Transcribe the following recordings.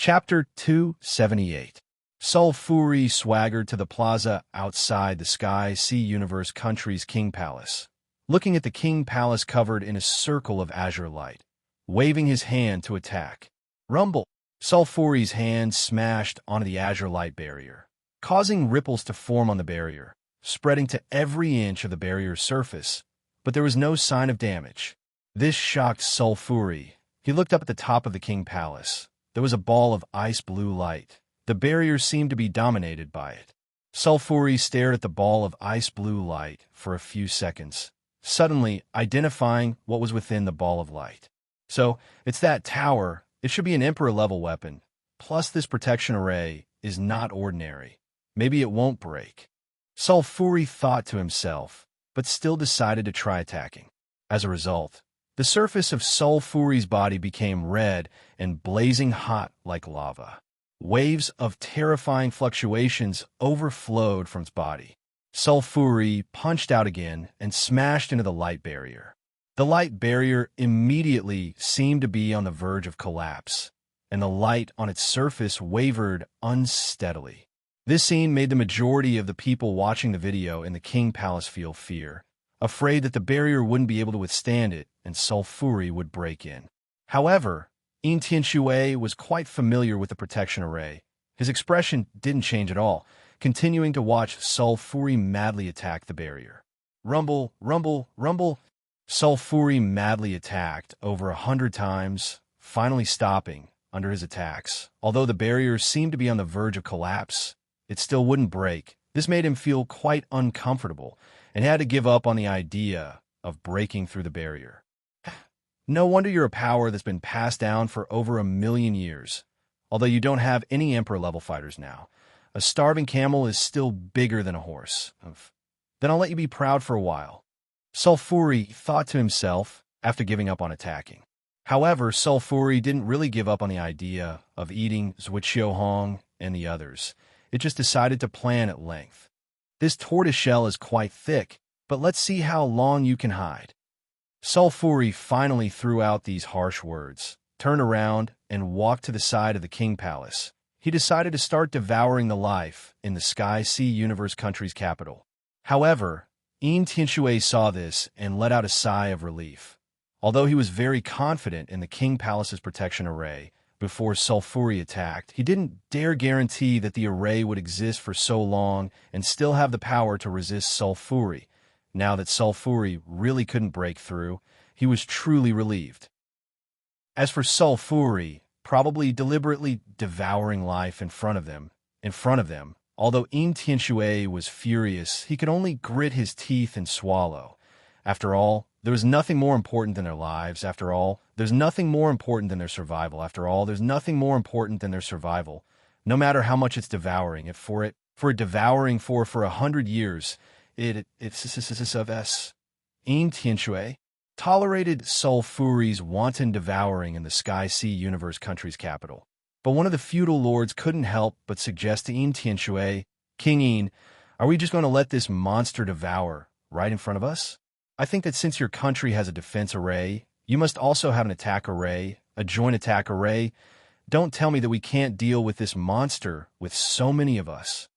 Chapter 278. Sulfuri swaggered to the plaza outside the Sky Sea Universe country's King Palace, looking at the King Palace covered in a circle of azure light, waving his hand to attack. Rumble! Sulfuri's hand smashed onto the azure light barrier, causing ripples to form on the barrier, spreading to every inch of the barrier's surface, but there was no sign of damage. This shocked Sulfuri. He looked up at the top of the King Palace. There was a ball of ice blue light. The barrier seemed to be dominated by it. Sulfuri stared at the ball of ice blue light for a few seconds, suddenly identifying what was within the ball of light. So, it's that tower. It should be an Emperor-level weapon. Plus, this protection array is not ordinary. Maybe it won't break. Sulfuri thought to himself, but still decided to try attacking. As a result, the surface of Sulfuri's body became red and blazing hot like lava. Waves of terrifying fluctuations overflowed from its body. Sulfuri punched out again and smashed into the light barrier. The light barrier immediately seemed to be on the verge of collapse, and the light on its surface wavered unsteadily. This scene made the majority of the people watching the video in the King Palace feel fear, afraid that the barrier wouldn't be able to withstand it and Sulfuri would break in. However, Tianxue was quite familiar with the protection array. His expression didn't change at all, continuing to watch Sulfuri madly attack the barrier. Rumble, rumble, rumble. Sulfuri madly attacked over 100 times, finally stopping under his attacks. Although the barrier seemed to be on the verge of collapse, it still wouldn't break. This made him feel quite uncomfortable and had to give up on the idea of breaking through the barrier. No wonder you're a power that's been passed down for over 1,000,000 years. Although you don't have any Emperor-level fighters now, a starving camel is still bigger than a horse. Then I'll let you be proud for a while. Sulfuri thought to himself after giving up on attacking. However, Sulfuri didn't really give up on the idea of eating Zhuqiuhong and the others. It just decided to plan at length. This tortoise shell is quite thick, but let's see how long you can hide. Sulfuri finally threw out these harsh words, turned around, and walked to the side of the King Palace. He decided to start devouring the life in the Sky Sea Universe country's capital. However, Tianxue saw this and let out a sigh of relief. Although he was very confident in the King Palace's protection array before Sulfuri attacked, he didn't dare guarantee that the array would exist for so long and still have the power to resist Sulfuri. Now that Sulfuri really couldn't break through, he was truly relieved. As for Sulfuri, probably deliberately devouring life in front of them, although Tianxue was furious, he could only grit his teeth and swallow. After all, there was nothing more important than their lives. After all, there's nothing more important than their survival. After all, there's nothing more important than their survival. No matter how much it's devouring, for it devouring for 100 years, Tianxue tolerated Sulfuri's wanton devouring in the Sky Sea Universe country's capital. But one of the feudal lords couldn't help but suggest to Tianxue, King, are we just going to let this monster devour right in front of us? I think that since your country has a defense array, you must also have an attack array, a joint attack array. Don't tell me that we can't deal with this monster with so many of us.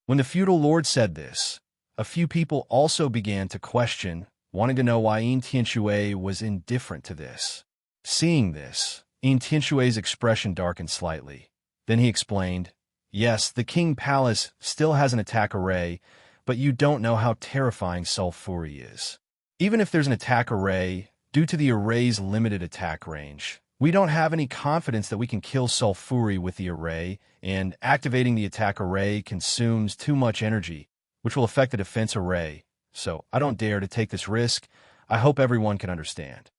When the feudal lord said this, a few people also began to question, wanting to know why Tianxue was indifferent to this. Seeing this, Tianxue's expression darkened slightly. Then he explained, yes, the King Palace still has an attack array, but you don't know how terrifying Sulfuri is. Even if there's an attack array, due to the array's limited attack range, we don't have any confidence that we can kill Sulfuri with the array, and activating the attack array consumes too much energy, which will affect the defense array, so I don't dare to take this risk. I hope everyone can understand.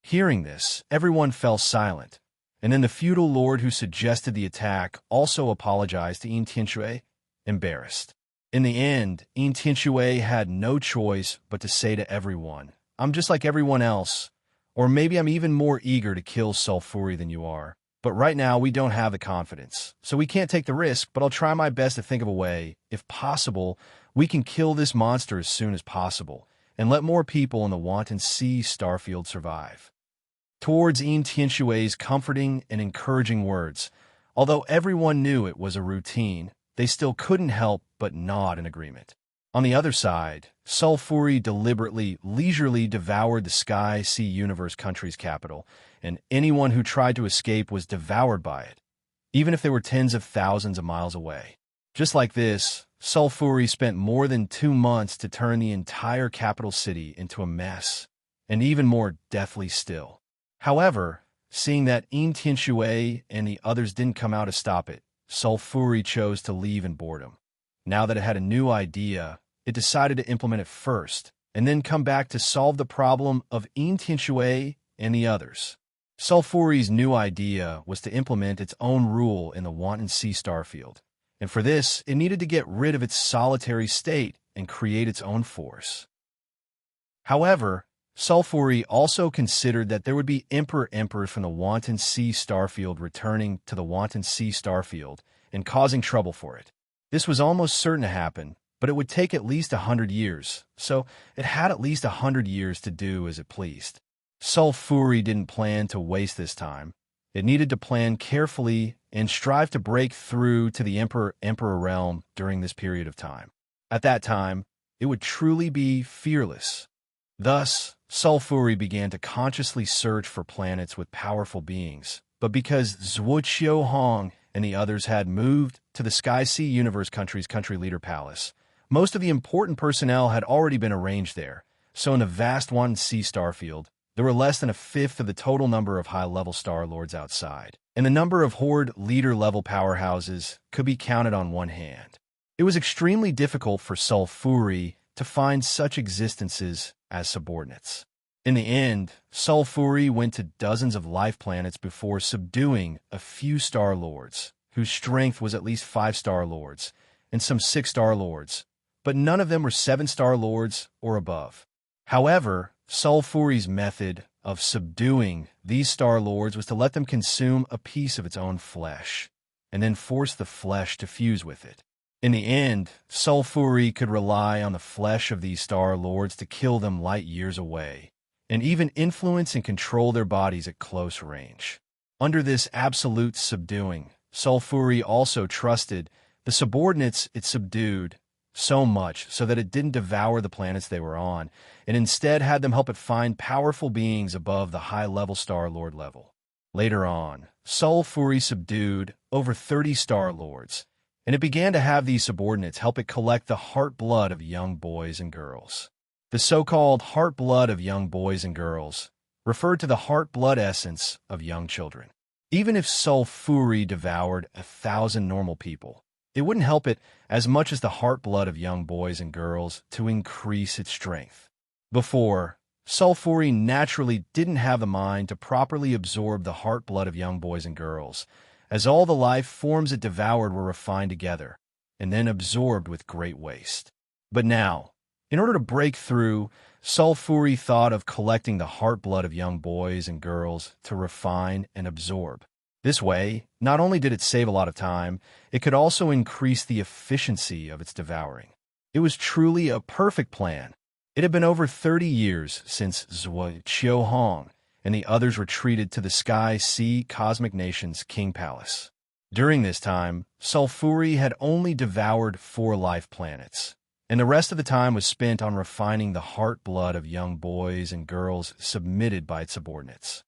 Hearing this, everyone fell silent, and then the feudal lord who suggested the attack also apologized to Tianxue, embarrassed. In the end, Tianxue had no choice but to say to everyone, I'm just like everyone else, or maybe I'm even more eager to kill Sulfuri than you are. But right now, we don't have the confidence, so we can't take the risk, but I'll try my best to think of a way. If possible, we can kill this monster as soon as possible, and let more people in the wanton sea starfield survive. Towards Tianxue's comforting and encouraging words, Although everyone knew it was a routine, they still couldn't help but nod in agreement. On the other side, Sulfuri deliberately, leisurely devoured the Sky Sea Universe country's capital, and anyone who tried to escape was devoured by it, even if they were tens of thousands of miles away. Just like this, Sulfuri spent more than 2 months to turn the entire capital city into a mess, and even more deathly still. However, seeing that Tianxue and the others didn't come out to stop it, Sulfuri chose to leave in boredom. Now that it had a new idea, it decided to implement it first, and then come back to solve the problem of Tianxue and the others. Sulfuri's new idea was to implement its own rule in the Wanton Sea starfield, and for this, it needed to get rid of its solitary state and create its own force. However, Sulfuri also considered that there would be emperors from the Wanton Sea starfield returning to the Wanton Sea starfield and causing trouble for it. This was almost certain to happen, but it would take at least 100 years, so it had at least 100 years to do as it pleased. Sulfuri didn't plan to waste this time. It needed to plan carefully and strive to break through to the emperor realm during this period of time. At that time, it would truly be fearless. Thus, Sulfuri began to consciously search for planets with powerful beings, but because Zhuo Hong and the others had moved to the Sky Sea Universe country's country leader palace, most of the important personnel had already been arranged there, so in the vast Wanton Sea starfield, there were less than a fifth of the total number of high-level Star Lords outside, and the number of Horde leader-level powerhouses could be counted on one hand. It was extremely difficult for Sulfuri to find such existences as subordinates. In the end, Sulfuri went to dozens of life planets before subduing a few Star Lords, whose strength was at least 5 Star Lords, and some 6 Star Lords, but none of them were 7 Star Lords or above. However, Sulfuri's method of subduing these Star Lords was to let them consume a piece of its own flesh, and then force the flesh to fuse with it. In the end, Sulfuri could rely on the flesh of these Star Lords to kill them light years away, and even influence and control their bodies at close range. Under this absolute subduing, Sulfuri also trusted the subordinates it subdued so much so that it didn't devour the planets they were on, and instead had them help it find powerful beings above the high-level Star Lord level. Later on, Sulfuri subdued over 30 Star Lords, and it began to have these subordinates help it collect the heart blood of young boys and girls. The so-called heart blood of young boys and girls referred to the heart blood essence of young children. Even if Sulfuri devoured 1,000 normal people, it wouldn't help it as much as the heart blood of young boys and girls to increase its strength. Before, Sulfuri naturally didn't have the mind to properly absorb the heart blood of young boys and girls, as all the life forms it devoured were refined together, and then absorbed with great waste. But now, in order to break through, Sulfuri thought of collecting the heart blood of young boys and girls to refine and absorb. This way, not only did it save a lot of time, it could also increase the efficiency of its devouring. It was truly a perfect plan. It had been over 30 years since Zhuo Hong and the others retreated to the Sky Sea Cosmic Nation's King Palace. During this time, Sulfuri had only devoured 4 life planets, and the rest of the time was spent on refining the heart blood of young boys and girls submitted by its subordinates.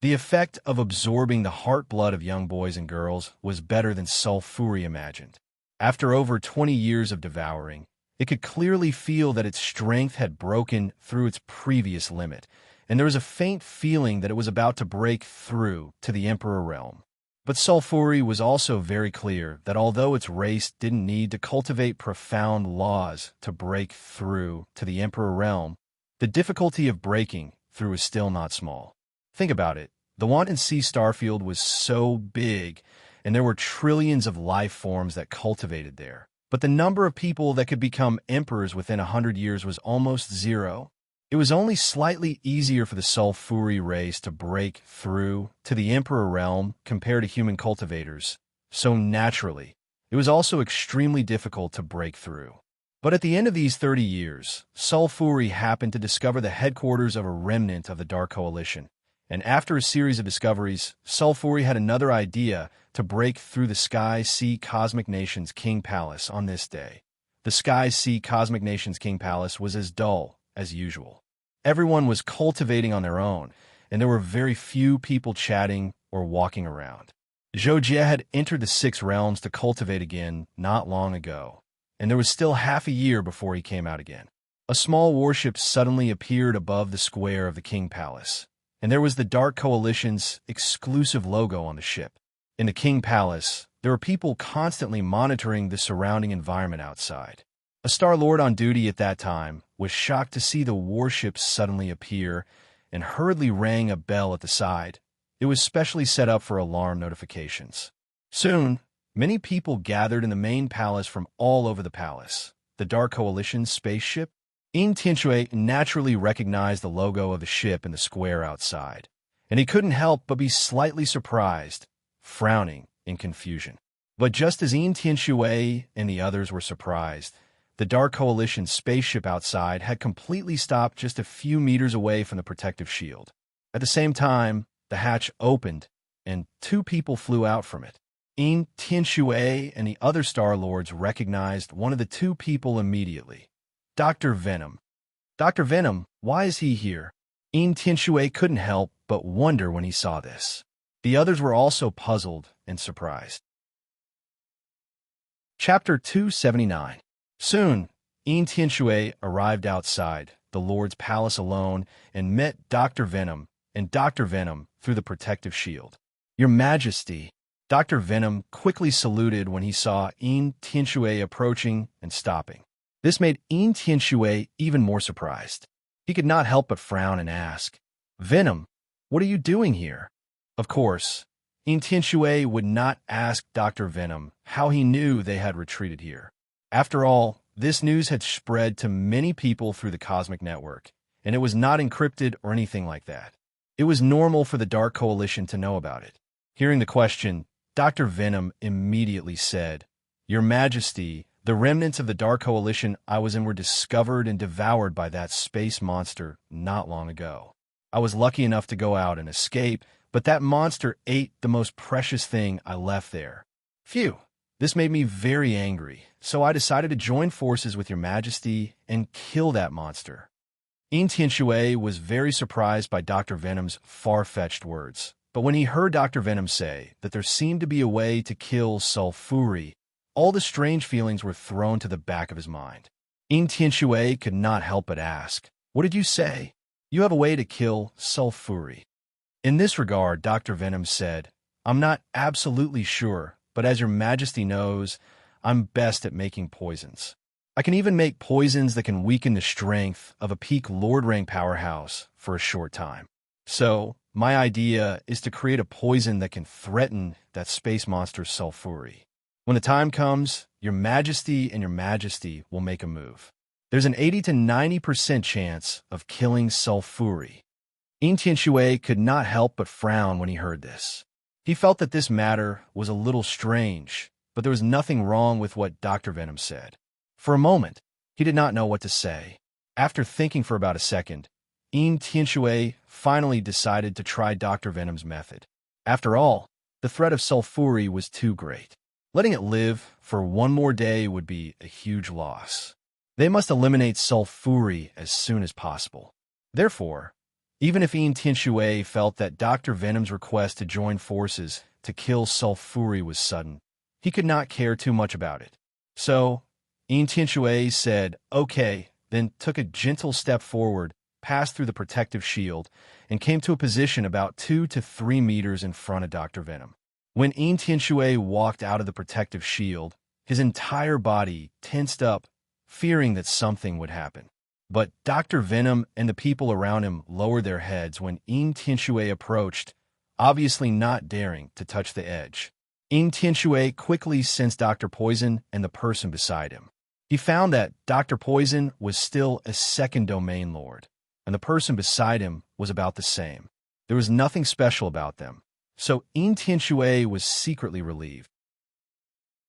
The effect of absorbing the heart blood of young boys and girls was better than Sulfuri imagined. After over 20 years of devouring, it could clearly feel that its strength had broken through its previous limit, and there was a faint feeling that it was about to break through to the Emperor realm. But Sulfuri was also very clear that although its race didn't need to cultivate profound laws to break through to the Emperor realm, the difficulty of breaking through is still not small. Think about it. The Wanton Sea starfield was so big, and there were trillions of life forms that cultivated there. But the number of people that could become emperors within 100 years was almost zero. It was only slightly easier for the Sulfuri race to break through to the Emperor realm compared to human cultivators. So naturally, it was also extremely difficult to break through. But at the end of these 30 years, Sulfuri happened to discover the headquarters of a remnant of the Dark Coalition, And after a series of discoveries, Sulfuri had another idea to break through the Sky Sea Cosmic Nation's King Palace on this day. The Sky Sea Cosmic Nation's King Palace was as dull as usual. Everyone was cultivating on their own, and there were very few people chatting or walking around. Zhojie had entered the Six Realms to cultivate again not long ago, and there was still half a year before he came out again. A small warship suddenly appeared above the square of the King Palace, and there was the Dark Coalition's exclusive logo on the ship. In the King Palace, there were people constantly monitoring the surrounding environment outside. A Star Lord on duty at that time was shocked to see the warship suddenly appear and hurriedly rang a bell at the side. It was specially set up for alarm notifications. Soon, many people gathered in the main palace from all over the palace. The Dark Coalition's spaceship? Yin Tianshui naturally recognized the logo of the ship in the square outside, and he couldn't help but be slightly surprised, frowning in confusion. But just as Yin Tianshui and the others were surprised, the Dark Coalition's spaceship outside had completely stopped just a few meters away from the protective shield. At the same time, the hatch opened, and two people flew out from it. Yin Tianshui and the other Star Lords recognized one of the two people immediately. Dr. Venom. Dr. Venom, why is he here? Yin Tianshui couldn't help but wonder when he saw this. The others were also puzzled and surprised. Chapter 279. Soon, Yin Tianshui arrived outside the Lord's palace alone and met Dr. Venom and Dr. Venom through the protective shield. Your Majesty. Dr. Venom quickly saluted when he saw Yin Tianshui approaching and stopping. This made Yin Tianshui even more surprised. He could not help but frown and ask, Venom, what are you doing here? Of course, Yin Tianshui would not ask Dr. Venom how he knew they had retreated here. After all, this news had spread to many people through the cosmic network, and it was not encrypted or anything like that. It was normal for the Dark Coalition to know about it. Hearing the question, Dr. Venom immediately said, Your Majesty, the remnants of the Dark Coalition I was in were discovered and devoured by that space monster not long ago. I was lucky enough to go out and escape, but that monster ate the most precious thing I left there. Phew! This made me very angry, so I decided to join forces with Your Majesty and kill that monster. Yin Tianshui was very surprised by Dr. Venom's far-fetched words, but when he heard Dr. Venom say that there seemed to be a way to kill Sulfuri, all the strange feelings were thrown to the back of his mind. Yin Tianshui could not help but ask, What did you say? You have a way to kill Sulfuri. In this regard, Dr. Venom said, I'm not absolutely sure, but as Your Majesty knows, I'm best at making poisons. I can even make poisons that can weaken the strength of a peak Lord rank powerhouse for a short time. So, my idea is to create a poison that can threaten that space monster Sulfuri. When the time comes, Your Majesty and Your Majesty will make a move. There's an 80 to 90% chance of killing Sulfuri. Yin Tianshui could not help but frown when he heard this. He felt that this matter was a little strange, but there was nothing wrong with what Dr. Venom said. For a moment, he did not know what to say. After thinking for about a second, Yin Tianshui finally decided to try Dr. Venom's method. After all, the threat of Sulfuri was too great. Letting it live for one more day would be a huge loss. They must eliminate Sulfuri as soon as possible. Therefore, even if Yin Tianshui felt that Dr. Venom's request to join forces to kill Sulfuri was sudden, he could not care too much about it. So, Yin Tianshui said, okay, then took a gentle step forward, passed through the protective shield, and came to a position about 2 to 3 meters in front of Dr. Venom. When Yin Tianshui walked out of the protective shield, his entire body tensed up, fearing that something would happen. But Dr. Venom and the people around him lowered their heads when Yin Tianshui approached, obviously not daring to touch the edge. Yin Tianshui quickly sensed Dr. Poison and the person beside him. He found that Dr. Poison was still a second domain lord, and the person beside him was about the same. There was nothing special about them, so Yin Tianshui was secretly relieved.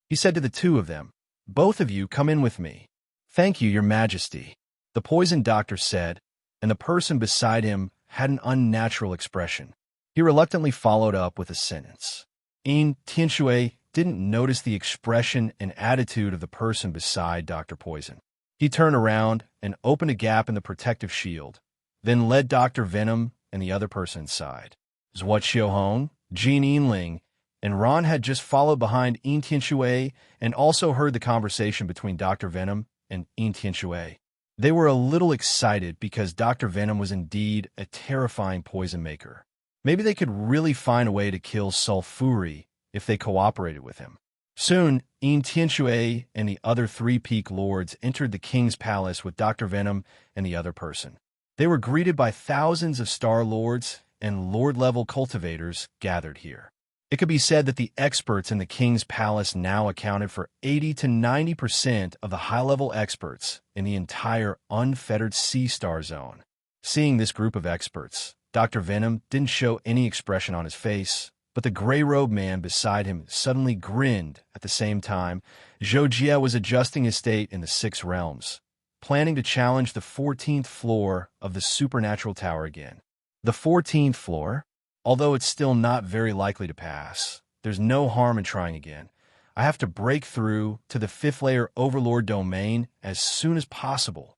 He said to the two of them, Both of you come in with me. Thank you, Your Majesty. The poison doctor said, and the person beside him had an unnatural expression. He reluctantly followed up with a sentence. Tianshui didn't notice the expression and attitude of the person beside Dr. Poison. He turned around and opened a gap in the protective shield, then led Dr. Venom and the other person inside. Zhuo Xiaohong, Jin Yinling, and Ron had just followed behind Tianshui and also heard the conversation between Dr. Venom and Tianshui. They were a little excited because Dr. Venom was indeed a terrifying poison maker. Maybe they could really find a way to kill Sulfuri if they cooperated with him. Soon, Tianshui and the other three Peak Lords entered the king's palace with Dr. Venom and the other person. They were greeted by thousands of Star Lords and Lord-level cultivators gathered here. It could be said that the experts in the king's palace now accounted for 80 to 90% of the high-level experts in the entire unfettered Sea-Star zone. Seeing this group of experts, Dr. Venom didn't show any expression on his face, but the gray-robed man beside him suddenly grinned. At the same time, Zhou Jie was adjusting his state in the 6 realms, planning to challenge the 14th floor of the supernatural tower again. The 14th floor? Although it's still not very likely to pass, there's no harm in trying again. I have to break through to the 5th layer Overlord domain as soon as possible.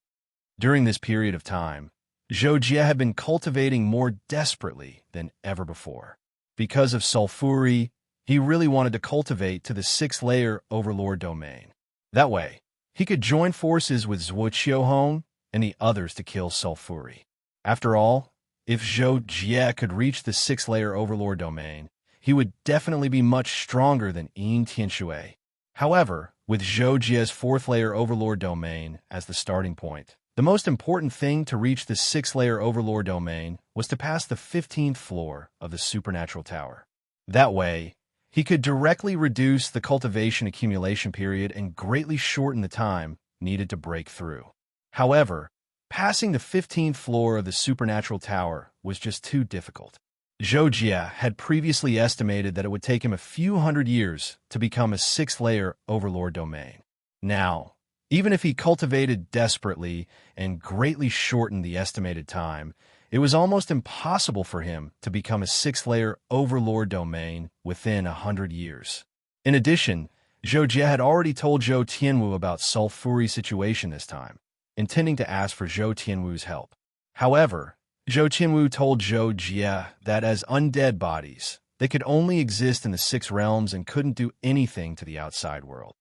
During this period of time, Zhou Jie had been cultivating more desperately than ever before. Because of Sulfuri, he really wanted to cultivate to the 6th layer Overlord domain. That way, he could join forces with Zhuo Qiuhong and the others to kill Sulfuri. After all, if Zhou Jie could reach the 6th layer Overlord domain, he would definitely be much stronger than Tianshui. However, with Zhou Jie's 4th layer Overlord domain as the starting point, the most important thing to reach the 6th layer Overlord domain was to pass the 15th floor of the supernatural tower. That way, he could directly reduce the cultivation accumulation period and greatly shorten the time needed to break through. However, passing the 15th floor of the supernatural tower was just too difficult. Zhou Jie had previously estimated that it would take him a few hundred years to become a 6th layer Overlord domain. Now, even if he cultivated desperately and greatly shortened the estimated time, it was almost impossible for him to become a 6th layer Overlord domain within 100 years. In addition, Zhou Jie had already told Zhou Tianwu about Sulfuri's situation this time, intending to ask for Zhou Tianwu's help. However, Zhou Tianwu told Zhou Jie that as undead bodies, they could only exist in the 6 realms and couldn't do anything to the outside world.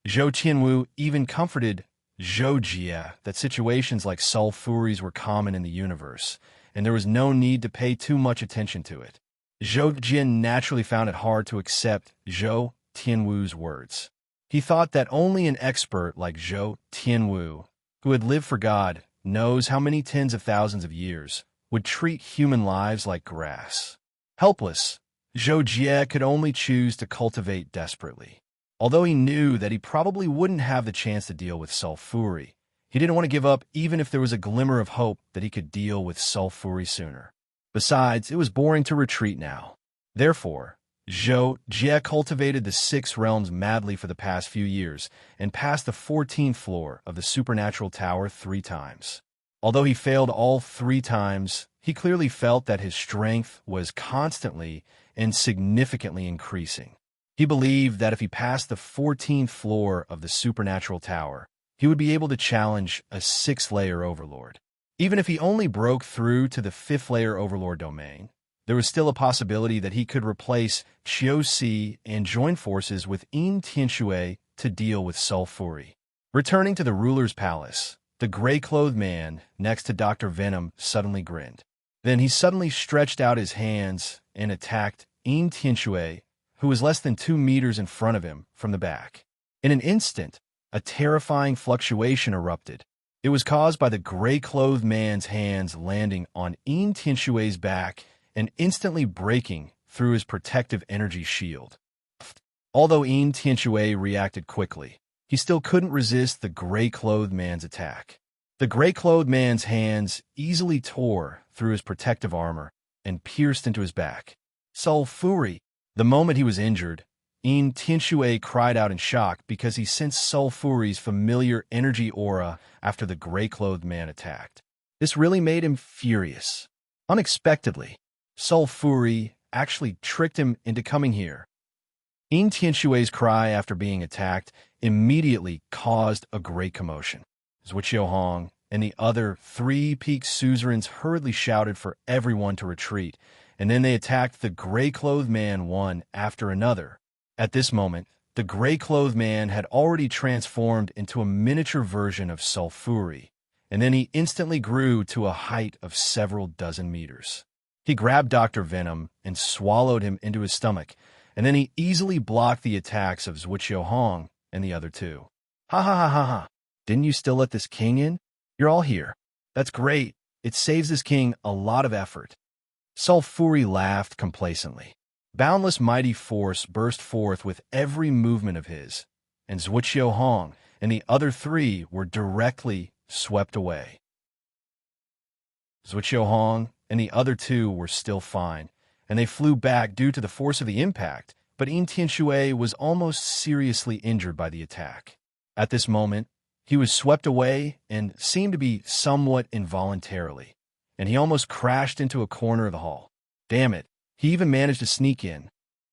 Zhou Tianwu even comforted Zhou Jie that situations like Sulfuri's were common in the universe, and there was no need to pay too much attention to it. Zhou Jie naturally found it hard to accept Zhou Tianwu's words. He thought that only an expert like Zhou Tianwu, who had lived for God, knows how many tens of thousands of years, would treat human lives like grass. Helpless, Zhou Jie could only choose to cultivate desperately. Although he knew that he probably wouldn't have the chance to deal with Sulfuri, he didn't want to give up even if there was a glimmer of hope that he could deal with Sulfuri sooner. Besides, it was boring to retreat now. Therefore, Zhou Jie cultivated the 6 realms madly for the past few years and passed the 14th floor of the supernatural tower 3 times. Although he failed all 3 times, he clearly felt that his strength was constantly and significantly increasing. He believed that if he passed the 14th floor of the supernatural tower, he would be able to challenge a 6th layer Overlord. Even if he only broke through to the 5th layer Overlord domain, there was still a possibility that he could replace Qiu Si and join forces with Tianshui to deal with Sulfuri. Returning to the ruler's palace, the gray-clothed man next to Dr. Venom suddenly grinned. Then he suddenly stretched out his hands and attacked Tianshui, who was less than 2 meters in front of him from the back. In an instant, a terrifying fluctuation erupted. It was caused by the gray-clothed man's hands landing on Tianshui's back and instantly breaking through his protective energy shield. Although Tianshui reacted quickly, he still couldn't resist the gray-clothed man's attack. The gray-clothed man's hands easily tore through his protective armor and pierced into his back. Sulfuri! The moment he was injured, Tianshui cried out in shock because he sensed Sulfuri's familiar energy aura after the gray-clothed man attacked. This really made him furious. Unexpectedly, Sulfuri actually tricked him into coming here. In Tianshui's cry after being attacked immediately caused a great commotion. Zhuqiu Hong and the other 3 peak suzerains hurriedly shouted for everyone to retreat, and then they attacked the gray-clothed man one after another. At this moment, the gray-clothed man had already transformed into a miniature version of Sulfuri, and then he instantly grew to a height of several dozen meters. He grabbed Dr. Venom and swallowed him into his stomach, and then he easily blocked the attacks of Zhuqiu Hong and the other 2. Ha ha ha ha ha! Didn't you still let this king in? You're all here. That's great. It saves this king a lot of effort. Sulfuri laughed complacently. Boundless mighty force burst forth with every movement of his, and Zhuqiu Hong and the other 3 were directly swept away. Zhuqiu Hong and the other 2 were still fine, and they flew back due to the force of the impact, but In Tianshui was almost seriously injured by the attack. At this moment, he was swept away and seemed to be somewhat involuntarily, and he almost crashed into a corner of the hall. Damn it, he even managed to sneak in.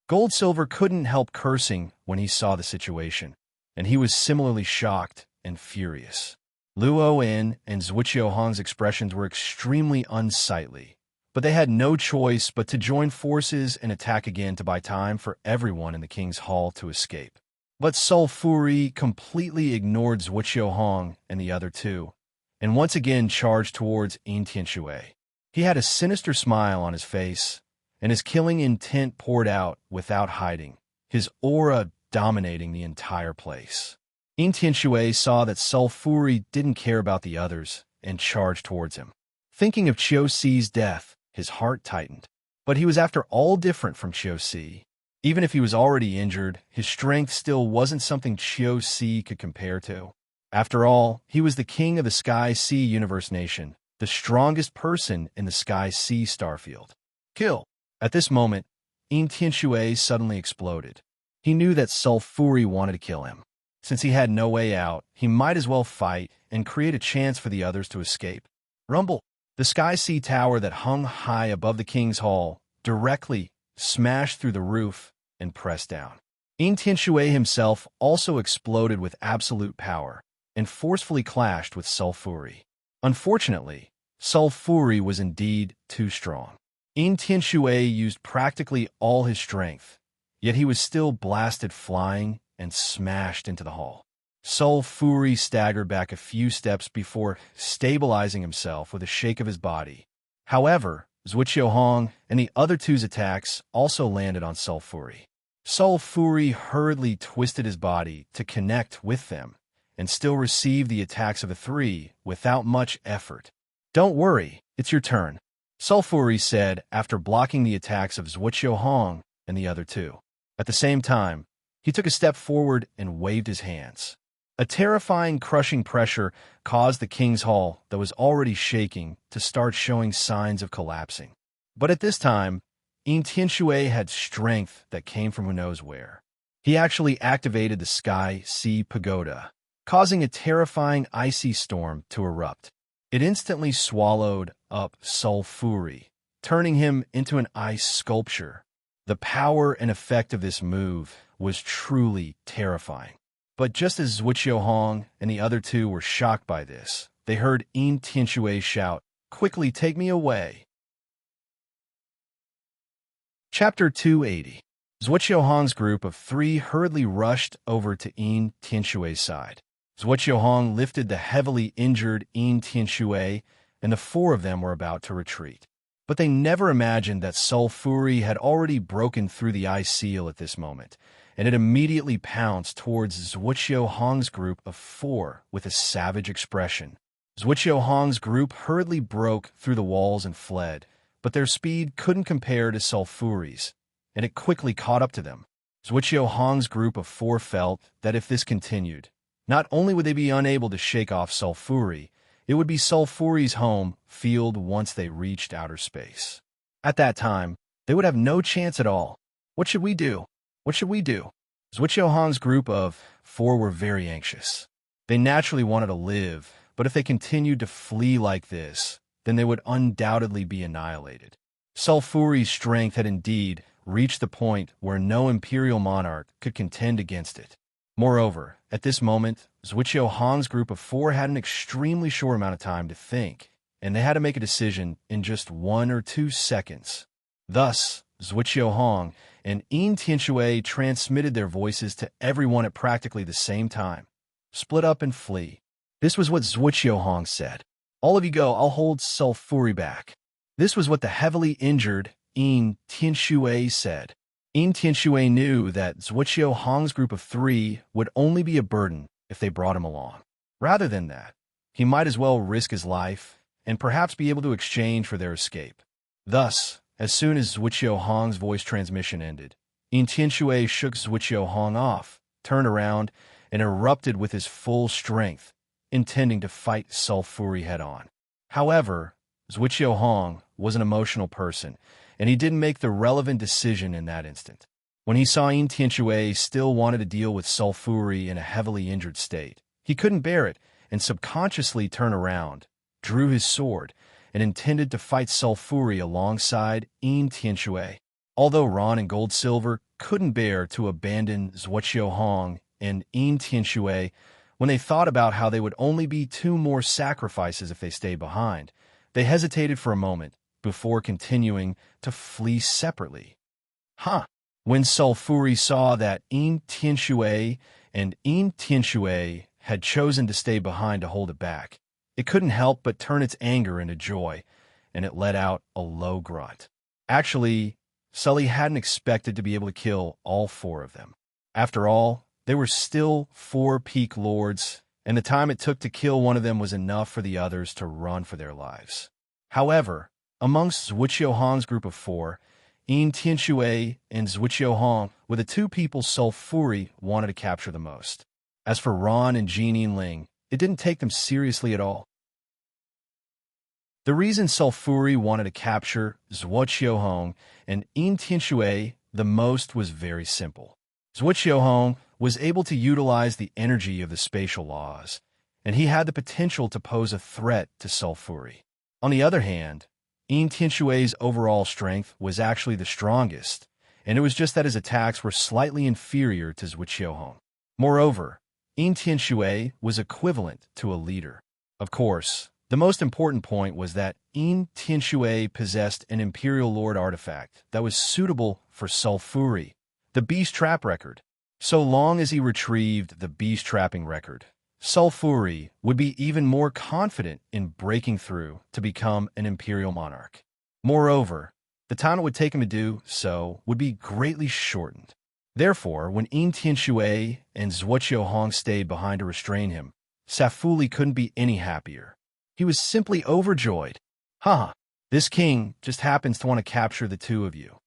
Gold Silver couldn't help cursing when he saw the situation, and he was similarly shocked and furious. Luo In and Zhuqiu Hong's expressions were extremely unsightly, but they had no choice but to join forces and attack again to buy time for everyone in the king's hall to escape. But Sulfuri completely ignored Zhuqiu Hong and the other 2, and once again charged towards In Tianshui. He had a sinister smile on his face, and his killing intent poured out without hiding, his aura dominating the entire place. In Tianshui saw that Sulfuri didn't care about the others and charged towards him. Thinking of Qiu Si's death, his heart tightened. But he was after all different from Qiu Si. Even if he was already injured, his strength still wasn't something Qiu Si could compare to. After all, he was the king of the Sky Sea Universe Nation, the strongest person in the Sky Sea Starfield. Kill! At this moment, In Tianshui suddenly exploded. He knew that Sulfuri wanted to kill him. Since he had no way out, he might as well fight and create a chance for the others to escape. Rumble! The Sky Sea Tower that hung high above the king's hall directly smashed through the roof and pressed down. In Tianshui himself also exploded with absolute power and forcefully clashed with Sulfuri. Unfortunately, Sulfuri was indeed too strong. In Tianshui used practically all his strength, yet he was still blasted flying and smashed into the hall. Sulfuri staggered back a few steps before stabilizing himself with a shake of his body. However, Zhuqiu Hong and the other 2's attacks also landed on Sulfuri. Sulfuri hurriedly twisted his body to connect with them and still received the attacks of the 3 without much effort. Don't worry, it's your turn, Sulfuri said after blocking the attacks of Zhuqiu Hong and the other 2. At the same time, he took a step forward and waved his hands. A terrifying, crushing pressure caused the king's hall that was already shaking to start showing signs of collapsing. But at this time, In Tianshui had strength that came from who knows where. He actually activated the Sky Sea Pagoda, causing a terrifying icy storm to erupt. It instantly swallowed up Sulfuri, turning him into an ice sculpture. The power and effect of this move was truly terrifying. But just as Zhuqiu Hong and the other 2 were shocked by this, they heard In Tianshui shout, "Quickly take me away!" Chapter 280. Zhuqiu Hong's group of 3 hurriedly rushed over to In Tianshui's side. Zhuqiu Hong lifted the heavily injured In Tianshui, and the 4 of them were about to retreat. But they never imagined that Sulfuri had already broken through the ice seal at this moment, and it immediately pounced towards Zhuqiu Hong's group of 4 with a savage expression. Zhuqiu Hong's group hurriedly broke through the walls and fled, but their speed couldn't compare to Sulfuri's, and it quickly caught up to them. Zhuqiu Hong's group of 4 felt that if this continued, not only would they be unable to shake off Sulfuri, it would be Sulfuri's home field once they reached outer space. At that time, they would have no chance at all. What should we do? What should we do? Zhuqiu Hong's group of 4 were very anxious. They naturally wanted to live, but if they continued to flee like this, then they would undoubtedly be annihilated. Sulfuri's strength had indeed reached the point where no imperial monarch could contend against it. Moreover, at this moment, Zhuqiu Hong's group of 4 had an extremely short amount of time to think, and they had to make a decision in just 1 or 2 seconds. Thus, Zhuqiu Hong and Yin Tianshui transmitted their voices to everyone at practically the same time. Split up and flee. This was what Zhuqiu Hong said. All of you go, I'll hold Sulfuri back. This was what the heavily injured Yin Tianshui said. Yin Tianshui knew that Zhuqiu Hong's group of 3 would only be a burden if they brought him along. Rather than that, he might as well risk his life and perhaps be able to exchange for their escape. Thus, as soon as Zhuqiu Hong's voice transmission ended, Yin Tianshui shook Zhuqiu Hong off, turned around, and erupted with his full strength, intending to fight Sulfuri head-on. However, Zhuqiu Hong was an emotional person, and he didn't make the relevant decision in that instant. When he saw Yin Tianshui still wanted to deal with Sulfuri in a heavily injured state, he couldn't bear it and subconsciously turned around, drew his sword, and intended to fight Sulfuri alongside Yin Tianshui. Although Ron and Gold Silver couldn't bear to abandon Zhuqiu Hong and Yin Tianshui, when they thought about how they would only be 2 more sacrifices if they stayed behind, they hesitated for a moment before continuing to flee separately. When Sulfuri saw that Yin Tianshui and Yin Tianshui had chosen to stay behind to hold it back, it couldn't help but turn its anger into joy, and it let out a low grunt. Actually, Sully hadn't expected to be able to kill all 4 of them. After all, they were still 4 peak lords, and the time it took to kill one of them was enough for the others to run for their lives. However, amongst Zhuqiu Hong's group of 4, Yin Tianshui and Zhuqiu Hong were the 2 people Sulfuri wanted to capture the most. As for Ron and Jin Yinling, it didn't take them seriously at all. The reason Sulfuri wanted to capture Zhuqiu Hong and Yin Tianshui the most was very simple. Zhuqiu Hong was able to utilize the energy of the spatial laws, and he had the potential to pose a threat to Sulfuri. On the other hand, Yin Tianshui's overall strength was actually the strongest, and it was just that his attacks were slightly inferior to Zhuqiu Hong. Moreover, Yin Tianshui was equivalent to a leader. Of course, the most important point was that Yin Tianshui possessed an Imperial Lord artifact that was suitable for Sulfuri, the Beast Trap record. So long as he retrieved the Beast Trapping record, Sulfuri would be even more confident in breaking through to become an Imperial Monarch. Moreover, the time it would take him to do so would be greatly shortened. Therefore, when Yin Tianshui and Zhuqiu Hong stayed behind to restrain him, Safuli couldn't be any happier. He was simply overjoyed. This king just happens to want to capture the 2 of you.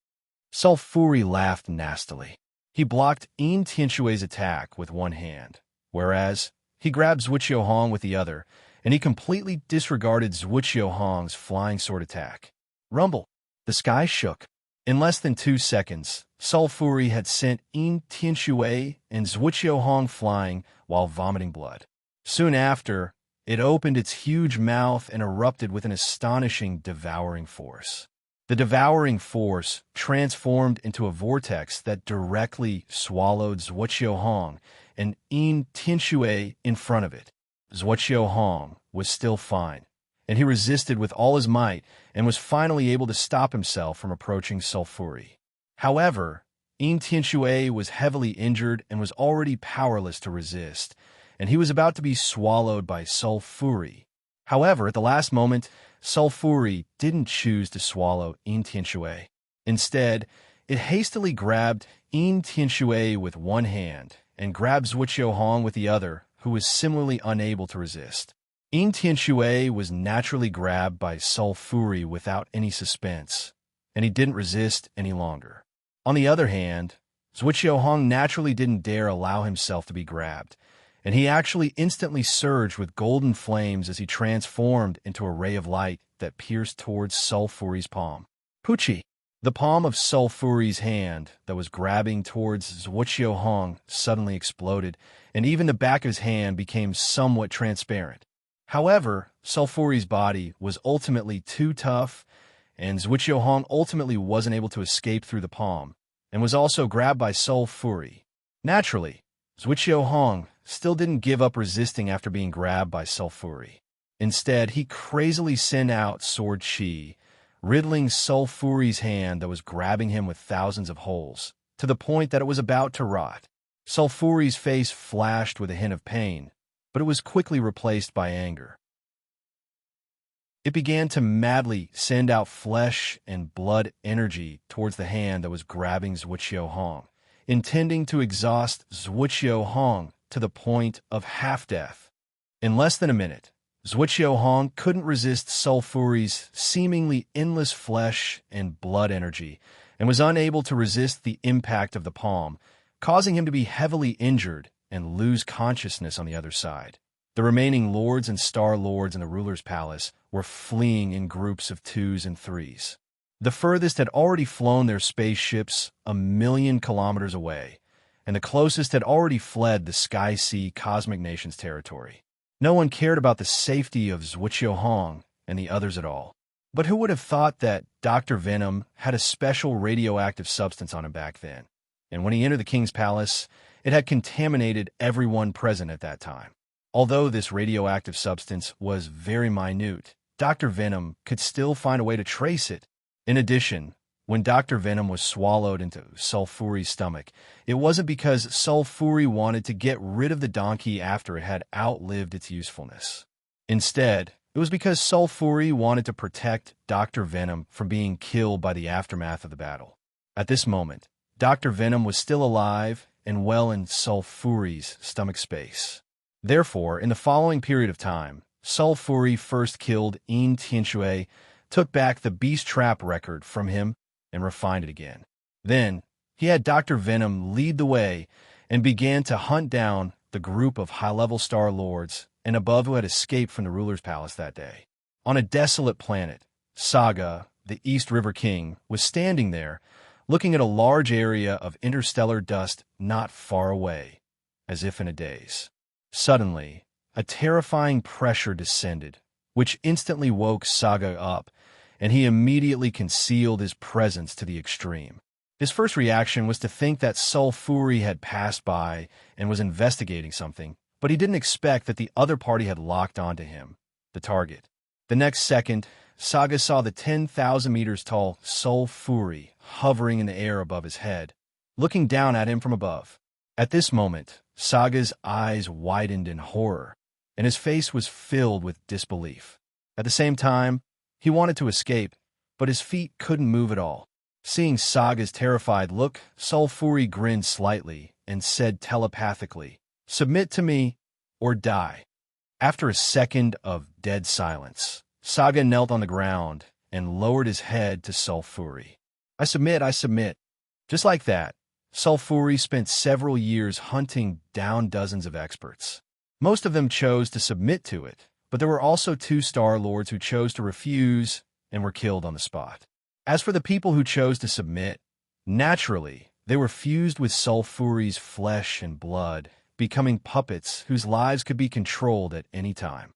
Sulfuri laughed nastily. He blocked Yin Tianshui's attack with one hand, whereas he grabbed Zhuqiu Hong with the other, and he completely disregarded Zhuqiu Hong's flying sword attack. Rumble. The sky shook. In less than 2 seconds, Sulfuri had sent Yin Tianshui and Zhuqiu Hong flying while vomiting blood. Soon after, it opened its huge mouth and erupted with an astonishing devouring force. The devouring force transformed into a vortex that directly swallowed Zhuqiu Hong and Yin Tianshui in front of it. Zhuqiu Hong was still fine, and he resisted with all his might and was finally able to stop himself from approaching Sulfuri. However, Yin Tianshui was heavily injured and was already powerless to resist, and he was about to be swallowed by Sulfuri. However, at the last moment, Sulfuri didn't choose to swallow Yin Tianshui. Instead, it hastily grabbed Yin Tianshui with one hand and grabbed Zhuqiu Hong with the other, who was similarly unable to resist. Yin Tianshui was naturally grabbed by Sulfuri without any suspense, and he didn't resist any longer. On the other hand, Zhuqiu Hong naturally didn't dare allow himself to be grabbed, and he actually instantly surged with golden flames as he transformed into a ray of light that pierced towards Sulfuri's palm. Poochie! The palm of Sulfuri's hand that was grabbing towards Zhuqiu Hong suddenly exploded, and even the back of his hand became somewhat transparent. However, Sulfuri's body was ultimately too tough, and Zhuqiuhong ultimately wasn't able to escape through the palm, and was also grabbed by Sulfuri. Naturally, Zhuqiuhong still didn't give up resisting after being grabbed by Sulfuri. Instead, he crazily sent out sword qi, riddling Sulfuri's hand that was grabbing him with thousands of holes, to the point that it was about to rot. Sulfuri's face flashed with a hint of pain, but it was quickly replaced by anger. It began to madly send out flesh and blood energy towards the hand that was grabbing Zhuqiuhong, intending to exhaust Zhuqiuhong to the point of half-death. In less than a minute, Zhuqiuhong couldn't resist Sulfuri's seemingly endless flesh and blood energy and was unable to resist the impact of the palm, causing him to be heavily injured and lose consciousness on the other side. The remaining lords and star lords in the ruler's palace were fleeing in groups of 2s and 3s. The furthest had already flown their spaceships 1,000,000 kilometers away, and the closest had already fled the Sky-Sea Cosmic Nation's territory. No one cared about the safety of Zhuqiuhong and the others at all. But who would have thought that Dr. Venom had a special radioactive substance on him back then? And when he entered the king's palace, it had contaminated everyone present at that time. Although this radioactive substance was very minute, Dr. Venom could still find a way to trace it. In addition, when Dr. Venom was swallowed into Sulfuri's stomach, it wasn't because Sulfuri wanted to get rid of the donkey after it had outlived its usefulness. Instead, it was because Sulfuri wanted to protect Dr. Venom from being killed by the aftermath of the battle. At this moment, Dr. Venom was still alive and well in Sulfuri's stomach space. Therefore, in the following period of time, Sulfuri first killed Yin Tianshui, took back the beast trap record from him, and refined it again. Then, he had Dr. Venom lead the way and began to hunt down the group of high-level Star Lords and above who had escaped from the ruler's palace that day. On a desolate planet, Saga, the East River King, was standing there, looking at a large area of interstellar dust not far away, as if in a daze. Suddenly, a terrifying pressure descended, which instantly woke Saga up, and he immediately concealed his presence to the extreme. His first reaction was to think that Sulfuri had passed by and was investigating something, but he didn't expect that the other party had locked onto him, the target. The next second, Saga saw the 10,000 meters tall Sulfuri hovering in the air above his head, looking down at him from above. At this moment, Saga's eyes widened in horror, and his face was filled with disbelief. At the same time, he wanted to escape, but his feet couldn't move at all. Seeing Saga's terrified look, Sulfuri grinned slightly and said telepathically, "Submit to me, or die." After a second of dead silence, Saga knelt on the ground and lowered his head to Sulfuri. I submit." Just like that, Sulfuri spent several years hunting down dozens of experts. Most of them chose to submit to it, but there were also 2 Star Lords who chose to refuse and were killed on the spot. As for the people who chose to submit, naturally, they were fused with Sulfuri's flesh and blood, becoming puppets whose lives could be controlled at any time.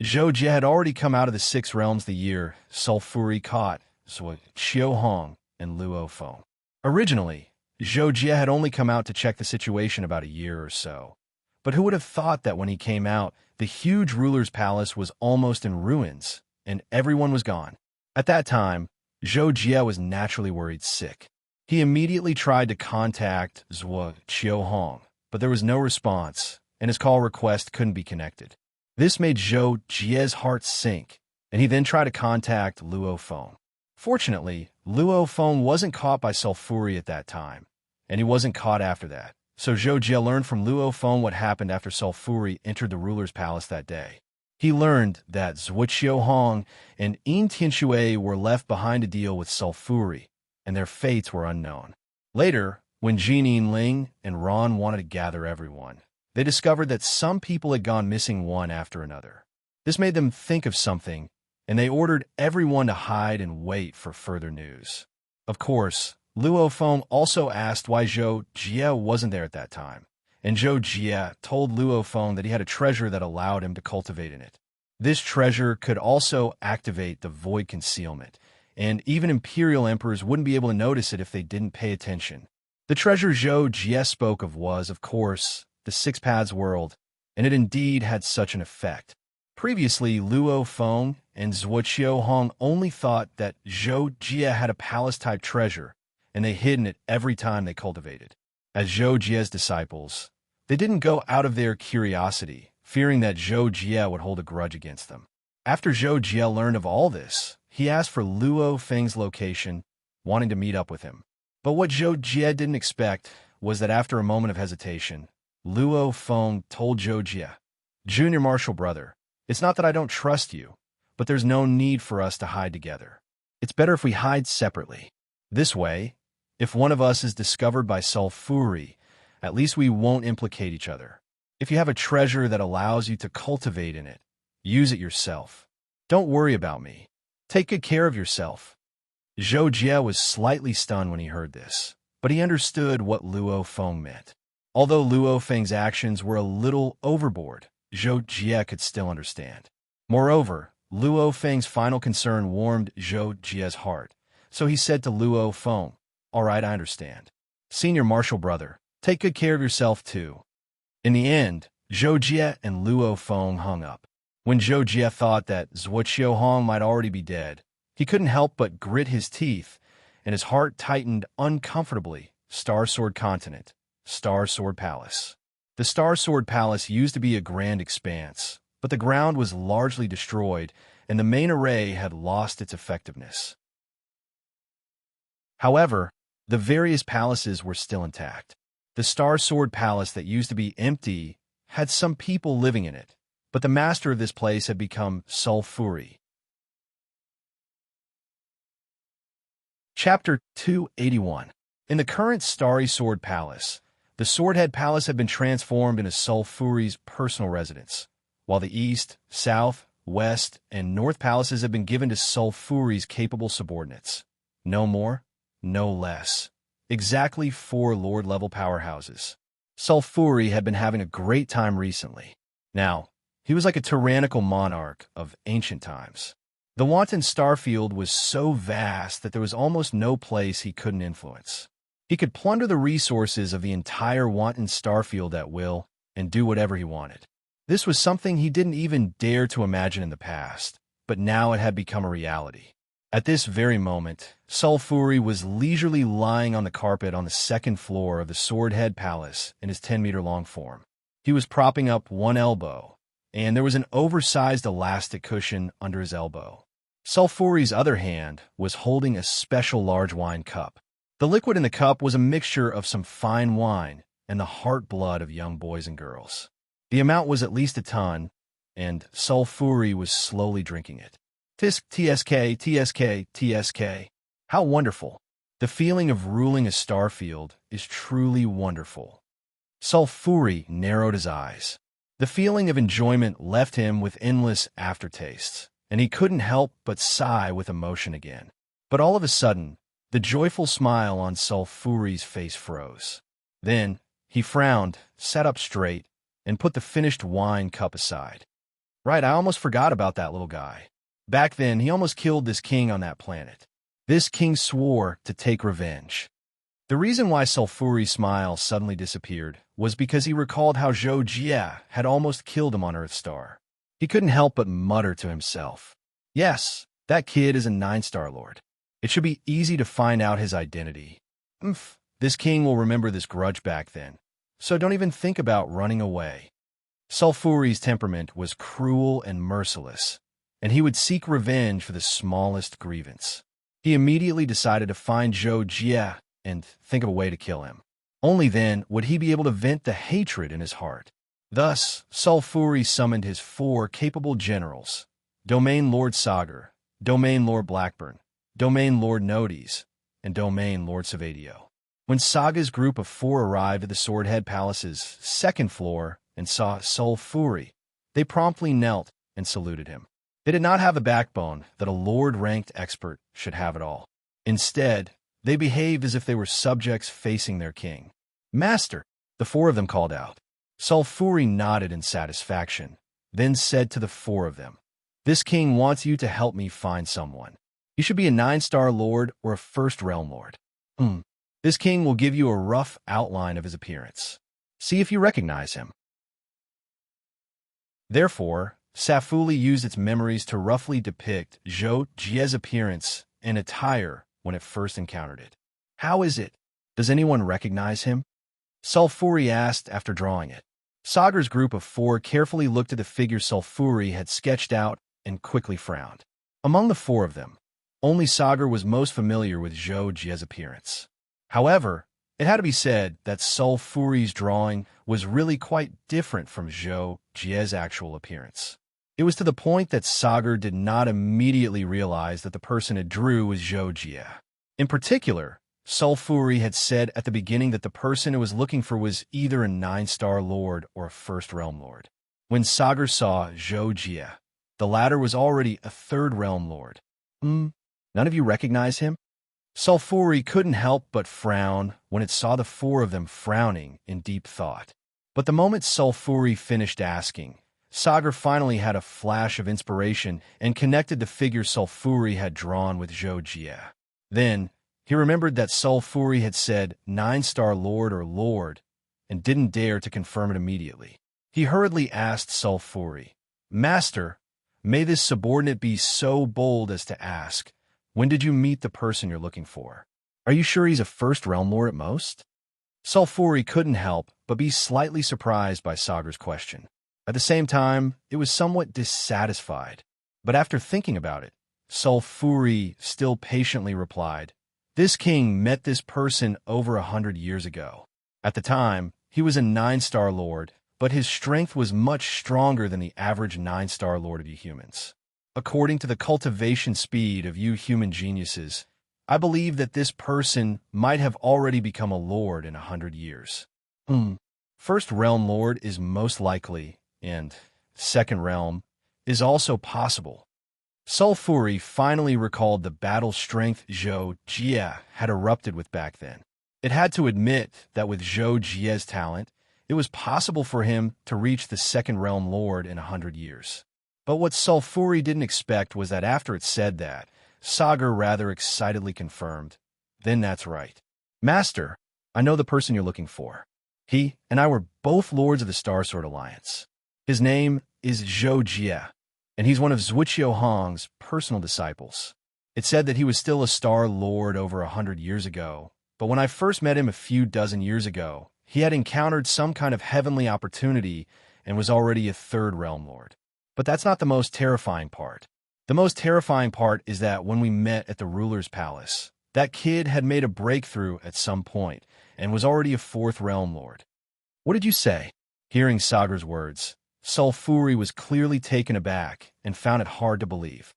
Zhou Jie had already come out of the 6 realms the year Sulfuri caught Zhuqiuhong and Luo Feng. Originally, Zhou Jie had only come out to check the situation about a year or so. But who would have thought that when he came out, the huge ruler's palace was almost in ruins, and everyone was gone? At that time, Zhou Jie was naturally worried sick. He immediately tried to contact Zhuqiuhong, but there was no response, and his call request couldn't be connected. This made Zhou Jie's heart sink, and he then tried to contact Luo Feng. Fortunately, Luo Feng wasn't caught by Sulfuri at that time, and he wasn't caught after that. So Zhou Jie learned from Luo Feng what happened after Sulfuri entered the ruler's palace that day. He learned that Zhuqiuhong and Yin Tianshui were left behind to deal with Sulfuri, and their fates were unknown. Later, when Jin Ling and Ron wanted to gather everyone, they discovered that some people had gone missing one after another. This made them think of something, and they ordered everyone to hide and wait for further news. Of course, Luo Feng also asked why Zhou Jie wasn't there at that time, and Zhou Jie told Luo Feng that he had a treasure that allowed him to cultivate in it. This treasure could also activate the void concealment, and even imperial emperors wouldn't be able to notice it if they didn't pay attention. The treasure Zhou Jie spoke of was, of course, the Six Paths world, and it indeed had such an effect. Previously, Luo Feng and Zhuo Hong only thought that Zhou Jie had a palace-type treasure, and they hid in it every time they cultivated. As Zhou Jie's disciples, they didn't go out of their curiosity, fearing that Zhou Jie would hold a grudge against them. After Zhou Jie learned of all this, he asked for Luo Feng's location, wanting to meet up with him. But what Zhou Jie didn't expect was that after a moment of hesitation, Luo Feng told Zhou Jie, "Junior Marshal Brother, it's not that I don't trust you, but there's no need for us to hide together. It's better if we hide separately. This way, if one of us is discovered by sulfury, at least we won't implicate each other. If you have a treasure that allows you to cultivate in it, use it yourself. Don't worry about me. Take good care of yourself." Zhou Jie was slightly stunned when he heard this, but he understood what Luo Feng meant. Although Luo Feng's actions were a little overboard, Zhou Jie could still understand. Moreover, Luo Feng's final concern warmed Zhou Jie's heart, so he said to Luo Feng, "All right, I understand. Senior Marshal Brother, take good care of yourself too." In the end, Zhou Jie and Luo Feng hung up. When Zhou Jie thought that Zhuo Hong might already be dead, he couldn't help but grit his teeth, and his heart tightened uncomfortably. Star Sword Continent, Star Sword Palace. The Star Sword Palace used to be a grand expanse, but the ground was largely destroyed, and the main array had lost its effectiveness. However, the various palaces were still intact. The Star Sword Palace that used to be empty had some people living in it, but the master of this place had become sulfury. Chapter 281. In the current Starry Sword Palace, the Swordhead Palace had been transformed into Sulfury's personal residence, while the East, South, West, and North Palaces had been given to Sulfury's capable subordinates. No more, no less. Exactly 4 Lord-level powerhouses. Sulfury had been having a great time recently. Now, he was like a tyrannical monarch of ancient times. The wanton starfield was so vast that there was almost no place he couldn't influence. He could plunder the resources of the entire wanton starfield at will and do whatever he wanted. This was something he didn't even dare to imagine in the past, but now it had become a reality. At this very moment, Sulfury was leisurely lying on the carpet on the 2nd floor of the Swordhead Palace in his 10-meter-long form. He was propping up one elbow, and there was an oversized elastic cushion under his elbow. Sulfury's other hand was holding a special large wine cup. The liquid in the cup was a mixture of some fine wine and the heart blood of young boys and girls. The amount was at least a ton, and Sulfury was slowly drinking it. TSK, TSK, TSK. How wonderful. The feeling of ruling a starfield is truly wonderful. Sulfury narrowed his eyes. The feeling of enjoyment left him with endless aftertastes, and he couldn't help but sigh with emotion again. But all of a sudden, the joyful smile on Sulfury's face froze. Then, he frowned, sat up straight, and put the finished wine cup aside. Right, I almost forgot about that little guy. Back then, he almost killed this king on that planet. This king swore to take revenge. The reason why Sulfury's smile suddenly disappeared was because he recalled how Zhou Jie had almost killed him on Earthstar. He couldn't help but mutter to himself, "Yes, that kid is a 9-star lord. It should be easy to find out his identity. This king will remember this grudge back then, so don't even think about running away." Sulfury's temperament was cruel and merciless, and he would seek revenge for the smallest grievance. He immediately decided to find Zhou Jie and think of a way to kill him. Only then would he be able to vent the hatred in his heart. Thus, Sulfury summoned his 4 capable generals, Domain Lord Sagar, Domain Lord Blackburn, Domain Lord Nodes, and Domain Lord Savadio. When Saga's group of 4 arrived at the Swordhead Palace's 2nd floor and saw Sulfury, they promptly knelt and saluted him. They did not have the backbone that a lord-ranked expert should have at all. Instead, they behaved as if they were subjects facing their king. "Master, The four of them called out. Sulfuri nodded in satisfaction, then said to the four of them, "This king wants you to help me find someone. You should be a 9-star lord or a first realm lord. This king will give you a rough outline of his appearance. See if you recognize him." Therefore, Safuli used its memories to roughly depict Zhou Jie's appearance and attire when it first encountered it. "How is it? Does anyone recognize him?" Sulfuri asked after drawing it. Sagar's group of four carefully looked at the figure Sulfuri had sketched out and quickly frowned. Among the four of them, only Sagar was most familiar with Zhou Jie's appearance. However, it had to be said that Sulfuri's drawing was really quite different from Zhou Jie's actual appearance. It was to the point that Sagar did not immediately realize that the person it drew was Zhou Jie. In particular, Sulfuri had said at the beginning that the person it was looking for was either a 9-star lord or a first realm lord. When Sagar saw Zhou Jie, the latter was already a third realm lord. None of you recognize him? Sulfuri couldn't help but frown when it saw the four of them frowning in deep thought. But the moment Sulfuri finished asking, Sagar finally had a flash of inspiration and connected the figure Sulfuri had drawn with Zhou Jie. Then, he remembered that Sulfuri had said 9-star lord or lord and didn't dare to confirm it immediately. He hurriedly asked Sulfuri, "Master, may this subordinate be so bold as to ask, when did you meet the person you're looking for? Are you sure he's a first realm lord at most?" Sulfuri couldn't help but be slightly surprised by Sagar's question. At the same time, it was somewhat dissatisfied. But after thinking about it, Sulfuri still patiently replied, "This king met this person over 100 years ago. At the time, he was a 9-star lord, but his strength was much stronger than the average 9-star lord of you humans. According to the cultivation speed of you human geniuses, I believe that this person might have already become a lord in 100 years. First realm lord is most likely, and second realm is also possible." Sulfuri finally recalled the battle strength Zhou Jie had erupted with back then. It had to admit that with Zhou Jie's talent, it was possible for him to reach the second realm lord in 100 years. But what Sulfuri didn't expect was that after it said that, Sagar rather excitedly confirmed, "Then that's right. Master, I know the person you're looking for. He and I were both lords of the Star Sword Alliance. His name is Zhou Jie, and he's one of Zhuqiu Hong's personal disciples. It said that he was still a star lord over 100 years ago, but when I first met him a few dozen years ago, he had encountered some kind of heavenly opportunity and was already a third realm lord. But that's not the most terrifying part. The most terrifying part is that when we met at the ruler's palace, that kid had made a breakthrough at some point and was already a fourth realm lord." "What did you say?" Hearing Sagar's words, Sulfuri was clearly taken aback and found it hard to believe.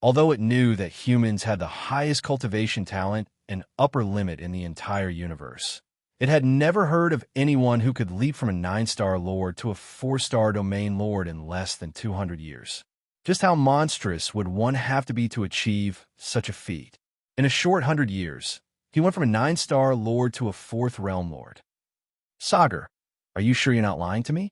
Although it knew that humans had the highest cultivation talent and upper limit in the entire universe, it had never heard of anyone who could leap from a 9-star lord to a 4-star domain lord in less than 200 years. Just how monstrous would one have to be to achieve such a feat? In a short 100 years, he went from a 9-star lord to a 4th realm lord. "Sagar, are you sure you're not lying to me?"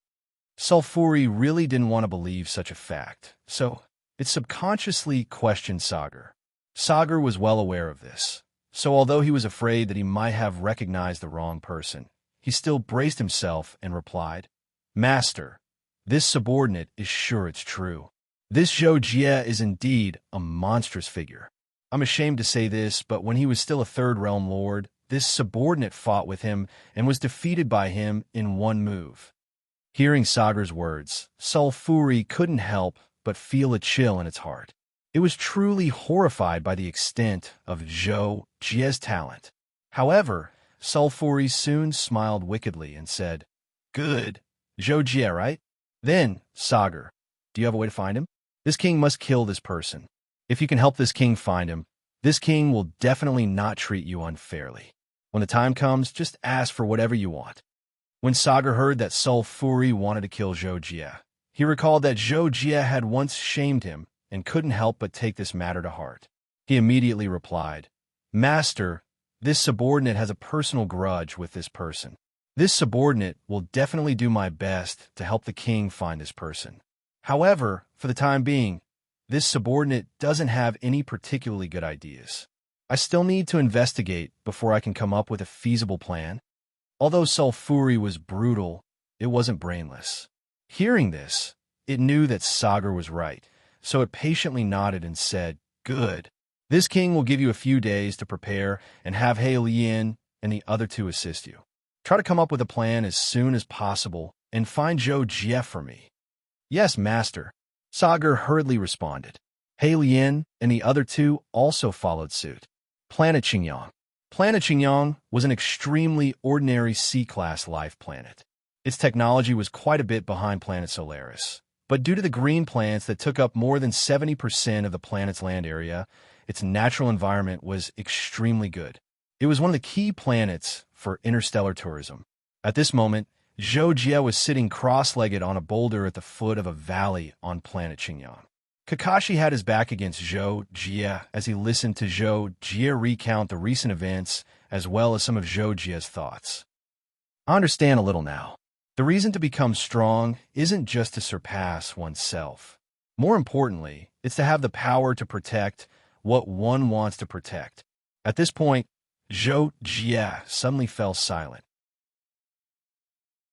Sulfuri really didn't want to believe such a fact, so it subconsciously questioned Sagar. Sagar was well aware of this, so although he was afraid that he might have recognized the wrong person, he still braced himself and replied, "Master, this subordinate is sure it's true. This Zhou Jie is indeed a monstrous figure. I'm ashamed to say this, but when he was still a third realm lord, this subordinate fought with him and was defeated by him in one move." Hearing Sagar's words, Sulfuri couldn't help but feel a chill in its heart. It was truly horrified by the extent of Zhou Jie's talent. However, Sulfuri soon smiled wickedly and said, "Good. Zhou Jie, right? Then, Sagar, do you have a way to find him? This king must kill this person. If you can help this king find him, this king will definitely not treat you unfairly. When the time comes, just ask for whatever you want." When Sagar heard that Sulfuri wanted to kill Zhou Jie, he recalled that Zhou Jie had once shamed him and couldn't help but take this matter to heart. He immediately replied, "Master, This subordinate has a personal grudge with this person. This subordinate will definitely do my best to help the king find this person. However, for the time being, this subordinate doesn't have any particularly good ideas. I still need to investigate before I can come up with a feasible plan. Although Sulfuri was brutal, it wasn't brainless. Hearing this, it knew that Sagar was right, so it patiently nodded and said, "Good. This king will give you a few days to prepare and have He Lian and the other two assist you. Try to come up with a plan as soon as possible and find Zhou Jie for me." "Yes, master," Sagar hurriedly responded. He Lian and the other two also followed suit. Planet Qingyang. Planet Qingyang was an extremely ordinary C-class life planet. Its technology was quite a bit behind planet Solaris, but due to the green plants that took up more than 70% of the planet's land area, its natural environment was extremely good. It was one of the key planets for interstellar tourism. At this moment, Zhou Jie was sitting cross-legged on a boulder at the foot of a valley on planet Qingyang. Kakashi had his back against Zhou Jie as he listened to Zhou Jie recount the recent events as well as some of Zhou Jie's thoughts. "I understand a little now. The reason to become strong isn't just to surpass oneself. More importantly, it's to have the power to protect what one wants to protect." At this point, Zhou Jie suddenly fell silent.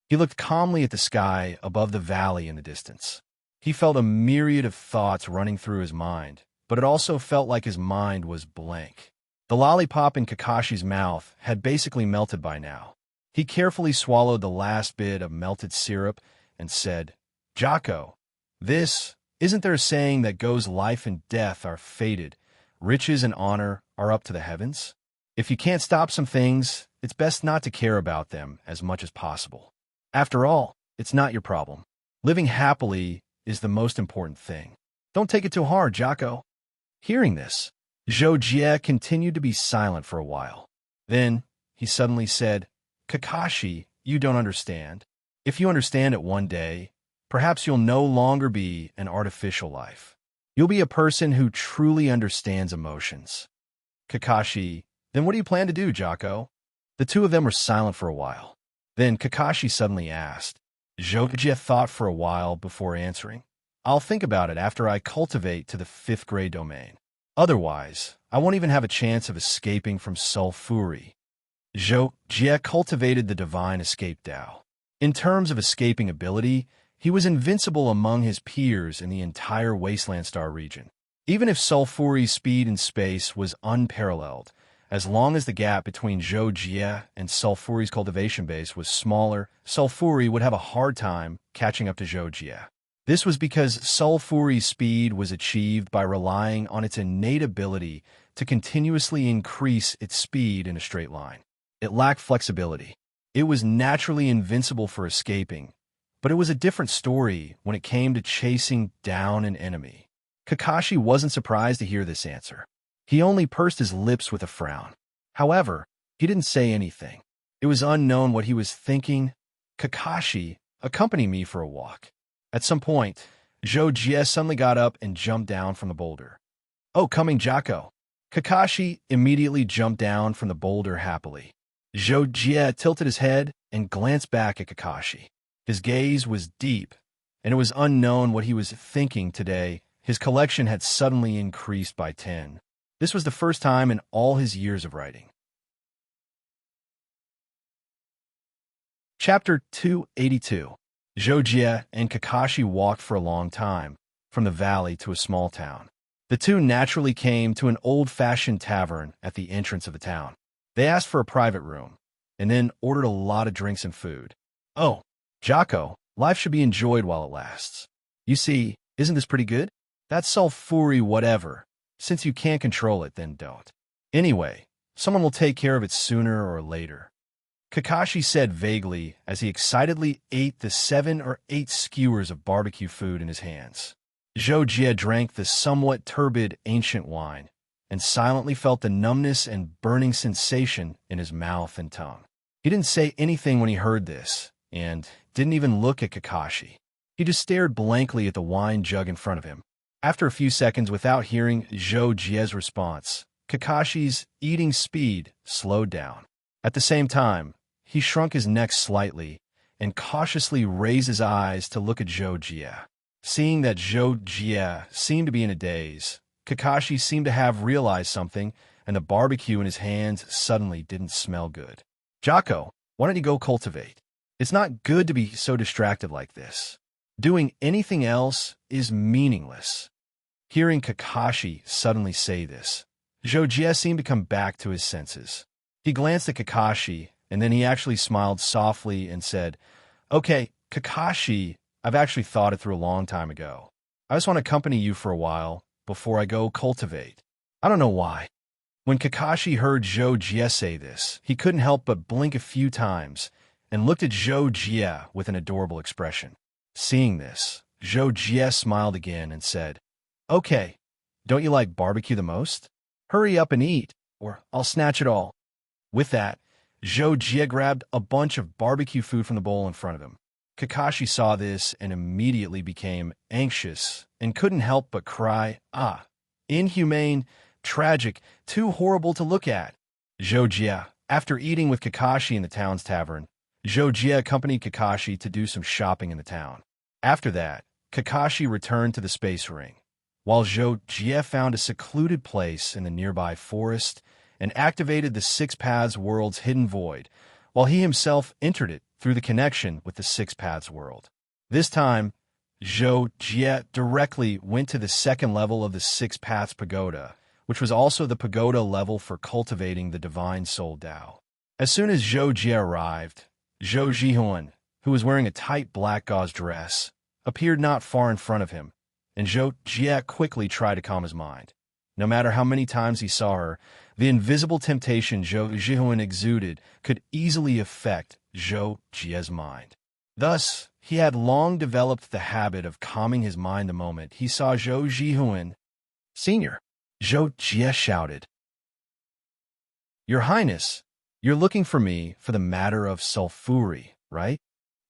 He looked calmly at the sky above the valley in the distance. He felt a myriad of thoughts running through his mind, but it also felt like his mind was blank. The lollipop in Kakashi's mouth had basically melted by now. He carefully swallowed the last bit of melted syrup and said, "Jocko, isn't there a saying that goes life and death are fated, riches and honor are up to the heavens? If you can't stop some things, it's best not to care about them as much as possible. After all, it's not your problem. Living happily is the most important thing. Don't take it too hard, Jocko." Hearing this, Zhou Jie continued to be silent for a while. Then, he suddenly said, "Kakashi, you don't understand. If you understand it one day, perhaps you'll no longer be an artificial life. You'll be a person who truly understands emotions." "Kakashi, then what do you plan to do, Jocko?" The two of them were silent for a while. Then Kakashi suddenly asked. Zhou Jie thought for a while before answering. "I'll think about it after I cultivate to the 5th grade domain. Otherwise, I won't even have a chance of escaping from Sulfuri." Zhou Jie cultivated the divine escape Tao. In terms of escaping ability, he was invincible among his peers in the entire Wasteland Star region. Even if Sulfuri's speed in space was unparalleled, as long as the gap between Zhou Jie and Sulfuri's cultivation base was smaller, Sulfuri would have a hard time catching up to Zhou Jie. This was because Sulfuri's speed was achieved by relying on its innate ability to continuously increase its speed in a straight line. It lacked flexibility. It was naturally invincible for escaping, but it was a different story when it came to chasing down an enemy. Kakashi wasn't surprised to hear this answer. He only pursed his lips with a frown. However, he didn't say anything. It was unknown what he was thinking. "Kakashi, accompany me for a walk." At some point, Zhou Jie suddenly got up and jumped down from the boulder. "Oh, coming, Jocko." Kakashi immediately jumped down from the boulder happily. Zhou Jie tilted his head and glanced back at Kakashi. His gaze was deep, and it was unknown what he was thinking today. His collection had suddenly increased by 10. This was the first time in all his years of writing. Chapter 282. Zhou Jie and Kakashi walked for a long time, from the valley to a small town. The two naturally came to an old-fashioned tavern at the entrance of the town. They asked for a private room, and then ordered a lot of drinks and food. "Oh, Jocko, life should be enjoyed while it lasts. You see, isn't this pretty good? That's sulfuri whatever. Since you can't control it, then don't. Anyway, someone will take care of it sooner or later." Kakashi said vaguely as he excitedly ate the 7 or 8 skewers of barbecue food in his hands. Zhou Jie drank the somewhat turbid ancient wine and silently felt the numbness and burning sensation in his mouth and tongue. He didn't say anything when he heard this, and didn't even look at Kakashi. He just stared blankly at the wine jug in front of him. After a few seconds without hearing Zhou Jie's response, Kakashi's eating speed slowed down. At the same time, he shrunk his neck slightly and cautiously raised his eyes to look at Zhou Jie. Seeing that Zhou Jie seemed to be in a daze, Kakashi seemed to have realized something, and the barbecue in his hands suddenly didn't smell good. "Jocko, why don't you go cultivate? It's not good to be so distracted like this. Doing anything else is meaningless." Hearing Kakashi suddenly say this, Zhou Jie seemed to come back to his senses. He glanced at Kakashi, and then he actually smiled softly and said, "Okay, Kakashi, I've actually thought it through a long time ago. I just want to accompany you for a while before I go cultivate." I don't know why. When Kakashi heard Zhou Jie say this, he couldn't help but blink a few times and looked at Zhou Jie with an adorable expression. Seeing this, Zhou Jie smiled again and said, "Okay, don't you like barbecue the most? Hurry up and eat, or I'll snatch it all." With that, Zhou Jie grabbed a bunch of barbecue food from the bowl in front of him. Kakashi saw this and immediately became anxious and couldn't help but cry, "Ah, inhumane, tragic, too horrible to look at." Zhou Jie, after eating with Kakashi in the town's tavern, Zhou Jie accompanied Kakashi to do some shopping in the town. After that, Kakashi returned to the space ring, while Zhou Jie found a secluded place in the nearby forest and activated the Six Paths World's hidden void, while he himself entered it through the connection with the Six Paths World. This time, Zhou Jie directly went to the second level of the Six Paths Pagoda, which was also the pagoda level for cultivating the Divine Soul Tao. As soon as Zhou Jie arrived, Zhou Jihuan, who was wearing a tight black gauze dress, appeared not far in front of him, and Zhou Jie quickly tried to calm his mind. No matter how many times he saw her, the invisible temptation Zhou Jihuan exuded could easily affect Zhou Jie's mind. Thus, he had long developed the habit of calming his mind the moment he saw Zhou Jihuan. "Senior," Zhou Jie shouted. "Your Highness, you're looking for me for the matter of sulphuri, right?"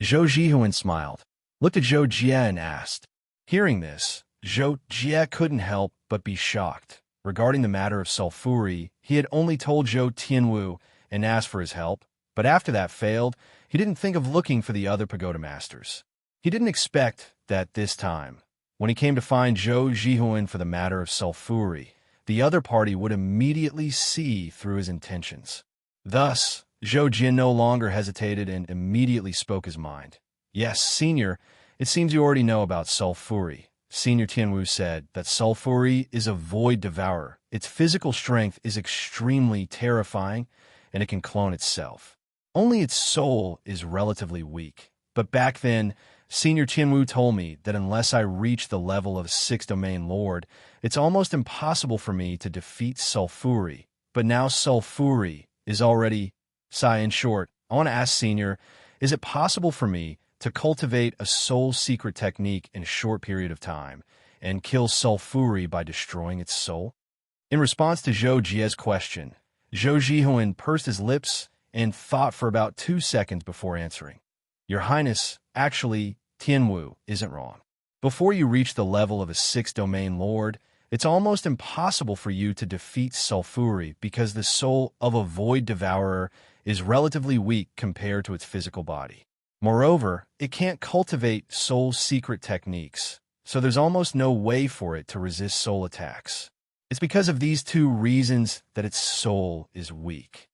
Zhou Jihuan smiled, looked at Zhou Jie and asked. Hearing this, Zhou Jie couldn't help but be shocked. Regarding the matter of sulphuri, he had only told Zhou Tianwu and asked for his help, but after that failed, he didn't think of looking for the other pagoda masters. He didn't expect that this time, when he came to find Zhou Jihuan for the matter of sulphuri, the other party would immediately see through his intentions. Thus, Zhou Jie no longer hesitated and immediately spoke his mind. "Yes, Senior, it seems you already know about sulphuri." Senior Tianwu said that sulphuri is a void devourer. Its physical strength is extremely terrifying, and it can clone itself. Only its soul is relatively weak. But back then, Senior Tianwu told me that unless I reach the level of Sixth Domain Lord, it's almost impossible for me to defeat sulphuri. But now sulphuri is already... In short, I want to ask Senior, is it possible for me to cultivate a soul secret technique in a short period of time and kill sulphuri by destroying its soul? In response to Zhou Jie's question, Zhou Jihuan pursed his lips and thought for about 2 seconds before answering. "Your Highness, actually, Tianwu isn't wrong. Before you reach the level of a Sixth Domain Lord, it's almost impossible for you to defeat sulphuri because the soul of a void devourer is relatively weak compared to its physical body. Moreover, it can't cultivate soul secret techniques, so there's almost no way for it to resist soul attacks. It's because of these 2 reasons that its soul is weak.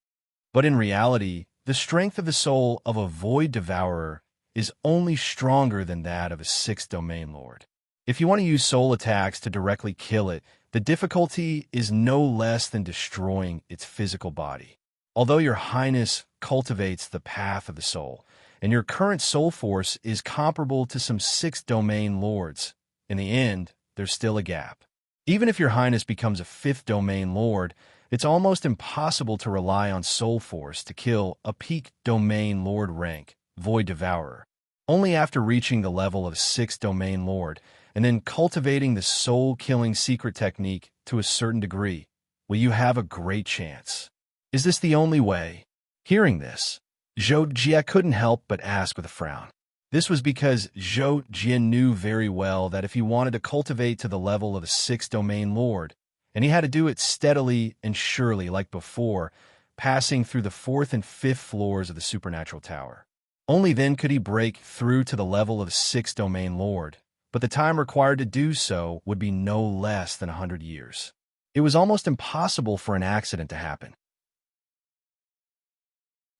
But in reality, the strength of the soul of a void devourer is only stronger than that of a Sixth Domain Lord. If you want to use soul attacks to directly kill it, the difficulty is no less than destroying its physical body. Although your Highness cultivates the path of the soul, and your current soul force is comparable to some Sixth Domain Lords, in the end, there's still a gap. Even if your Highness becomes a Fifth Domain Lord, it's almost impossible to rely on soul force to kill a peak Domain Lord rank Void Devourer. Only after reaching the level of Sixth Domain Lord and then cultivating the soul-killing secret technique to a certain degree will you have a great chance. Is this the only way? Hearing this, Zhou Jie couldn't help but ask with a frown. This was because Zhou Jie knew very well that if he wanted to cultivate to the level of a Sixth Domain Lord, and he had to do it steadily and surely like before, passing through the 4th and 5th floors of the supernatural tower. Only then could he break through to the level of the 6th domain lord, but the time required to do so would be no less than 100 years. It was almost impossible for an accident to happen.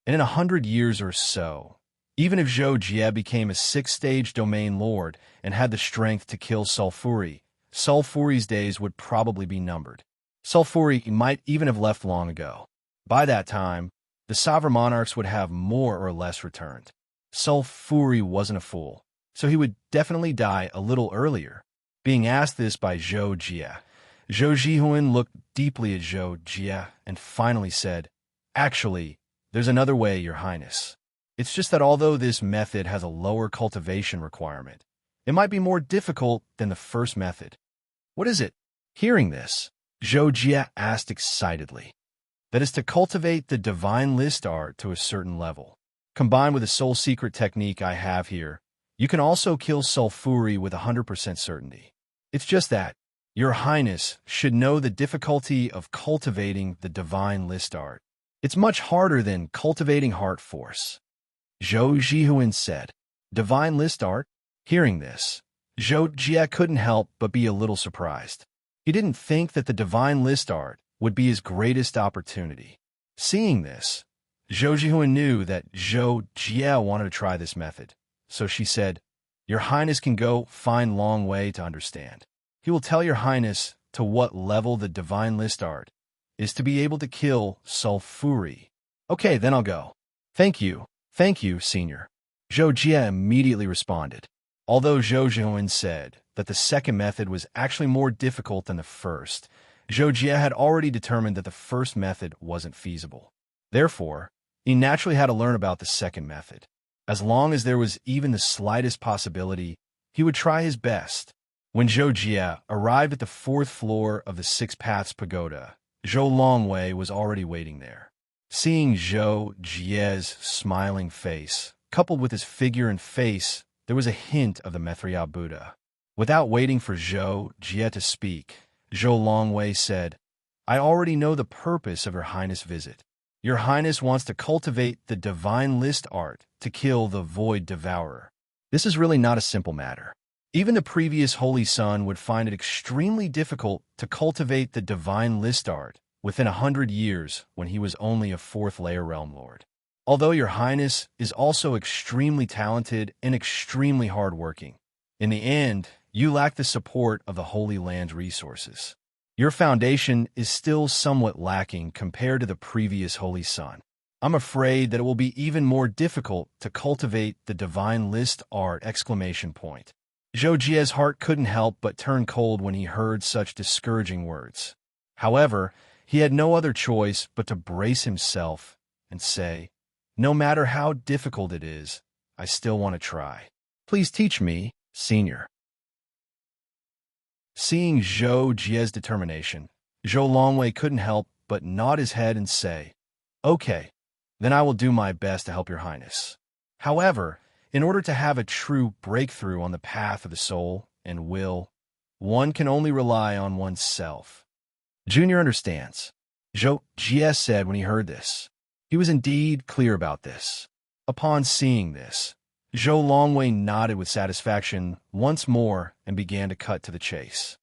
And in 100 years or so, even if Zhou Jie became a 6th-stage domain lord and had the strength to kill Sulfuri, Sulfuri's days would probably be numbered. Sulfuri might even have left long ago. By that time, the sovereign monarchs would have more or less returned. Sulfuri wasn't a fool, so he would definitely die a little earlier. Being asked this by Zhou Jie, Zhou Jihuan looked deeply at Zhou Jie and finally said, "Actually, there's another way, Your Highness. It's just that although this method has a lower cultivation requirement, it might be more difficult than the first method." "What is it?" Hearing this, Zhou Jie asked excitedly. "That is to cultivate the divine list art to a certain level. Combined with the soul secret technique I have here, you can also kill Sulfuri with 100% certainty. It's just that Your Highness should know the difficulty of cultivating the divine list art. It's much harder than cultivating heart force." Zhou Jihuan said. "Divine list art?" Hearing this, Zhou Jie couldn't help but be a little surprised. He didn't think that the divine list art would be his greatest opportunity. Seeing this, Zhou Jihuan knew that Zhou Jie wanted to try this method, so she said, "Your Highness can go find Long Wei to understand. He will tell Your Highness to what level the divine list art is to be able to kill Sulfuri." "Okay, then I'll go." Thank you, Senior." Zhou Jie immediately responded. Although Zhou Jihuan said that the second method was actually more difficult than the first, Zhou Jie had already determined that the first method wasn't feasible. Therefore, he naturally had to learn about the second method. As long as there was even the slightest possibility, he would try his best. When Zhou Jie arrived at the 4th floor of the 6 Paths Pagoda, Zhou Longwei was already waiting there. Seeing Zhou Jie's smiling face, coupled with his figure and face, there was a hint of the Mithriya Buddha. Without waiting for Zhou Jie to speak, Zhou Longwei said, "I already know the purpose of Your Highness' visit. Your Highness wants to cultivate the divine list art to kill the Void Devourer. This is really not a simple matter. Even the previous Holy Sun would find it extremely difficult to cultivate the divine list art within 100 years when he was only a 4th-layer realm lord. Although Your Highness is also extremely talented and extremely hardworking, in the end, you lack the support of the Holy Land's resources. Your foundation is still somewhat lacking compared to the previous Holy Sun. I'm afraid that it will be even more difficult to cultivate the divine list art! Zhou Jie's heart couldn't help but turn cold when he heard such discouraging words. However, he had no other choice but to brace himself and say, "No matter how difficult it is, I still want to try. Please teach me, Senior." Seeing Zhou Jie's determination, Zhou Longwei couldn't help but nod his head and say, "Okay, then I will do my best to help Your Highness. However, in order to have a true breakthrough on the path of the soul and will, one can only rely on oneself." "Junior understands," Zhou Jie said when he heard this. He was indeed clear about this. Upon seeing this, Zhou Longwei nodded with satisfaction once more and began to cut to the chase.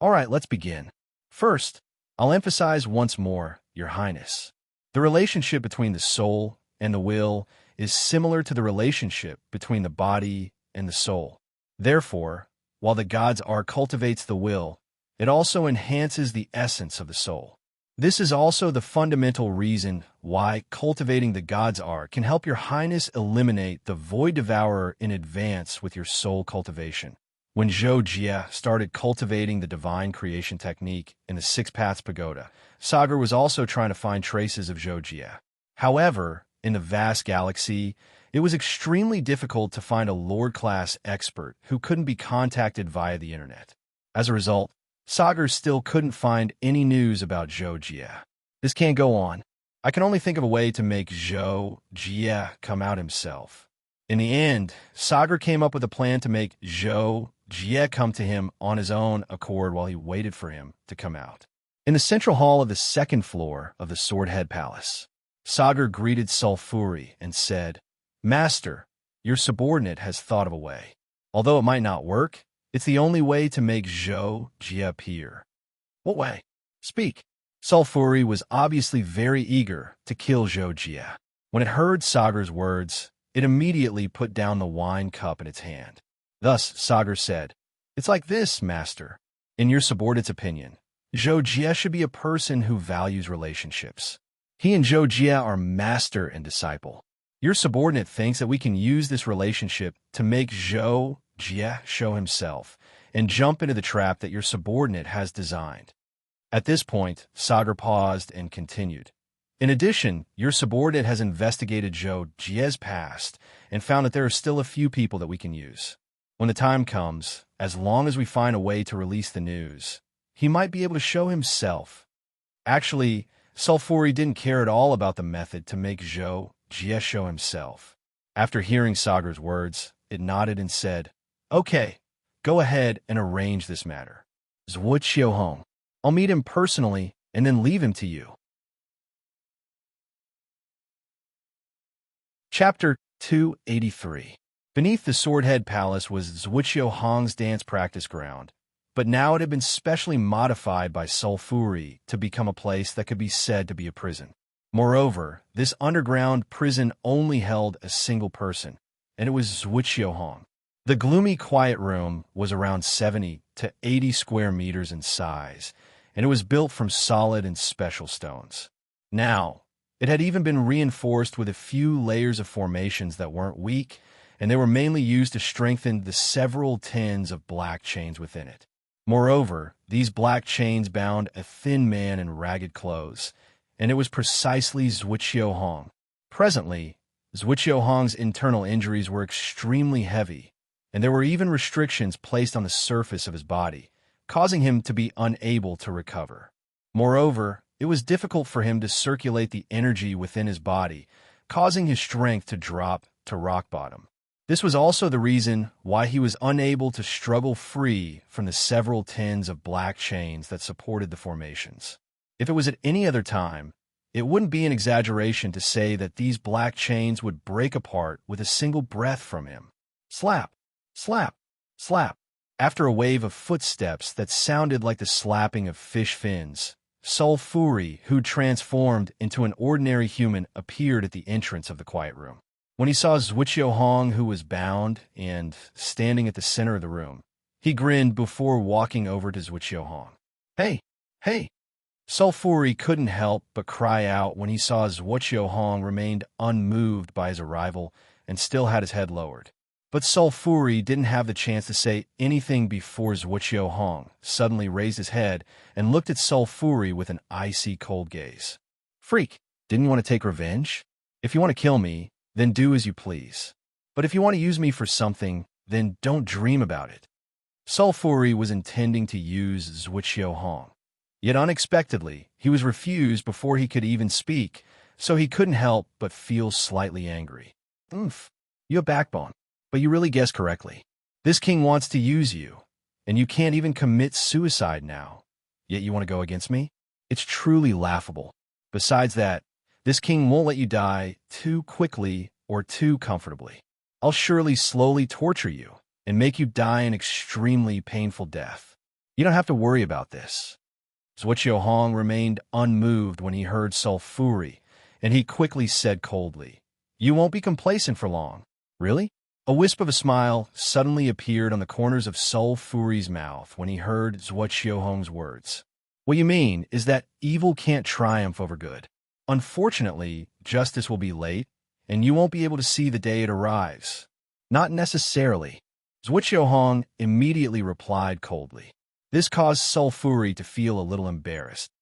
"All right, let's begin. First, I'll emphasize once more, Your Highness. The relationship between the soul and the will is similar to the relationship between the body and the soul. Therefore, while the God's art cultivates the will, it also enhances the essence of the soul. This is also the fundamental reason why cultivating the God's art can help Your Highness eliminate the Void Devourer in advance with your soul cultivation. When Zhou Jie started cultivating the divine creation technique in the 6 Paths Pagoda, Sagar was also trying to find traces of Zhou Jie. However, in the vast galaxy, it was extremely difficult to find a Lord-class expert who couldn't be contacted via the internet. As a result, Sagar still couldn't find any news about Zhou Jie. This can't go on. I can only think of a way to make Zhou Jie come out himself. In the end, Sagar came up with a plan to make Zhou Jie come to him on his own accord while he waited for him to come out. In the central hall of the second floor of the Swordhead Palace, Sagar greeted Sulfuri and said, "Master, your subordinate has thought of a way. Although it might not work, it's the only way to make Zhou Jie appear." "What way? Speak." Sulfuri was obviously very eager to kill Zhou Jie. When it heard Sagar's words, it immediately put down the wine cup in its hand. Thus, Sagar said, "It's like this, Master. In your subordinate's opinion, Zhou Jie should be a person who values relationships. He and Zhou Jie are master and disciple. Your subordinate thinks that we can use this relationship to make Zhou Jie show himself and jump into the trap that your subordinate has designed." At this point, Sagar paused and continued. "In addition, your subordinate has investigated Zhou Jie's past and found that there are still a few people that we can use. When the time comes, as long as we find a way to release the news, he might be able to show himself." Actually, Sulfuri didn't care at all about the method to make Zhou Jie show himself. After hearing Sagar's words, it nodded and said, "Okay, go ahead and arrange this matter. Zhuo Qiuhong. I'll meet him personally and then leave him to you." Chapter 283. Beneath the Swordhead Palace was Zhuo Hong's dance practice ground, but now it had been specially modified by Sulfuri to become a place that could be said to be a prison. Moreover, this underground prison only held a single person, and it was Zhuo Hong. The gloomy, quiet room was around 70 to 80 square meters in size, and it was built from solid and special stones. Now, it had even been reinforced with a few layers of formations that weren't weak, and they were mainly used to strengthen the several tens of black chains within it. Moreover, these black chains bound a thin man in ragged clothes, and it was precisely Zhuo Hong. Presently, Zhuo Hong's internal injuries were extremely heavy, and there were even restrictions placed on the surface of his body, causing him to be unable to recover. Moreover, it was difficult for him to circulate the energy within his body, causing his strength to drop to rock bottom. This was also the reason why he was unable to struggle free from the several tens of black chains that supported the formations. If it was at any other time, it wouldn't be an exaggeration to say that these black chains would break apart with a single breath from him. Slap, slap, slap. After a wave of footsteps that sounded like the slapping of fish fins, Sulfuri, who transformed into an ordinary human, appeared at the entrance of the quiet room. When he saw Zhuo Hong, who was bound and standing at the center of the room, he grinned before walking over to Zhuo Hong. "Hey, hey!" Sulfuri couldn't help but cry out when he saw Zhuo Hong remained unmoved by his arrival and still had his head lowered. But Sulfuri didn't have the chance to say anything before Zhuo Hong suddenly raised his head and looked at Sulfuri with an icy cold gaze. "Freak, didn't you want to take revenge? If you want to kill me, then do as you please. But if you want to use me for something, then don't dream about it." Sulfuri was intending to use Zhuo Hong. Yet unexpectedly, he was refused before he could even speak, so he couldn't help but feel slightly angry. "Oomph, you have backbone. But you really guessed correctly. This king wants to use you, and you can't even commit suicide now. Yet you want to go against me? It's truly laughable. Besides that, this king won't let you die too quickly or too comfortably. I'll surely slowly torture you and make you die an extremely painful death. You don't have to worry about this." Zhuo Hong remained unmoved when he heard Sulfuri, and he quickly said coldly, "You won't be complacent for long. Really?" A wisp of a smile suddenly appeared on the corners of Sulfuri's mouth when he heard Zhuo Hong's words. "What you mean is that evil can't triumph over good. Unfortunately, justice will be late, and you won't be able to see the day it arrives." "Not necessarily," Zhuo Hong immediately replied coldly. This caused Sulfuri to feel a little embarrassed.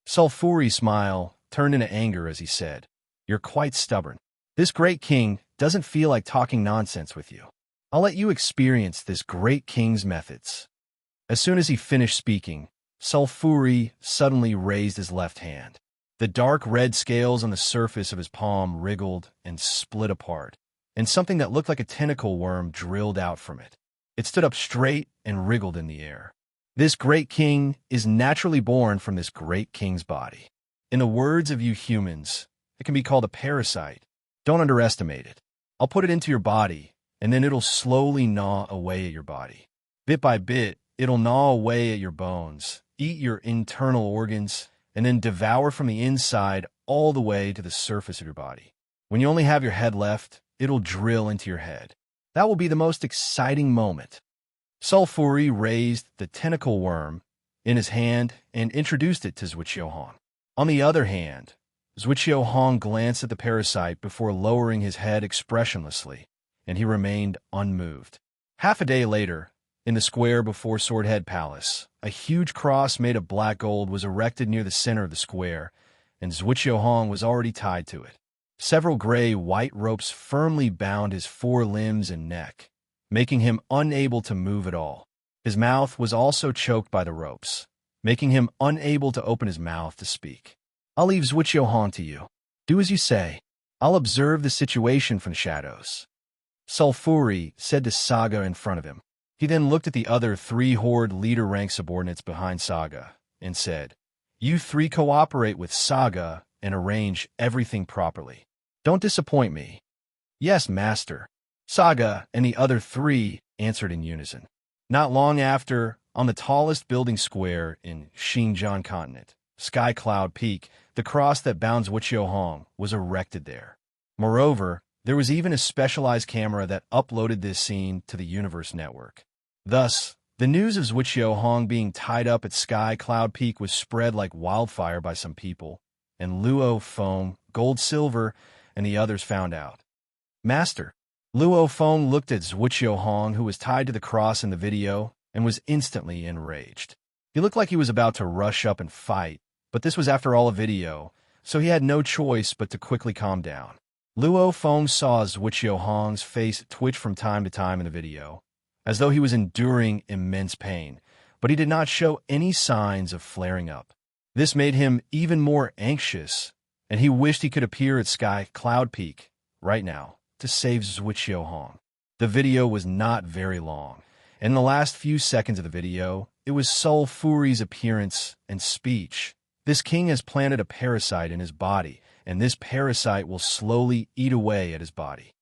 Sulfuri's smile turned into anger as he said, "You're quite stubborn. This great king doesn't feel like talking nonsense with you. I'll let you experience this great king's methods." As soon as he finished speaking, Sulfuri suddenly raised his left hand. The dark red scales on the surface of his palm wriggled and split apart, and something that looked like a tentacle worm drilled out from it. It stood up straight and wriggled in the air. This great king is naturally born from this great king's body. In the words of you humans, it can be called a parasite. Don't underestimate it. I'll put it into your body, and then it'll slowly gnaw away at your body. Bit by bit, it'll gnaw away at your bones, eat your internal organs, and then devour from the inside all the way to the surface of your body. When you only have your head left, it'll drill into your head. That will be the most exciting moment. Sulfuri raised the tentacle worm in his hand and introduced it to Zhuqiuhong. On the other hand, Zhuqiuhong glanced at the parasite before lowering his head expressionlessly, and he remained unmoved. Half a day later, in the square before Swordhead Palace, a huge cross made of black gold was erected near the center of the square, and Zhuqiuhong was already tied to it. Several gray-white ropes firmly bound his forelimbs and neck, making him unable to move at all. His mouth was also choked by the ropes, making him unable to open his mouth to speak. I'll leave Zhuqiuhong to you. Do as you say. I'll observe the situation from the shadows. Sulfuri said to Saga in front of him. He then looked at the other 3 Horde leader-rank subordinates behind Saga and said, You 3 cooperate with Saga and arrange everything properly. Don't disappoint me. Yes, master. Saga and the other 3 answered in unison. Not long after, on the tallest building square in Xinjiang continent, Sky Cloud Peak, the cross that bounds Zhuqiuhong was erected there. Moreover, there was even a specialized camera that uploaded this scene to the Universe Network. Thus, the news of Zhuqiuhong being tied up at Sky Cloud Peak was spread like wildfire by some people, and Luo Feng, Gold Silver, and the others found out. Master, Luo Feng looked at Zhuqiuhong, who was tied to the cross in the video, and was instantly enraged. He looked like he was about to rush up and fight, but this was after all a video, so he had no choice but to quickly calm down. Luo Feng saw Zhuqiuhong's face twitch from time to time in the video, as though he was enduring immense pain, but he did not show any signs of flaring up. This made him even more anxious, and he wished he could appear at Sky Cloud Peak right now to save Zhuqiuhong. The video was not very long. In the last few seconds of the video, it was Sulfuri's appearance and speech. This king has planted a parasite in his body, and this parasite will slowly eat away at his body.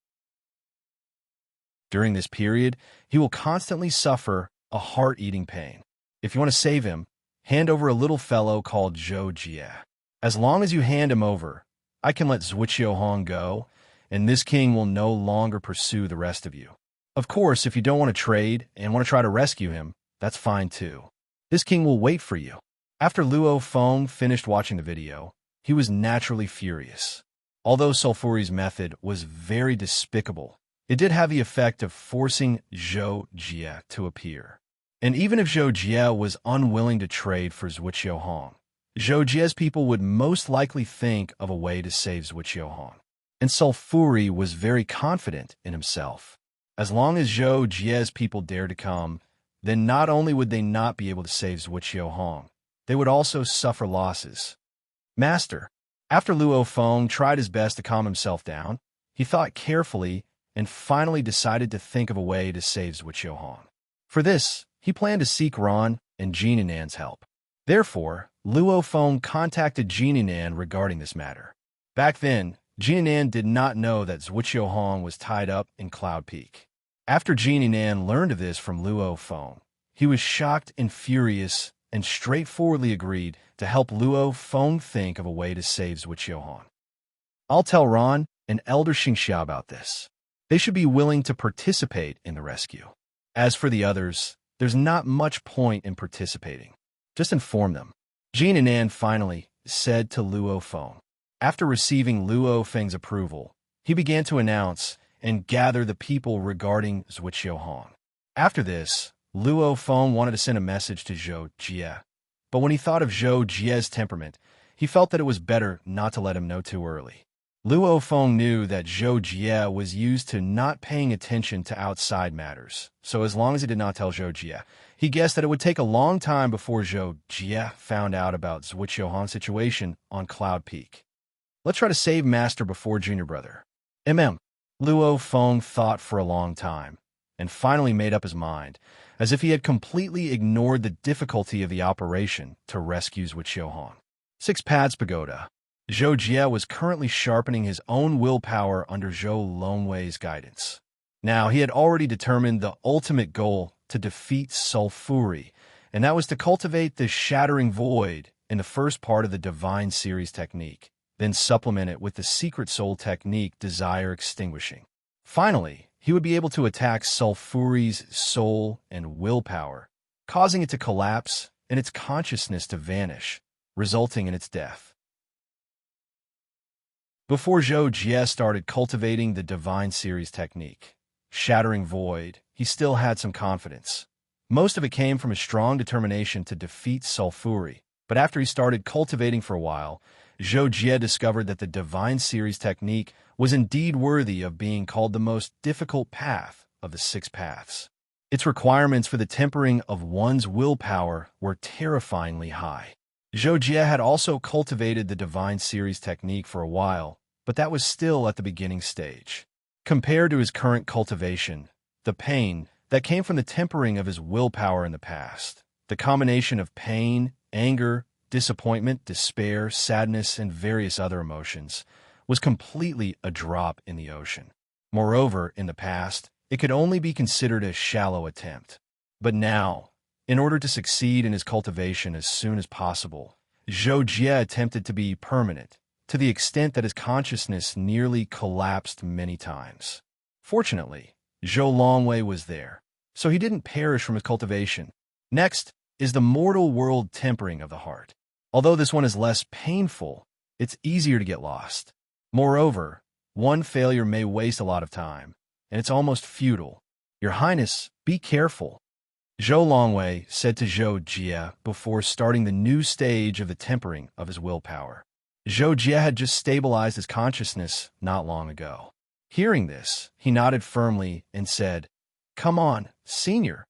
During this period, he will constantly suffer a heart-eating pain. If you want to save him, hand over a little fellow called Zhou Jie. As long as you hand him over, I can let Zhuqiuhong go, and this king will no longer pursue the rest of you. Of course, if you don't want to trade and want to try to rescue him, that's fine too. This king will wait for you. After Luo Feng finished watching the video, he was naturally furious. Although Sulfuri's method was very despicable, it did have the effect of forcing Zhou Jie to appear. And even if Zhou Jie was unwilling to trade for Zhuqiuhong, Zhou Jie's people would most likely think of a way to save Zhuqiuhong. And Sulfuri was very confident in himself. As long as Zhou Jie's people dared to come, then not only would they not be able to save Zhuqiuhong, they would also suffer losses. Master, after Luo Feng tried his best to calm himself down, he thought carefully and finally decided to think of a way to save Zhuqiuhong. For this, he planned to seek Ron and Jininan's help. Therefore, Luo Feng contacted Jininan regarding this matter. Back then, Jininan did not know that Zhuqiuhong was tied up in Cloud Peak. After Jininan learned of this from Luo Feng, he was shocked and furious and straightforwardly agreed to help Luo Feng think of a way to save Zhuqiuhong. I'll tell Ron and Elder Xingxia about this. They should be willing to participate in the rescue. As for the others, there's not much point in participating. Just inform them. Jininan finally said to Luo Feng. After receiving Luo Feng's approval, he began to announce and gather the people regarding Zhuqiuhong. After this, Luo Feng wanted to send a message to Zhou Jie, but when he thought of Zhou Jie's temperament, he felt that it was better not to let him know too early. Luo Feng knew that Zhou Jie was used to not paying attention to outside matters, so as long as he did not tell Zhou Jie, he guessed that it would take a long time before Zhou Jie found out about Zhuqiuhong's situation on Cloud Peak. Let's try to save Master before Junior Brother. Luo Feng thought for a long time, and finally made up his mind, as if he had completely ignored the difficulty of the operation to rescue Zhuqiuhong. 6 Paths Pagoda. Zhou Jie was currently sharpening his own willpower under Zhou Longwei's guidance. Now, he had already determined the ultimate goal to defeat sulfury, and that was to cultivate the shattering void in the first part of the Divine Series technique, then supplement it with the Secret Soul technique Desire Extinguishing. Finally, he would be able to attack sulfury's soul and willpower, causing it to collapse and its consciousness to vanish, resulting in its death. Before Zhou Jie started cultivating the Divine Series technique, Shattering Void, he still had some confidence. Most of it came from a strong determination to defeat sulfury, but after he started cultivating for a while, Zhou Jie discovered that the Divine Series technique was indeed worthy of being called the most difficult path of the 6 paths. Its requirements for the tempering of one's willpower were terrifyingly high. Zhou Jie had also cultivated the Divine Series technique for a while, but that was still at the beginning stage. Compared to his current cultivation, the pain that came from the tempering of his willpower in the past, the combination of pain, anger, disappointment, despair, sadness, and various other emotions, was completely a drop in the ocean. Moreover, in the past, it could only be considered a shallow attempt. But now, in order to succeed in his cultivation as soon as possible, Zhou Jie attempted to be permanent, to the extent that his consciousness nearly collapsed many times. Fortunately, Zhou Longwei was there, so he didn't perish from his cultivation. Next is the mortal world tempering of the heart. Although this one is less painful, it's easier to get lost. Moreover, one failure may waste a lot of time, and it's almost futile. Your Highness, be careful, Zhou Longwei said to Zhou Jie before starting the new stage of the tempering of his willpower. Zhou Jie had just stabilized his consciousness not long ago. Hearing this, he nodded firmly and said, "Come on, senior."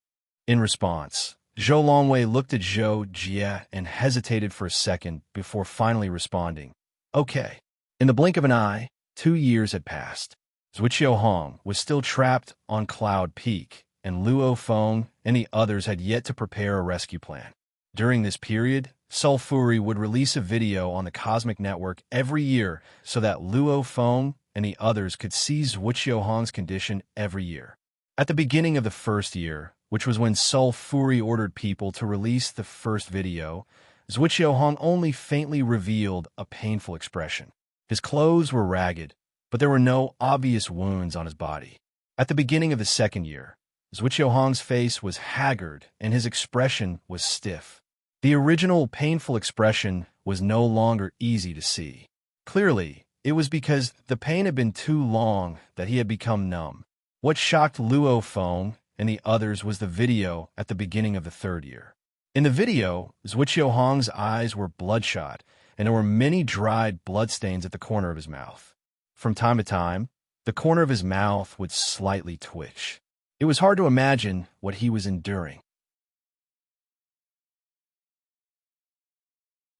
In response, Zhou Longwei looked at Zhou Jie and hesitated for a second before finally responding, "Okay." In the blink of an eye, 2 years had passed. Zhuqiuhong was still trapped on Cloud Peak, and Luo Feng and the others had yet to prepare a rescue plan. During this period, Sulfury would release a video on the Cosmic Network every year so that Luo Feng and the others could see Zhuqiuhong's condition every year. At the beginning of the first year, which was when Sulfury ordered people to release the first video, Zhuqiuhong only faintly revealed a painful expression. His clothes were ragged, but there were no obvious wounds on his body. At the beginning of the second year, Zhuqiuhong's face was haggard and his expression was stiff. The original painful expression was no longer easy to see. Clearly, it was because the pain had been too long that he had become numb. What shocked Luo Feng and the others was the video at the beginning of the third year. In the video, Zhuqiuhong's eyes were bloodshot, and there were many dried bloodstains at the corner of his mouth. From time to time, the corner of his mouth would slightly twitch. It was hard to imagine what he was enduring.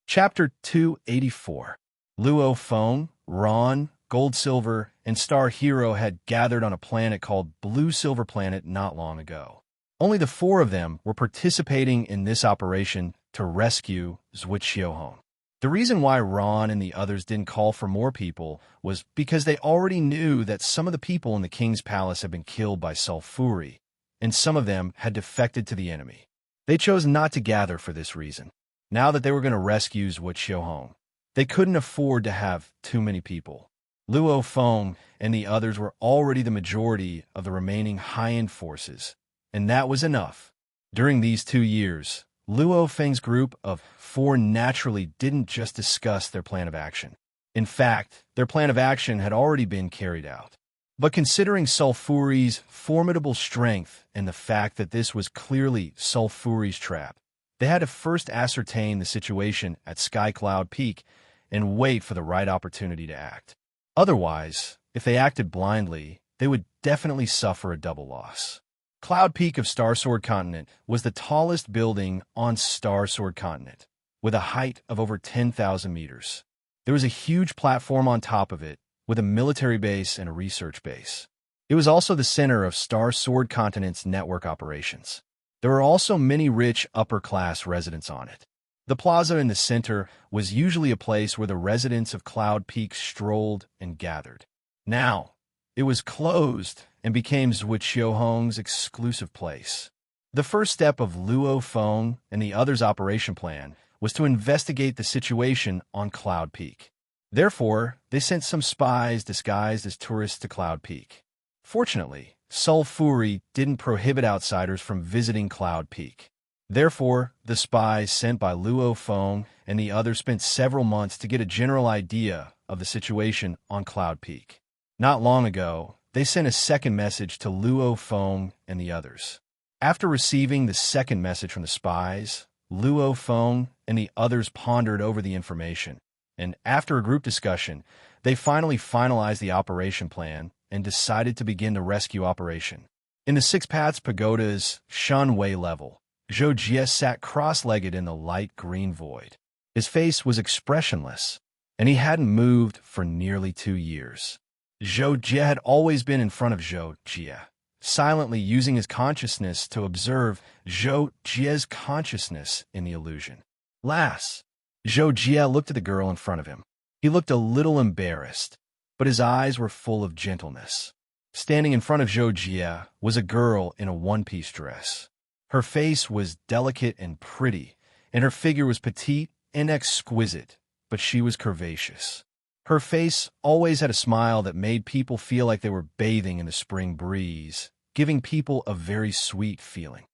Chapter 284. Luo Feng, Ron, Gold Silver, and Star Hero had gathered on a planet called Blue Silver Planet not long ago. Only the 4 of them were participating in this operation to rescue Zhuqiuhong. The reason why Ron and the others didn't call for more people was because they already knew that some of the people in the king's palace had been killed by sulfury, and some of them had defected to the enemy. They chose not to gather for this reason. Now that they were going to rescue Zhuqiuhong, they couldn't afford to have too many people. Luo Feng and the others were already the majority of the remaining high-end forces, and that was enough. During these 2 years, Luo Feng's group of 4 naturally didn't just discuss their plan of action. In fact, their plan of action had already been carried out. But considering Sulfury's formidable strength and the fact that this was clearly Sulfury's trap, they had to first ascertain the situation at Sky Cloud Peak and wait for the right opportunity to act. Otherwise, if they acted blindly, they would definitely suffer a double loss. Cloud Peak of Starsword Continent was the tallest building on Starsword Continent, with a height of over 10,000 meters. There was a huge platform on top of it, with a military base and a research base. It was also the center of Star Sword Continent's network operations. There were also many rich upper-class residents on it. The plaza in the center was usually a place where the residents of Cloud Peak strolled and gathered. Now, it was closed and became Hong's exclusive place. The first step of Luo Feng and the others' operation plan was to investigate the situation on Cloud Peak. Therefore, they sent some spies disguised as tourists to Cloud Peak. Fortunately, Sulfuri didn't prohibit outsiders from visiting Cloud Peak. Therefore, the spies sent by Luo Feng and the others spent several months to get a general idea of the situation on Cloud Peak. Not long ago, they sent a second message to Luo Feng and the others. After receiving the second message from the spies, Luo Feng and the others pondered over the information, and after a group discussion, they finally finalized the operation plan and decided to begin the rescue operation. In the Six Paths Pagoda's Shanwei level, Zhou Jie sat cross-legged in the light green void. His face was expressionless, and he hadn't moved for nearly 2 years. Zhou Jie had always been in front of Zhou Jie, silently using his consciousness to observe Zhou Jie's consciousness in the illusion. Last, Zhou Jie looked at the girl in front of him. He looked a little embarrassed, but his eyes were full of gentleness. Standing in front of Zhou Jie was a girl in a one-piece dress. Her face was delicate and pretty, and her figure was petite and exquisite, but she was curvaceous. Her face always had a smile that made people feel like they were bathing in the spring breeze, giving people a very sweet feeling.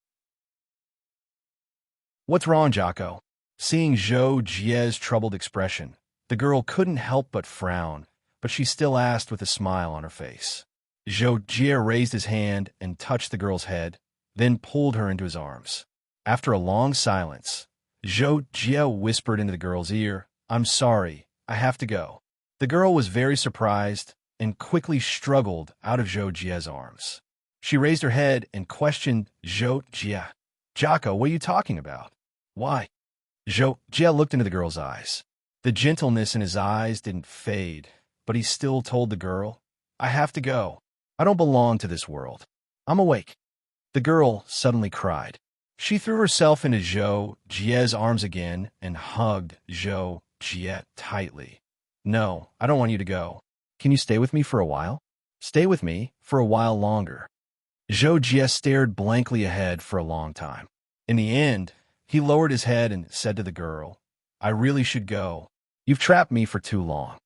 "What's wrong, Jocko?" Seeing Zhou Jie's troubled expression, the girl couldn't help but frown, but she still asked with a smile on her face. Zhou Jie raised his hand and touched the girl's head, then pulled her into his arms. After a long silence, Zhou Jie whispered into the girl's ear, "I'm sorry, I have to go." The girl was very surprised and quickly struggled out of Zhou Jie's arms. She raised her head and questioned Zhou Jie. "Jocko, what are you talking about? Why?" Zhou Jie looked into the girl's eyes. The gentleness in his eyes didn't fade, but he still told the girl, "I have to go. I don't belong to this world. I'm awake." The girl suddenly cried. She threw herself into Zhou Jie's arms again and hugged Zhou Jie tightly. "No, I don't want you to go. Can you stay with me for a while? Stay with me for a while longer." Zhou Jie stared blankly ahead for a long time. In the end, he lowered his head and said to the girl, "I really should go. You've trapped me for too long."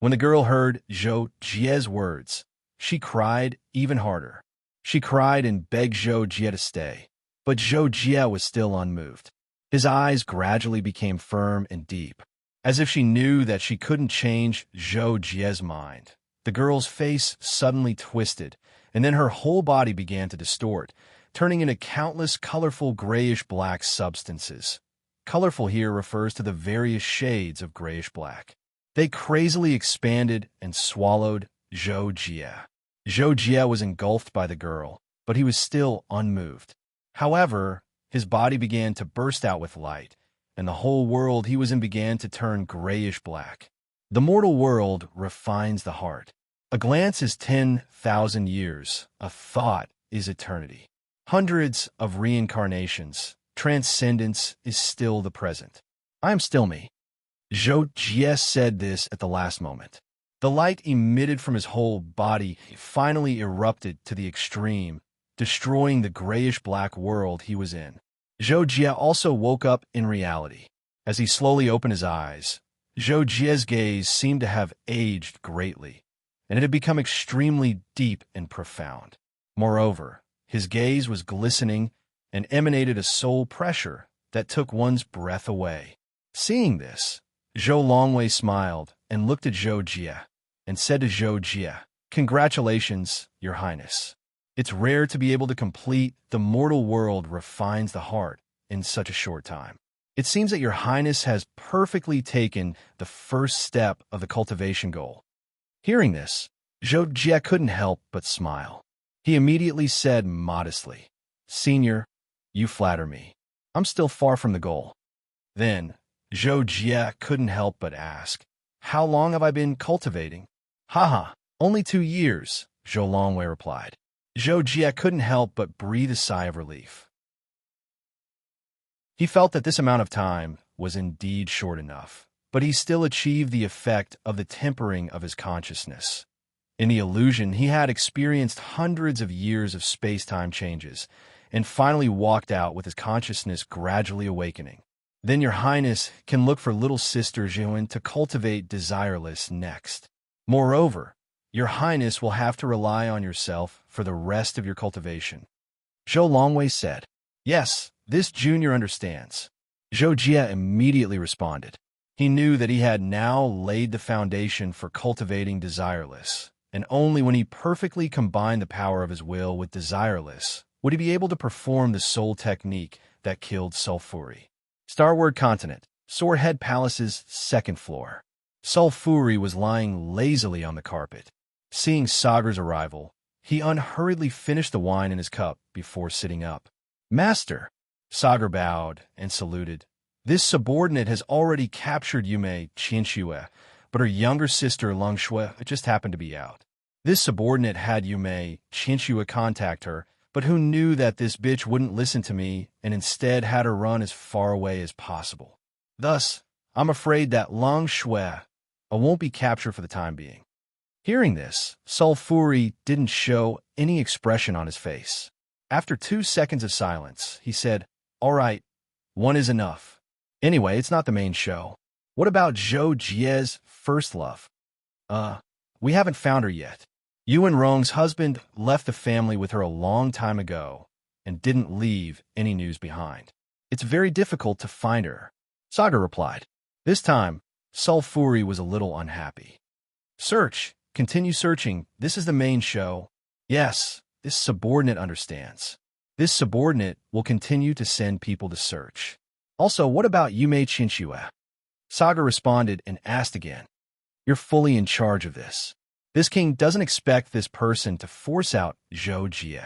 When the girl heard Zhou Jie's words, she cried even harder. She cried and begged Zhou Jie to stay, but Zhou Jie was still unmoved. His eyes gradually became firm and deep, as if she knew that she couldn't change Zhou Jie's mind. The girl's face suddenly twisted, and then her whole body began to distort, turning into countless colorful grayish-black substances. Colorful here refers to the various shades of grayish-black. They crazily expanded and swallowed Zhou Jie. Zhou Jie was engulfed by the girl, but he was still unmoved. However, his body began to burst out with light, and the whole world he was in began to turn grayish-black. The mortal world refines the heart. A glance is 10,000 years. A thought is eternity. Hundreds of reincarnations. Transcendence is still the present. I am still me. Zhou Jie said this at the last moment. The light emitted from his whole body finally erupted to the extreme, destroying the grayish-black world he was in. Zhou Jie also woke up in reality. As he slowly opened his eyes, Zhou Jie's gaze seemed to have aged greatly, and it had become extremely deep and profound. Moreover, his gaze was glistening and emanated a soul pressure that took one's breath away. Seeing this, Zhou Longwei smiled and looked at Zhou Jie and said to Zhou Jie, "Congratulations, Your Highness. It's rare to be able to complete the mortal world refines the heart in such a short time. It seems that Your Highness has perfectly taken the first step of the cultivation goal." Hearing this, Zhou Jie couldn't help but smile. He immediately said modestly, "Senior, you flatter me. I'm still far from the goal." Then, Zhou Jie couldn't help but ask, "How long have I been cultivating?" "Haha, only 2 years," Zhou Longwei replied. Zhou Jie couldn't help but breathe a sigh of relief. He felt that this amount of time was indeed short enough, but he still achieved the effect of the tempering of his consciousness. In the illusion, he had experienced hundreds of years of space-time changes, and finally walked out with his consciousness gradually awakening. Then your highness can look for little sister Zhuan to cultivate desireless next. Moreover, your highness will have to rely on yourself for the rest of your cultivation. Zhou Longwei said. Yes, this junior understands. Zhou Jie immediately responded. He knew that he had now laid the foundation for cultivating desireless, and only when he perfectly combined the power of his will with desireless would he be able to perform the soul technique that killed Sulfuri. Starward Continent, Swordhead Palace's second floor. Sulfuri was lying lazily on the carpet. Seeing Sagar's arrival, he unhurriedly finished the wine in his cup before sitting up. Master! Sagar bowed and saluted. This subordinate has already captured Yume Qianxue, but her younger sister Longxue just happened to be out. This subordinate had Yume Qianxue contact her, but who knew that this bitch wouldn't listen to me and instead had her run as far away as possible. Thus, I'm afraid that Longxue won't be captured for the time being. Hearing this, Sulfuri didn't show any expression on his face. After 2 seconds of silence, he said, All right, one is enough. Anyway, it's not the main show. What about Zhou Jie's first love? We haven't found her yet. Yuan Rong's husband left the family with her a long time ago and didn't leave any news behind. It's very difficult to find her, Sagar replied. This time, Sulfuri was a little unhappy. Continue searching. This is the main show. Yes, this subordinate understands. This subordinate will continue to send people to search. Also, what about Yume Qianxue? Sagar responded and asked again. You're fully in charge of this. This king doesn't expect this person to force out Zhou Jie.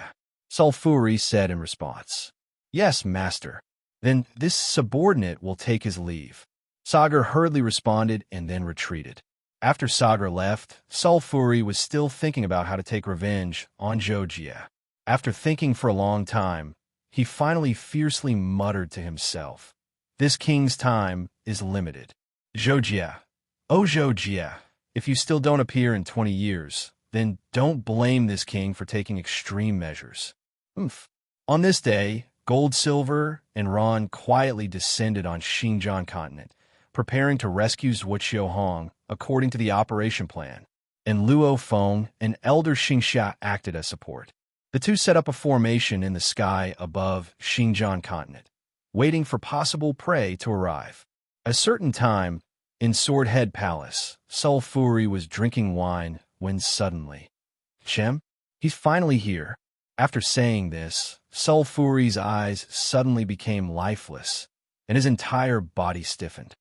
Sulfuri said in response. Yes, master. Then this subordinate will take his leave. Sagar hurriedly responded and then retreated. After Sagar left, Sulfuri was still thinking about how to take revenge on Zhou Jie. After thinking for a long time, he finally fiercely muttered to himself, This king's time is limited. Zhou Jie. Oh, Zhou Jie, if you still don't appear in 20 years, then don't blame this king for taking extreme measures. On this day, Gold, Silver, and Ron quietly descended on Xinjiang continent, preparing to rescue Zhuoqiu Hong according to the operation plan, and Luo Feng and Elder Xingxia acted as support. The two set up a formation in the sky above Xinjiang continent, waiting for possible prey to arrive. At a certain time, in Swordhead Palace, Sulfuri was drinking wine when suddenly, Chem? He's finally here. After saying this, Sulfuri's eyes suddenly became lifeless, and his entire body stiffened.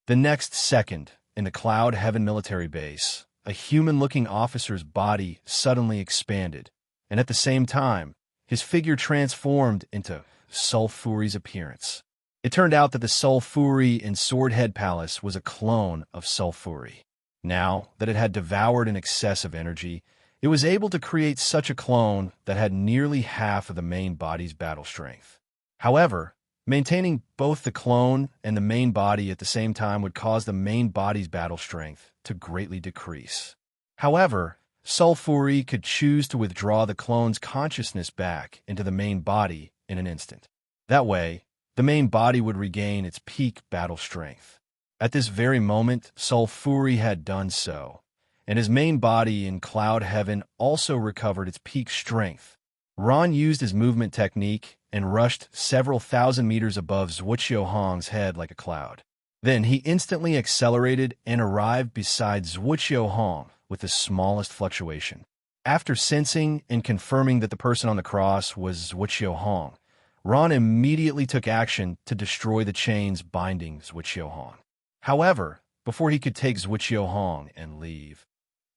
The next second, in the Cloud Heaven military base, a human-looking officer's body suddenly expanded, and at the same time, his figure transformed into Sulfuri's appearance. It turned out that the Sulfuri in Swordhead Palace was a clone of Sulfuri. Now that it had devoured an excess of energy, it was able to create such a clone that had nearly half of the main body's battle strength. However, maintaining both the clone and the main body at the same time would cause the main body's battle strength to greatly decrease. However, Sulfuri could choose to withdraw the clone's consciousness back into the main body in an instant. That way, the main body would regain its peak battle strength. At this very moment, Sulfuri had done so, and his main body in Cloud Heaven also recovered its peak strength. Ron used his movement technique and rushed several thousand meters above Zhuoqiu Hong's head like a cloud. Then he instantly accelerated and arrived beside Zhuoqiu Hong with the smallest fluctuation. After sensing and confirming that the person on the cross was Zhuoqiu Hong, Ron immediately took action to destroy the chains binding Zhuoqiu Hong. However, before he could take Zhuoqiu Hong and leave,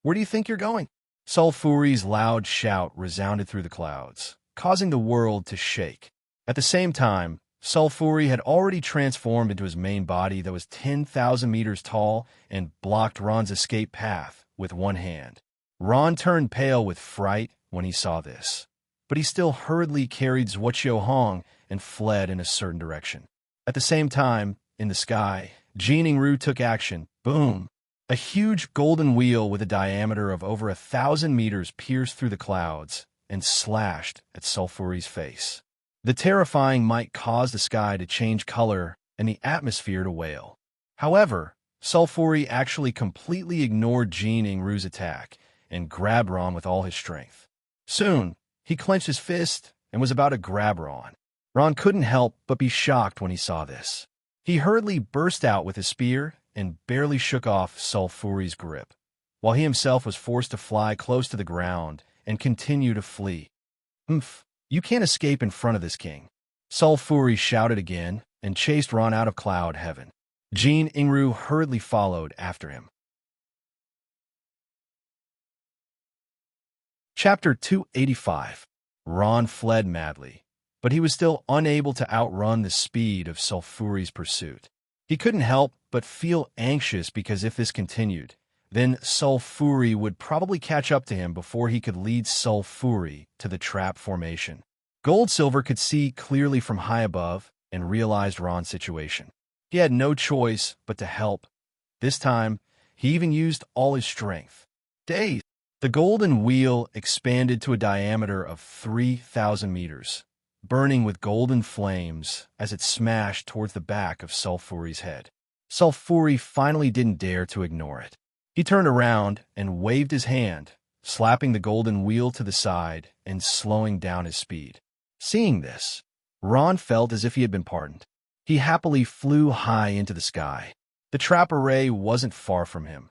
"Where do you think you're going?" Sulfuri's loud shout resounded through the clouds, causing the world to shake. At the same time, Sulfuri had already transformed into his main body that was 10,000 meters tall and blocked Ron's escape path with one hand. Ron turned pale with fright when he saw this, but he still hurriedly carried Zhuoqiu Hong and fled in a certain direction. At the same time, in the sky, Jin Ingru took action. Boom! A huge golden wheel with a diameter of over 1,000 meters pierced through the clouds and slashed at Sulfuri's face. The terrifying might caused the sky to change color and the atmosphere to wail. However, Sulfuri actually completely ignored Jin Ingru's attack and grabbed Ron with all his strength. Soon, he clenched his fist and was about to grab Ron. Ron couldn't help but be shocked when he saw this. He hurriedly burst out with his spear and barely shook off Sulfuri's grip, while he himself was forced to fly close to the ground and continue to flee. "Humph, you can't escape in front of this king." Sulfuri shouted again and chased Ron out of cloud heaven. Jin Ingru hurriedly followed after him. Chapter 285. Ron fled madly, but he was still unable to outrun the speed of Sulfuri's pursuit. He couldn't help but feel anxious because if this continued, then Sulfuri would probably catch up to him before he could lead Sulfuri to the trap formation. Goldsilver could see clearly from high above and realized Ron's situation. He had no choice but to help. This time, he even used all his strength. Dazed, the golden wheel expanded to a diameter of 3,000 meters, burning with golden flames as it smashed towards the back of Sulfuri's head. Sulfuri finally didn't dare to ignore it. He turned around and waved his hand, slapping the golden wheel to the side and slowing down his speed. Seeing this, Ron felt as if he had been pardoned. He happily flew high into the sky. The trap array wasn't far from him,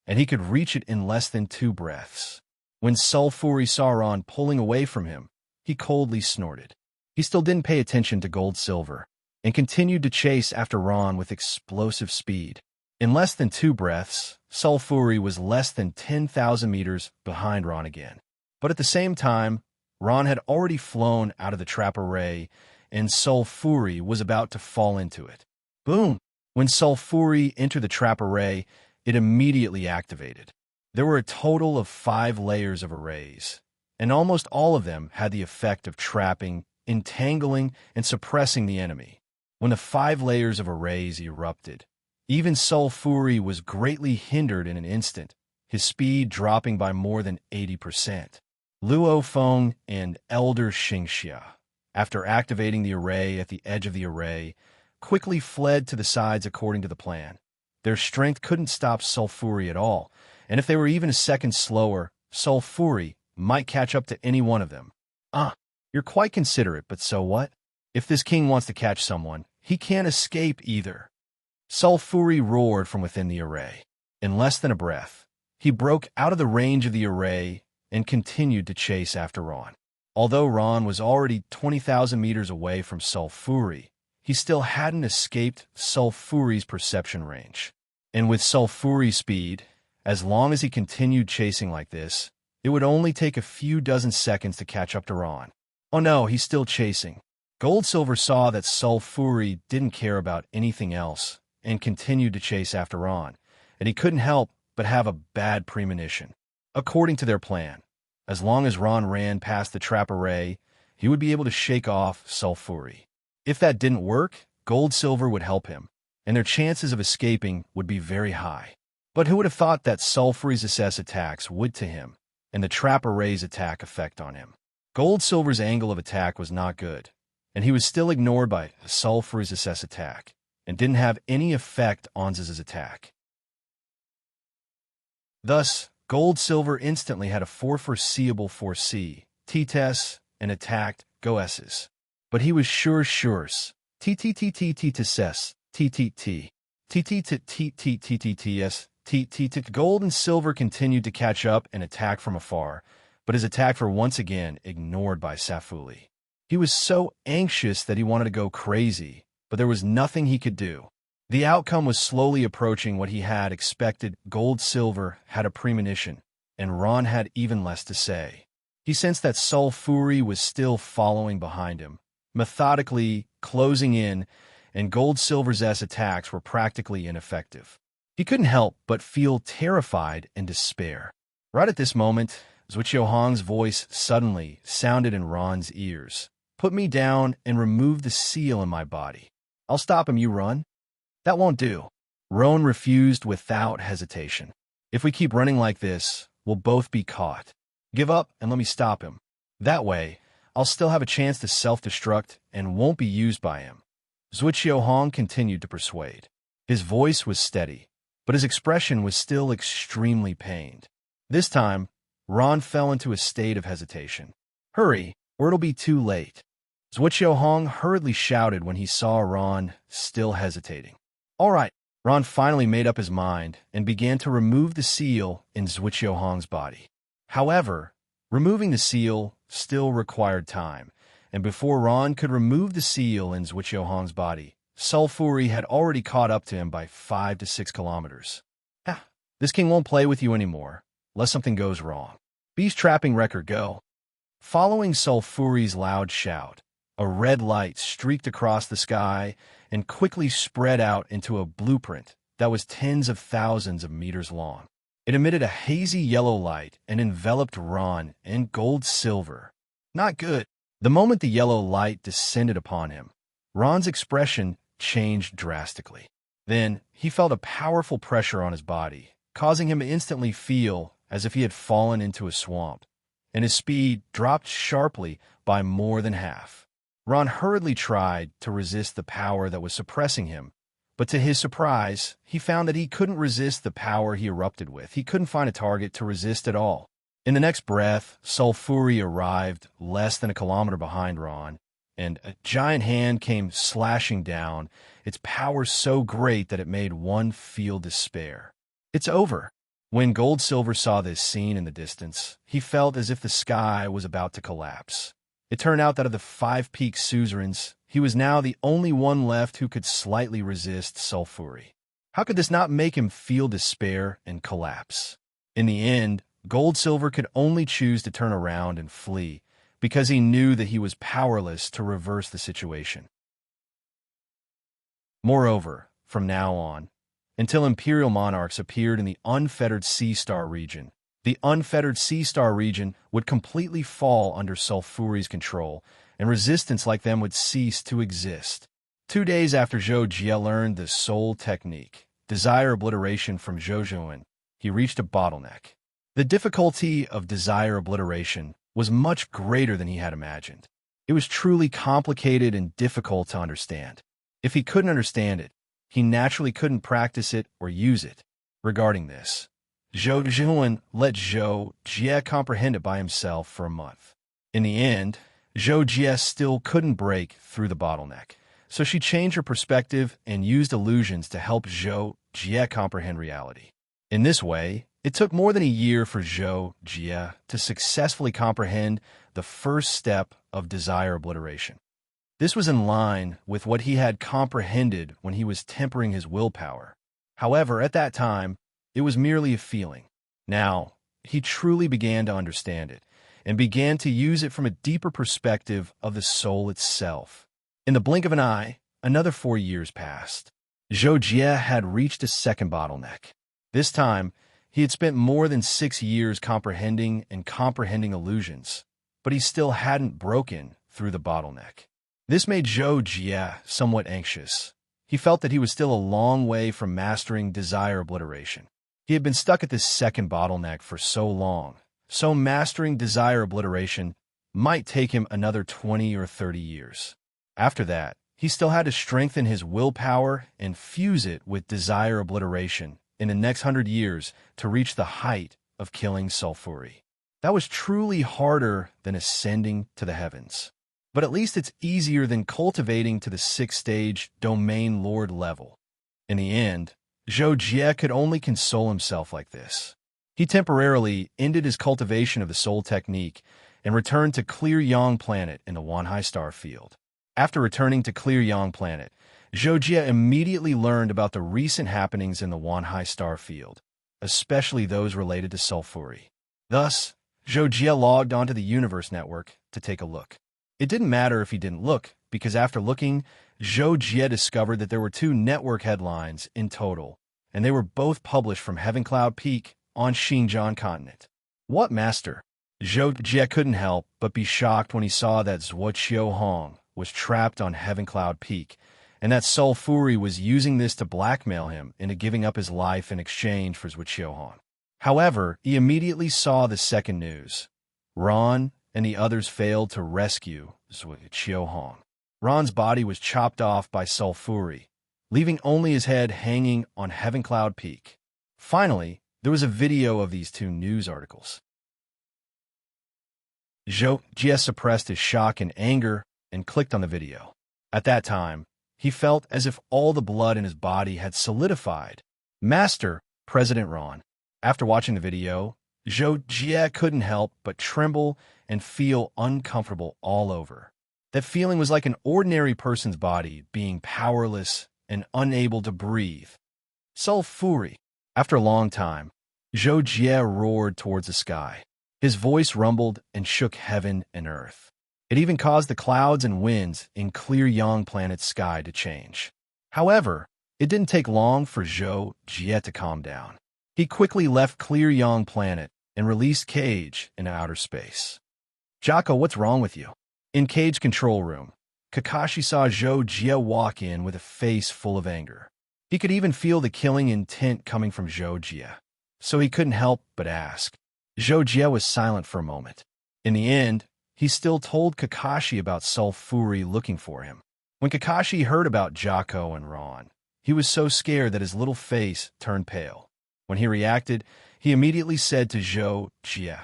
and he could reach it in less than 2 breaths. When Sulfuri saw Ron pulling away from him, he coldly snorted. He still didn't pay attention to Goldsilver and continued to chase after Ron with explosive speed. In less than 2 breaths, Sulfuri was less than 10,000 meters behind Ron again. But at the same time, Ron had already flown out of the trap array, and Sulfuri was about to fall into it. Boom! When Sulfuri entered the trap array, it immediately activated. There were a total of 5 layers of arrays, and almost all of them had the effect of trapping, entangling, and suppressing the enemy. When the 5 layers of arrays erupted, even Sulfuri was greatly hindered in an instant, his speed dropping by more than 80%. Luo Feng and Elder Xingxia, after activating the array at the edge of the array, quickly fled to the sides according to the plan. Their strength couldn't stop Sulfuri at all, and if they were even a second slower, Sulfuri might catch up to any one of them. You're quite considerate, but so what? If this king wants to catch someone, he can't escape either. Sulfuri roared from within the array. In less than a breath, he broke out of the range of the array and continued to chase after Ron. Although Ron was already 20,000 meters away from Sulfuri, he still hadn't escaped Sulfuri's perception range. And with Sulfuri's speed, as long as he continued chasing like this, it would only take a few dozen seconds to catch up to Ron. Oh no, he's still chasing. Goldsilver saw that Sulfuri didn't care about anything else and continued to chase after Ron, and he couldn't help but have a bad premonition. According to their plan, as long as Ron ran past the trap array, he would be able to shake off Sulfuri. If that didn't work, Goldsilver would help him, and their chances of escaping would be very high. But who would have thought that Sulfuri's assess attacks would to him, and the trap array's attack effect on him? Goldsilver's angle of attack was not good, and he was still ignored by Sulfuri's assess attack, and didn't have any effect on Ziz's attack. Thus, Goldsilver instantly had a foreseeable 4C, T-Tess, and attacked Goesses. But he was sure-s, T-T-T-T-T-Tess, T-T-T, T-T-T-T-T-T-T-S, T-T-T. Gold and Silver continued to catch up and attack from afar, but his attacks were once again ignored by Safuli. He was so anxious that he wanted to go crazy, but there was nothing he could do. The outcome was slowly approaching what he had expected. Gold-Silver had a premonition, and Ron had even less to say. He sensed that Sulfuri was still following behind him, methodically closing in, and Gold-Silver's attacks were practically ineffective. He couldn't help but feel terrified and despair. Right at this moment, Zhuqiuhong's voice suddenly sounded in Ron's ears. "Put me down and remove the seal in my body. I'll stop him, you run." "That won't do." Ron refused without hesitation. "If we keep running like this, we'll both be caught. Give up and let me stop him. That way, I'll still have a chance to self-destruct and won't be used by him." Zhuqiuhong continued to persuade. His voice was steady, but his expression was still extremely pained. This time, Ron fell into a state of hesitation. "Hurry, or it'll be too late." Zhuqiuhong hurriedly shouted when he saw Ron still hesitating. "All right." Ron finally made up his mind and began to remove the seal in Zhuqiuhong's body. However, removing the seal still required time, and before Ron could remove the seal in Zhuqiuhong's body, Sulfuri had already caught up to him by 5 to 6 kilometers. This king won't play with you anymore, unless something goes wrong. Beast trapping record go." Following Sulfuri's loud shout, a red light streaked across the sky and quickly spread out into a blueprint that was tens of thousands of meters long. It emitted a hazy yellow light and enveloped Ron in gold-silver. Not good. The moment the yellow light descended upon him, Ron's expression changed drastically. Then he felt a powerful pressure on his body, causing him to instantly feel as if he had fallen into a swamp, and his speed dropped sharply by more than half. Ron hurriedly tried to resist the power that was suppressing him, but to his surprise, he found that he couldn't resist the power he erupted with. He couldn't find a target to resist at all. In the next breath, Sulfuri arrived less than a kilometer behind Ron, and a giant hand came slashing down, its power so great that it made one feel despair. "It's over." When Gold-Silver saw this scene in the distance, he felt as if the sky was about to collapse. It turned out that of the 5 peak suzerains, he was now the only one left who could slightly resist Sulfuri. How could this not make him feel despair and collapse? In the end, Gold-Silver could only choose to turn around and flee, because he knew that he was powerless to reverse the situation. Moreover, from now on, until imperial monarchs appeared in the unfettered Sea Star region, the unfettered Sea Star region would completely fall under Sulfuri's control, and resistance like them would cease to exist. 2 days after Zhou Jie learned the soul technique, desire obliteration from Zhou Zhuan, he reached a bottleneck. The difficulty of desire obliteration was much greater than he had imagined. It was truly complicated and difficult to understand. If he couldn't understand it, he naturally couldn't practice it or use it. Regarding this, Zhou Zhuan let Zhou Jie comprehend it by himself for a month. In the end, Zhou Jie still couldn't break through the bottleneck, so she changed her perspective and used illusions to help Zhou Jie comprehend reality. In this way, it took more than a year for Zhou Jie to successfully comprehend the first step of desire obliteration. This was in line with what he had comprehended when he was tempering his willpower. However, at that time, it was merely a feeling. Now, he truly began to understand it, and began to use it from a deeper perspective of the soul itself. In the blink of an eye, another 4 years passed. Zhou Jie had reached a second bottleneck. This time, he had spent more than 6 years comprehending illusions, but he still hadn't broken through the bottleneck. This made Zhou Jie somewhat anxious. He felt that he was still a long way from mastering desire obliteration. He had been stuck at this second bottleneck for so long, so mastering desire obliteration might take him another 20 or 30 years. After that, he still had to strengthen his willpower and fuse it with desire obliteration in the next 100 years to reach the height of killing Sulfuri. That was truly harder than ascending to the heavens. But at least it's easier than cultivating to the 6th stage domain lord level. In the end, Zhou Jie could only console himself like this. He temporarily ended his cultivation of the soul technique and returned to Clear Yang Planet in the Wanhai star field. After returning to Clear Yang Planet, Zhou Jie immediately learned about the recent happenings in the Wanhai star field, especially those related to Sulfuri. Thus, Zhou Jie logged onto the Universe Network to take a look. It didn't matter if he didn't look, because after looking, Zhou Jie discovered that there were two network headlines in total, and they were both published from Heaven Cloud Peak on Xinjiang continent. What master? Zhou Jie couldn't help but be shocked when he saw that Zhuo Qiuhong was trapped on Heaven Cloud Peak, and that Soul Fury was using this to blackmail him into giving up his life in exchange for Zhuo Qiuhong. However, he immediately saw the second news. Ron and the others failed to rescue Zhuo Qiuhong. Ron's body was chopped off by Soul Fury, leaving only his head hanging on Heaven Cloud Peak. Finally, there was a video of these two news articles. Zhou Jie suppressed his shock and anger and clicked on the video. At that time, he felt as if all the blood in his body had solidified. Master, President Ron. After watching the video, Zhou Jie couldn't help but tremble and feel uncomfortable all over. That feeling was like an ordinary person's body being powerless and unable to breathe. Soul Fury. After a long time, Zhou Jie roared towards the sky. His voice rumbled and shook heaven and earth. It even caused the clouds and winds in Clear Yang planet's sky to change. However, it didn't take long for Zhou Jie to calm down. He quickly left Clear Yang planet and released Cage into outer space. Jocko, what's wrong with you? In Cage control room, Kakashi saw Zhou Jie walk in with a face full of anger. He could even feel the killing intent coming from Zhou Jie, so he couldn't help but ask. Zhou Jie was silent for a moment. In the end, he still told Kakashi about Soul Fury looking for him. When Kakashi heard about Jocko and Ron, he was so scared that his little face turned pale. When he reacted, he immediately said to Zhou Jie,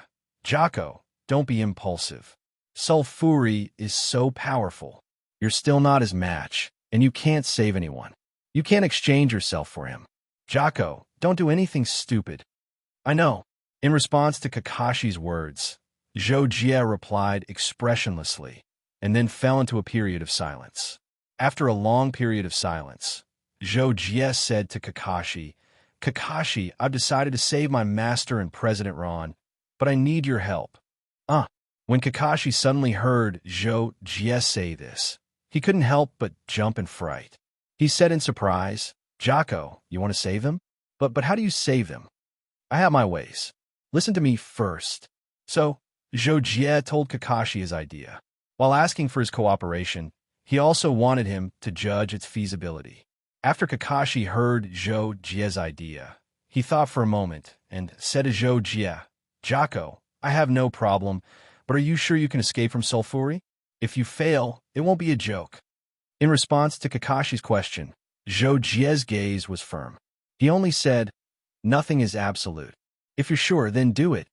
Jocko, don't be impulsive. Soul Fury is so powerful. You're still not his match, and you can't save anyone. You can't exchange yourself for him. Jocko, don't do anything stupid. I know. In response to Kakashi's words, Zhou Jie replied expressionlessly, and then fell into a period of silence. After a long period of silence, Zhou Jie said to Kakashi, Kakashi, I've decided to save my master and President Ron, but I need your help. When Kakashi suddenly heard Zhou Jie say this, he couldn't help but jump in fright. He said in surprise, Jocko, you want to save them? But how do you save them? I have my ways. Listen to me first. So, Zhou Jie told Kakashi his idea. While asking for his cooperation, he also wanted him to judge its feasibility. After Kakashi heard Zhou Jie's idea, he thought for a moment and said to Zhou Jie, Jocko, I have no problem, but are you sure you can escape from Soul Fury? If you fail, it won't be a joke. In response to Kakashi's question, Zhou Jie's gaze was firm. He only said, nothing is absolute. If you're sure, then do it.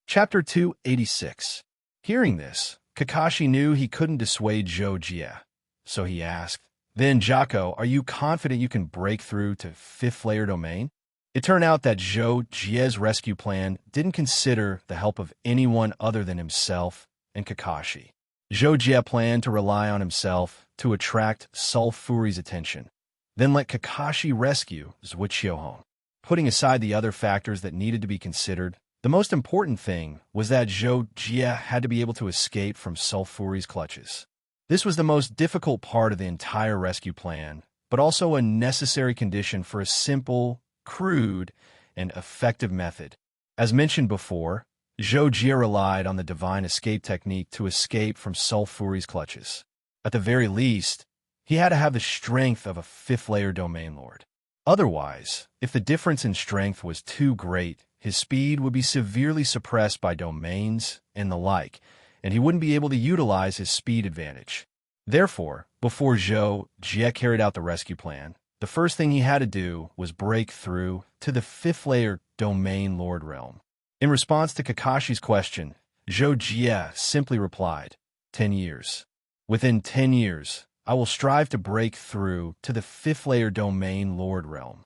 Chapter 286. Hearing this, Kakashi knew he couldn't dissuade Zhou Jie, so he asked, Then, Jocko, are you confident you can break through to fifth layer domain? It turned out that Zhou Jie's rescue plan didn't consider the help of anyone other than himself and Kakashi. Zhou Jie planned to rely on himself to attract Soul Fury's attention, then let Kakashi rescue Zhuo Qiuhong. Putting aside the other factors that needed to be considered, the most important thing was that Zhou Jie had to be able to escape from Soul Fury's clutches. This was the most difficult part of the entire rescue plan, but also a necessary condition for a simple, crude, and effective method. As mentioned before, Zhou Jie relied on the divine escape technique to escape from Soul Fury's clutches. At the very least, he had to have the strength of a fifth-layer domain lord. Otherwise, if the difference in strength was too great, his speed would be severely suppressed by domains and the like, and he wouldn't be able to utilize his speed advantage. Therefore, before Zhou Jie carried out the rescue plan, the first thing he had to do was break through to the fifth-layer domain lord realm. In response to Kakashi's question, Zhou Jie simply replied, 10 years. Within 10 years, I will strive to break through to the fifth-layer domain lord realm.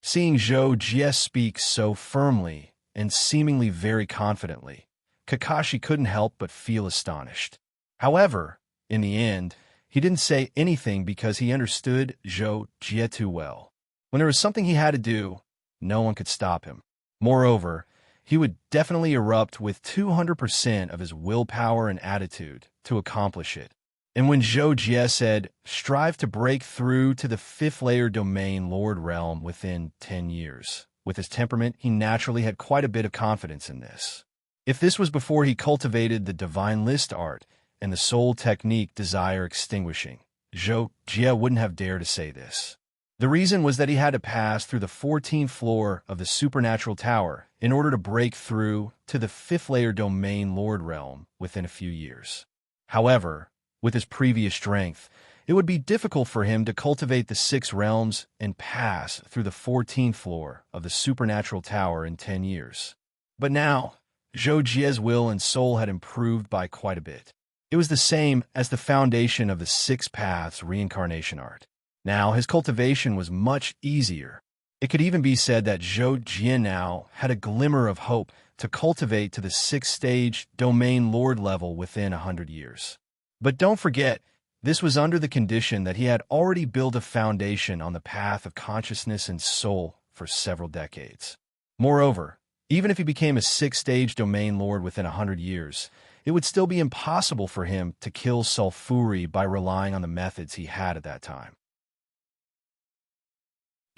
Seeing Zhou Jie speak so firmly and seemingly very confidently, Kakashi couldn't help but feel astonished. However, in the end, he didn't say anything because he understood Zhou Jie too well. When there was something he had to do, no one could stop him. Moreover, he would definitely erupt with 200% of his willpower and attitude to accomplish it. And when Zhou Jie said, strive to break through to the fifth-layer domain Lord Realm within 10 years, with his temperament, he naturally had quite a bit of confidence in this. If this was before he cultivated the divine list art and the soul technique desire extinguishing, Zhou Jie wouldn't have dared to say this. The reason was that he had to pass through the 14th floor of the supernatural tower in order to break through to the fifth-layer domain Lord Realm within a few years. However, with his previous strength, it would be difficult for him to cultivate the 6 realms and pass through the 14th floor of the supernatural tower in 10 years. But now, Zhou Jie's will and soul had improved by quite a bit. It was the same as the foundation of the 6 paths reincarnation art. Now, his cultivation was much easier. It could even be said that Zhou Jie now had a glimmer of hope to cultivate to the 6th stage domain lord level within 100 years. But don't forget, this was under the condition that he had already built a foundation on the path of consciousness and soul for several decades. Moreover, even if he became a 6th-stage domain lord within 100 years, it would still be impossible for him to kill sulfuri by relying on the methods he had at that time.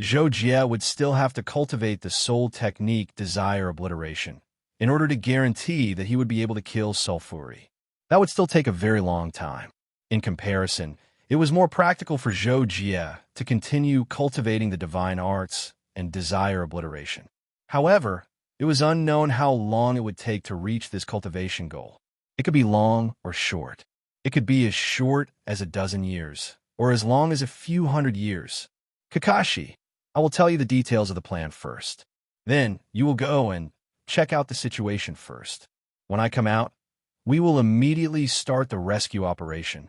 Zhou Jie would still have to cultivate the soul technique desire obliteration in order to guarantee that he would be able to kill sulfuri. That would still take a very long time. In comparison, it was more practical for Zhou Jie to continue cultivating the divine arts and desire obliteration. However, it was unknown how long it would take to reach this cultivation goal. It could be long or short. It could be as short as a dozen years, or as long as a few hundred years. Kakashi, I will tell you the details of the plan first. Then, you will go and check out the situation first. When I come out, we will immediately start the rescue operation.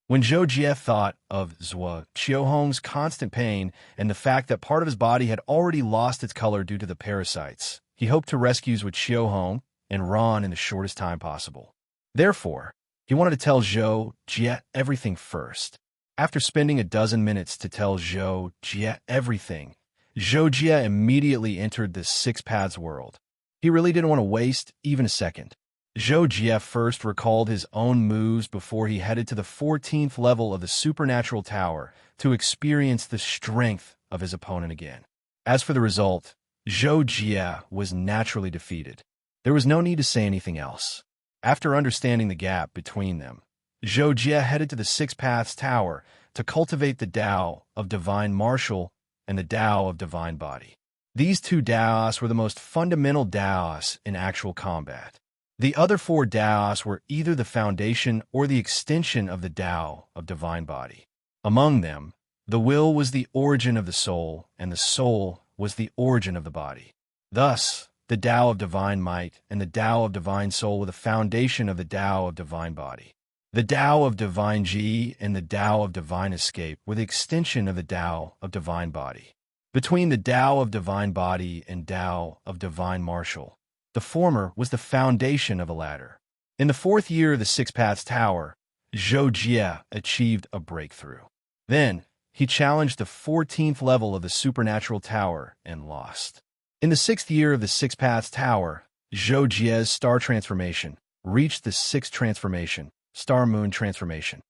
When Zhou Jie thought of Zhuo Qiuhong's constant pain and the fact that part of his body had already lost its color due to the parasites, he hoped to rescue Zhuo Qiuhong and Ron in the shortest time possible. Therefore, he wanted to tell Zhou Jie everything first. After spending a dozen minutes to tell Zhou Jie everything, Zhou Jie immediately entered the 6 paths world. He really didn't want to waste even a second. Zhou Jie first recalled his own moves before he headed to the 14th level of the supernatural tower to experience the strength of his opponent again. As for the result, Zhou Jie was naturally defeated. There was no need to say anything else. After understanding the gap between them, Zhou Jie headed to the 6 paths tower to cultivate the Tao of Divine Martial and the Tao of Divine Body. These 2 Taos were the most fundamental Taos in actual combat. The other 4 Taos were either the foundation or the extension of the Tao of Divine Body. Among them, the will was the origin of the soul, and the soul was the origin of the body. Thus, the Tao of Divine Might and the Tao of Divine Soul were the foundation of the Tao of Divine Body. The Tao of Divine Ji and the Tao of Divine Escape were the extension of the Tao of Divine Body. Between the Tao of Divine Body and Tao of Divine Martial, the former was the foundation of the latter. In the 4th year of the 6 Paths Tower, Zhou Jie achieved a breakthrough. Then, he challenged the 14th level of the supernatural tower and lost. In the 6th year of the 6 Paths Tower, Zhou Jie's star transformation reached the 6th transformation, Star Moon transformation.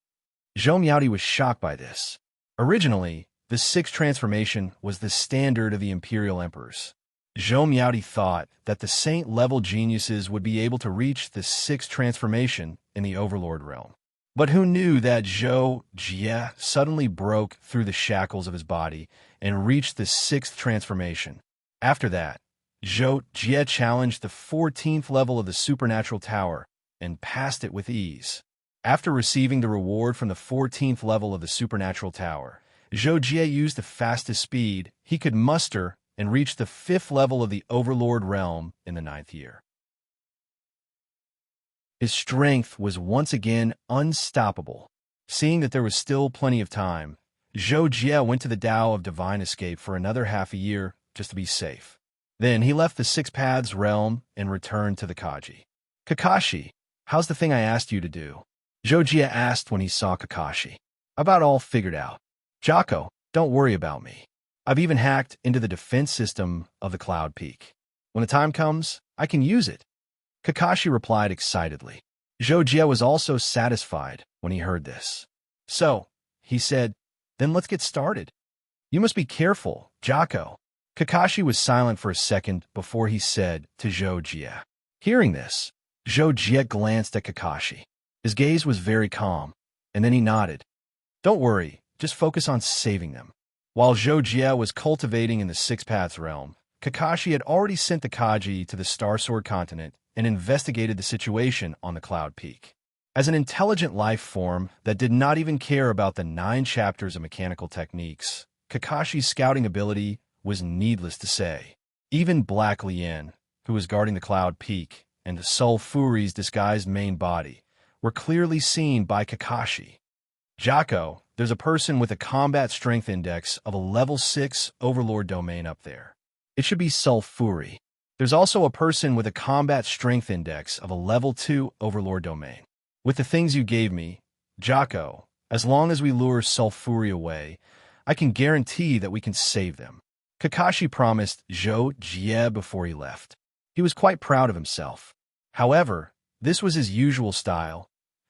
Zhou Miaodi was shocked by this. Originally, the 6th transformation was the standard of the imperial emperors. Zhou Miaodi thought that the saint-level geniuses would be able to reach the 6th transformation in the Overlord realm. But who knew that Zhou Jie suddenly broke through the shackles of his body and reached the 6th transformation. After that, Zhou Jie challenged the 14th level of the supernatural tower and passed it with ease. After receiving the reward from the 14th level of the supernatural tower, Zhou Jie used the fastest speed he could muster and reached the 5th level of the Overlord realm in the 9th year. His strength was once again unstoppable. Seeing that there was still plenty of time, Zhou Jie went to the Tao of Divine Escape for another half a year just to be safe. Then he left the 6 Paths realm and returned to the Kaji. Kakashi, how's the thing I asked you to do? Zhou Jie asked when he saw Kakashi. About all figured out. Jocko, don't worry about me. I've even hacked into the defense system of the Cloud Peak. When the time comes, I can use it. Kakashi replied excitedly. Jojie was also satisfied when he heard this. So, he said, then let's get started. You must be careful, Jocko. Kakashi was silent for a second before he said to Jojie. Hearing this, Jojie glanced at Kakashi. His gaze was very calm, and then he nodded. Don't worry, just focus on saving them. While Jojie was cultivating in the Six Paths realm, Kakashi had already sent the Kaji to the Star Sword continent and investigated the situation on the Cloud Peak. As an intelligent life form that did not even care about the 9 chapters of mechanical techniques, Kakashi's scouting ability was needless to say. Even Black Lien, who was guarding the Cloud Peak, and Soul Fury's disguised main body were clearly seen by Kakashi. Jocko, there's a person with a combat strength index of a level 6 Overlord domain up there. It should be Soul Fury. There's also a person with a combat strength index of a level 2 Overlord domain. With the things you gave me, Jocko, as long as we lure Soul Fury away, I can guarantee that we can save them. Kakashi promised Jojie before he left. He was quite proud of himself. However, this was his usual style,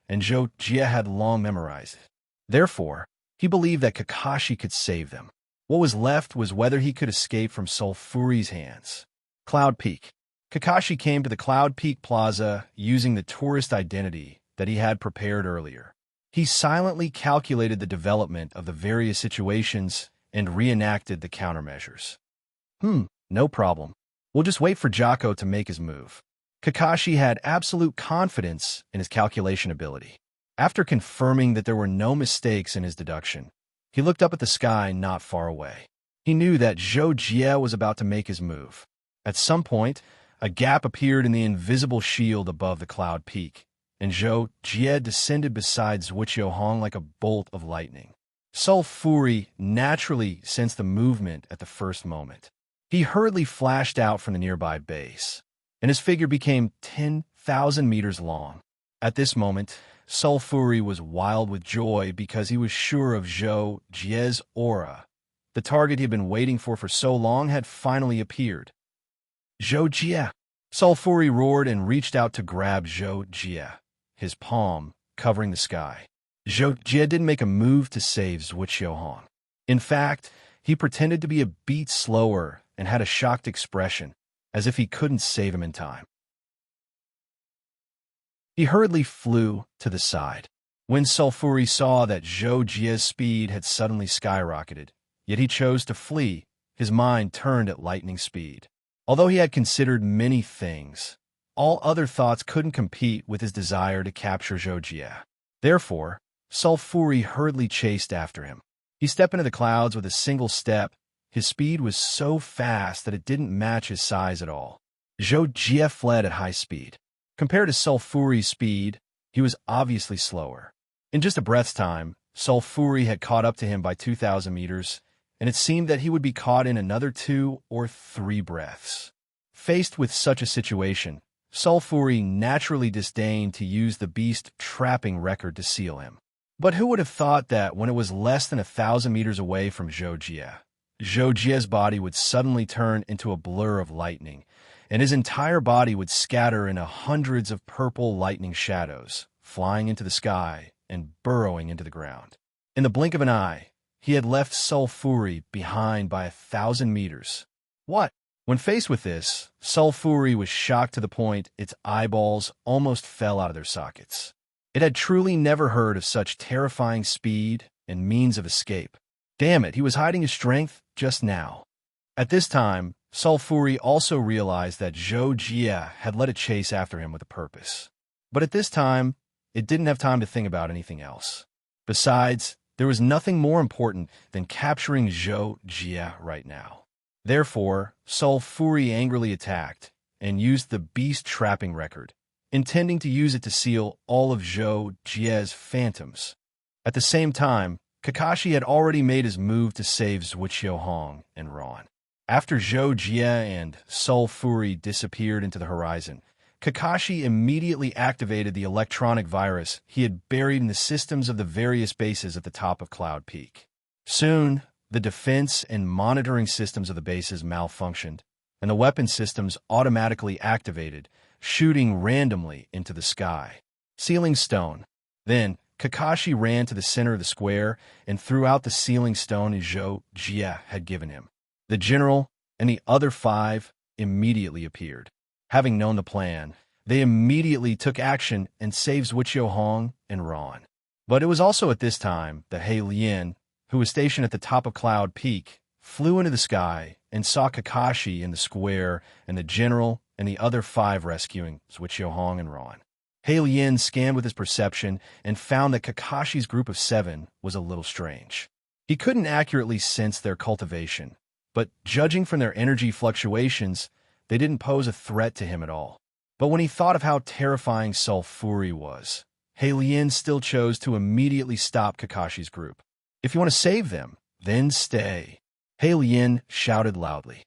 and Jojie had long memorized it. Therefore, he believed that Kakashi could save them. What was left was whether he could escape from Soul Fury's hands. Cloud Peak. Kakashi came to the Cloud Peak Plaza using the tourist identity that he had prepared earlier. He silently calculated the development of the various situations and reenacted the countermeasures. No problem. We'll just wait for Jocko to make his move. Kakashi had absolute confidence in his calculation ability. After confirming that there were no mistakes in his deduction, he looked up at the sky not far away. He knew that Jojie was about to make his move. At some point, a gap appeared in the invisible shield above the Cloud Peak, and Jojie descended beside Zhuqiuhong like a bolt of lightning. Soul Fury naturally sensed the movement at the first moment. He hurriedly flashed out from the nearby base, and his figure became 10,000 meters long. At this moment, Soul Fury was wild with joy because he was sure of Jojie's aura. The target he had been waiting for so long had finally appeared. Jojie! Soul Fury roared and reached out to grab Jojie, his palm covering the sky. Jojie didn't make a move to save Zhuqiuhong. In fact, he pretended to be a beat slower and had a shocked expression, as if he couldn't save him in time. He hurriedly flew to the side. When Soul Fury saw that Jojie's speed had suddenly skyrocketed, yet he chose to flee, his mind turned at lightning speed. Although he had considered many things, all other thoughts couldn't compete with his desire to capture Jojie. Therefore, Soul Fury hurriedly chased after him. He stepped into the clouds with a single step. His speed was so fast that it didn't match his size at all. Jojie fled at high speed. Compared to Soul Fury's speed, he was obviously slower. In just a breath's time, Soul Fury had caught up to him by 2,000 meters, and it seemed that he would be caught in another 2 or 3 breaths. Faced with such a situation, Soul Fury naturally disdained to use the beast trapping record to seal him. But who would have thought that when it was less than 1,000 meters away from Jojie, Jojie's body would suddenly turn into a blur of lightning, and his entire body would scatter into hundreds of purple lightning shadows, flying into the sky and burrowing into the ground. In the blink of an eye, he had left Soul Fury behind by 1,000 meters. What? When faced with this, Soul Fury was shocked to the point its eyeballs almost fell out of their sockets. It had truly never heard of such terrifying speed and means of escape. Damn it, he was hiding his strength just now. At this time, Soul Fury also realized that Jojie had led a chase after him with a purpose. But at this time, it didn't have time to think about anything else. Besides, there was nothing more important than capturing Jojie right now. Therefore, Soul Fury angrily attacked and used the beast trapping record, intending to use it to seal all of Jojie's phantoms. At the same time, Kakashi had already made his move to save Zhuqiuhong and Ron. After Jojie and Soul Fury disappeared into the horizon, Kakashi immediately activated the electronic virus he had buried in the systems of the various bases at the top of Cloud Peak. Soon, the defense and monitoring systems of the bases malfunctioned, and the weapon systems automatically activated, shooting randomly into the sky. Sealing stone. Then, Kakashi ran to the center of the square and threw out the sealing stone Zhou Jie had given him. The general and the other 5 immediately appeared. Having known the plan, they immediately took action and saved Zhuqiu Hong and Ron. But it was also at this time that He Lian, who was stationed at the top of Cloud Peak, flew into the sky and saw Kakashi in the square and the general and the other 5 rescuing Zhuqiu Hong and Ron. He Lian scanned with his perception and found that Kakashi's group of 7 was a little strange. He couldn't accurately sense their cultivation, but judging from their energy fluctuations, they didn't pose a threat to him at all. But when he thought of how terrifying Sulfuri was, He Lian still chose to immediately stop Kakashi's group. "If you want to save them, then stay," He Lian shouted loudly.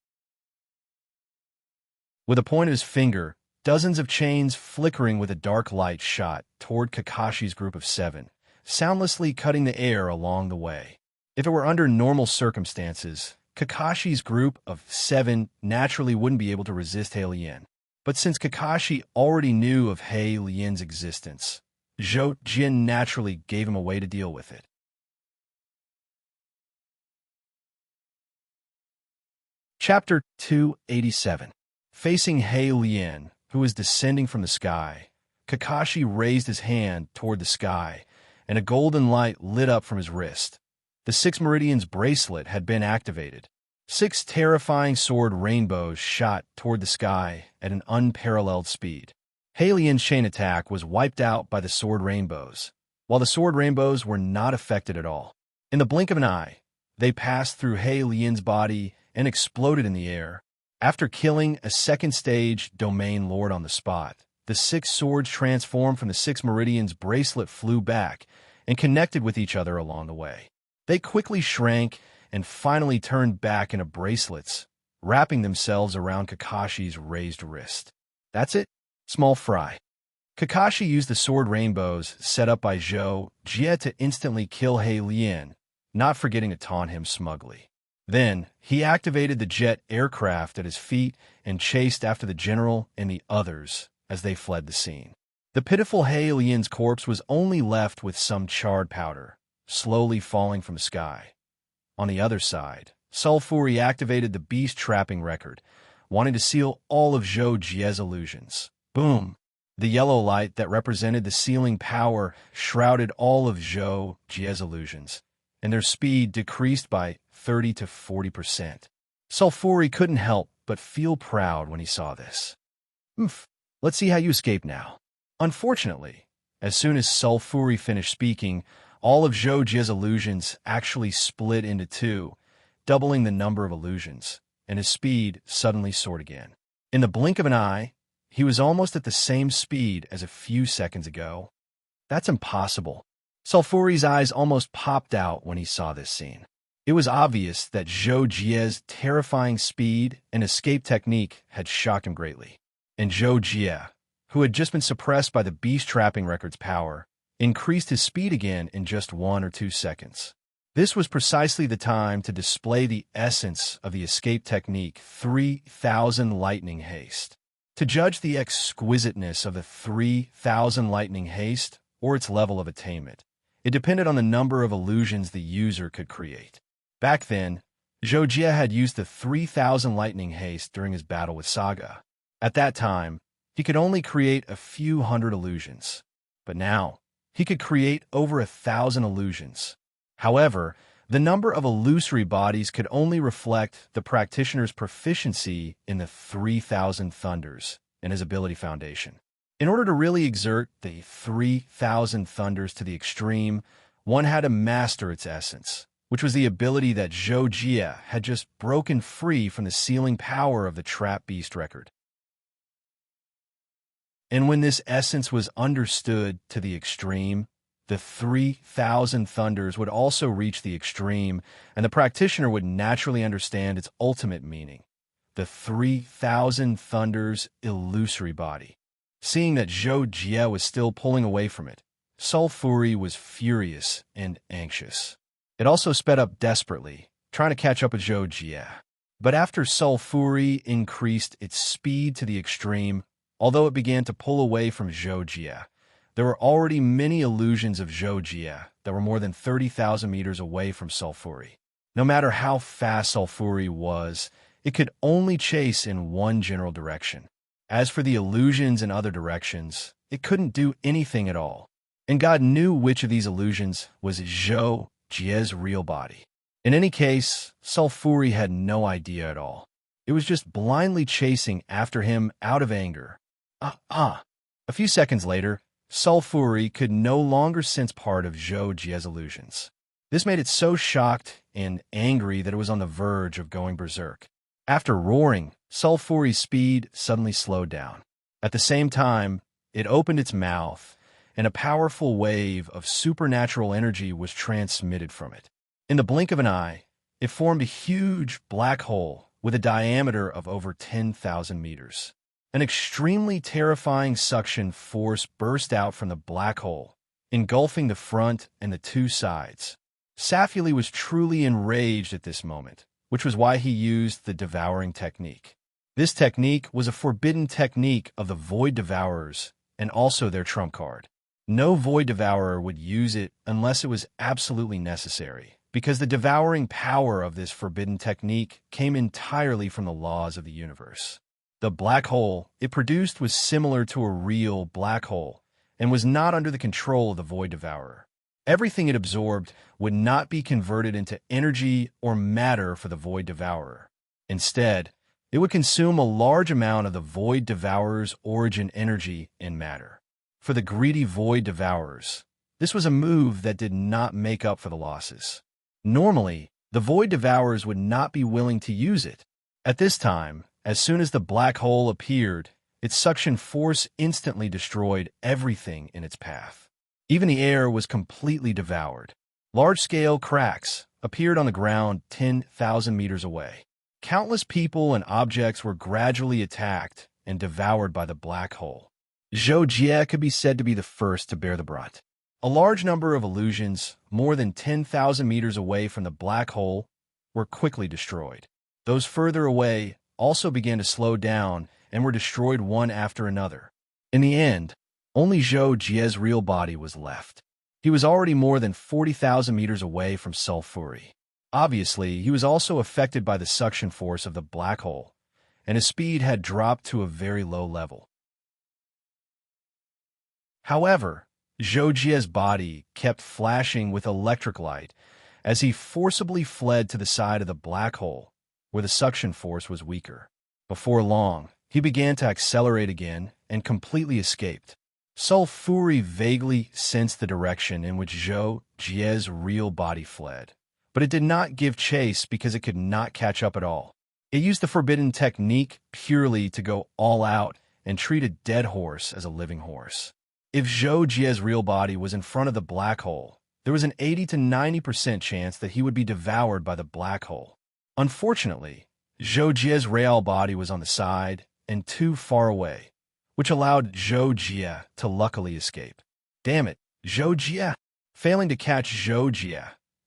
With a point of his finger, dozens of chains flickering with a dark light shot toward Kakashi's group of 7, soundlessly cutting the air along the way. If it were under normal circumstances, Kakashi's group of 7 naturally wouldn't be able to resist He Lian. But since Kakashi already knew of He Lian's existence, Zhou Jin naturally gave him a way to deal with it. Chapter 287. Facing He Lian, who was descending from the sky, Kakashi raised his hand toward the sky, and a golden light lit up from his wrist. The 6 Meridians bracelet had been activated. 6 terrifying sword rainbows shot toward the sky at an unparalleled speed. He Lian's chain attack was wiped out by the sword rainbows, while the sword rainbows were not affected at all. In the blink of an eye, they passed through He Lian's body and exploded in the air. After killing a second-stage domain lord on the spot, the 6 swords transformed from the 6 Meridians bracelet flew back and connected with each other along the way. They quickly shrank and finally turned back into bracelets, wrapping themselves around Kakashi's raised wrist. That's it. Small fry. Kakashi used the sword rainbows set up by Zhou Jie to instantly kill He Lian, not forgetting to taunt him smugly. Then, he activated the jet aircraft at his feet and chased after the general and the others as they fled the scene. The pitiful He Lian's corpse was only left with some charred powder, slowly falling from the sky. On the other side, Sulfuri activated the beast trapping record, wanting to seal all of Zhou Jie's illusions. Boom! The yellow light that represented the sealing power shrouded all of Zhou Jie's illusions, and their speed decreased by 30 to 40%. Sulfuri couldn't help but feel proud when he saw this. Let's see how you escape now. Unfortunately, as soon as Sulfuri finished speaking, all of Zhou Jie's illusions actually split into 2, doubling the number of illusions, and his speed suddenly soared again. In the blink of an eye, he was almost at the same speed as a few seconds ago. That's impossible. Sulfuri's eyes almost popped out when he saw this scene. It was obvious that Zhou Jie's terrifying speed and escape technique had shocked him greatly. And Zhou Jie, who had just been suppressed by the beast trapping record's power, increased his speed again in just 1 or 2 seconds. This was precisely the time to display the essence of the escape technique 3000 lightning haste. To judge the exquisiteness of the 3000 lightning haste, or its level of attainment, it depended on the number of illusions the user could create. Back then, Zhou Jie had used the 3000 lightning haste during his battle with Saga. At that time, he could only create a few hundred illusions. But now, he could create over 1,000 illusions. However, the number of illusory bodies could only reflect the practitioner's proficiency in the 3000 thunders and his ability foundation. In order to really exert the 3000 thunders to the extreme, one had to master its essence, which was the ability that Zhou Jie had just broken free from the sealing power of the trap beast record. And when this essence was understood to the extreme, the 3000 thunders would also reach the extreme, and the practitioner would naturally understand its ultimate meaning, the 3000 thunders illusory body. Seeing that Zhou Jie was still pulling away from it, Sulfuri was furious and anxious. It also sped up desperately, trying to catch up with Zhou Jie. But after Sulfuri increased its speed to the extreme, although it began to pull away from Zhou, there were already many illusions of Zhou that were more than 30,000 meters away from Sulfuri. No matter how fast Sulfuri was, it could only chase in one general direction. As for the illusions in other directions, it couldn't do anything at all. And God knew which of these illusions was Zhou's real body. In any case, Sulfuri had no idea at all. It was just blindly chasing after him out of anger. A few seconds later, Sulfuri could no longer sense part of Zhou's illusions. This made it so shocked and angry that it was on the verge of going berserk. After roaring, Sulfuri's speed suddenly slowed down. At the same time, it opened its mouth, and a powerful wave of supernatural energy was transmitted from it. In the blink of an eye, it formed a huge black hole with a diameter of over 10,000 meters. An extremely terrifying suction force burst out from the black hole, engulfing the front and the two sides. Safiuli was truly enraged at this moment, which was why he used the devouring technique. This technique was a forbidden technique of the Void Devourers and also their trump card. No Void Devourer would use it unless it was absolutely necessary, because the devouring power of this forbidden technique came entirely from the laws of the universe. The black hole it produced was similar to a real black hole and was not under the control of the Void Devourer. Everything it absorbed would not be converted into energy or matter for the Void Devourer. Instead, it would consume a large amount of the Void Devourer's origin energy and matter. For the greedy Void Devourers, this was a move that did not make up for the losses. Normally, the Void Devourers would not be willing to use it. At this time, as soon as the black hole appeared, its suction force instantly destroyed everything in its path. Even the air was completely devoured. Large-scale cracks appeared on the ground 10,000 meters away. Countless people and objects were gradually attacked and devoured by the black hole. Zhou could be said to be the first to bear the brunt. A large number of illusions, more than 10,000 meters away from the black hole, were quickly destroyed. Those further away also began to slow down and were destroyed one after another. In the end, only Zhou's real body was left. He was already more than 40,000 meters away from Sulfuri. Obviously, he was also affected by the suction force of the black hole, and his speed had dropped to a very low level. However, Zhou's body kept flashing with electric light as he forcibly fled to the side of the black hole, where the suction force was weaker. Before long, he began to accelerate again and completely escaped. Sulfuri vaguely sensed the direction in which Zhou's real body fled, but it did not give chase because it could not catch up at all. It used the forbidden technique purely to go all out and treat a dead horse as a living horse. If Zhou's real body was in front of the black hole, there was an 80 to 90% chance that he would be devoured by the black hole. Unfortunately, Zhou's real body was on the side and too far away, which allowed Zhou to luckily escape. Damn it, Zhou! Failing to catch Zhou,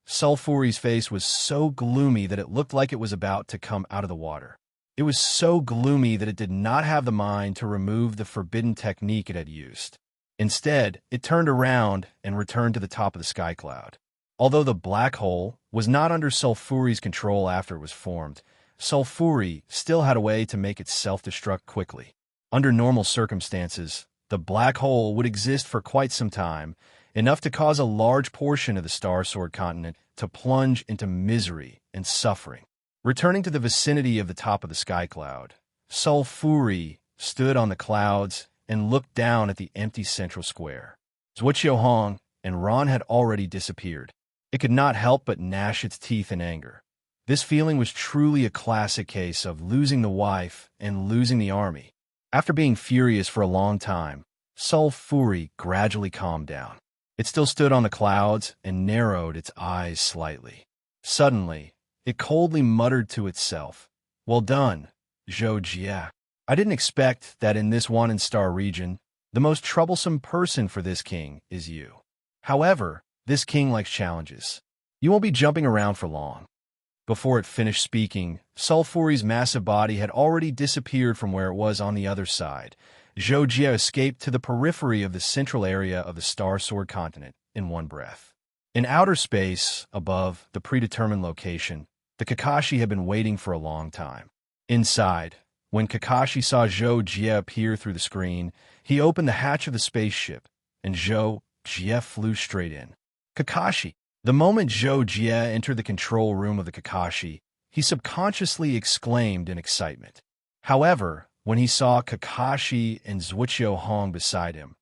Sulfuri's face was so gloomy that it looked like it was about to come out of the water. It was so gloomy that it did not have the mind to remove the forbidden technique it had used. Instead, it turned around and returned to the top of the sky cloud. Although the black hole was not under Sulfuri's control after it was formed, Sulfuri still had a way to make it self-destruct quickly. Under normal circumstances, the black hole would exist for quite some time, enough to cause a large portion of the Star Sword continent to plunge into misery and suffering. Returning to the vicinity of the top of the sky cloud, Sulfuri stood on the clouds and looked down at the empty central square. Zhuoqiuhong and Ron had already disappeared. It could not help but gnash its teeth in anger. This feeling was truly a classic case of losing the wife and losing the army. After being furious for a long time, Sulfuri gradually calmed down. It still stood on the clouds and narrowed its eyes slightly. Suddenly, it coldly muttered to itself, "Well done, Zhou. I didn't expect that in this one-star region, the most troublesome person for this king is you. However, this king likes challenges. You won't be jumping around for long." Before it finished speaking, Sulfuri's massive body had already disappeared from where it was on the other side. Zhou Jie escaped to the periphery of the central area of the Star Sword continent in one breath. In outer space, above the predetermined location, the Kakashi had been waiting for a long time. Inside, when Kakashi saw Zhou Jie appear through the screen, he opened the hatch of the spaceship, and Zhou Jie flew straight in. Kakashi. The moment Zhou Jie entered the control room of the Kakashi, he subconsciously exclaimed in excitement. However, when he saw Kakashi and Zhuqiu Hong beside him,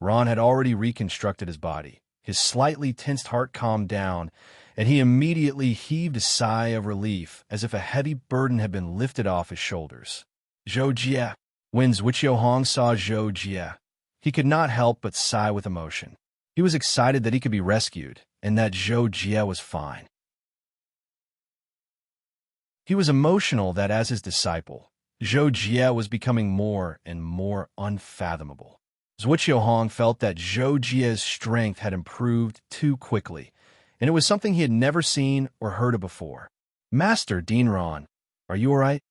Ron had already reconstructed his body. His slightly tensed heart calmed down, and he immediately heaved a sigh of relief as if a heavy burden had been lifted off his shoulders. Zhou Jie. When Zhuqiu Hong saw Zhou Jie, he could not help but sigh with emotion. He was excited that he could be rescued, and that Zhou Jie was fine. He was emotional that as his disciple, Zhou Jie was becoming more and more unfathomable. Zhuqiu Hong felt that Zhou Jie's strength had improved too quickly, and it was something he had never seen or heard of before. Master Dinran, are you all right?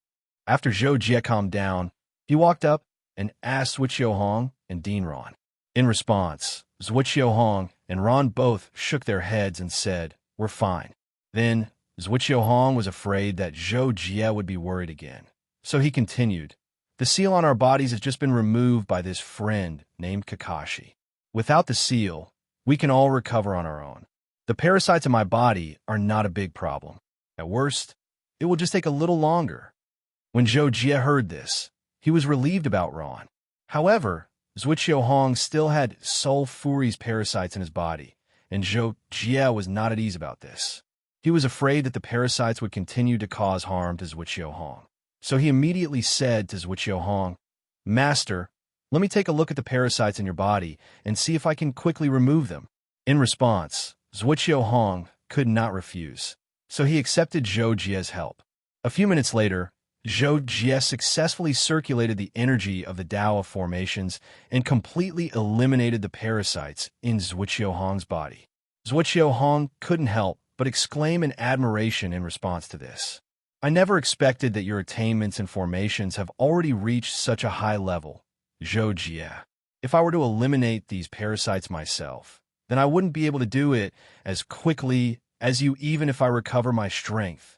After Zhou Jie calmed down, he walked up and asked Zhuqiu Hong and Dinran. In response, Zhuqiu Hong and Ron both shook their heads and said, "We're fine." Then, Zhuqiu Hong was afraid that Zhou Jie would be worried again. So he continued, "The seal on our bodies has just been removed by this friend named Kakashi. Without the seal, we can all recover on our own. The parasites in my body are not a big problem. At worst, it will just take a little longer." When Zhou Jie heard this, he was relieved about Ron. However, Zhuqiu Hong still had Sulfuri's parasites in his body, and Zhou Jie was not at ease about this. He was afraid that the parasites would continue to cause harm to Zhuqiu Hong. So he immediately said to Zhuqiu Hong, "Master, let me take a look at the parasites in your body and see if I can quickly remove them." In response, Zhuqiu Hong could not refuse, so he accepted Zhou Jie's help. A few minutes later, Zhou Jie successfully circulated the energy of the Tao of formations and completely eliminated the parasites in Zhuqiu Hong's body. Zhuqiu Hong couldn't help but exclaim in admiration in response to this. "I never expected that your attainments and formations have already reached such a high level, Zhou Jie. If I were to eliminate these parasites myself, then I wouldn't be able to do it as quickly as you even if I recover my strength."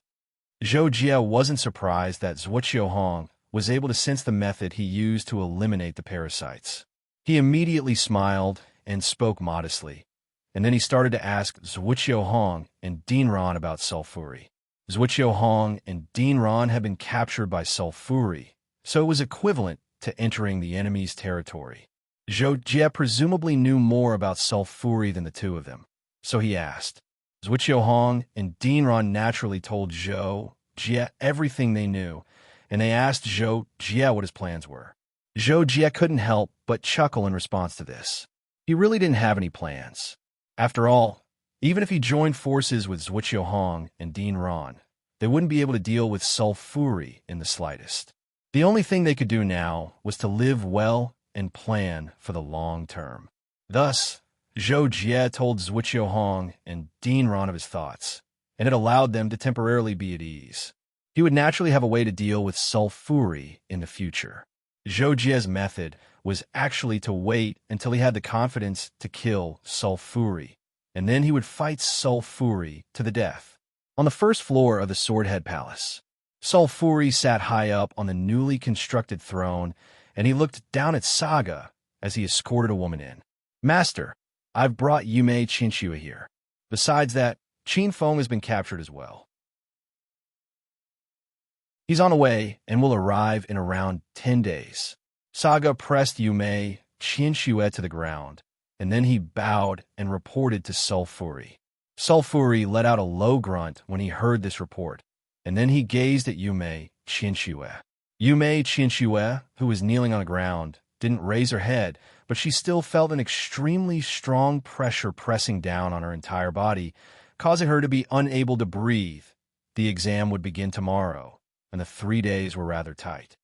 Zhou Jie wasn't surprised that Zhuqiu Hong was able to sense the method he used to eliminate the parasites. He immediately smiled and spoke modestly, and then he started to ask Zhuqiu Hong and Dinran about Sulfuri. Zhuqiu Hong and Dinran had been captured by Sulfuri, so it was equivalent to entering the enemy's territory. Zhou Jie presumably knew more about Sulfuri than the two of them, so he asked. Zhuqiu Hong and Dinran naturally told Zhou Jie everything they knew, and they asked Zhou Jie what his plans were. Zhou Jie couldn't help but chuckle in response to this. He really didn't have any plans. After all, even if he joined forces with Zhuqiu Hong and Dinran, they wouldn't be able to deal with Sulfuri in the slightest. The only thing they could do now was to live well and plan for the long term. Thus, Zhou Jie told Zhuqiu Hong and Dinran of his thoughts, and it allowed them to temporarily be at ease. He would naturally have a way to deal with Sulfuri in the future. Zhou Jie's method was actually to wait until he had the confidence to kill Sulfuri, and then he would fight Sulfuri to the death. On the first floor of the Swordhead Palace, Sulfuri sat high up on the newly constructed throne, and he looked down at Saga as he escorted a woman in. "Master, I've brought Yume Qinxue here. Besides that, Qin Feng has been captured as well. He's on the way and will arrive in around 10 days. Saga pressed Yume Qinxue to the ground, and then he bowed and reported to Sulfuri. Sulfuri let out a low grunt when he heard this report, and then he gazed at Yume Qinxue. Yume Qinxue, who was kneeling on the ground, didn't raise her head, but she still felt an extremely strong pressure pressing down on her entire body, causing her to be unable to breathe. The exam would begin tomorrow, and the 3 days were rather tight.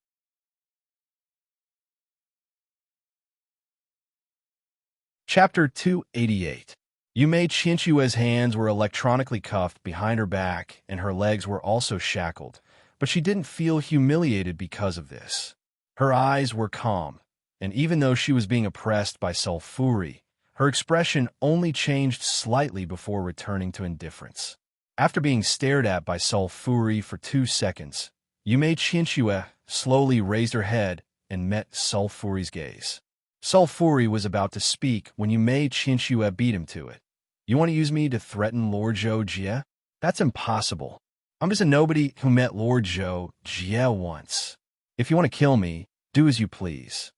Chapter 288. Yumei Qinshue's hands were electronically cuffed behind her back, and her legs were also shackled, but she didn't feel humiliated because of this. Her eyes were calm, and even though she was being oppressed by sulfury, her expression only changed slightly before returning to indifference. After being stared at by sulfury for 2 seconds, Yumei Qinsue slowly raised her head and met Sulfury's gaze. Sulfury was about to speak when Yumei Qinsue beat him to it. You want to use me to threaten Lord Zhou Jie? That's impossible. I'm just a nobody who met Lord Zhou Jie once. If you want to kill me, do as you please.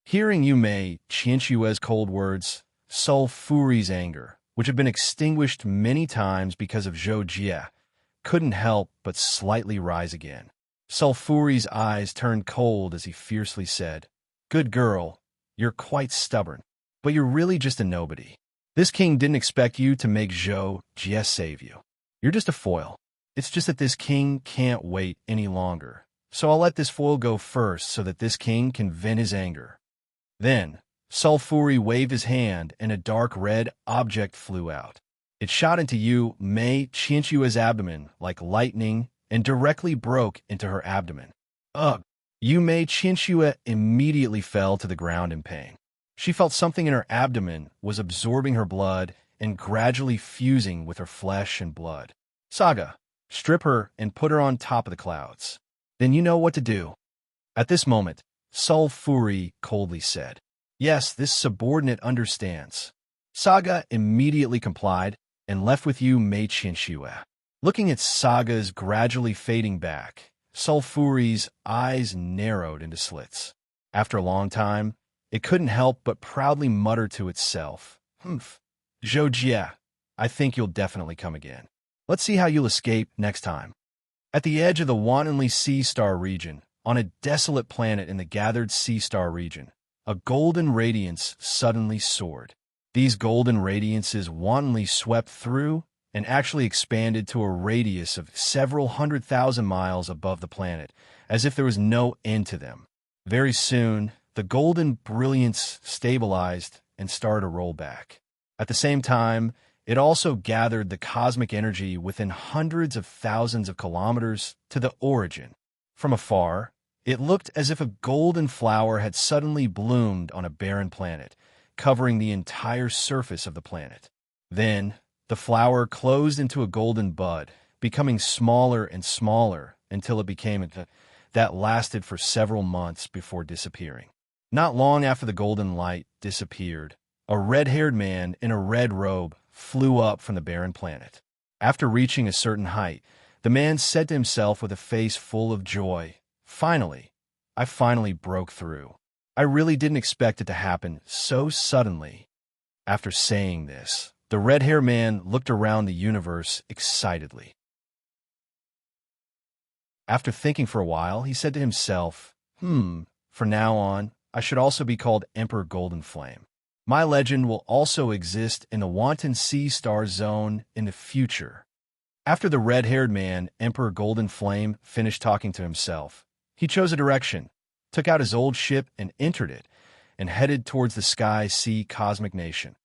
Hearing Yumei Qinshue's cold words, Sulfury's anger, which had been extinguished many times because of Zhou Jie, couldn't help but slightly rise again. Sulfury's eyes turned cold as he fiercely said, "Good girl, you're quite stubborn, but you're really just a nobody. This king didn't expect you to make Zhou Jie save you. You're just a foil. It's just that this king can't wait any longer, so I'll let this foil go first so that this king can vent his anger." Then, Sulfury waved his hand and a dark red object flew out. It shot into Yumei Qinshue's abdomen like lightning and directly broke into her abdomen. Ugh! Yumei Qinsue immediately fell to the ground in pain. She felt something in her abdomen was absorbing her blood and gradually fusing with her flesh and blood. Saga, strip her and put her on top of the clouds. Then you know what to do. At this moment, Sulfury coldly said, "Yes, this subordinate understands." Saga immediately complied and left with Yumei Qinsue. Looking at Saga's gradually fading back, Sulfury's eyes narrowed into slits. After a long time, it couldn't help but proudly mutter to itself, "Humph, Zhou Jie, I think you'll definitely come again. Let's see how you'll escape next time." At the edge of the wantonly sea star region, on a desolate planet in the gathered sea star region, a golden radiance suddenly soared. These golden radiances wantonly swept through and actually expanded to a radius of several 100,000 miles above the planet, as if there was no end to them. Very soon, the golden brilliance stabilized and started to roll back. At the same time, it also gathered the cosmic energy within hundreds of thousands of kilometers to the origin. From afar, it looked as if a golden flower had suddenly bloomed on a barren planet, covering the entire surface of the planet. Then, the flower closed into a golden bud, becoming smaller and smaller until it became that lasted for several months before disappearing. Not long after the golden light disappeared, a red-haired man in a red robe flew up from the barren planet. After reaching a certain height, the man said to himself with a face full of joy, "Finally, I finally broke through. I really didn't expect it to happen so suddenly." After saying this, the red-haired man looked around the universe excitedly. After thinking for a while, he said to himself, from now on, I should also be called Emperor Golden Flame. My legend will also exist in the wanton sea star zone in the future." After the red-haired man, Emperor Golden Flame, finished talking to himself, he chose a direction, took out his old ship and entered it, and headed towards the Sky Sea Cosmic Nation.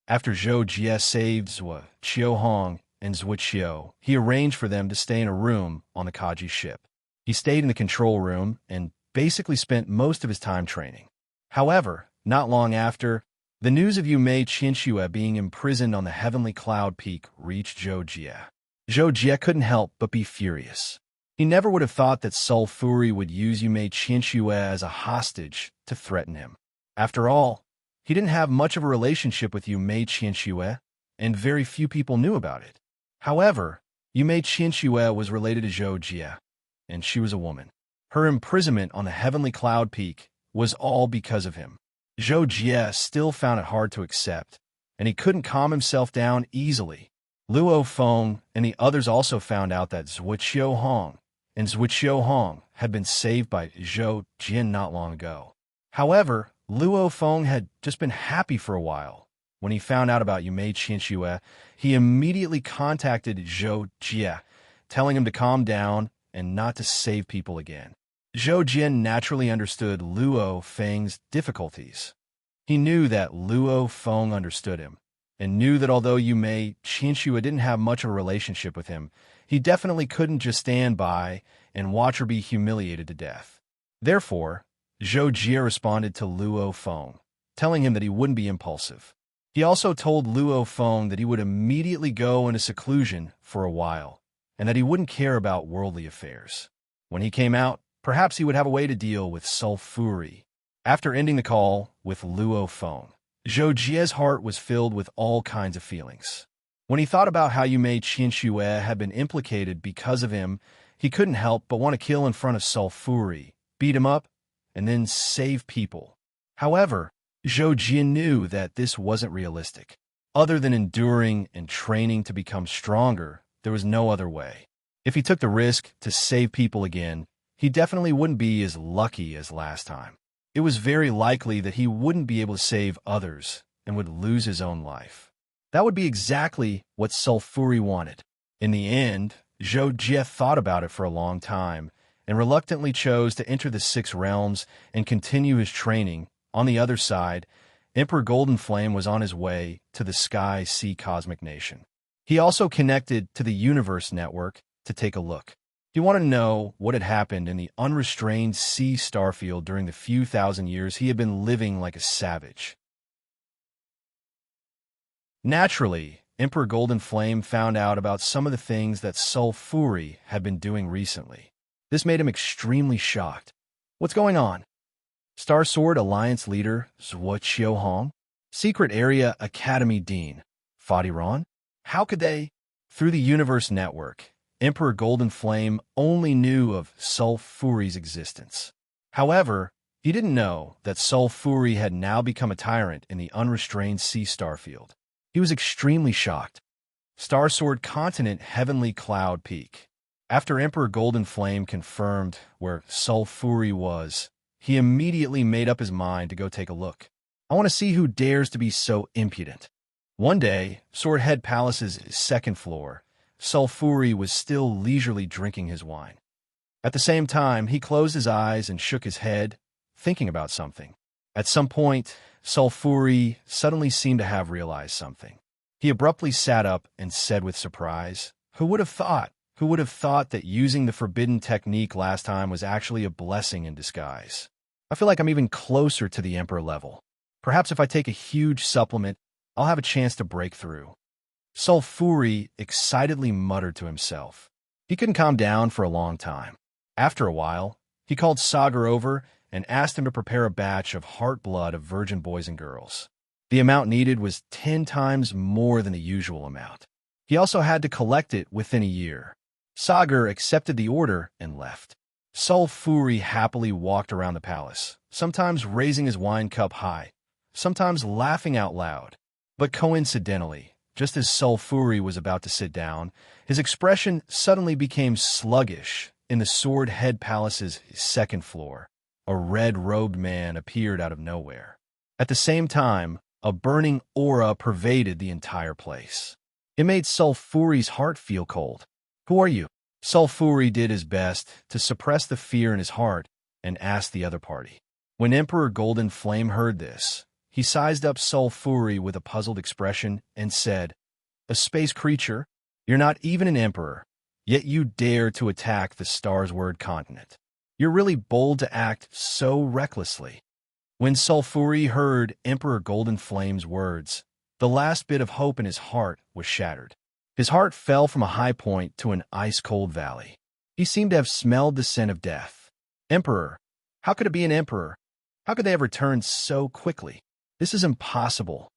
After Zhou Jie saved Zhou Qiuhong and Zhui Qiu, he arranged for them to stay in a room on the Kaji ship. He stayed in the control room and basically spent most of his time training. However, not long after, the news of Yumei Qinsue being imprisoned on the heavenly cloud peak reached Zhou Jie. Zhou Jie couldn't help but be furious. He never would have thought that Sulfury would use Yumei Qinsue as a hostage to threaten him. After all, he didn't have much of a relationship with Yumei Qinsue, and very few people knew about it. However, Yumei Qinsue was related to Zhou Jie, and she was a woman. Her imprisonment on the heavenly cloud peak was all because of him. Zhou Jie still found it hard to accept, and he couldn't calm himself down easily. Luo Feng and the others also found out that Zhui Qiuhong had been saved by Zhou Jin not long ago. However, Luo Feng had just been happy for a while. When he found out about Yumei Qinsue, he immediately contacted Zhou Jie, telling him to calm down and not to save people again. Zhou Jin naturally understood Luo Feng's difficulties. He knew that Luo Feng understood him, and knew that although Qianxue didn't have much of a relationship with him, he definitely couldn't just stand by and watch her be humiliated to death. Therefore, Zhou Jie responded to Luo Feng, telling him that he wouldn't be impulsive. He also told Luo Feng that he would immediately go into seclusion for a while, and that he wouldn't care about worldly affairs. When he came out, perhaps he would have a way to deal with sulfury. After ending the call with Luo Feng, Zhou Jie's heart was filled with all kinds of feelings. When he thought about how Qianxue had been implicated because of him, he couldn't help but want to kill in front of sulfury, beat him up, and then save people. However, Zhou Jie knew that this wasn't realistic. Other than enduring and training to become stronger, there was no other way. If he took the risk to save people again, he definitely wouldn't be as lucky as last time. It was very likely that he wouldn't be able to save others and would lose his own life. That would be exactly what sulfury wanted. In the end, Zhou Jie thought about it for a long time and reluctantly chose to enter the Six Realms and continue his training. On the other side, Emperor Golden Flame was on his way to the Sky Sea Cosmic Nation. He also connected to the Universe Network to take a look. He wanted to know what had happened in the unrestrained sea starfield during the few thousand years he had been living like a savage. Naturally, Emperor Golden Flame found out about some of the things that sulfury had been doing recently. This made him extremely shocked. What's going on? Star Sword Alliance leader Zhuo Qiuhong? Secret Area Academy Dean Fadiran? How could they? Through the Universe Network, Emperor Golden Flame only knew of sulfury's existence. However, he didn't know that sulfury had now become a tyrant in the unrestrained sea starfield. He was extremely shocked. Star Sword Continent Heavenly Cloud Peak. After Emperor Golden Flame confirmed where sulfury was, he immediately made up his mind to go take a look. I want to see who dares to be so impudent. One day, Swordhead Palace's second floor, sulfury was still leisurely drinking his wine. At the same time, he closed his eyes and shook his head, thinking about something. At some point, sulfury suddenly seemed to have realized something. He abruptly sat up and said with surprise, "Who would have thought? Who would have thought that using the forbidden technique last time was actually a blessing in disguise? I feel like I'm even closer to the Emperor level. Perhaps if I take a huge supplement, I'll have a chance to break through." Sulfury excitedly muttered to himself. He couldn't calm down for a long time. After a while, he called Sagar over and asked him to prepare a batch of heart blood of virgin boys and girls. The amount needed was 10 times more than the usual amount. He also had to collect it within a year. Sagar accepted the order and left. Sulfury happily walked around the palace, sometimes raising his wine cup high, sometimes laughing out loud. But coincidentally, just as Sulfury was about to sit down, his expression suddenly became sluggish in the Sword Head Palace's second floor. A red-robed man appeared out of nowhere. At the same time, a burning aura pervaded the entire place. It made Sulfury's heart feel cold. "Who are you?" Sulfury did his best to suppress the fear in his heart and asked the other party. When Emperor Golden Flame heard this, he sized up Sulfury with a puzzled expression and said, "A space creature? You're not even an emperor, yet you dare to attack the Star's Word continent. You're really bold to act so recklessly." When Sulfury heard Emperor Golden Flame's words, the last bit of hope in his heart was shattered. His heart fell from a high point to an ice-cold valley. He seemed to have smelled the scent of death. Emperor? How could it be an emperor? How could they have returned so quickly? This is impossible.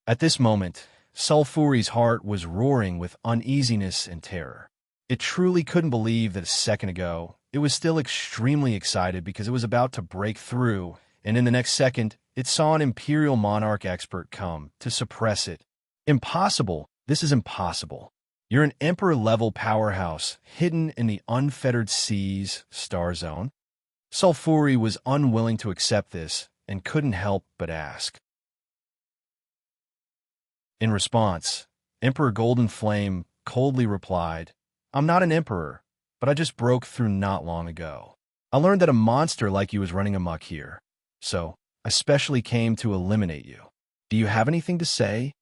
At this moment, Sulfury's heart was roaring with uneasiness and terror. It truly couldn't believe that a second ago, it was still extremely excited because it was about to break through, and in the next second, it saw an Imperial Monarch expert come to suppress it. Impossible. This is impossible. You're an Emperor-level powerhouse hidden in the unfettered seas star zone. Sulfury was unwilling to accept this and couldn't help but ask. In response, Emperor Golden Flame coldly replied, "I'm not an emperor, but I just broke through not long ago. I learned that a monster like you is running amok here, so I specially came to eliminate you. Do you have anything to say?"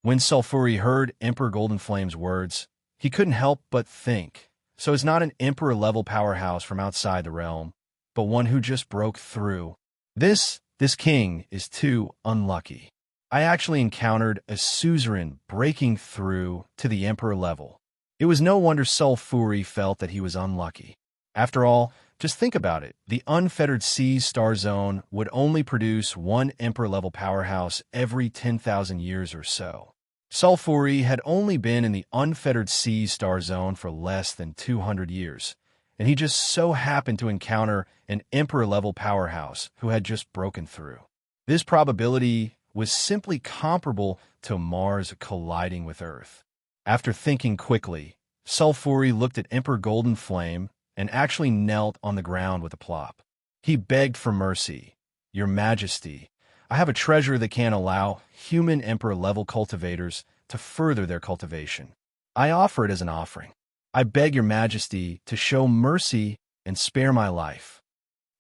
When Sulfuri heard Emperor Golden Flame's words, he couldn't help but think, so it's not an Emperor-level powerhouse from outside the realm, but one who just broke through. This king is too unlucky. I actually encountered a suzerain breaking through to the Emperor level. It was no wonder Sulfuri felt that he was unlucky. After all, just think about it. The unfettered Seas star zone would only produce one Emperor-level powerhouse every 10,000 years or so. Sulfuri had only been in the unfettered Seas star zone for less than 200 years, and he just so happened to encounter an Emperor-level powerhouse who had just broken through. This probability was simply comparable to Mars colliding with Earth. After thinking quickly, Sulfuri looked at Emperor Golden Flame and actually knelt on the ground with a plop. He begged for mercy. "Your Majesty, I have a treasure that can't allow human Emperor-level cultivators to further their cultivation. I offer it as an offering. I beg your Majesty to show mercy and spare my life."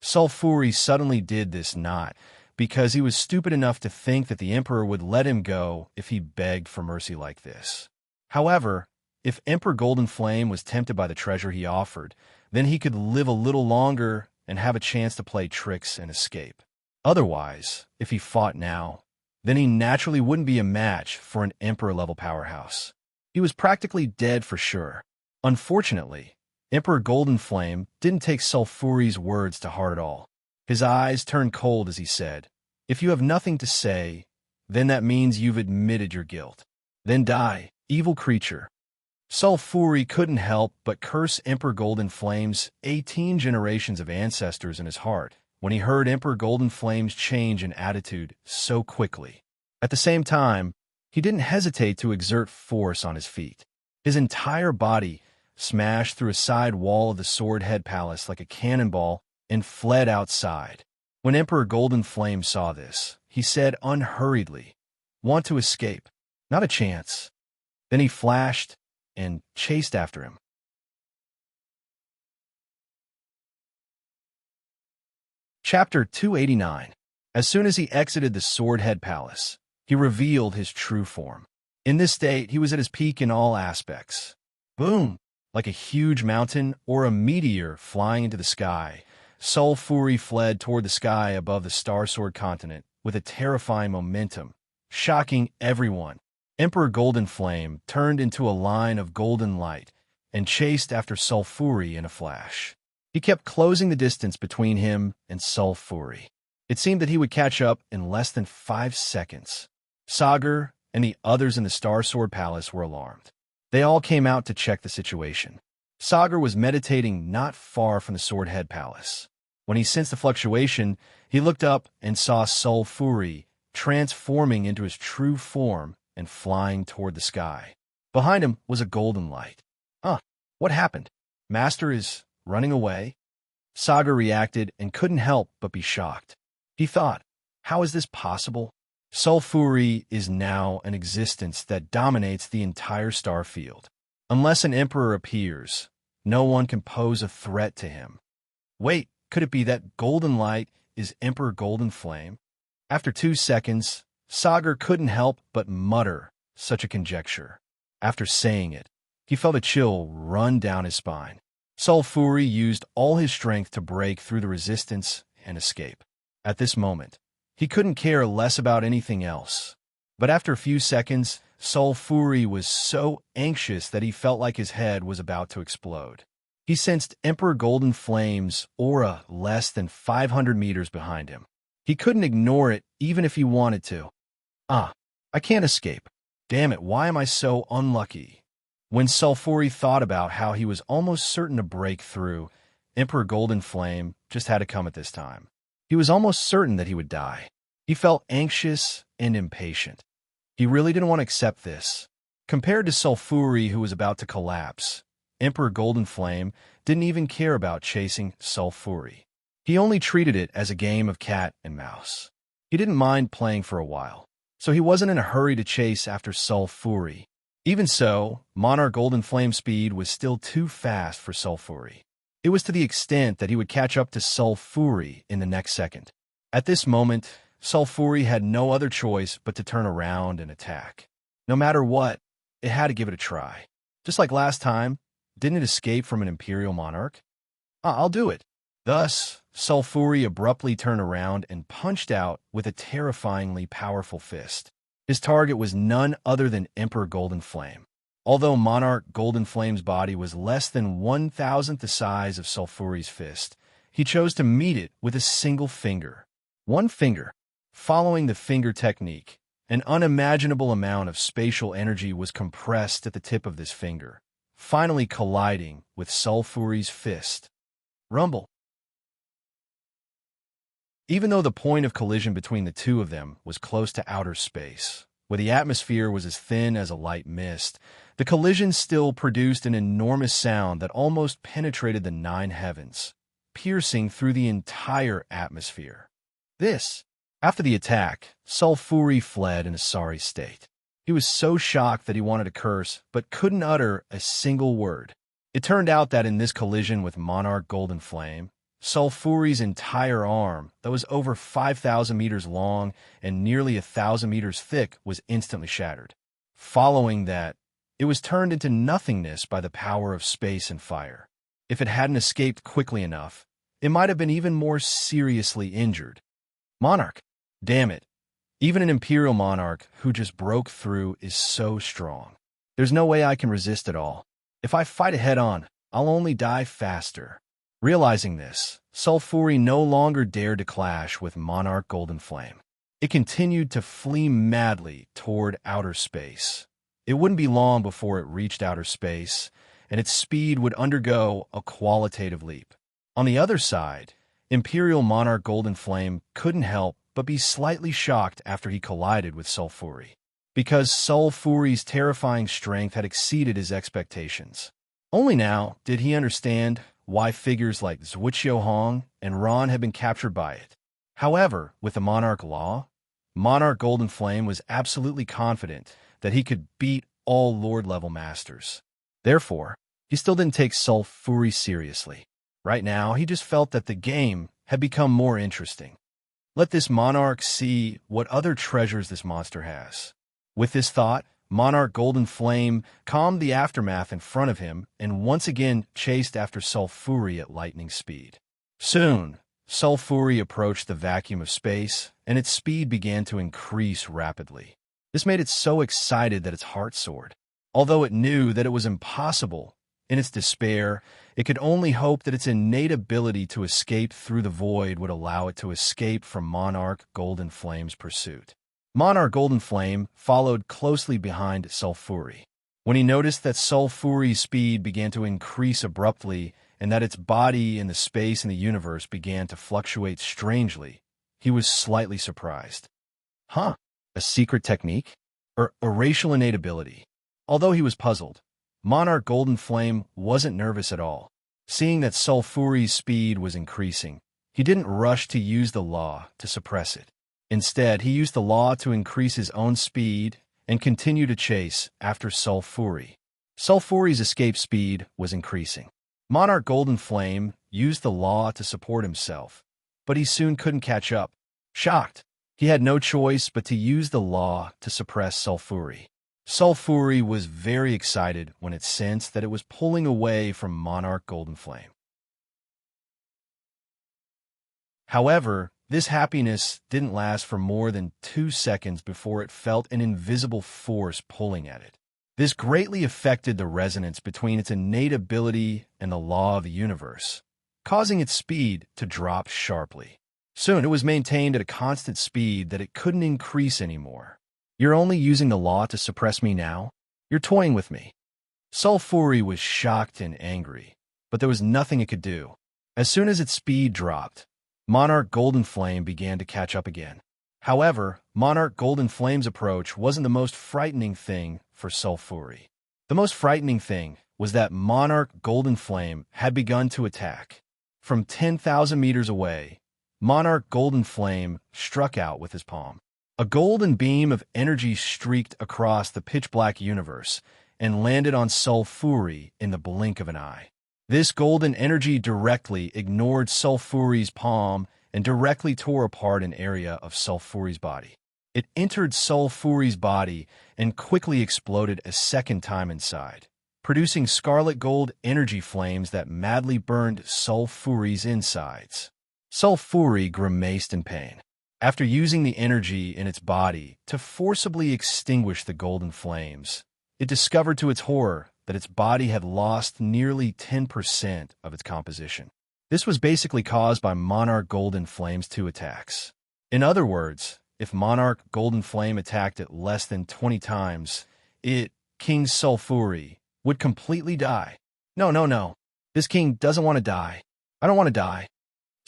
Sulfuri suddenly did this not because he was stupid enough to think that the Emperor would let him go if he begged for mercy like this. However, if Emperor Golden Flame was tempted by the treasure he offered, then he could live a little longer and have a chance to play tricks and escape. Otherwise, if he fought now, then he naturally wouldn't be a match for an Emperor-level powerhouse. He was practically dead for sure. Unfortunately, Emperor Golden Flame didn't take Sulfuri's words to heart at all. His eyes turned cold as he said, "If you have nothing to say, then that means you've admitted your guilt. Then die, evil creature." Sulfuri couldn't help but curse Emperor Golden Flame's 18 generations of ancestors in his heart when he heard Emperor Golden Flame's change in attitude so quickly. At the same time, he didn't hesitate to exert force on his feet. His entire body smashed through a side wall of the Sword Head Palace like a cannonball and fled outside. When Emperor Golden Flame saw this, he said unhurriedly, "Want to escape? Not a chance." Then he flashed and chased after him. Chapter 289. As soon as he exited the Sword Head Palace, he revealed his true form. In this state, he was at his peak in all aspects. Boom! Like a huge mountain or a meteor flying into the sky, Sulfuri fled toward the sky above the Star Sword continent with a terrifying momentum, shocking everyone. Emperor Golden Flame turned into a line of golden light and chased after Sulfuri in a flash. He kept closing the distance between him and Sulfuri. It seemed that he would catch up in less than 5 seconds. Sagar and the others in the Star Sword Palace were alarmed. They all came out to check the situation. Sagar was meditating not far from the Sword Head Palace. When he sensed the fluctuation, he looked up and saw Sulfuri transforming into his true form and flying toward the sky. Behind him was a golden light. What happened? Master is running away? Sagar reacted and couldn't help but be shocked. He thought, how is this possible? Sulfuri is now an existence that dominates the entire star field. Unless an emperor appears, no one can pose a threat to him. Wait, could it be that golden light is Emperor Golden Flame? After 2 seconds, Sagar couldn't help but mutter such a conjecture. After saying it, he felt a chill run down his spine. Sulfuri used all his strength to break through the resistance and escape. At this moment, he couldn't care less about anything else. But after a few seconds, Sulfuri was so anxious that he felt like his head was about to explode. He sensed Emperor Golden Flame's aura less than 500 meters behind him. He couldn't ignore it even if he wanted to. I can't escape. Damn it, why am I so unlucky? When Sulfuri thought about how he was almost certain to break through, Emperor Golden Flame just had to come at this time. He was almost certain that he would die. He felt anxious and impatient. He really didn't want to accept this. Compared to Sulfuri, who was about to collapse, Emperor Golden Flame didn't even care about chasing Sulfuri. He only treated it as a game of cat and mouse. He didn't mind playing for a while, so he wasn't in a hurry to chase after Sulfuri. Even so, Monarch Golden Flame's speed was still too fast for Sulfuri. It was to the extent that he would catch up to Sulfuri in the next second. At this moment, Sulfuri had no other choice but to turn around and attack. No matter what, it had to give it a try. Just like last time, didn't it escape from an imperial monarch? I'll do it. Thus, Sulfuri abruptly turned around and punched out with a terrifyingly powerful fist. His target was none other than Emperor Golden Flame. Although Monarch Golden Flame's body was less than 1,000th the size of Sulfuri's fist, he chose to meet it with a single finger. One finger. Following the finger technique, an unimaginable amount of spatial energy was compressed at the tip of this finger, finally colliding with Sulfuri's fist. Rumble. Even though the point of collision between the two of them was close to outer space, where the atmosphere was as thin as a light mist, the collision still produced an enormous sound that almost penetrated the 9 heavens, piercing through the entire atmosphere. After the attack, Sulfuri fled in a sorry state. He was so shocked that he wanted to curse, but couldn't utter a single word. It turned out that in this collision with Monarch Golden Flame, Sulfuri's entire arm, that was over 5,000 meters long and nearly 1,000 meters thick, was instantly shattered. Following that, it was turned into nothingness by the power of space and fire. If it hadn't escaped quickly enough, it might have been even more seriously injured. Monarch. Damn it. Even an Imperial Monarch who just broke through is so strong. There's no way I can resist it all. If I fight it head-on, I'll only die faster. Realizing this, Sulfuri no longer dared to clash with Monarch Golden Flame. It continued to flee madly toward outer space. It wouldn't be long before it reached outer space, and its speed would undergo a qualitative leap. On the other side, Imperial Monarch Golden Flame couldn't help but be slightly shocked after he collided with Sulfuri, because Sulfuri's terrifying strength had exceeded his expectations. Only now did he understand why figures like Zhuqiu Hong and Ron had been captured by it. However, with the Monarch Law, Monarch Golden Flame was absolutely confident that he could beat all Lord-level masters. Therefore, he still didn't take Sulfuri seriously. Right now, he just felt that the game had become more interesting. Let this monarch see what other treasures this monster has. With this thought, Monarch Golden Flame calmed the aftermath in front of him and once again chased after Sulfuri at lightning speed. Soon, Sulfuri approached the vacuum of space, and its speed began to increase rapidly. This made it so excited that its heart soared. Although it knew that it was impossible, in its despair, it could only hope that its innate ability to escape through the void would allow it to escape from Monarch Golden Flame's pursuit. Monarch Golden Flame followed closely behind Sulfuri. When he noticed that Sulfuri's speed began to increase abruptly and that its body in the space and the universe began to fluctuate strangely, he was slightly surprised. A secret technique? Or a racial innate ability? Although he was puzzled, Monarch Golden Flame wasn't nervous at all. Seeing that Sulfuri's speed was increasing, he didn't rush to use the law to suppress it. Instead, he used the law to increase his own speed and continue to chase after Sulfuri. Sulfuri's escape speed was increasing. Monarch Golden Flame used the law to support himself, but he soon couldn't catch up. Shocked, he had no choice but to use the law to suppress Sulfuri. Sulfuri was very excited when it sensed that it was pulling away from Monarch Golden Flame. However, this happiness didn't last for more than 2 seconds before it felt an invisible force pulling at it. This greatly affected the resonance between its innate ability and the law of the universe, causing its speed to drop sharply. Soon it was maintained at a constant speed that it couldn't increase anymore. You're only using the law to suppress me now? You're toying with me. Sulfuri was shocked and angry, but there was nothing it could do. As soon as its speed dropped, Monarch Golden Flame began to catch up again. However, Monarch Golden Flame's approach wasn't the most frightening thing for Sulfuri. The most frightening thing was that Monarch Golden Flame had begun to attack. From 10,000 meters away, Monarch Golden Flame struck out with his palm. A golden beam of energy streaked across the pitch-black universe and landed on Sulfuri in the blink of an eye. This golden energy directly ignored Sulfuri's palm and directly tore apart an area of Sulfuri's body. It entered Sulfury's body and quickly exploded a second time inside, producing scarlet gold energy flames that madly burned Sulfury's insides. Sulfury grimaced in pain. After using the energy in its body to forcibly extinguish the golden flames, it discovered to its horror that its body had lost nearly 10% of its composition. This was basically caused by Monarch Golden Flame's 2 attacks. In other words, if Monarch Golden Flame attacked it less than 20 times, King Sulfury, would completely die. No. This king doesn't want to die. I don't want to die.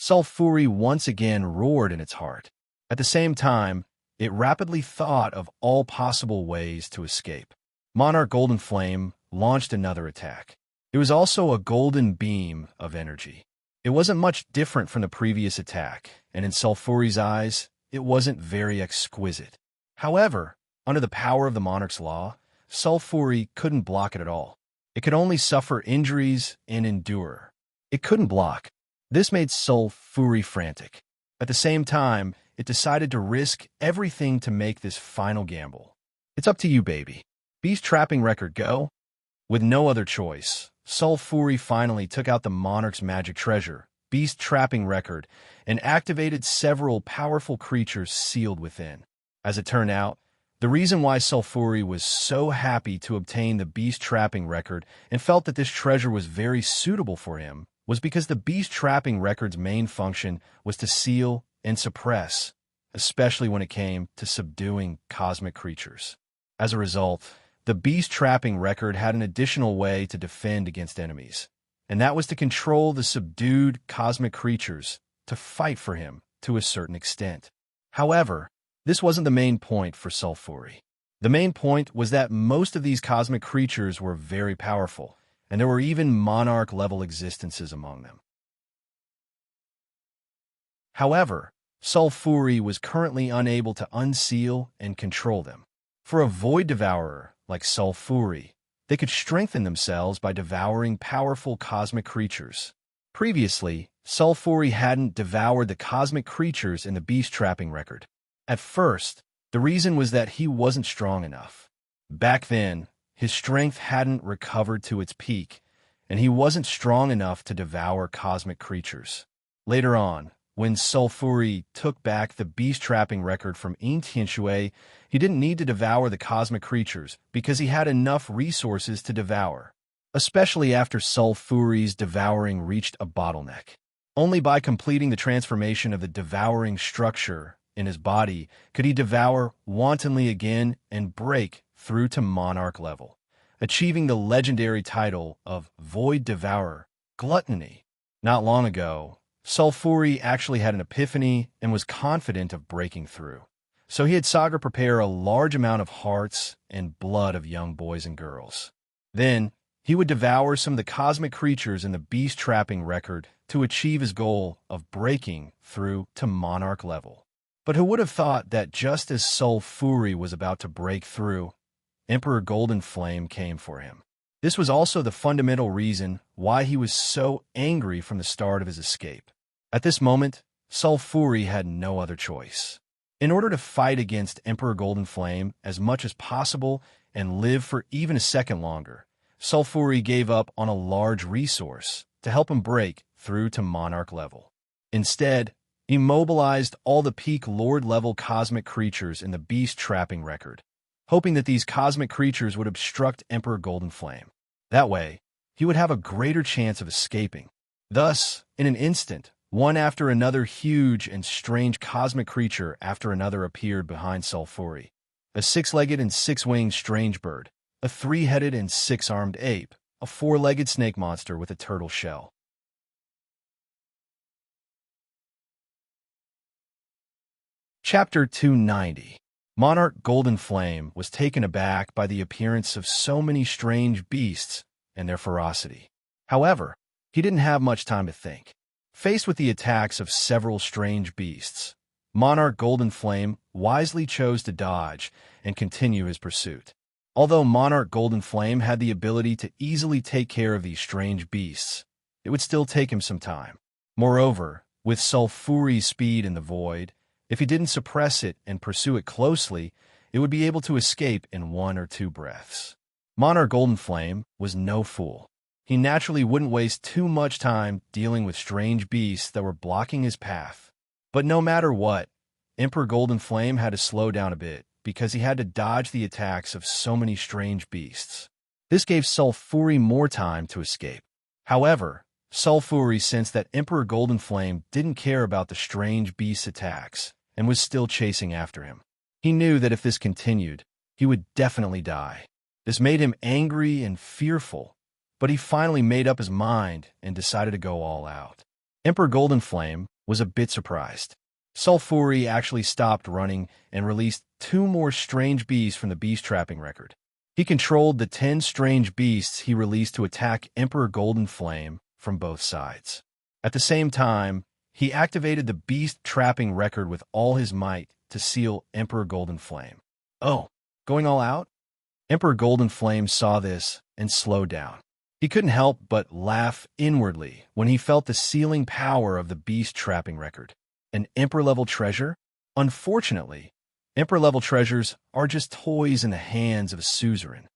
Sulfury once again roared in its heart. At the same time, it rapidly thought of all possible ways to escape. Monarch Golden Flame launched another attack. It was also a golden beam of energy. It wasn't much different from the previous attack, and in Sulfury's eyes, it wasn't very exquisite. However, under the power of the Monarch's Law, Sulfury couldn't block it at all. It could only suffer injuries and endure. It couldn't block. This made Sulfury frantic. At the same time, it decided to risk everything to make this final gamble. It's up to you, baby. Beast trapping record, go. With no other choice, Sulfury finally took out the Monarch's magic treasure, Beast trapping record, and activated several powerful creatures sealed within. As it turned out, the reason why Sulfury was so happy to obtain the Beast trapping record and felt that this treasure was very suitable for him was because the Beast trapping record's main function was to seal and suppress, especially when it came to subduing cosmic creatures. As a result, the Beast trapping record had an additional way to defend against enemies, and that was to control the subdued cosmic creatures to fight for him to a certain extent. However, this wasn't the main point for Sulfury. The main point was that most of these cosmic creatures were very powerful, and there were even monarch-level existences among them. However, Sulfury was currently unable to unseal and control them. For a void devourer like Sulfury, they could strengthen themselves by devouring powerful cosmic creatures. Previously, Sulfury hadn't devoured the cosmic creatures in the Beast trapping record. At first, the reason was that he wasn't strong enough. Back then, his strength hadn't recovered to its peak, and he wasn't strong enough to devour cosmic creatures. Later on, when Sulfury took back the Beast trapping record from Tianshui, he didn't need to devour the cosmic creatures because he had enough resources to devour, especially after Sulfury's devouring reached a bottleneck. Only by completing the transformation of the devouring structure in his body could he devour wantonly again and break through to monarch level, achieving the legendary title of Void Devourer, Gluttony. Not long ago, Sulfury actually had an epiphany and was confident of breaking through. So he had Saga prepare a large amount of hearts and blood of young boys and girls. Then, he would devour some of the cosmic creatures in the Beast trapping record to achieve his goal of breaking through to monarch level. But who would have thought that just as Sulfury was about to break through, Emperor Golden Flame came for him. This was also the fundamental reason why he was so angry from the start of his escape. At this moment, Sulfury had no other choice. In order to fight against Emperor Golden Flame as much as possible and live for even a second longer, Sulfury gave up on a large resource to help him break through to monarch level. Instead, he mobilized all the peak lord-level cosmic creatures in the Beast trapping record, hoping that these cosmic creatures would obstruct Emperor Golden Flame. That way, he would have a greater chance of escaping. Thus, in an instant, one after another huge and strange cosmic creature after another appeared behind Sulfury. A six-legged and six-winged strange bird, a three-headed and six-armed ape, a four-legged snake monster with a turtle shell. Chapter 290. Monarch Golden Flame was taken aback by the appearance of so many strange beasts and their ferocity. However, he didn't have much time to think. Faced with the attacks of several strange beasts, Monarch Golden Flame wisely chose to dodge and continue his pursuit. Although Monarch Golden Flame had the ability to easily take care of these strange beasts, it would still take him some time. Moreover, with Sulfury's speed in the void, If he didn't suppress it and pursue it closely, it would be able to escape in 1 or 2 breaths. Monarch Golden Flame was no fool. He naturally wouldn't waste too much time dealing with strange beasts that were blocking his path. But no matter what, Emperor Golden Flame had to slow down a bit because he had to dodge the attacks of so many strange beasts. This gave Sulfuri more time to escape. However, Sulfuri sensed that Emperor Golden Flame didn't care about the strange beast's attacks and was still chasing after him. He knew that if this continued, he would definitely die. This made him angry and fearful, but he finally made up his mind and decided to go all out. Emperor Golden Flame was a bit surprised. Sulfuri actually stopped running and released 2 more strange beasts from the beast trapping record. He controlled the 10 strange beasts he released to attack Emperor Golden Flame from both sides. At the same time, he activated the beast trapping record with all his might to seal Emperor Golden Flame. Oh, going all out? Emperor Golden Flame saw this and slowed down. He couldn't help but laugh inwardly when he felt the sealing power of the beast trapping record. An Emperor-level treasure? Unfortunately, Emperor-level treasures are just toys in the hands of a suzerain.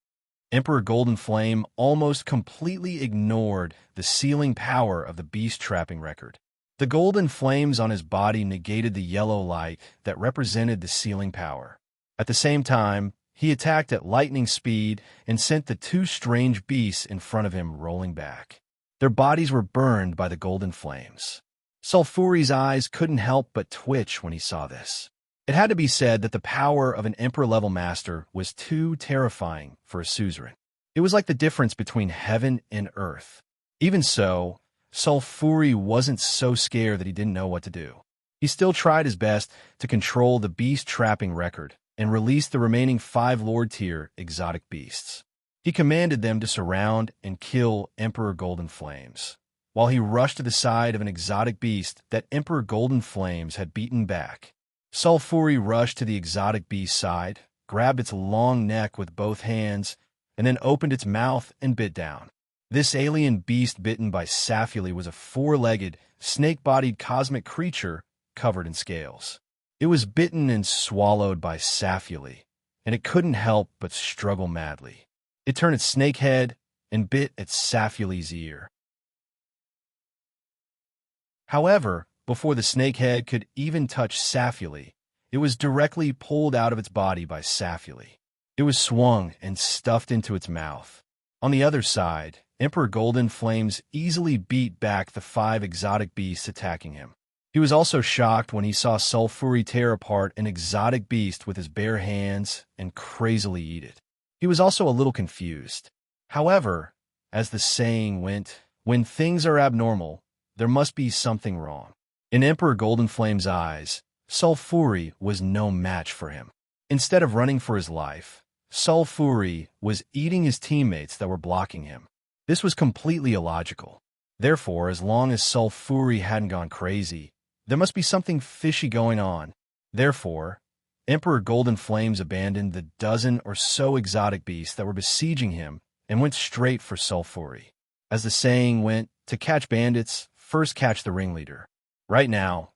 Emperor Golden Flame almost completely ignored the sealing power of the beast trapping record. The golden flames on his body negated the yellow light that represented the sealing power. At the same time, he attacked at lightning speed and sent the 2 strange beasts in front of him rolling back. Their bodies were burned by the golden flames. Sulfuri's eyes couldn't help but twitch when he saw this. It had to be said that the power of an Emperor-level master was too terrifying for a suzerain. It was like the difference between heaven and earth. Even so, Sulfuri wasn't so scared that he didn't know what to do. He still tried his best to control the beast trapping record and released the remaining 5 Lord-tier exotic beasts. He commanded them to surround and kill Emperor Golden Flames, while he rushed to the side of an exotic beast that Emperor Golden Flames had beaten back. Sulfuri rushed to the exotic beast's side, grabbed its long neck with both hands, and then opened its mouth and bit down. This alien beast bitten by Safuli was a 4-legged, snake-bodied cosmic creature covered in scales. It was bitten and swallowed by Safuli, and it couldn't help but struggle madly. It turned its snake head and bit at Safuli's ear. However, before the snakehead could even touch Safuli, it was directly pulled out of its body by Safuli. It was swung and stuffed into its mouth. On the other side, Emperor Golden Flames easily beat back the 5 exotic beasts attacking him. He was also shocked when he saw Sulfuri tear apart an exotic beast with his bare hands and crazily eat it. He was also a little confused. However, as the saying went, when things are abnormal, there must be something wrong. In Emperor Golden Flame's eyes, Sulfuri was no match for him. Instead of running for his life, Sulfuri was eating his teammates that were blocking him. This was completely illogical. Therefore, as long as Sulfuri hadn't gone crazy, there must be something fishy going on. Therefore, Emperor Golden Flames abandoned the dozen or so exotic beasts that were besieging him and went straight for Sulfuri. As the saying went, to catch bandits, first catch the ringleader. Right now,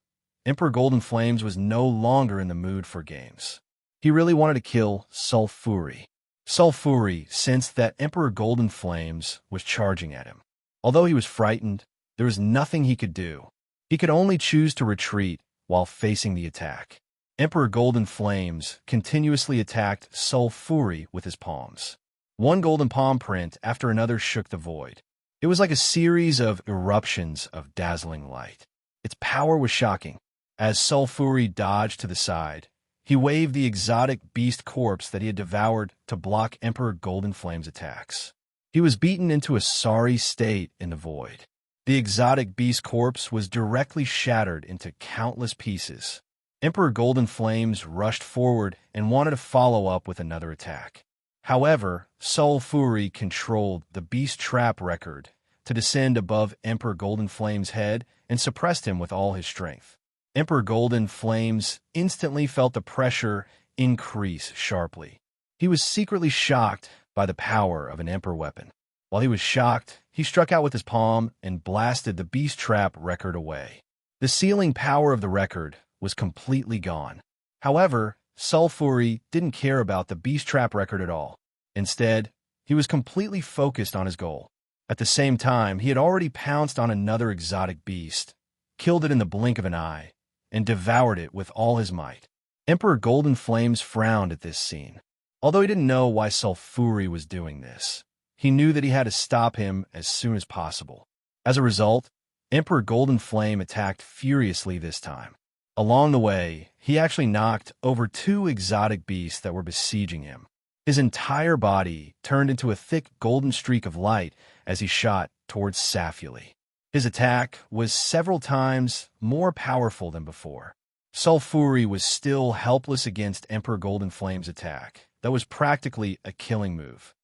Emperor Golden Flames was no longer in the mood for games. He really wanted to kill Sulfuri. Sulfuri sensed that Emperor Golden Flames was charging at him. Although he was frightened, there was nothing he could do. He could only choose to retreat while facing the attack. Emperor Golden Flames continuously attacked Sulfuri with his palms. One golden palm print after another shook the void. It was like a series of eruptions of dazzling light. Its power was shocking. As Sulfuri dodged to the side, he waved the exotic beast corpse that he had devoured to block Emperor Golden Flame's attacks. He was beaten into a sorry state in the void. The exotic beast corpse was directly shattered into countless pieces. Emperor Golden Flames rushed forward and wanted to follow up with another attack. However, Sulfuri controlled the beast trap record to descend above Emperor Golden Flame's head and suppressed him with all his strength. Emperor Golden Flames instantly felt the pressure increase sharply. He was secretly shocked by the power of an Emperor weapon. While he was shocked, he struck out with his palm and blasted the beast trap record away. The sealing power of the record was completely gone. However, Sulfuri didn't care about the beast trap record at all. Instead, he was completely focused on his goal. At the same time, he had already pounced on another exotic beast, killed it in the blink of an eye, and devoured it with all his might. Emperor Golden Flames frowned at this scene. Although he didn't know why Sulfuri was doing this, he knew that he had to stop him as soon as possible. As a result, Emperor Golden Flame attacked furiously this time. Along the way, he actually knocked over two exotic beasts that were besieging him. His entire body turned into a thick golden streak of light as he shot towards Safuli. His attack was several times more powerful than before. Sulfuri was still helpless against Emperor Golden Flame's attack. That was practically a killing move.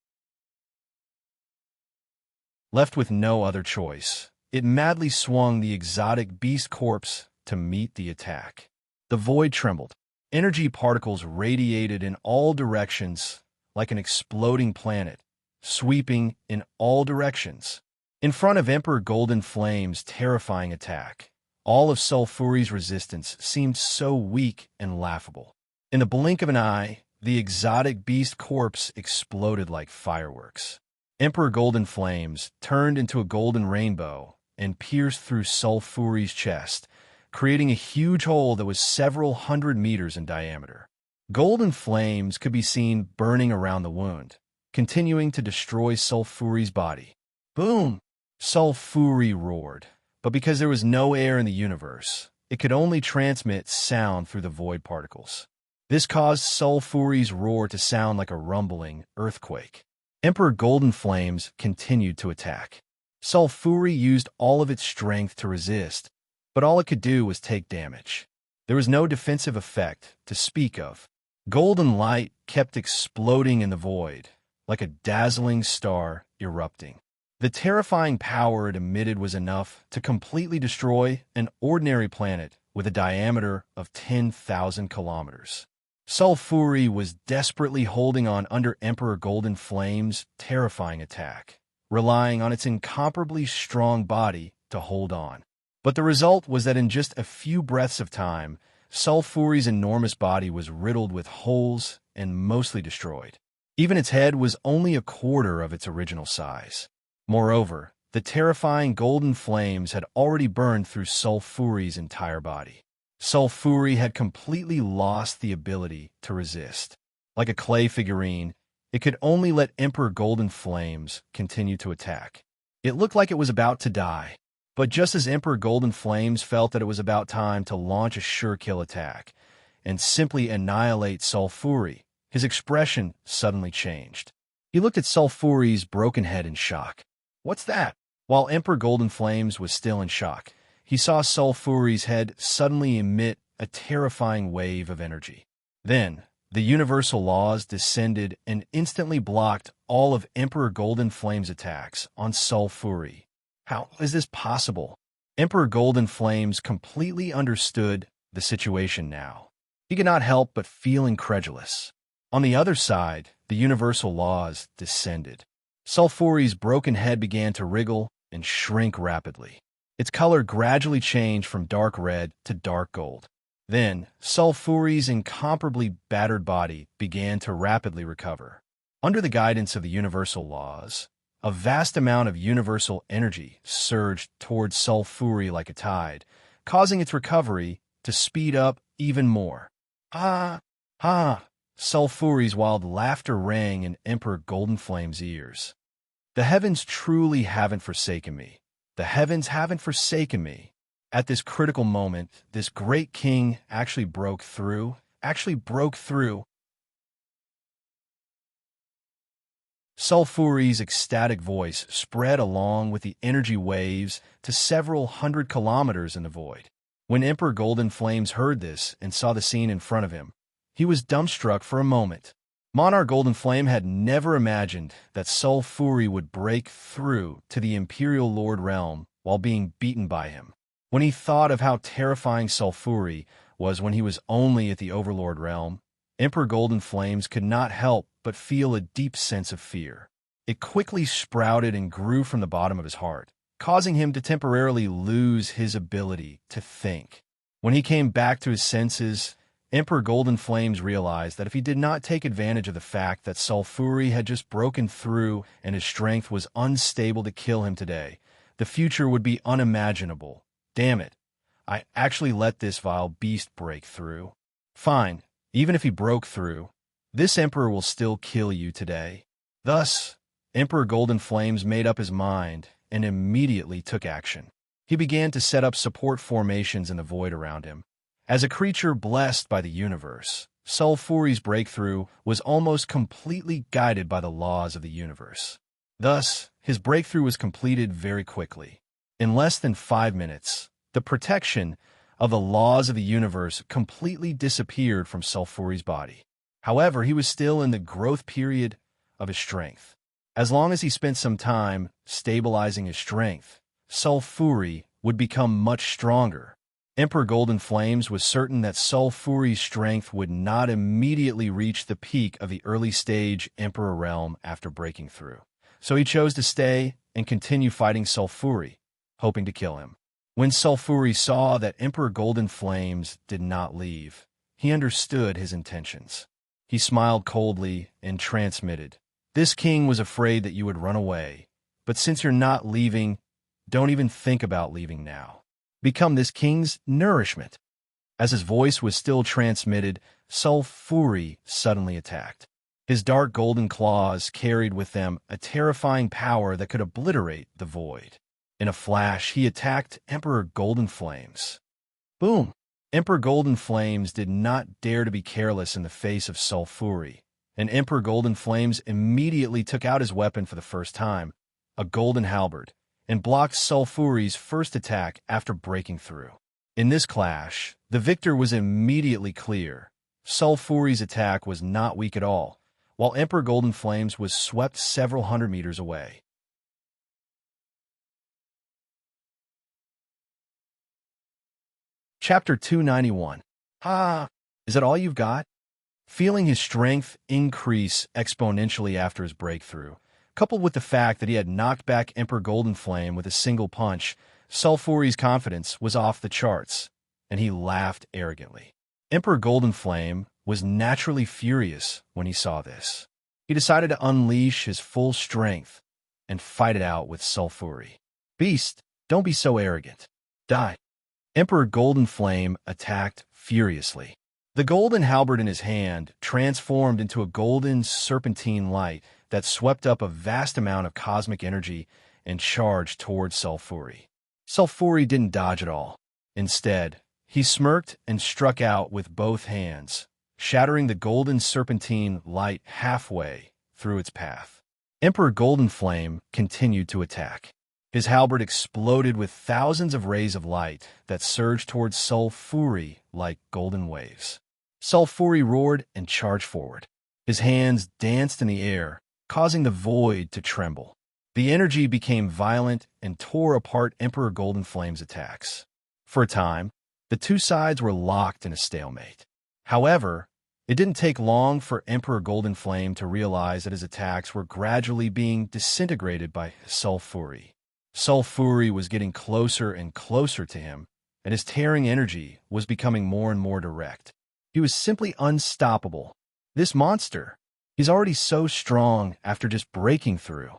Left with no other choice, it madly swung the exotic beast corpse to meet the attack. The void trembled. Energy particles radiated in all directions like an exploding planet, sweeping in all directions. In front of Emperor Golden Flame's terrifying attack, all of Sulfuri's resistance seemed so weak and laughable. In the blink of an eye, the exotic beast corpse exploded like fireworks. Emperor Golden Flames turned into a golden rainbow and pierced through Sulfuri's chest, creating a huge hole that was several hundred meters in diameter. Golden flames could be seen burning around the wound, continuing to destroy Sulfuri's body. Boom! Sulfuri roared, but because there was no air in the universe, it could only transmit sound through the void particles. This caused Sulfuri's roar to sound like a rumbling earthquake. Emperor Golden Flames continued to attack. Sulfuri used all of its strength to resist, but all it could do was take damage. There was no defensive effect to speak of. Golden light kept exploding in the void, like a dazzling star erupting. The terrifying power it emitted was enough to completely destroy an ordinary planet with a diameter of 10,000 kilometers. Sulfuri was desperately holding on under Emperor Golden Flame's terrifying attack, relying on its incomparably strong body to hold on. But the result was that in just a few breaths of time, Sulfuri's enormous body was riddled with holes and mostly destroyed. Even its head was only a quarter of its original size. Moreover, the terrifying golden flames had already burned through Sulfuri's entire body. Sulfuri had completely lost the ability to resist. Like a clay figurine, it could only let Emperor Golden Flames continue to attack. It looked like it was about to die. But just as Emperor Golden Flames felt that it was about time to launch a sure-kill attack and simply annihilate Sulfuri, his expression suddenly changed. He looked at Sulfuri's broken head in shock. What's that? While Emperor Golden Flames was still in shock, he saw Sulfuri's head suddenly emit a terrifying wave of energy. Then, the universal laws descended and instantly blocked all of Emperor Golden Flame's attacks on Sulfuri. How is this possible? Emperor Golden Flames completely understood the situation now. He could not help but feel incredulous. On the other side, the universal laws descended. Sulfuri's broken head began to wriggle and shrink rapidly. Its color gradually changed from dark red to dark gold. Then, Sulfuri's incomparably battered body began to rapidly recover. Under the guidance of the universal laws, a vast amount of universal energy surged towards Sulfuri like a tide, causing its recovery to speed up even more. Ah! Ah! Sulfuri's wild laughter rang in Emperor Golden Flame's ears. The heavens truly haven't forsaken me. The heavens haven't forsaken me. At this critical moment, this great king actually broke through. Sulfuri's ecstatic voice spread along with the energy waves to several hundred kilometers in the void. When Emperor Golden Flames heard this and saw the scene in front of him, he was dumbstruck for a moment. Monarch Golden Flame had never imagined that Sulfuri would break through to the Imperial Lord realm while being beaten by him. When he thought of how terrifying Sulfuri was when he was only at the Overlord realm, Emperor Golden Flames could not help but feel a deep sense of fear. It quickly sprouted and grew from the bottom of his heart, causing him to temporarily lose his ability to think. When he came back to his senses, Emperor Golden Flames realized that if he did not take advantage of the fact that Sulfuri had just broken through and his strength was unstable to kill him today, the future would be unimaginable. Damn it. I actually let this vile beast break through. Fine, even if he broke through, this emperor will still kill you today. Thus, Emperor Golden Flames made up his mind and immediately took action. He began to set up support formations in the void around him. As a creature blessed by the universe, Sulfuri's breakthrough was almost completely guided by the laws of the universe. Thus, his breakthrough was completed very quickly. In less than 5 minutes, the protection of the laws of the universe completely disappeared from Sulfuri's body. However, he was still in the growth period of his strength. As long as he spent some time stabilizing his strength, Sulfuri would become much stronger. Emperor Golden Flames was certain that Sulfuri's strength would not immediately reach the peak of the early stage Emperor realm after breaking through. So he chose to stay and continue fighting Sulfuri, hoping to kill him. When Sulfuri saw that Emperor Golden Flames did not leave, he understood his intentions. He smiled coldly and transmitted, "This king was afraid that you would run away, but since you're not leaving, don't even think about leaving now. Become this king's nourishment." As his voice was still transmitted, Sulfuri suddenly attacked. His dark golden claws carried with them a terrifying power that could obliterate the void. In a flash, he attacked Emperor Golden Flames. Boom! Emperor Golden Flames did not dare to be careless in the face of Sulfuri, and Emperor Golden Flames immediately took out his weapon for the first time, a golden halberd, and blocked Sulfuri's first attack after breaking through. In this clash, the victor was immediately clear. Sulfuri's attack was not weak at all, while Emperor Golden Flames was swept several hundred meters away. Chapter 291. Is that all you've got? Feeling his strength increase exponentially after his breakthrough, coupled with the fact that he had knocked back Emperor Golden Flame with a single punch, Sulfuri's confidence was off the charts, and he laughed arrogantly. Emperor Golden Flame was naturally furious when he saw this. He decided to unleash his full strength and fight it out with Sulfuri. "Beast, don't be so arrogant. Die." Emperor Golden Flame attacked furiously. The golden halberd in his hand transformed into a golden serpentine light that swept up a vast amount of cosmic energy and charged towards Sulfuri. Sulfuri didn't dodge at all. Instead, he smirked and struck out with both hands, shattering the golden serpentine light halfway through its path. Emperor Golden Flame continued to attack. His halberd exploded with thousands of rays of light that surged towards Sulfuri like golden waves. Sulfuri roared and charged forward. His hands danced in the air, causing the void to tremble. The energy became violent and tore apart Emperor Golden Flame's attacks. For a time, the two sides were locked in a stalemate. However, it didn't take long for Emperor Golden Flame to realize that his attacks were gradually being disintegrated by Sulfuri. Sulfuri was getting closer and closer to him, and his tearing energy was becoming more and more direct. He was simply unstoppable. This monster, he's already so strong after just breaking through.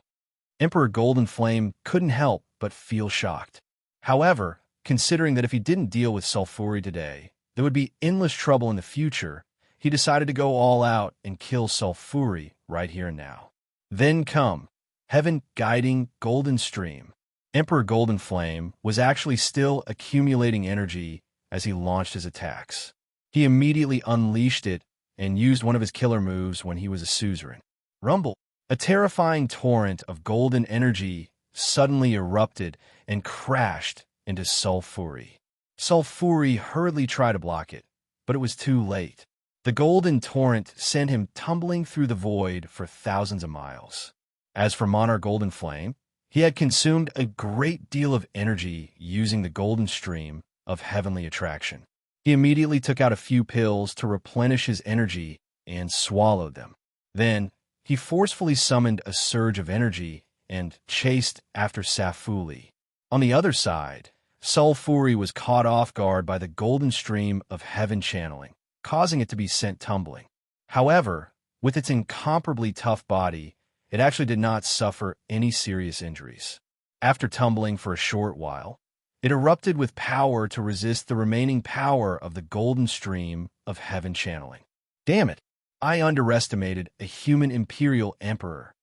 Emperor Golden Flame couldn't help but feel shocked. However, considering that if he didn't deal with Sulfuri today, there would be endless trouble in the future, he decided to go all out and kill Sulfuri right here and now. Then come, heaven-guiding golden stream. Emperor Golden Flame was actually still accumulating energy as he launched his attacks. He immediately unleashed it and used one of his killer moves when he was a suzerain. Rumble! A terrifying torrent of golden energy suddenly erupted and crashed into Sulfuri. Sulfuri hurriedly tried to block it, but it was too late. The golden torrent sent him tumbling through the void for thousands of miles. As for Monarch Golden Flame, he had consumed a great deal of energy using the golden stream of heavenly attraction. He immediately took out a few pills to replenish his energy and swallowed them. Then, he forcefully summoned a surge of energy and chased after Safuli. On the other side, Soul Fury was caught off guard by the golden stream of heaven channeling, causing it to be sent tumbling. However, with its incomparably tough body, it actually did not suffer any serious injuries. After tumbling for a short while, it erupted with power to resist the remaining power of the golden stream of heaven channeling. Damn it! I underestimated a human imperial emperor.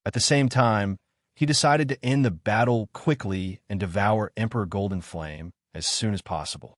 At the same time, he decided to end the battle quickly and devour Emperor Golden Flame as soon as possible.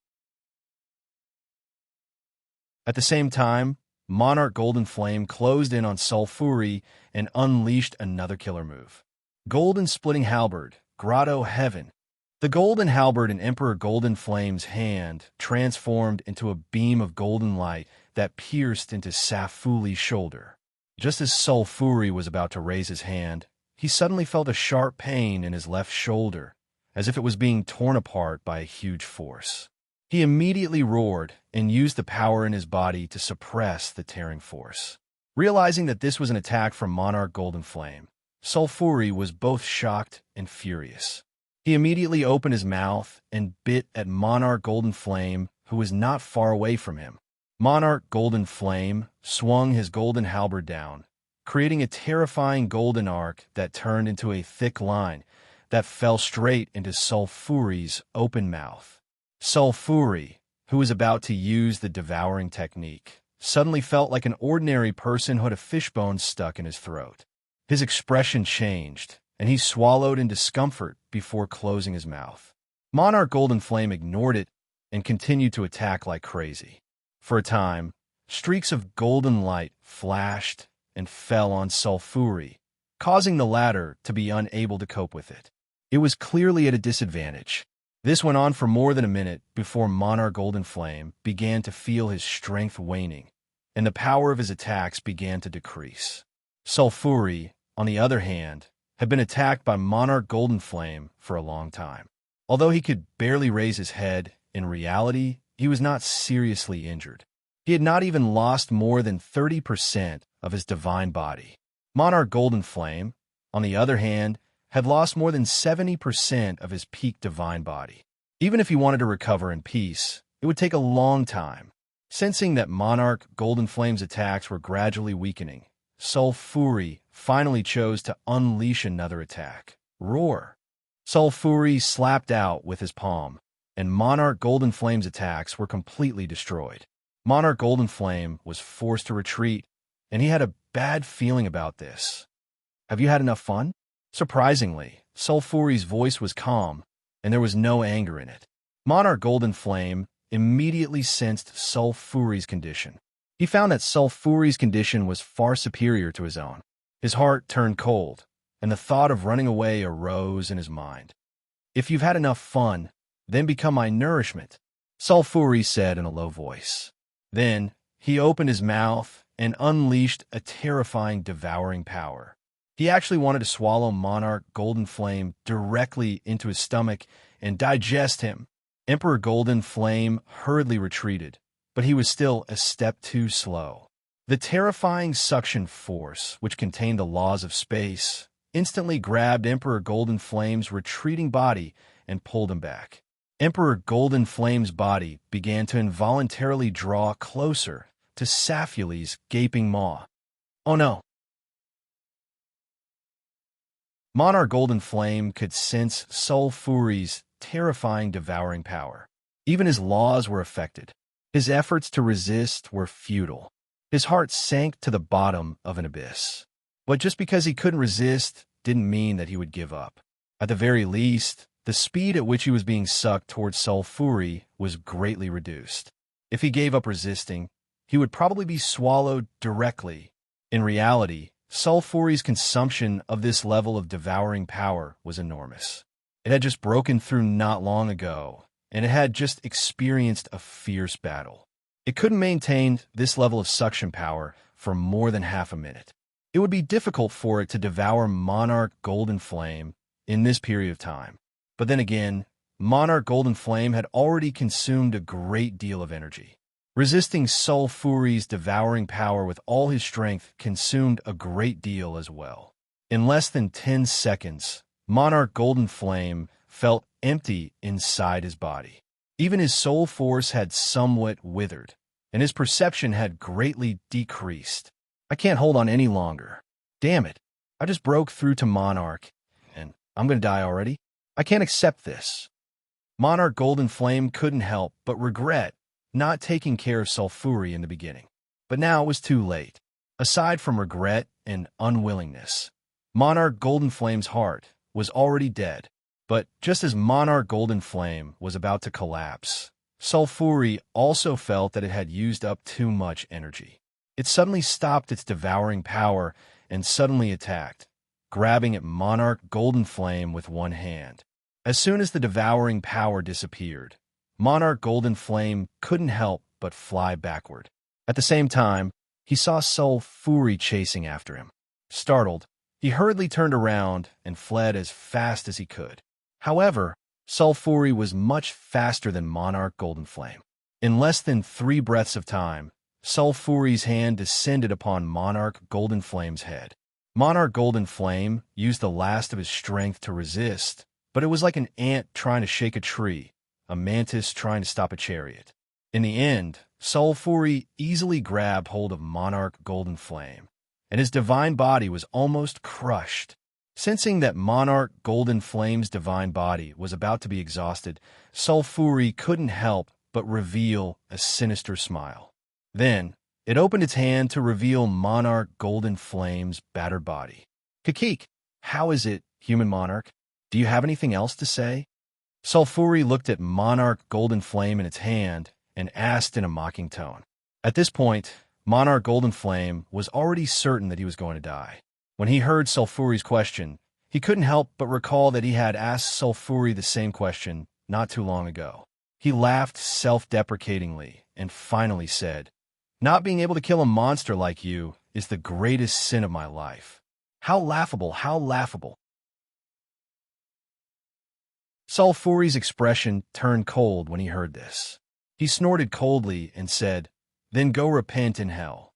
At the same time, Monarch Golden Flame closed in on Soul Fury and unleashed another killer move. Golden Splitting Halberd, Grotto Heaven. The golden halberd in Emperor Golden Flame's hand transformed into a beam of golden light that pierced into Safuli's shoulder. Just as Soul Fury was about to raise his hand, he suddenly felt a sharp pain in his left shoulder, as if it was being torn apart by a huge force. He immediately roared and used the power in his body to suppress the tearing force. Realizing that this was an attack from Monarch Golden Flame, Soul Fury was both shocked and furious. He immediately opened his mouth and bit at Monarch Golden Flame, who was not far away from him. Monarch Golden Flame swung his golden halberd down, creating a terrifying golden arc that turned into a thick line that fell straight into Soul Fury's open mouth. Soul Fury, who was about to use the devouring technique, suddenly felt like an ordinary person who had a fishbone stuck in his throat. His expression changed, and he swallowed in discomfort before closing his mouth. Monarch Golden Flame ignored it and continued to attack like crazy. For a time, streaks of golden light flashed and fell on Soul Fury, causing the latter to be unable to cope with it. It was clearly at a disadvantage. This went on for more than a minute before Monarch Golden Flame began to feel his strength waning, and the power of his attacks began to decrease. Soul Fury, on the other hand, had been attacked by Monarch Golden Flame for a long time. Although he could barely raise his head, in reality, he was not seriously injured. He had not even lost more than 30% of his divine body. Monarch Golden Flame, on the other hand, had lost more than 70% of his peak divine body. Even if he wanted to recover in peace, it would take a long time. Sensing that Monarch Golden Flame's attacks were gradually weakening, Soul Fury finally chose to unleash another attack. Roar! Soul Fury slapped out with his palm, and Monarch Golden Flame's attacks were completely destroyed. Monarch Golden Flame was forced to retreat, and he had a bad feeling about this. Have you had enough fun? Surprisingly, Soul Fury's voice was calm, and there was no anger in it. Monarch Golden Flame immediately sensed Soul Fury's condition. He found that Soul Fury's condition was far superior to his own. His heart turned cold, and the thought of running away arose in his mind. If you've had enough fun, then become my nourishment, Soul Fury said in a low voice. Then, he opened his mouth and unleashed a terrifying devouring power. He actually wanted to swallow Monarch Golden Flame directly into his stomach and digest him. Emperor Golden Flame hurriedly retreated, but he was still a step too slow. The terrifying suction force, which contained the laws of space, instantly grabbed Emperor Golden Flame's retreating body and pulled him back. Emperor Golden Flame's body began to involuntarily draw closer to Safuli's gaping maw. Oh no! Monarch Golden Flame could sense Soul Fury's terrifying devouring power. Even his laws were affected. His efforts to resist were futile. His heart sank to the bottom of an abyss. But just because he couldn't resist didn't mean that he would give up. At the very least, the speed at which he was being sucked towards Soul Fury was greatly reduced. If he gave up resisting, he would probably be swallowed directly. In reality, Soul Fury's consumption of this level of devouring power was enormous. It had just broken through not long ago, and it had just experienced a fierce battle. It couldn't maintain this level of suction power for more than half a minute. It would be difficult for it to devour Monarch Golden Flame in this period of time. But then again, Monarch Golden Flame had already consumed a great deal of energy. Resisting Soul Fury's devouring power with all his strength consumed a great deal as well. In less than 10 seconds, Monarch Golden Flame felt empty inside his body. Even his soul force had somewhat withered, and his perception had greatly decreased. I can't hold on any longer. Damn it. I just broke through to Monarch, and I'm going to die already. I can't accept this. Monarch Golden Flame couldn't help but regret not taking care of Sulfuri in the beginning. But now it was too late. Aside from regret and unwillingness, Monarch Golden Flame's heart was already dead. But just as Monarch Golden Flame was about to collapse, Sulfuri also felt that it had used up too much energy. It suddenly stopped its devouring power and suddenly attacked, grabbing at Monarch Golden Flame with one hand. As soon as the devouring power disappeared, Monarch Golden Flame couldn't help but fly backward. At the same time, he saw Sulfuri chasing after him. Startled, he hurriedly turned around and fled as fast as he could. However, Sulfuri was much faster than Monarch Golden Flame. In less than 3 breaths of time, Sulfuri's hand descended upon Monarch Golden Flame's head. Monarch Golden Flame used the last of his strength to resist, but it was like an ant trying to shake a tree, a mantis trying to stop a chariot. In the end, Sulfuri easily grabbed hold of Monarch Golden Flame, and his divine body was almost crushed. Sensing that Monarch Golden Flame's divine body was about to be exhausted, Sulfuri couldn't help but reveal a sinister smile. Then, it opened its hand to reveal Monarch Golden Flame's battered body. "Kakik, how is it, human monarch? Do you have anything else to say?" Sulfuri looked at Monarch Golden Flame in its hand and asked in a mocking tone. At this point, Monarch Golden Flame was already certain that he was going to die. When he heard Sulfuri's question, he couldn't help but recall that he had asked Sulfuri the same question not too long ago. He laughed self-deprecatingly and finally said, "Not being able to kill a monster like you is the greatest sin of my life. How laughable, how laughable." Sulfuri's expression turned cold when he heard this. He snorted coldly and said, "Then go repent in hell."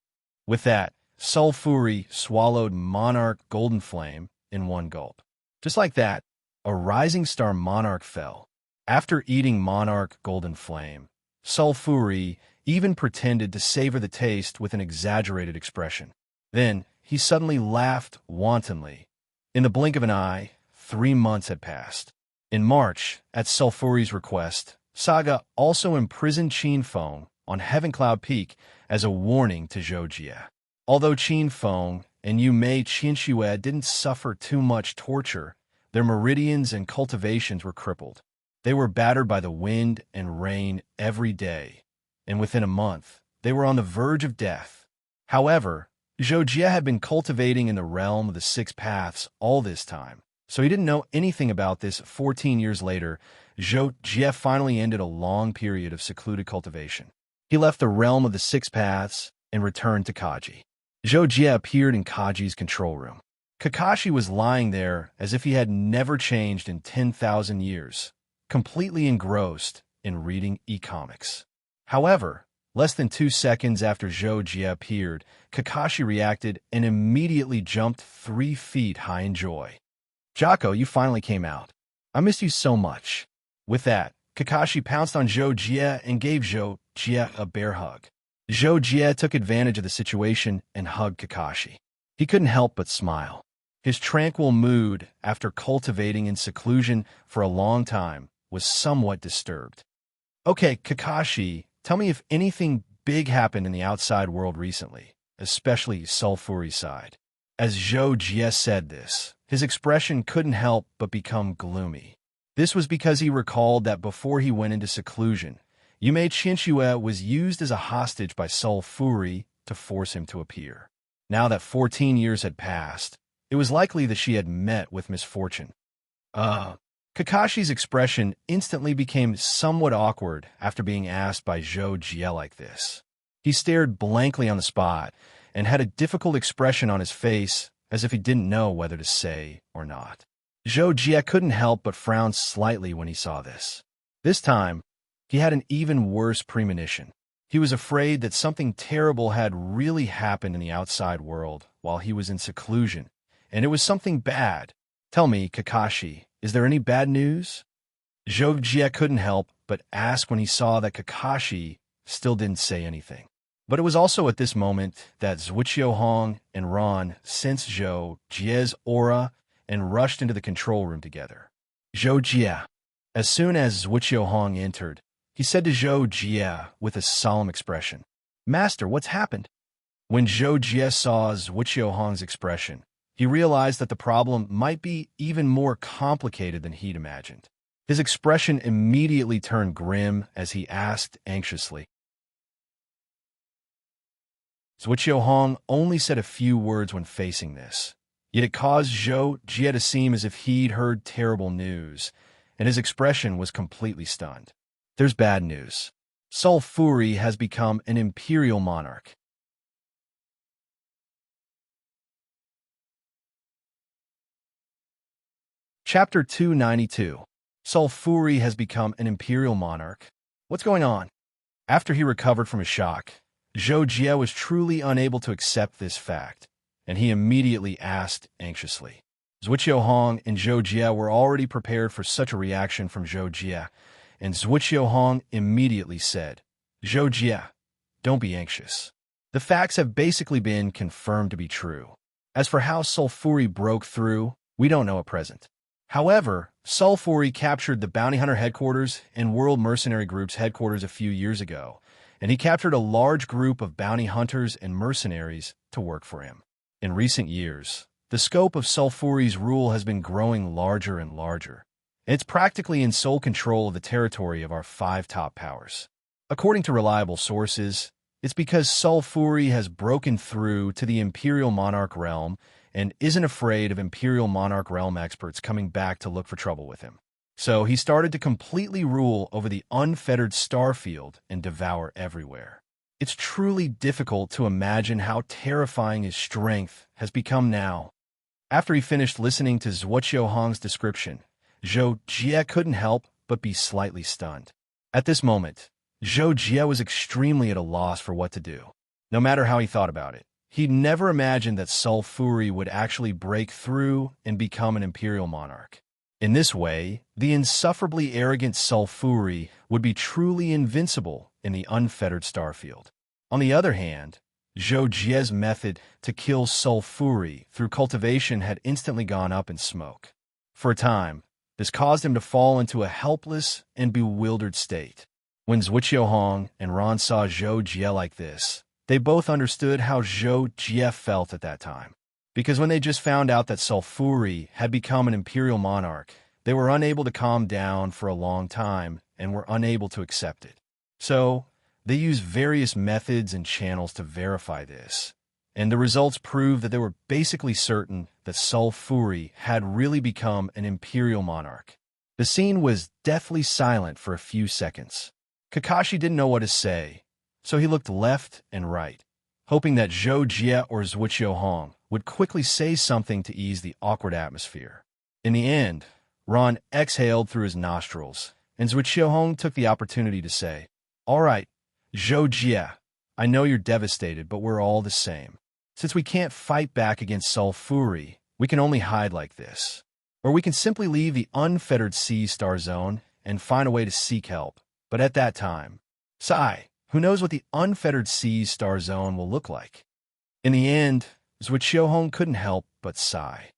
With that, Sulfuri swallowed Monarch Golden Flame in one gulp. Just like that, a rising star monarch fell. After eating Monarch Golden Flame, Sulfuri even pretended to savor the taste with an exaggerated expression. Then, he suddenly laughed wantonly. In the blink of an eye, 3 months had passed. In March, at Sulfuri's request, Saga also imprisoned Qin Feng on Heaven Cloud Peak as a warning to Zhou Jie. Although Qin Feng and Yu Mei Qianxue didn't suffer too much torture, their meridians and cultivations were crippled. They were battered by the wind and rain every day, and within a month, they were on the verge of death. However, Zhou Jie had been cultivating in the realm of the 6 paths all this time, so he didn't know anything about this. 14 years later, Zhou Jie finally ended a long period of secluded cultivation. He left the realm of the 6 paths and returned to Kaji. Zhou Jie appeared in Kaji's control room. Kakashi was lying there as if he had never changed in 10,000 years, completely engrossed in reading e-comics. However, less than 2 seconds after Zhou Jie appeared, Kakashi reacted and immediately jumped 3 feet high in joy. "Jocko, you finally came out. I missed you so much." With that, Kakashi pounced on Zhou Jie and gave Zhou Jie a bear hug. Zhou Jie took advantage of the situation and hugged Kakashi. He couldn't help but smile. His tranquil mood, after cultivating in seclusion for a long time, was somewhat disturbed. "Okay, Kakashi, tell me if anything big happened in the outside world recently, especially Sulfuri's side." As Zhou Jie said this, his expression couldn't help but become gloomy. This was because he recalled that before he went into seclusion, Yume Qianxue was used as a hostage by Sulfuri to force him to appear. Now that 14 years had passed, it was likely that she had met with misfortune. Kakashi's expression instantly became somewhat awkward after being asked by Zhou Jie like this. He stared blankly on the spot and had a difficult expression on his face as if he didn't know whether to say or not. Zhou Jie couldn't help but frown slightly when he saw this. This time, he had an even worse premonition. He was afraid that something terrible had really happened in the outside world while he was in seclusion, and it was something bad. "Tell me, Kakashi, is there any bad news?" Zhou Jie couldn't help but ask when he saw that Kakashi still didn't say anything. But it was also at this moment that Hong and Ron sensed Zhou Jie's aura and rushed into the control room together. Zhou Jie. As soon as Hong entered, he said to Zhou Jie with a solemn expression, "Master, what's happened?" When Zhou Jie saw Hong's expression, he realized that the problem might be even more complicated than he'd imagined. His expression immediately turned grim as he asked anxiously. Hong only said a few words when facing this, yet it caused Zhou Jie to seem as if he'd heard terrible news, and his expression was completely stunned. There's bad news. Sulfuri has become an imperial monarch. Chapter 292. Sulfuri has become an imperial monarch. What's going on? After he recovered from his shock, Zhou Jie was truly unable to accept this fact, and he immediately asked anxiously. Hong and Zhou Jie were already prepared for such a reaction from Zhou Jie, and Hong immediately said, "Zhou Jie, don't be anxious. The facts have basically been confirmed to be true. As for how Sulfuri broke through, we don't know at present. However, Sulfuri captured the Bounty Hunter headquarters and World Mercenary Group's headquarters a few years ago, and he captured a large group of bounty hunters and mercenaries to work for him. In recent years, the scope of Sulfuri's rule has been growing larger and larger, and it's practically in sole control of the territory of our 5 top powers. According to reliable sources, it's because Sulfuri has broken through to the Imperial Monarch realm and isn't afraid of Imperial Monarch realm experts coming back to look for trouble with him. So he started to completely rule over the unfettered starfield and devour everywhere. It's truly difficult to imagine how terrifying his strength has become now." After he finished listening to Hong's description, Zhou Jie couldn't help but be slightly stunned. At this moment, Zhou Jie was extremely at a loss for what to do. No matter how he thought about it, he'd never imagined that Sulfuri would actually break through and become an imperial monarch. In this way, the insufferably arrogant Sulfuri would be truly invincible in the unfettered starfield. On the other hand, Zhou Jie's method to kill Sulfuri through cultivation had instantly gone up in smoke. For a time, this caused him to fall into a helpless and bewildered state. When Hong and Ron saw Zhou Jie like this, they both understood how Zhou Jie felt at that time. Because when they just found out that Sulfuri had become an imperial monarch, they were unable to calm down for a long time and were unable to accept it. So, they used various methods and channels to verify this, and the results proved that they were basically certain that Sulfuri had really become an imperial monarch. The scene was deathly silent for a few seconds. Kakashi didn't know what to say, so he looked left and right, hoping that Zhou Jie or Hong would quickly say something to ease the awkward atmosphere. In the end, Ron exhaled through his nostrils, and Hong took the opportunity to say, "All right, Zhou Jie, I know you're devastated, but we're all the same. Since we can't fight back against Sulfuri, we can only hide like this. Or we can simply leave the unfettered sea star zone and find a way to seek help. But at that time, Sai, who knows what the unfettered sea star zone will look like?" In the end, Hong couldn't help but sigh.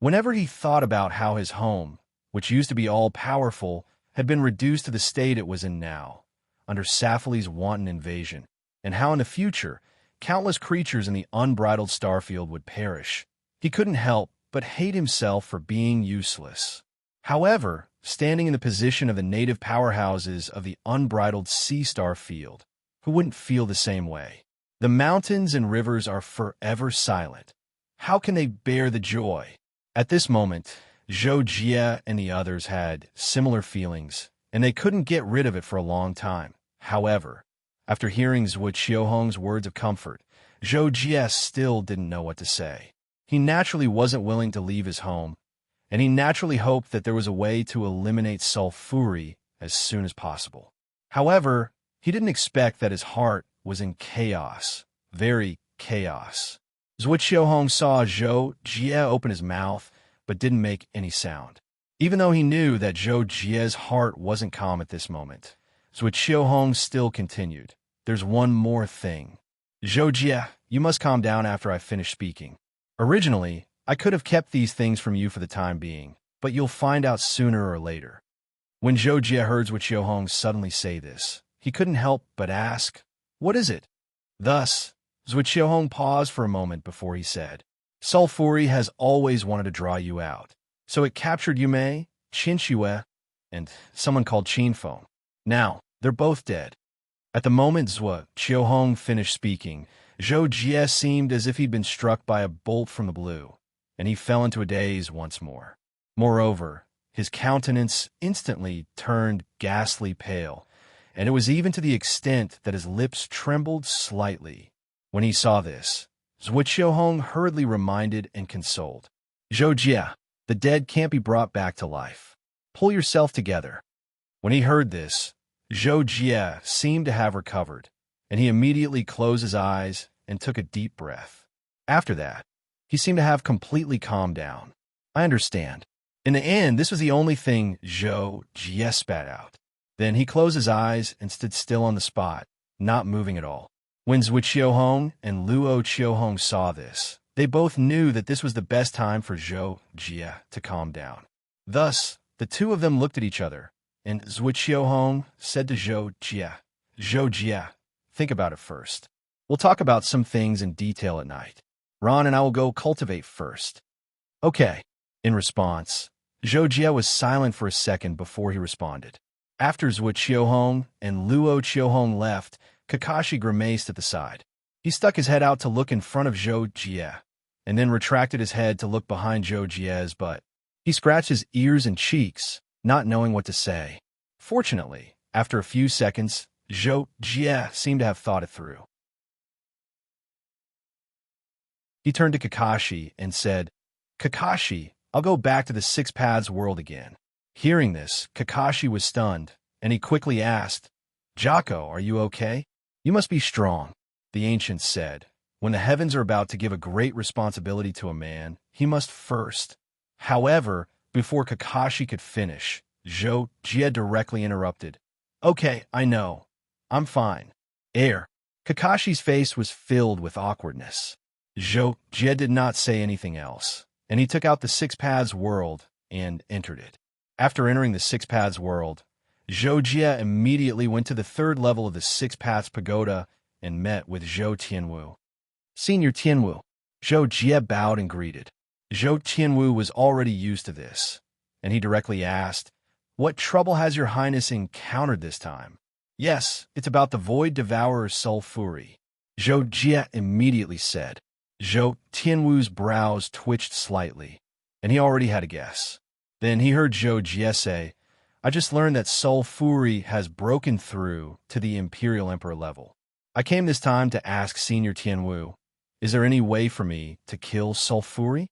Whenever he thought about how his home, which used to be all-powerful, had been reduced to the state it was in now, under Safali's wanton invasion, and how in the future, countless creatures in the unbridled starfield would perish, he couldn't help but hate himself for being useless. However, standing in the position of the native powerhouses of the unbridled sea star field, who wouldn't feel the same way? The mountains and rivers are forever silent. How can they bear the joy? At this moment, Zhou Jie and the others had similar feelings, and they couldn't get rid of it for a long time. However, after hearing Hong's words of comfort, Zhou Jie still didn't know what to say. He naturally wasn't willing to leave his home, and he naturally hoped that there was a way to eliminate Sulfuri as soon as possible. However, he didn't expect that his heart was in chaos, very chaos. Hong saw Zhou Jie open his mouth, but didn't make any sound. Even though he knew that Zhou Jie's heart wasn't calm at this moment, Zhuo Qiuhong still continued. There's one more thing. Zhou Jie, you must calm down after I finish speaking. Originally, I could have kept these things from you for the time being, but you'll find out sooner or later. When Zhou Jie heard Zhuo Qiuhong suddenly say this, he couldn't help but ask, what is it? Thus, Zhuo Qiuhong paused for a moment before he said, Sulfuri has always wanted to draw you out, so it captured Yume, Qin Xue, and someone called Qin Feng. Now, they're both dead. At the moment Zhuo Qiuhong finished speaking, Zhou Jie seemed as if he'd been struck by a bolt from the blue, and he fell into a daze once more. Moreover, his countenance instantly turned ghastly pale, and it was even to the extent that his lips trembled slightly. When he saw this, Zhuo Qiuhong hurriedly reminded and consoled. Zhou Jie, the dead can't be brought back to life. Pull yourself together. When he heard this, Zhou Jie seemed to have recovered, and he immediately closed his eyes and took a deep breath. After that, he seemed to have completely calmed down. I understand. In the end, this was the only thing Zhou Jie spat out. Then he closed his eyes and stood still on the spot, not moving at all. When Zhuo Qiuhong and Luo Qiuhong saw this, they both knew that this was the best time for Zhou Jie to calm down. Thus, the two of them looked at each other, and Zhuo Qiuhong said to Zhou Jie, think about it first. We'll talk about some things in detail at night. Ron and I will go cultivate first. Okay. In response, Zhou Jie was silent for a second before he responded. After Zhuo Qiuhong and Luo Qiuhong left, Kakashi grimaced at the side. He stuck his head out to look in front of Zhou Jie, and then retracted his head to look behind Zhou Jie's butt. He scratched his ears and cheeks, not knowing what to say. Fortunately, after a few seconds, Zhou Jie seemed to have thought it through. He turned to Kakashi and said, Kakashi, I'll go back to the Six Paths world again. Hearing this, Kakashi was stunned, and he quickly asked, Jocko, are you okay? You must be strong. The ancients said, when the heavens are about to give a great responsibility to a man, he must first. However, before Kakashi could finish, Zhou Jie directly interrupted. Okay, I know. I'm fine. Kakashi's face was filled with awkwardness. Zhou Jie did not say anything else, and he took out the Six Paths world and entered it. After entering the Six Paths world, Zhou Jie immediately went to the third level of the Six Paths Pagoda and met with Zhou Tianwu. Senior Tianwu. Zhou Jie bowed and greeted. Zhou Tianwu was already used to this, and he directly asked, What trouble has your highness encountered this time? Yes, it's about the Void Devourer's Sulfuri. Zhou Jie immediately said. Zhou Tianwu's brows twitched slightly, and he already had a guess. Then he heard Zhou Jie say, I just learned that Sulfuri has broken through to the Imperial Emperor level. I came this time to ask Senior Tianwu, is there any way for me to kill Sulfuri?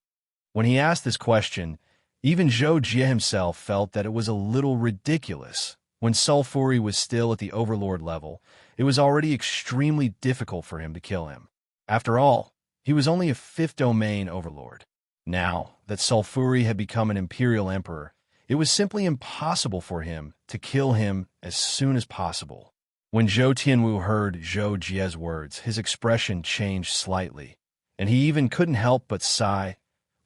When he asked this question, even Zhou Jie himself felt that it was a little ridiculous. When Sulfuri was still at the Overlord level, it was already extremely difficult for him to kill him. After all, he was only a 5th domain Overlord. Now that Sulfuri had become an Imperial Emperor, it was simply impossible for him to kill him as soon as possible. When Zhou Tianwu heard Zhou Jie's words, his expression changed slightly, and he even couldn't help but sigh.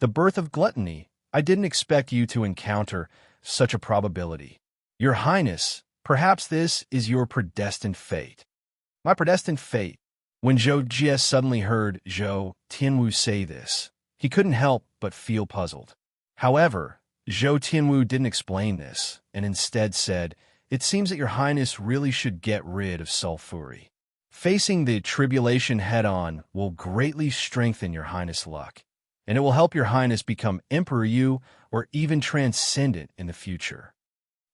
The birth of gluttony. I didn't expect you to encounter such a probability. Your Highness, perhaps this is your predestined fate. My predestined fate. When Zhou Jie suddenly heard Zhou Tianwu say this, he couldn't help but feel puzzled. However, Zhou Tianwu didn't explain this, and instead said, It seems that your Highness really should get rid of Sulfuri. Facing the tribulation head-on will greatly strengthen your Highness' luck, and it will help your Highness become Emperor Yu or even transcendent in the future.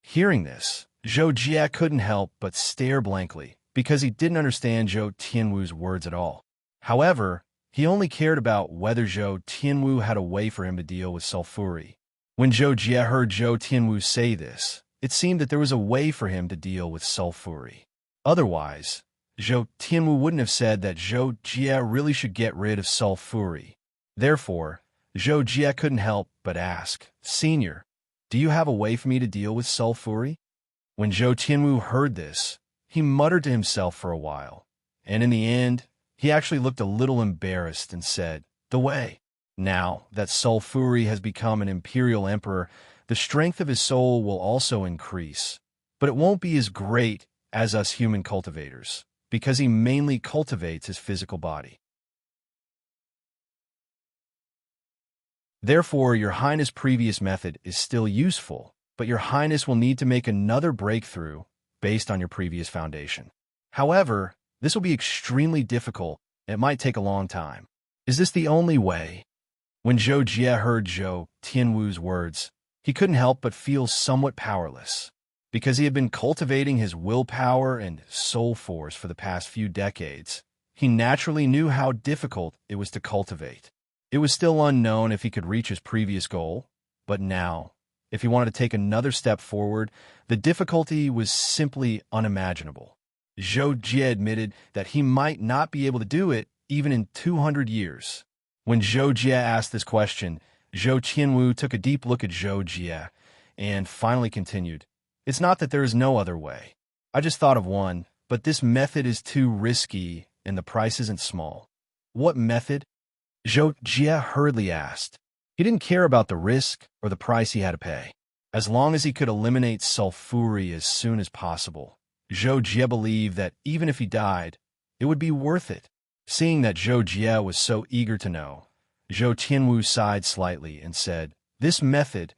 Hearing this, Zhou Jie couldn't help but stare blankly, because he didn't understand Zhou Tianwu's words at all. However, he only cared about whether Zhou Tianwu had a way for him to deal with Sulfuri. When Zhou Jie heard Zhou Tianwu say this, it seemed that there was a way for him to deal with Sulfuri. Otherwise, Zhou Tianwu wouldn't have said that Zhou Jie really should get rid of Sulfuri. Therefore, Zhou Jie couldn't help but ask, "Senior, do you have a way for me to deal with soul fury?" When Zhou Tianwu heard this, he muttered to himself for a while, and in the end, he actually looked a little embarrassed and said, "The way." Now that Soul Fury has become an imperial emperor, the strength of his soul will also increase, but it won't be as great as us human cultivators, because he mainly cultivates his physical body. Therefore, Your Highness' previous method is still useful, but Your Highness will need to make another breakthrough based on your previous foundation. However, this will be extremely difficult, and it might take a long time. Is this the only way? When Zhou Jie heard Zhou Tianwu's words, he couldn't help but feel somewhat powerless. Because he had been cultivating his willpower and soul force for the past few decades, he naturally knew how difficult it was to cultivate. It was still unknown if he could reach his previous goal, but now, if he wanted to take another step forward, the difficulty was simply unimaginable. Zhou Jie admitted that he might not be able to do it even in 200 years. When Zhou Jie asked this question, Zhou Tianwu took a deep look at Zhou Jie and finally continued, "It's not that there is no other way. I just thought of one, but this method is too risky and the price isn't small." "What method?" Zhou Jie hurriedly asked. He didn't care about the risk or the price he had to pay. As long as he could eliminate sulfury as soon as possible, Zhou Jie believed that even if he died, it would be worth it. Seeing that Zhou Jie was so eager to know, Zhou Tianwu sighed slightly and said, "This method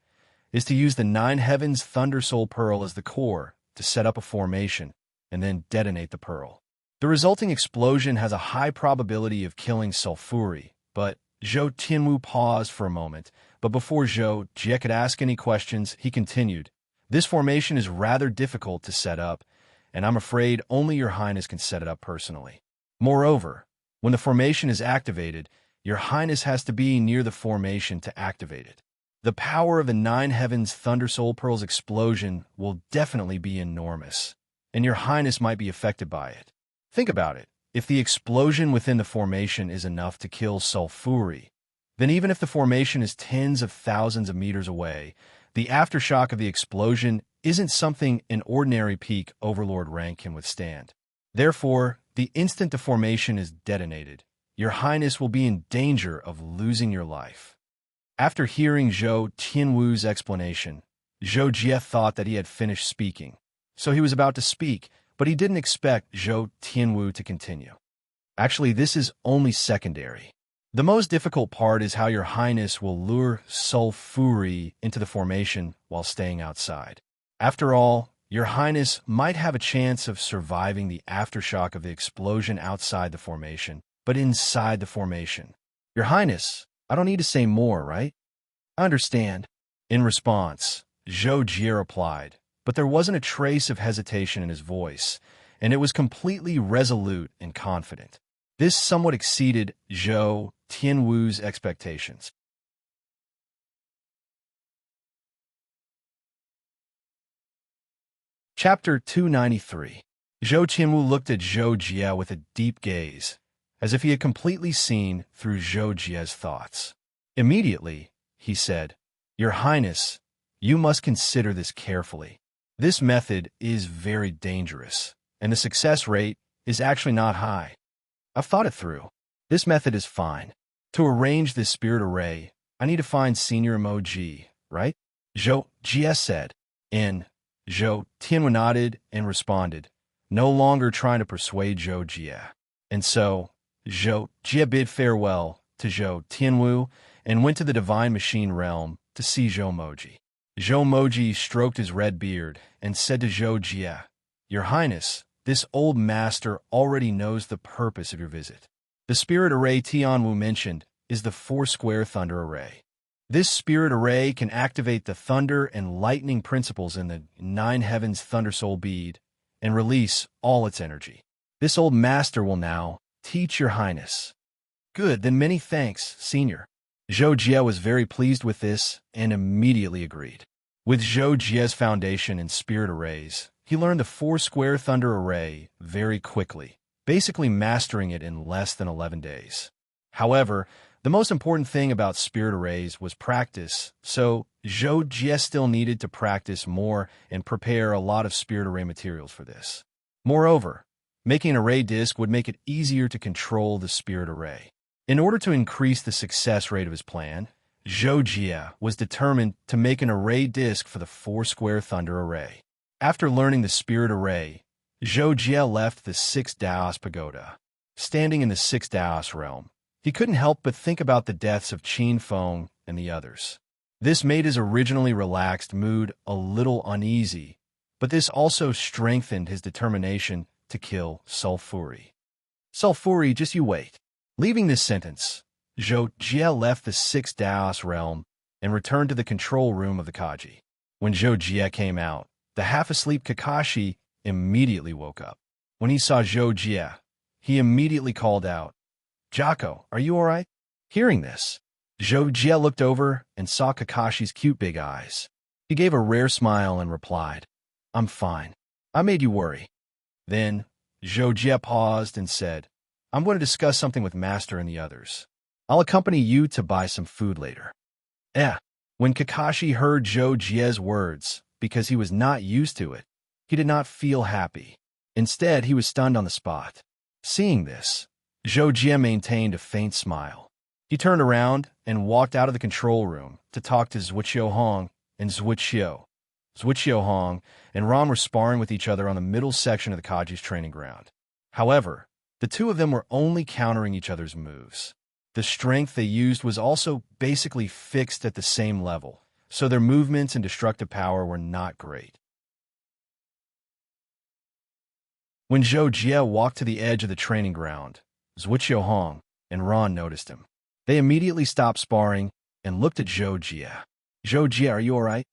is to use the Nine Heavens Thunder Soul Pearl as the core to set up a formation and then detonate the pearl. The resulting explosion has a high probability of killing sulfury, but..." Zhou Tianwu paused for a moment, but before Zhou Jie could ask any questions, he continued, "This formation is rather difficult to set up, and I'm afraid only Your Highness can set it up personally. Moreover, when the formation is activated, Your Highness has to be near the formation to activate it. The power of the Nine Heavens Thunder Soul Pearl's explosion will definitely be enormous, and Your Highness might be affected by it. Think about it. If the explosion within the formation is enough to kill sulfury, then even if the formation is tens of thousands of meters away, the aftershock of the explosion isn't something an ordinary peak overlord rank can withstand. Therefore, the instant the formation is detonated, Your Highness will be in danger of losing your life." After hearing Zhou Tianwu's explanation, Zhou Jie thought that he had finished speaking, so he was about to speak, but he didn't expect Zhou Tianwu to continue. "Actually, this is only secondary. The most difficult part is how Your Highness will lure sulfury into the formation while staying outside. After all, Your Highness might have a chance of surviving the aftershock of the explosion outside the formation, but inside the formation. Your Highness, I don't need to say more, right?" "I understand." In response, Zhou Jie replied, but there wasn't a trace of hesitation in his voice, and it was completely resolute and confident. This somewhat exceeded Zhou Tianwu's expectations. Chapter 293. Zhou Tianwu looked at Zhou Jie with a deep gaze, as if he had completely seen through Zhou Jie's thoughts. Immediately, he said, "Your Highness, you must consider this carefully. This method is very dangerous, and the success rate is actually not high. I've thought it through. This method is fine. To arrange this spirit array, I need to find Senior Emoji, right?" Zhou Jie said, and Zhou Tianwu nodded and responded, no longer trying to persuade Zhou Jie. And so, Zhou Jie bid farewell to Zhou Tianwu and went to the Divine Machine Realm to see Zhou Moji. Zhou Moji stroked his red beard and said to Zhou Jie, "Your Highness, this old master already knows the purpose of your visit. The spirit array Tianwu mentioned is the four-square thunder array. This spirit array can activate the thunder and lightning principles in the Nine Heavens Thunder Soul bead and release all its energy. This old master will now teach Your Highness." "Good, then many thanks, Senior." Zhou Jie was very pleased with this and immediately agreed. With Zhou Jie's foundation in spirit arrays, he learned the four-square thunder array very quickly, basically mastering it in less than 11 days. However, The most important thing about spirit arrays was practice, so Zhou Jie still needed to practice more and prepare a lot of spirit array materials for this. Moreover, making an array disk would make it easier to control the spirit array. In order to increase the success rate of his plan, Zhou Jie was determined to make an array disk for the 4-square thunder array. After learning the spirit array, Zhou Jie left the 6 Daos pagoda. Standing in the 6 Daos realm, he couldn't help but think about the deaths of Qin Feng and the others. This made his originally relaxed mood a little uneasy, but this also strengthened his determination to kill Sulfuri. Sulfuri, just you wait. Leaving this sentence, Zhou Jie left the 6 Daos realm and returned to the control room of the Kaji. When Zhou Jie came out, the half-asleep Kakashi immediately woke up. When he saw Zhou Jie, he immediately called out, "Jocko, are you all right?" Hearing this, Zhou Jie looked over and saw Kakashi's cute big eyes. He gave a rare smile and replied, "I'm fine. I made you worry." Then, Zhou Jie paused and said, "I'm going to discuss something with Master and the others. I'll accompany you to buy some food later." When Kakashi heard Zhou Jie's words, because he was not used to it, he did not feel happy. Instead, he was stunned on the spot. Seeing this, Zhou Jie maintained a faint smile. He turned around and walked out of the control room to talk to Zhuqiu Hong and Zhuqiu. Zhuqiu Hong and Ron were sparring with each other on the middle section of the Kaji's training ground. However, the two of them were only countering each other's moves. The strength they used was also basically fixed at the same level, so their movements and destructive power were not great. When Zhou Jie walked to the edge of the training ground, Zhuqiu Hong and Ron noticed him. They immediately stopped sparring and looked at Zhou Jie. "Zhou Jie, are you all right?"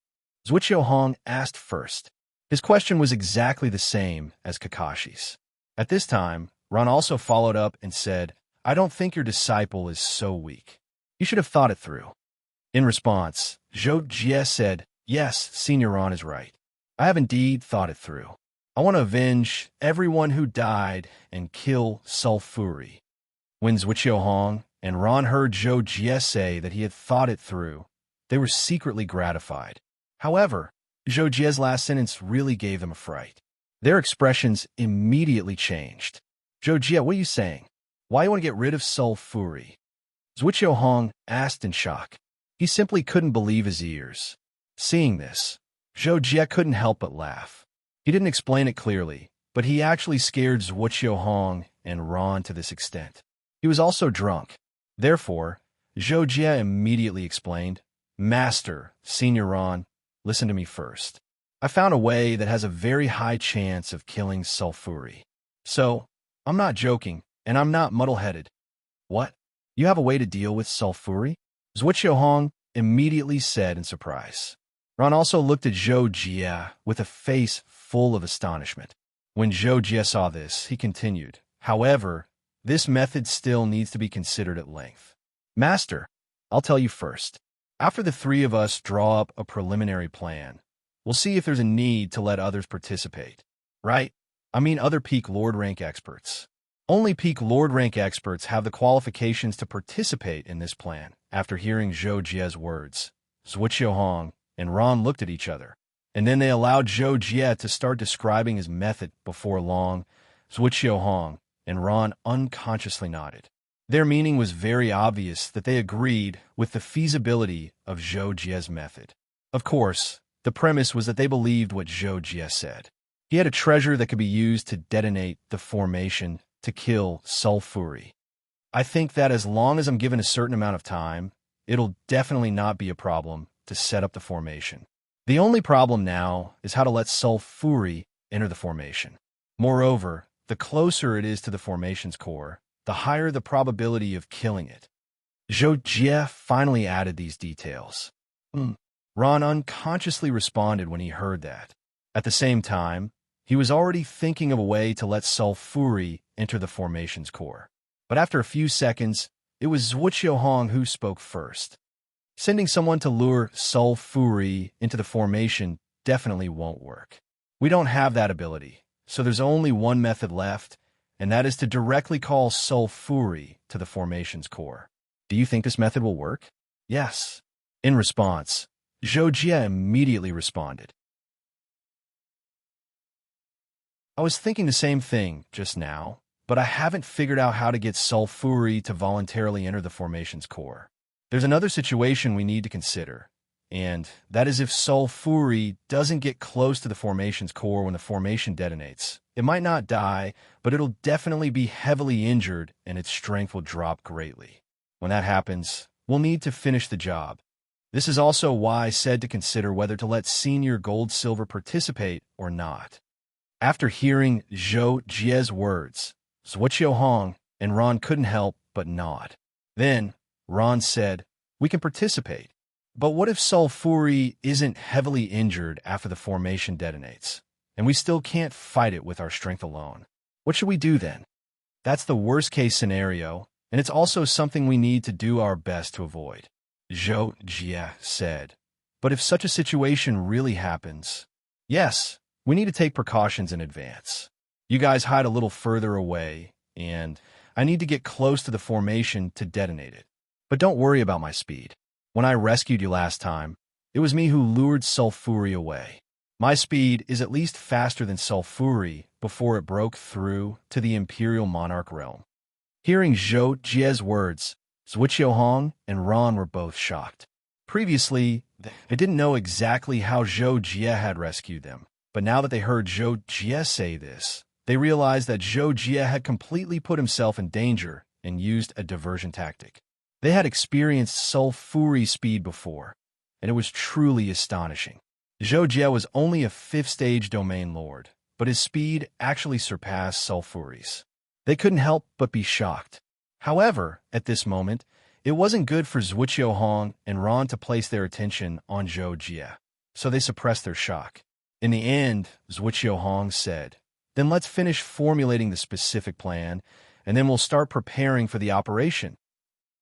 Zhuqiu Hong asked first. His question was exactly the same as Kakashi's. At this time, Ron also followed up and said, "I don't think your disciple is so weak. You should have thought it through." In response, Zhou Jie said, "Yes, Senior Ron is right. I have indeed thought it through. I want to avenge everyone who died and kill Sulfuri." When Zhuqiu Hong and Ron heard Zhou Jie say that he had thought it through, they were secretly gratified. However, Zhou Jie's last sentence really gave them a fright. Their expressions immediately changed. "Zhou Jie, what are you saying? Why you want to get rid of Sulfuri?" Zhuqiu Hong asked in shock. He simply couldn't believe his ears. Seeing this, Zhou Jie couldn't help but laugh. He didn't explain it clearly, but he actually scared Zhuqiu Hong and Ron to this extent. He was also drunk. Therefore, Zhou Jie immediately explained, "Master, Senior Ron, listen to me first. I found a way that has a very high chance of killing Sulfuri. So, I'm not joking, and I'm not muddle-headed." "What? You have a way to deal with Sulfuri?" Zhuqiu Hong immediately said in surprise. Ron also looked at Zhou Jie with a face full of astonishment. When Zhou Jie saw this, he continued, "However, this method still needs to be considered at length. Master, I'll tell you first. After the three of us draw up a preliminary plan, we'll see if there's a need to let others participate. Right? I mean other peak Lord rank experts. Only peak Lord rank experts have the qualifications to participate in this plan." After hearing Zhou Jie's words, Zhuqiu Hong and Ron looked at each other, and then they allowed Zhou Jie to start describing his method. Before long, Zhuqiu Hong and Ron unconsciously nodded. Their meaning was very obvious that they agreed with the feasibility of Zhou Jie's method. Of course, the premise was that they believed what Zhou Jie said. He had a treasure that could be used to detonate the formation to kill Sulfuri. I think that as long as I'm given a certain amount of time, it'll definitely not be a problem to set up the formation. The only problem now is how to let Sulfuri enter the formation. Moreover, the closer it is to the formation's core, the higher the probability of killing it. Zhou Jie finally added these details. Ron unconsciously responded when he heard that. At the same time, he was already thinking of a way to let Sulfuri enter the formation's core. But after a few seconds, it was Zhuqiu Hong who spoke first. Sending someone to lure Sulfuri into the formation definitely won't work. We don't have that ability, so there's only one method left, and that is to directly call Sulfuri to the formation's core. Do you think this method will work? Yes. In response, Zhou Jie immediately responded. I was thinking the same thing just now, but I haven't figured out how to get Sulfuri to voluntarily enter the formation's core. There's another situation we need to consider, and that is if Sulfuri doesn't get close to the formation's core when the formation detonates. It might not die, but it'll definitely be heavily injured and its strength will drop greatly. When that happens, we'll need to finish the job. This is also why I said to consider whether to let Senior Gold-Silver participate or not. After hearing Zhou Jie's words, Zhuqiu Hong and Ron couldn't help but nod. Then, Ron said, "We can participate. But what if Sulfuri isn't heavily injured after the formation detonates, and we still can't fight it with our strength alone? What should we do then?" That's the worst-case scenario, and it's also something we need to do our best to avoid, Zhou Jie said. But if such a situation really happens, yes, we need to take precautions in advance. You guys hide a little further away, and I need to get close to the formation to detonate it. But don't worry about my speed. When I rescued you last time, it was me who lured Sulfuri away. My speed is at least faster than Sulfuri before it broke through to the Imperial Monarch realm. Hearing Zhou Jie's words, Zhuqiu Hong and Ron were both shocked. Previously, they didn't know exactly how Zhou Jie had rescued them, but now that they heard Zhou Jie say this, they realized that Zhou Jie had completely put himself in danger and used a diversion tactic. They had experienced Sulfuri speed before, and it was truly astonishing. Zhou Jie was only a 5th-stage domain lord, but his speed actually surpassed Sulfuri's. They couldn't help but be shocked. However, at this moment, it wasn't good for Zhuqiu Hong and Ron to place their attention on Zhou Jie, so they suppressed their shock. In the end, Zhuqiu Hong said, "Then let's finish formulating the specific plan, and then we'll start preparing for the operation."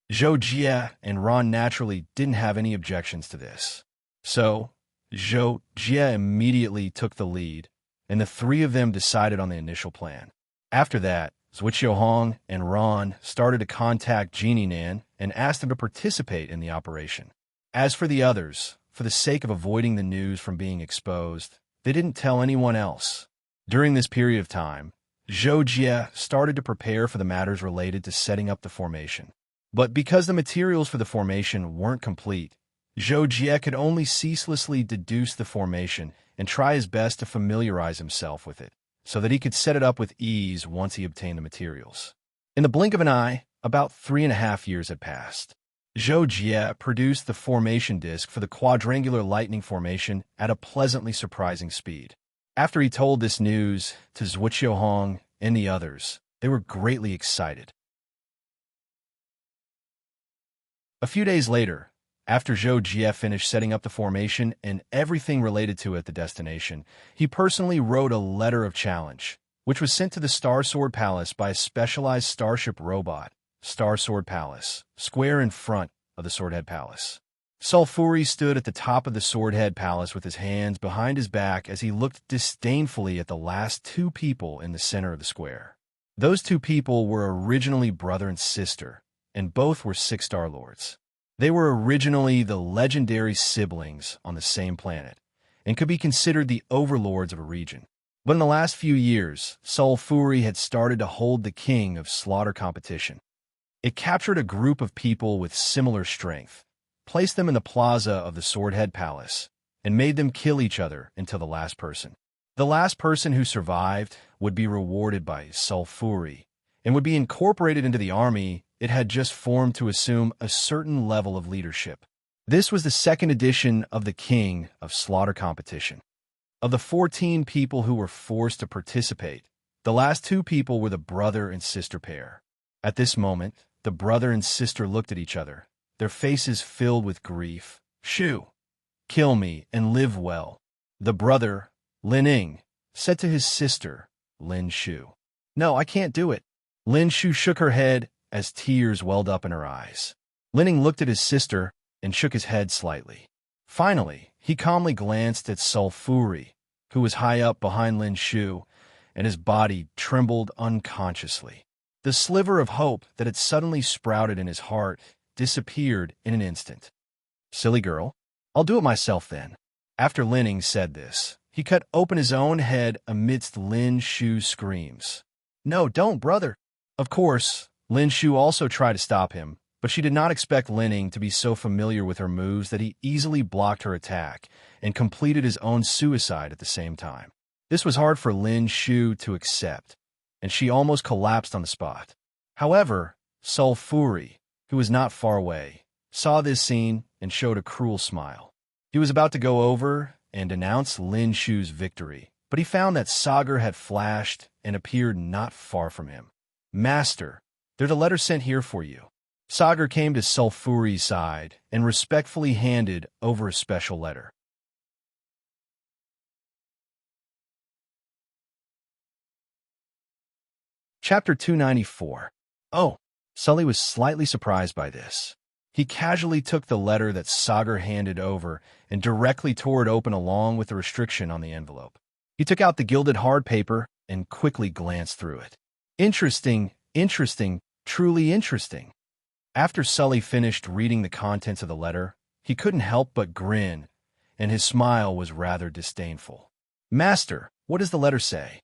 Zhou Jie and Ron naturally didn't have any objections to this. So, Zhou Jie immediately took the lead, and the three of them decided on the initial plan. After that, Zhuqiu Hong and Ron started to contact Genie Nan and asked them to participate in the operation. As for the others, for the sake of avoiding the news from being exposed, they didn't tell anyone else. During this period of time, Zhou Jie started to prepare for the matters related to setting up the formation. But because the materials for the formation weren't complete, Zhou Jie could only ceaselessly deduce the formation and try his best to familiarize himself with it, so that he could set it up with ease once he obtained the materials. In the blink of an eye, about 3.5 years had passed. Zhou Jie produced the formation disc for the quadrangular lightning formation at a pleasantly surprising speed. After he told this news to Zhuqiu Hong and the others, they were greatly excited. A few days later, after Zhou Jie finished setting up the formation and everything related to it at the destination, he personally wrote a letter of challenge, which was sent to the Star Sword Palace by a specialized starship robot, Star Sword Palace, square in front of the Swordhead Palace. Sulfuri stood at the top of the Swordhead Palace with his hands behind his back as he looked disdainfully at the last two people in the center of the square. Those two people were originally brother and sister, and both were 6-star lords. They were originally the legendary siblings on the same planet, and could be considered the overlords of a region. But in the last few years, Sulfuri had started to hold the king of slaughter competition. It captured a group of people with similar strength, placed them in the plaza of the Swordhead Palace, and made them kill each other until the last person. The last person who survived would be rewarded by Sulfuri, and would be incorporated into the army it had just formed to assume a certain level of leadership. This was the second edition of the King of Slaughter competition. Of the 14 people who were forced to participate, the last two people were the brother and sister pair. At this moment, the brother and sister looked at each other, their faces filled with grief. "Shu, kill me and live well." The brother, Lin Ying, said to his sister, Lin Shu. "No, I can't do it." Lin Shu shook her head as tears welled up in her eyes. Lin Ying looked at his sister and shook his head slightly. Finally, he calmly glanced at Sulfuri, who was high up behind Lin Shu, and his body trembled unconsciously. The sliver of hope that had suddenly sprouted in his heart disappeared in an instant. Silly girl. I'll do it myself then. After Linning said this, he cut open his own head amidst Lin Shu's screams. No, don't, brother. Of course, Lin Shu also tried to stop him, but she did not expect Linning to be so familiar with her moves that he easily blocked her attack and completed his own suicide at the same time. This was hard for Lin Shu to accept, and she almost collapsed on the spot. However, Soul Fury, who was not far away, saw this scene and showed a cruel smile. He was about to go over and announce Lin Shu's victory, but he found that Sagar had flashed and appeared not far from him. Master, there's a letter sent here for you. Sagar came to Soul Fury's side and respectfully handed over a special letter. Chapter 294. Oh, Sully was slightly surprised by this. He casually took the letter that Sagar handed over and directly tore it open along with the restriction on the envelope. He took out the gilded hard paper and quickly glanced through it. Interesting, truly interesting. After Sully finished reading the contents of the letter, he couldn't help but grin, and his smile was rather disdainful. Master, what does the letter say?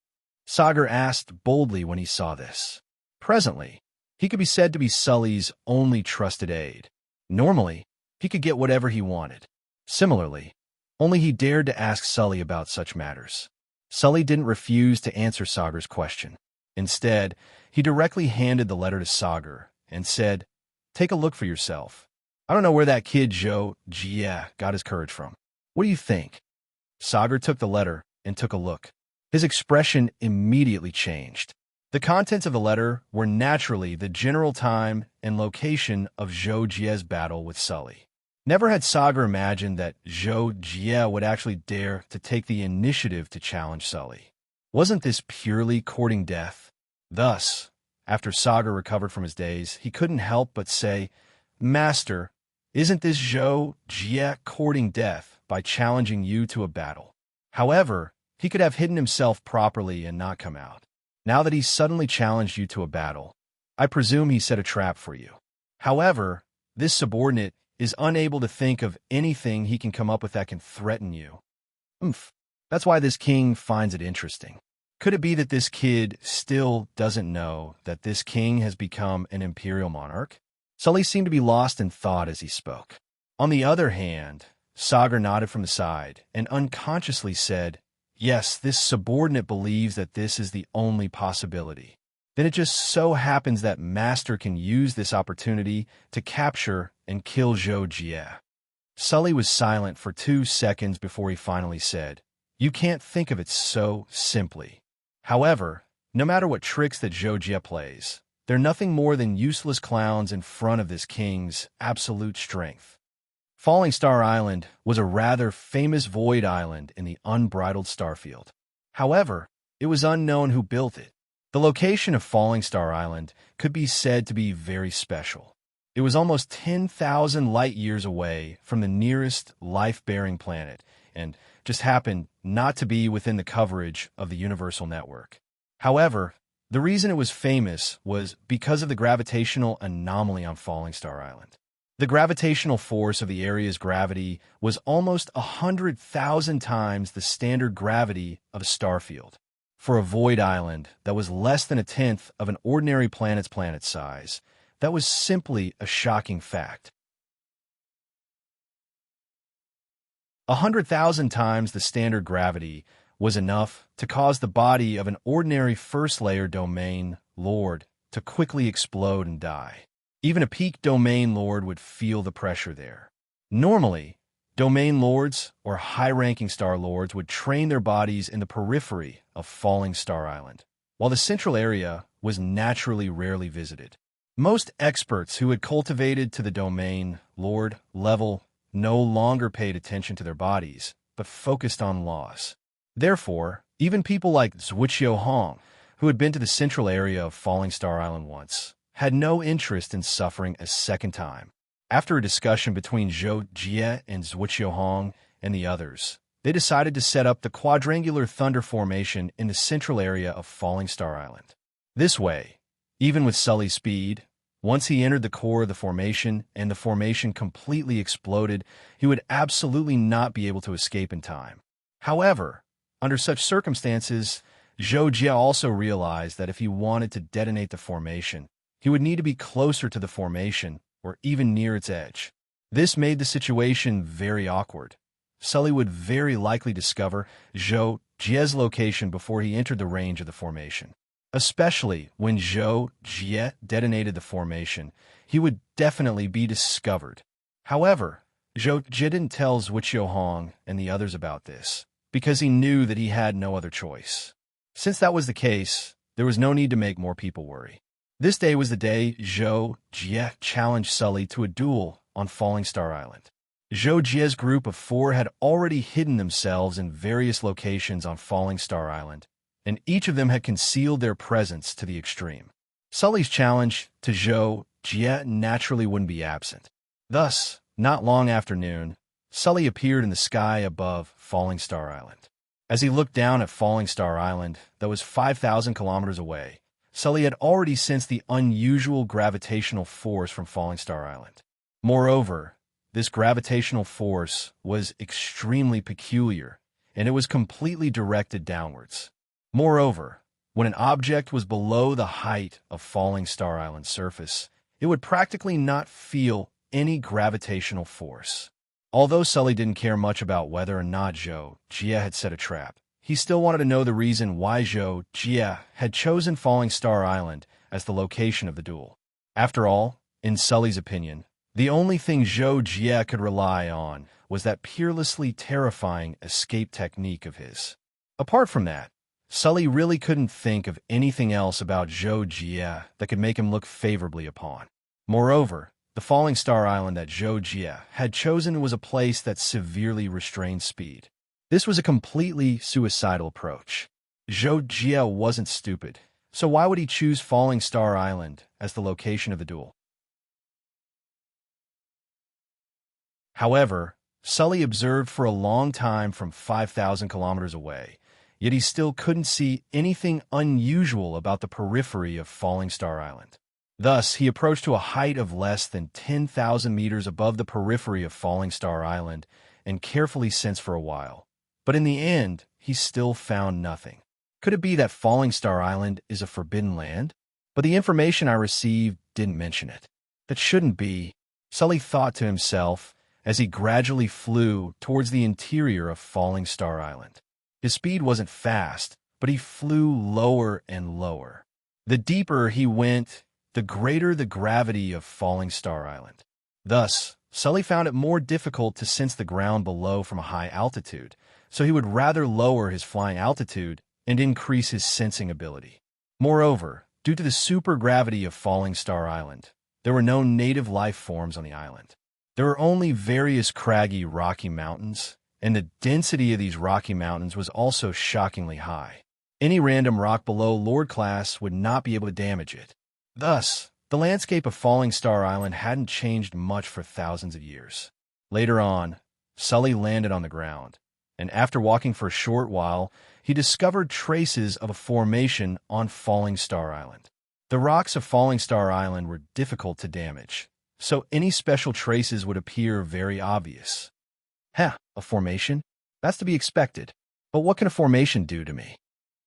Sagar asked boldly when he saw this. Presently, he could be said to be Sully's only trusted aide. Normally, he could get whatever he wanted. Similarly, only he dared to ask Sully about such matters. Sully didn't refuse to answer Sagar's question. Instead, he directly handed the letter to Sagar and said, Take a look for yourself. I don't know where that kid Zhou Jie got his courage from. What do you think? Sagar took the letter and took a look. His expression immediately changed. The contents of the letter were naturally the general time and location of Zhou Jie's battle with Sully. Never had Sagar imagined that Zhou Jie would actually dare to take the initiative to challenge Sully. Wasn't this purely courting death? Thus, after Sagar recovered from his daze, he couldn't help but say, Master, isn't this Zhou Jie courting death by challenging you to a battle? However, he could have hidden himself properly and not come out. Now that he's suddenly challenged you to a battle, I presume he set a trap for you. However, this subordinate is unable to think of anything he can come up with that can threaten you. That's why this king finds it interesting. Could it be that this kid still doesn't know that this king has become an imperial monarch? Sully seemed to be lost in thought as he spoke. On the other hand, Sagar nodded from the side and unconsciously said, Yes, this subordinate believes that this is the only possibility. Then it just so happens that Master can use this opportunity to capture and kill Zhou Jie. Sully was silent for 2 seconds before he finally said, You can't think of it so simply. However, no matter what tricks that Zhou Jie plays, they're nothing more than useless clowns in front of this king's absolute strength. Falling Star Island was a rather famous void island in the unbridled starfield. However, it was unknown who built it. The location of Falling Star Island could be said to be very special. It was almost 10,000 light-years away from the nearest life-bearing planet and just happened not to be within the coverage of the universal network. However, the reason it was famous was because of the gravitational anomaly on Falling Star Island. The gravitational force of the area's gravity was almost 100,000 times the standard gravity of a starfield. For a void island that was less than 1/10 of an ordinary planet's planet size, that was simply a shocking fact. 100,000 times the standard gravity was enough to cause the body of an ordinary first-layer domain lord to quickly explode and die. Even a peak domain lord would feel the pressure there. Normally, domain lords or high-ranking star lords would train their bodies in the periphery of Falling Star Island, while the central area was naturally rarely visited. Most experts who had cultivated to the domain lord level no longer paid attention to their bodies, but focused on laws. Therefore, even people like Zhuqiu Hong, who had been to the central area of Falling Star Island once, had no interest in suffering a second time. After a discussion between Zhou Jie and Zhuqiu Hong and the others, they decided to set up the quadrangular thunder formation in the central area of Falling Star Island. This way, even with Sully's speed, Once he entered the core of the formation and the formation completely exploded, he would absolutely not be able to escape in time. However, under such circumstances, Zhou Jie also realized that if he wanted to detonate the formation, he would need to be closer to the formation or even near its edge. This made the situation very awkward. Sully would very likely discover Zhou Jie's location before he entered the range of the formation. Especially when Zhou Jie detonated the formation, he would definitely be discovered. However, Zhou Jie didn't tell Zhuqiu Hong and the others about this, because he knew that he had no other choice. Since that was the case, there was no need to make more people worry. This day was the day Zhou Jie challenged Sully to a duel on Falling Star Island. Zhou Jie's group of 4 had already hidden themselves in various locations on Falling Star Island, and each of them had concealed their presence to the extreme. Sully's challenge to Zhou Jie naturally wouldn't be absent. Thus, not long after noon, Sully appeared in the sky above Falling Star Island. As he looked down at Falling Star Island, that was 5,000 kilometers away, Sully had already sensed the unusual gravitational force from Falling Star Island. Moreover, this gravitational force was extremely peculiar, and it was completely directed downwards. Moreover, when an object was below the height of Falling Star Island's surface, it would practically not feel any gravitational force. Although Sully didn't care much about whether or not Zhou Jie had set a trap, he still wanted to know the reason why Zhou Jie had chosen Falling Star Island as the location of the duel. After all, in Sully's opinion, the only thing Zhou Jie could rely on was that peerlessly terrifying escape technique of his. Apart from that, Sully really couldn't think of anything else about Zhou Jie that could make him look favorably upon. Moreover, the Falling Star Island that Zhou Jie had chosen was a place that severely restrained speed. This was a completely suicidal approach. Zhou Jie wasn't stupid, so why would he choose Falling Star Island as the location of the duel? However, Sully observed for a long time from 5,000 kilometers away, yet he still couldn't see anything unusual about the periphery of Falling Star Island. Thus, he approached to a height of less than 10,000 meters above the periphery of Falling Star Island and carefully sensed for a while. But in the end, he still found nothing. Could it be that Falling Star Island is a forbidden land? But the information I received didn't mention it. That shouldn't be, Sully thought to himself as he gradually flew towards the interior of Falling Star Island. His speed wasn't fast, but he flew lower and lower. The deeper he went, the greater the gravity of Falling Star Island. Thus, Sully found it more difficult to sense the ground below from a high altitude, so he would rather lower his flying altitude and increase his sensing ability. Moreover, due to the supergravity of Falling Star Island, there were no native life forms on the island. There were only various craggy rocky mountains, and the density of these rocky mountains was also shockingly high. Any random rock below Lord class would not be able to damage it. Thus, the landscape of Falling Star Island hadn't changed much for thousands of years. Later on, Sully landed on the ground, and after walking for a short while, he discovered traces of a formation on Falling Star Island. The rocks of Falling Star Island were difficult to damage, so any special traces would appear very obvious. A formation? That's to be expected. But what can a formation do to me?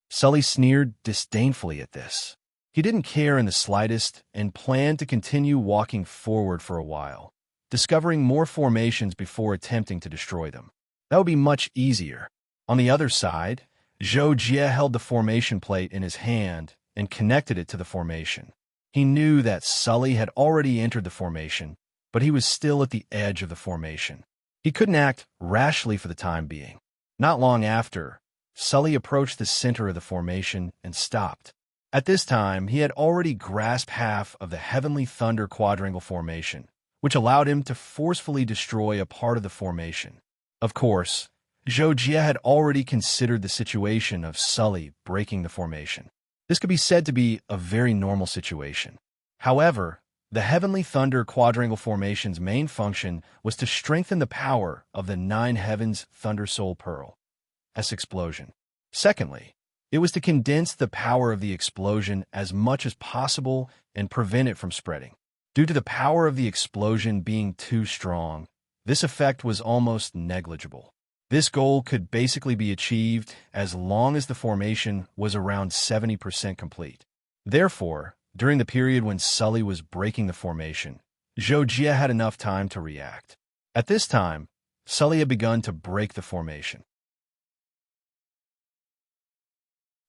Sully sneered disdainfully at this. He didn't care in the slightest and planned to continue walking forward for a while, discovering more formations before attempting to destroy them. That would be much easier. On the other side, Zhou Jie held the formation plate in his hand and connected it to the formation. He knew that Sully had already entered the formation, but he was still at the edge of the formation. He couldn't act rashly for the time being. Not long after, Sully approached the center of the formation and stopped. At this time, he had already grasped half of the Heavenly Thunder quadrangle formation, which allowed him to forcefully destroy a part of the formation. Of course, Zhou Jie had already considered the situation of Sully breaking the formation. This could be said to be a very normal situation. However, the Heavenly Thunder quadrangle formation's main function was to strengthen the power of the 9 Heavens Thunder Soul Pearl S explosion. Secondly, it was to condense the power of the explosion as much as possible and prevent it from spreading. Due to the power of the explosion being too strong, this effect was almost negligible. This goal could basically be achieved as long as the formation was around 70% complete. Therefore, during the period when Sully was breaking the formation, Zhou Jie had enough time to react. At this time, Sully had begun to break the formation.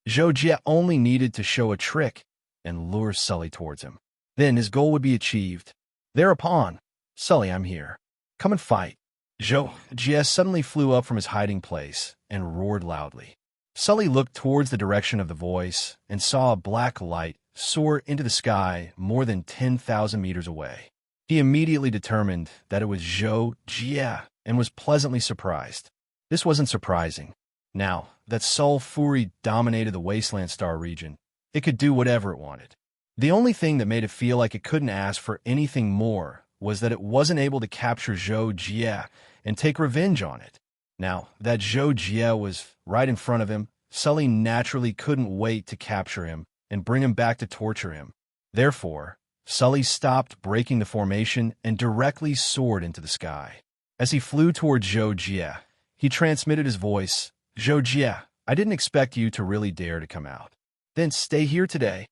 Zhou Jie only needed to show a trick and lure Sully towards him. Then his goal would be achieved. Thereupon, "Sully, I'm here. Come and fight." Zhou Jie suddenly flew up from his hiding place and roared loudly. Sully looked towards the direction of the voice and saw a black light soar into the sky more than 10,000 meters away. He immediately determined that it was Zhou Jie and was pleasantly surprised. This wasn't surprising. Now that Soul Fury dominated the Wasteland Star region, it could do whatever it wanted. The only thing that made it feel like it couldn't ask for anything more was that it wasn't able to capture Zhou Jie and take revenge on it. Now that Zhou Jie was right in front of him, Sully naturally couldn't wait to capture him and bring him back to torture him. Therefore, Sully stopped breaking the formation and directly soared into the sky. As he flew toward Zhou Jie, he transmitted his voice, "Zhou Jie, I didn't expect you to really dare to come out. Then stay here today."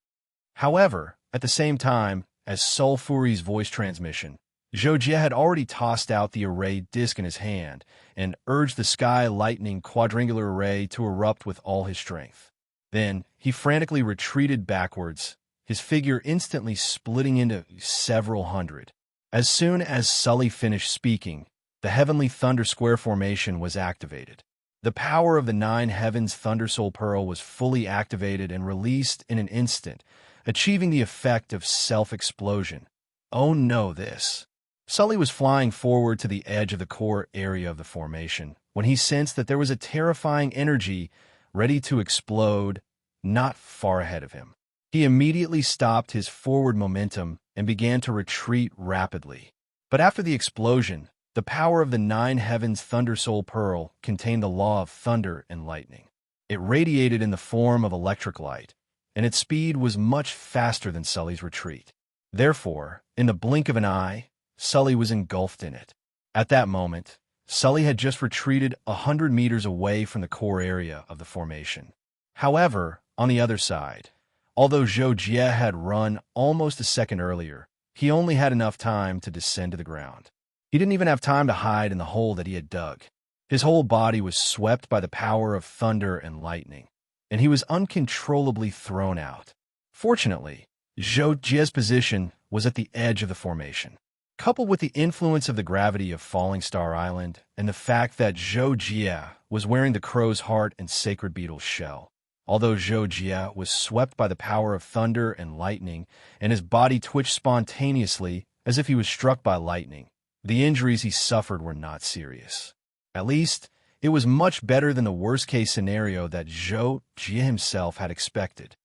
However, at the same time as Soul Fury's voice transmission, Zhou Jie had already tossed out the array disc in his hand and urged the sky lightning quadrangular array to erupt with all his strength. Then he frantically retreated backwards, his figure instantly splitting into several hundred. As soon as Sully finished speaking, the Heavenly Thunder Square formation was activated. The power of the Nine Heavens Thunder Soul Pearl was fully activated and released in an instant, achieving the effect of self-explosion. Oh no, this. Sully was flying forward to the edge of the core area of the formation when he sensed that there was a terrifying energy ready to explode not far ahead of him. He immediately stopped his forward momentum and began to retreat rapidly. But after the explosion, the power of the Nine Heavens Thunder Soul Pearl contained the law of thunder and lightning. It radiated in the form of electric light, and its speed was much faster than Sully's retreat. Therefore, in the blink of an eye, Sully was engulfed in it. At that moment, Sully had just retreated 100 meters away from the core area of the formation. However, on the other side, although Zhou Jie had run almost a second earlier, he only had enough time to descend to the ground. He didn't even have time to hide in the hole that he had dug. His whole body was swept by the power of thunder and lightning, and he was uncontrollably thrown out. Fortunately, Zhou Jie's position was at the edge of the formation. Coupled with the influence of the gravity of Falling Star Island and the fact that Zhou Jie was wearing the crow's heart and sacred beetle's shell, although Zhou Jie was swept by the power of thunder and lightning and his body twitched spontaneously as if he was struck by lightning, the injuries he suffered were not serious. At least, it was much better than the worst-case scenario that Zhou Jie himself had expected.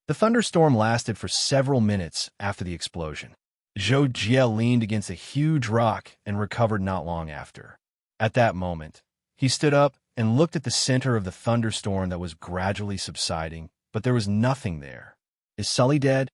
The thunderstorm lasted for several minutes after the explosion. Zhou Jie leaned against a huge rock and recovered not long after. At that moment, he stood up and looked at the center of the thunderstorm that was gradually subsiding, but there was nothing there. "Is Sully dead?"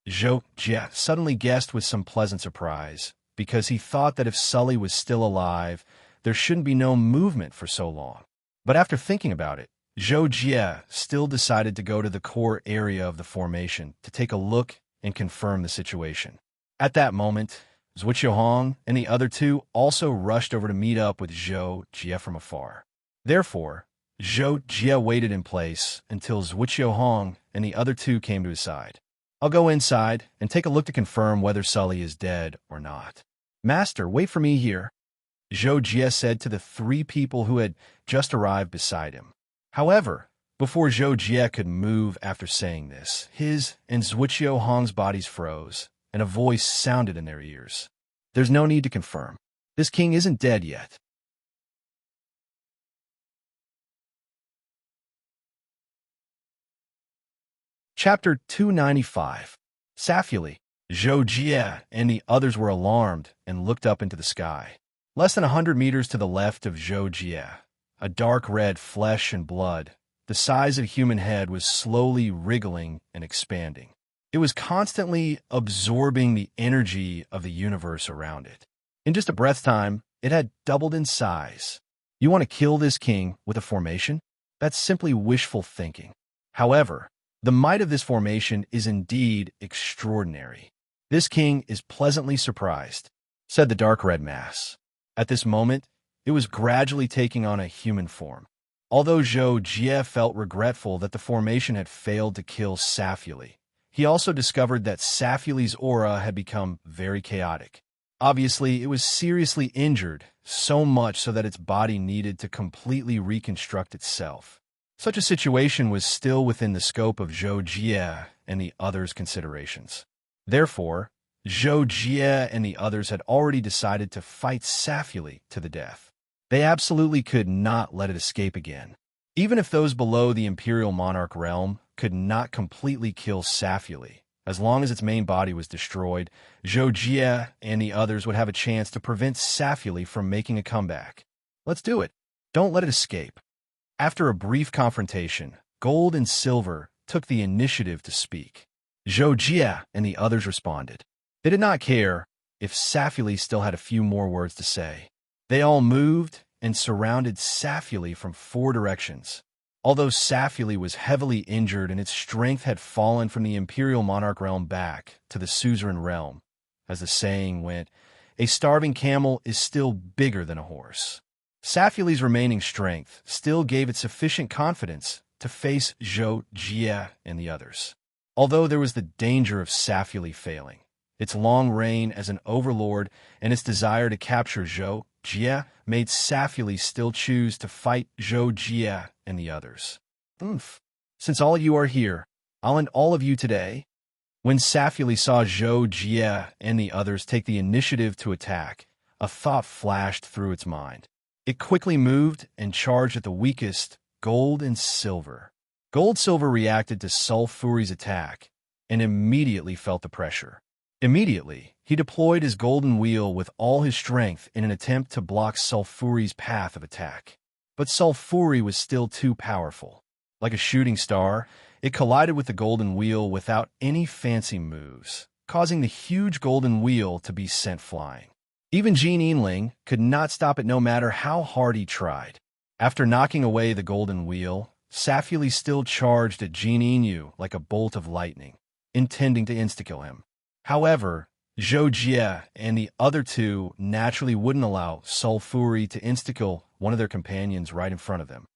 Zhou Jie suddenly guessed with some pleasant surprise, because he thought that if Sully was still alive, there shouldn't be no movement for so long. But after thinking about it, Zhou Jie still decided to go to the core area of the formation to take a look and confirm the situation. At that moment, Zhuqiuhong and the other two also rushed over to meet up with Zhou Jie from afar. Therefore, Zhou Jie waited in place until Zhuqiuhong and the other two came to his side. "I'll go inside and take a look to confirm whether Sully is dead or not." "Master, wait for me here," Zhou Jie said to the three people who had just arrived beside him. However, before Zhou Jie could move after saying this, his and Zhuqiuhong's bodies froze, and a voice sounded in their ears. "There's no need to confirm. This king isn't dead yet." Chapter 295. Saphuli. Zhou Jie and the others were alarmed and looked up into the sky. Less than 100 meters to the left of Zhou Jie, a dark red flesh and blood, the size of a human head, was slowly wriggling and expanding. It It was constantly absorbing the energy of the universe around it. In just a breath's time, it had doubled in size. You want to kill this king with a formation? That's simply wishful thinking. However, the might of this formation is indeed extraordinary. This king is pleasantly surprised, said the dark red mass. At this moment, it was gradually taking on a human form. Although Zhou Jie felt regretful that the formation had failed to kill Safuli, he also discovered that Safuli's aura had become very chaotic. Obviously, it was seriously injured, so much so that its body needed to completely reconstruct itself. Such a situation was still within the scope of Zhou Jie and the others' considerations. Therefore, Zhou Jie and the others had already decided to fight Safuli to the death. They absolutely could not let it escape again. Even if those below the Imperial Monarch realm could not completely kill Safuli, as long as its main body was destroyed, Zhou Jie and the others would have a chance to prevent Safuli from making a comeback. Let's do it. Don't let it escape. After a brief confrontation, Gold and Silver took the initiative to speak. Zhou Jie and the others responded. They did not care if Safuli still had a few more words to say. They all moved and surrounded Safuli from 4 directions. Although Safuli was heavily injured and its strength had fallen from the Imperial Monarch realm back to the suzerain realm, as the saying went, a starving camel is still bigger than a horse. Safuli's remaining strength still gave it sufficient confidence to face Zhou Jie and the others. Although there was the danger of Safuli failing, its long reign as an overlord and its desire to capture Zhou Jie made Safuli still choose to fight Zhou Jie and the others. Since all you are here, I'll end all of you today. When Safuli saw Zhou Jie and the others take the initiative to attack, a thought flashed through its mind. It quickly moved and charged at the weakest, Gold and Silver. Gold-Silver reacted to Sulfuri's attack and immediately felt the pressure. Immediately, he deployed his golden wheel with all his strength in an attempt to block Sulfuri's path of attack. But Sulfuri was still too powerful. Like a shooting star, it collided with the golden wheel without any fancy moves, causing the huge golden wheel to be sent flying. Even Jin Yinling could not stop it no matter how hard he tried. After knocking away the golden wheel, Safuli still charged at Jin Yinyu like a bolt of lightning, intending to insta-kill him. However, Zhou Jie and the other two naturally wouldn't allow Sulfuri to insta-kill one of their companions right in front of them.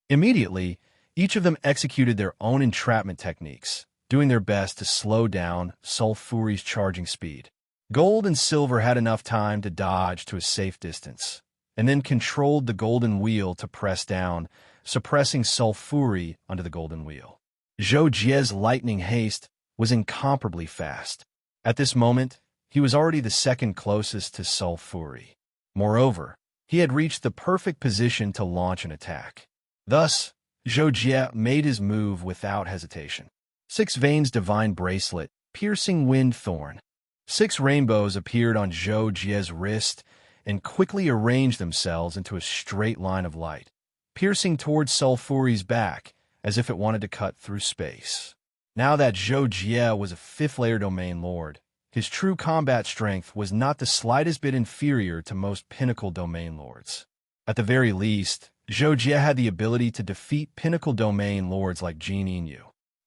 Immediately, each of them executed their own entrapment techniques, doing their best to slow down Sulfuri's charging speed. Gold and Silver had enough time to dodge to a safe distance, and then controlled the golden wheel to press down, suppressing Sulfuri onto the golden wheel. Zhou Jie's lightning haste was incomparably fast. At this moment, he was already the second closest to Sulfuri. Moreover, he had reached the perfect position to launch an attack. Thus, Zhou Jie made his move without hesitation. 6 Veins Divine Bracelet, Piercing Wind Thorn. 6 rainbows appeared on Zhou Jie's wrist and quickly arranged themselves into a straight line of light, piercing towards Sulfuri's back as if it wanted to cut through space. Now that Zhou Jie was a 5th-layer domain lord, his true combat strength was not the slightest bit inferior to most pinnacle domain lords. At the very least, Zhou Jie had the ability to defeat pinnacle domain lords like Jin Yinyu.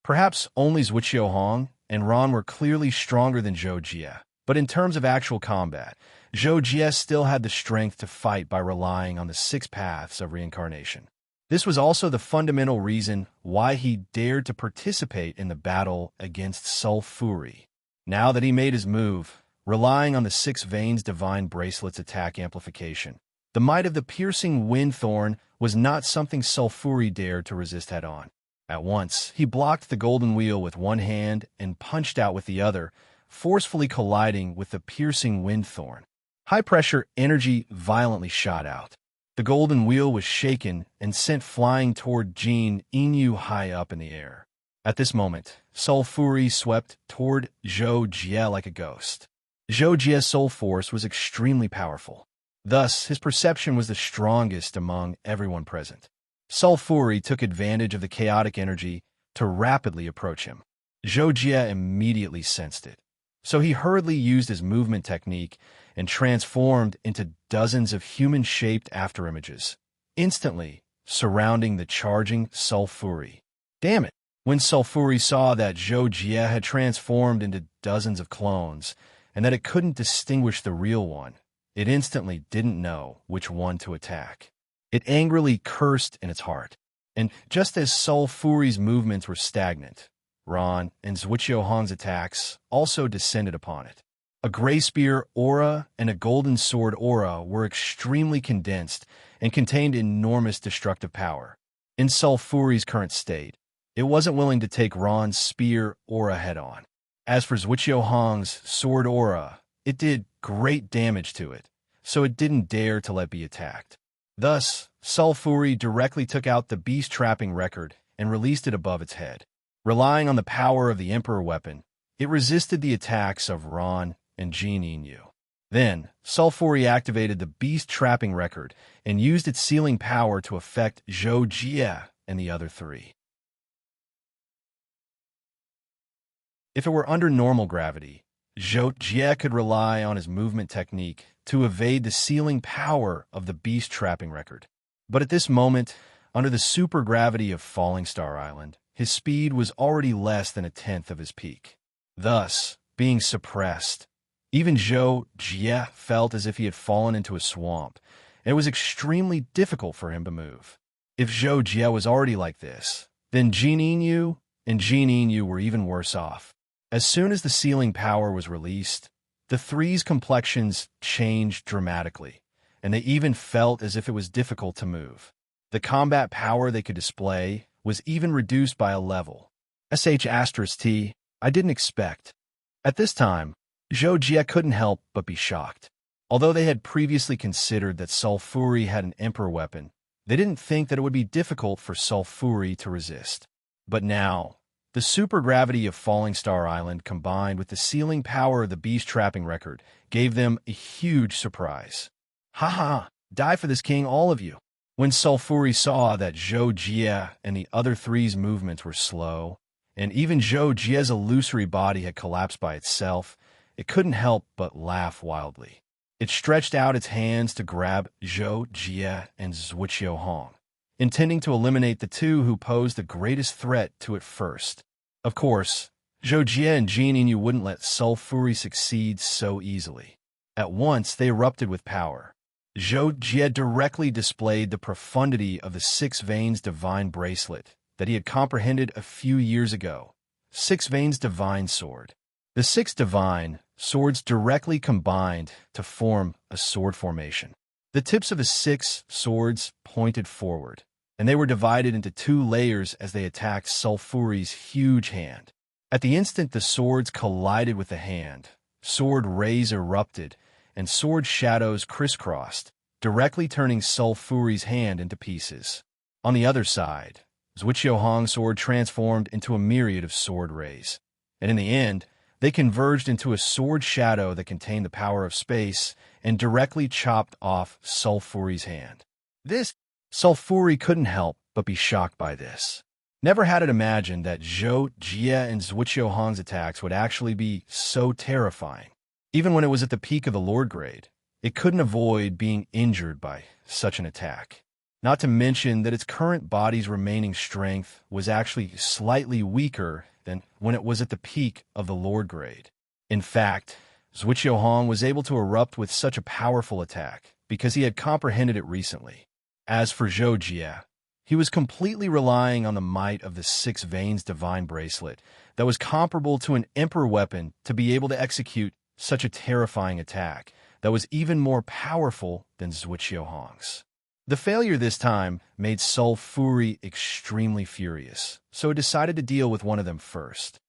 Perhaps only Zhuqiu Hong and Ron were clearly stronger than Zhou Jie, but in terms of actual combat, Zhou Jie still had the strength to fight by relying on the 6 paths of reincarnation. This was also the fundamental reason why he dared to participate in the battle against Sulfuri. Now that he made his move, relying on the 6 Veins Divine Bracelet's attack amplification, the might of the piercing wind thorn was not something Sulfuri dared to resist head-on. At once, he blocked the golden wheel with one hand and punched out with the other, forcefully colliding with the piercing wind thorn. High-pressure energy violently shot out. The golden wheel was shaken and sent flying toward Jin Yinyu high up in the air. At this moment, Sulfuri swept toward Zhou Jie like a ghost. Zhou Jie's soul force was extremely powerful. Thus, his perception was the strongest among everyone present. Sulfuri took advantage of the chaotic energy to rapidly approach him. Zhou Jie immediately sensed it, so he hurriedly used his movement technique and transformed into dozens of human-shaped afterimages, instantly surrounding the charging Sulfuri. Damn it! When Sulfuri saw that Zhou Jie had transformed into dozens of clones, and that it couldn't distinguish the real one, it instantly didn't know which one to attack. It angrily cursed in its heart. And just as Sulfuri's movements were stagnant, Ron and Zhuqiu Hong's attacks also descended upon it. A gray spear aura and a golden sword aura were extremely condensed and contained enormous destructive power. In Sulfuri's current state, it wasn't willing to take Ron's spear aura head-on. As for Zhuqiu Hong's sword aura, it did great damage to it, so it didn't dare to let be attacked. Thus, Sulfuri directly took out the beast trapping record and released it above its head. Relying on the power of the Emperor weapon, it resisted the attacks of Ron and Jin Yin. Then, Sulfuri activated the beast trapping record and used its sealing power to affect Zhou Jie and the other three. If it were under normal gravity, Zhou Jie could rely on his movement technique to evade the sealing power of the beast trapping record. But at this moment, under the supergravity of Falling Star Island, his speed was already less than a tenth of his peak, thus being suppressed. Even Zhou Jie felt as if he had fallen into a swamp, and it was extremely difficult for him to move. If Zhou Jie was already like this, then Jin Yin and Jin Yin were even worse off. As soon as the sealing power was released, the three's complexions changed dramatically, and they even felt as if it was difficult to move. The combat power they could display was even reduced by a level. *T, I didn't expect. At this time, Zhou Jie couldn't help but be shocked. Although they had previously considered that Sulfuri had an Emperor weapon, they didn't think that it would be difficult for Sulfuri to resist. But now, the supergravity of Falling Star Island combined with the sealing power of the beast trapping record gave them a huge surprise. "Ha ha! Die for this king, all of you!" When Sulfuri saw that Zhou Jie and the other three's movements were slow, and even Zhou Jie's illusory body had collapsed by itself, it couldn't help but laugh wildly. It stretched out its hands to grab Zhou Jie and Zhuqiu Hong, intending to eliminate the two who posed the greatest threat to it first. Of course, Zhou Jie and Jin Yin wouldn't let Sulfuri succeed so easily. At once, they erupted with power. Zhou Jie directly displayed the profundity of the Six Veins Divine Bracelet that he had comprehended a few years ago. Six Veins Divine Sword. The six divine swords directly combined to form a sword formation. The tips of the six swords pointed forward, and they were divided into two layers as they attacked Sulfuri's huge hand. At the instant the swords collided with the hand, sword rays erupted, and sword shadows crisscrossed, directly turning Sulfuri's hand into pieces. On the other side, Zhuqiu Hong's sword transformed into a myriad of sword rays, and in the end, they converged into a sword shadow that contained the power of space and directly chopped off Sulfuri's hand. Sulfuri couldn't help but be shocked by this. Never had it imagined that Zhou Jie and Zhuqiu Hong's attacks would actually be so terrifying. Even when it was at the peak of the Lord grade, it couldn't avoid being injured by such an attack. Not to mention that its current body's remaining strength was actually slightly weaker than when it was at the peak of the Lord grade. In fact, Zhuqiu Hong was able to erupt with such a powerful attack because he had comprehended it recently. As for Zhou Jie, he was completely relying on the might of the Six Veins Divine Bracelet that was comparable to an Emperor weapon to be able to execute such a terrifying attack that was even more powerful than Zhuqiu Hong's. The failure this time made Sulfuri extremely furious, so he decided to deal with one of them first.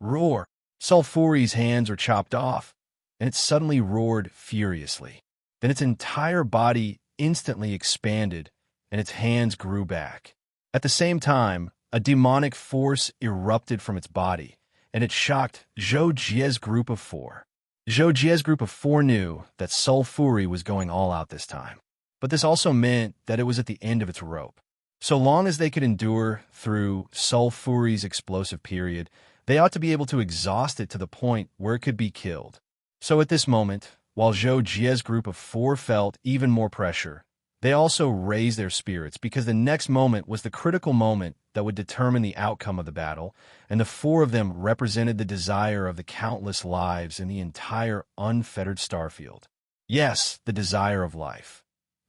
Roar! Sulfuri's hands were chopped off, and it suddenly roared furiously. Then its entire body instantly expanded, and its hands grew back. At the same time, a demonic force erupted from its body, and it shocked Zhou Jie's group of four. Zhou Jie's group of four knew that Sulfuri was going all out this time, but this also meant that it was at the end of its rope. So long as they could endure through Sulfuri's explosive period, they ought to be able to exhaust it to the point where it could be killed. So at this moment, while Zhou Jie's group of 4 felt even more pressure, they also raised their spirits because the next moment was the critical moment that would determine the outcome of the battle, and the 4 of them represented the desire of the countless lives in the entire unfettered starfield. Yes, the desire of life.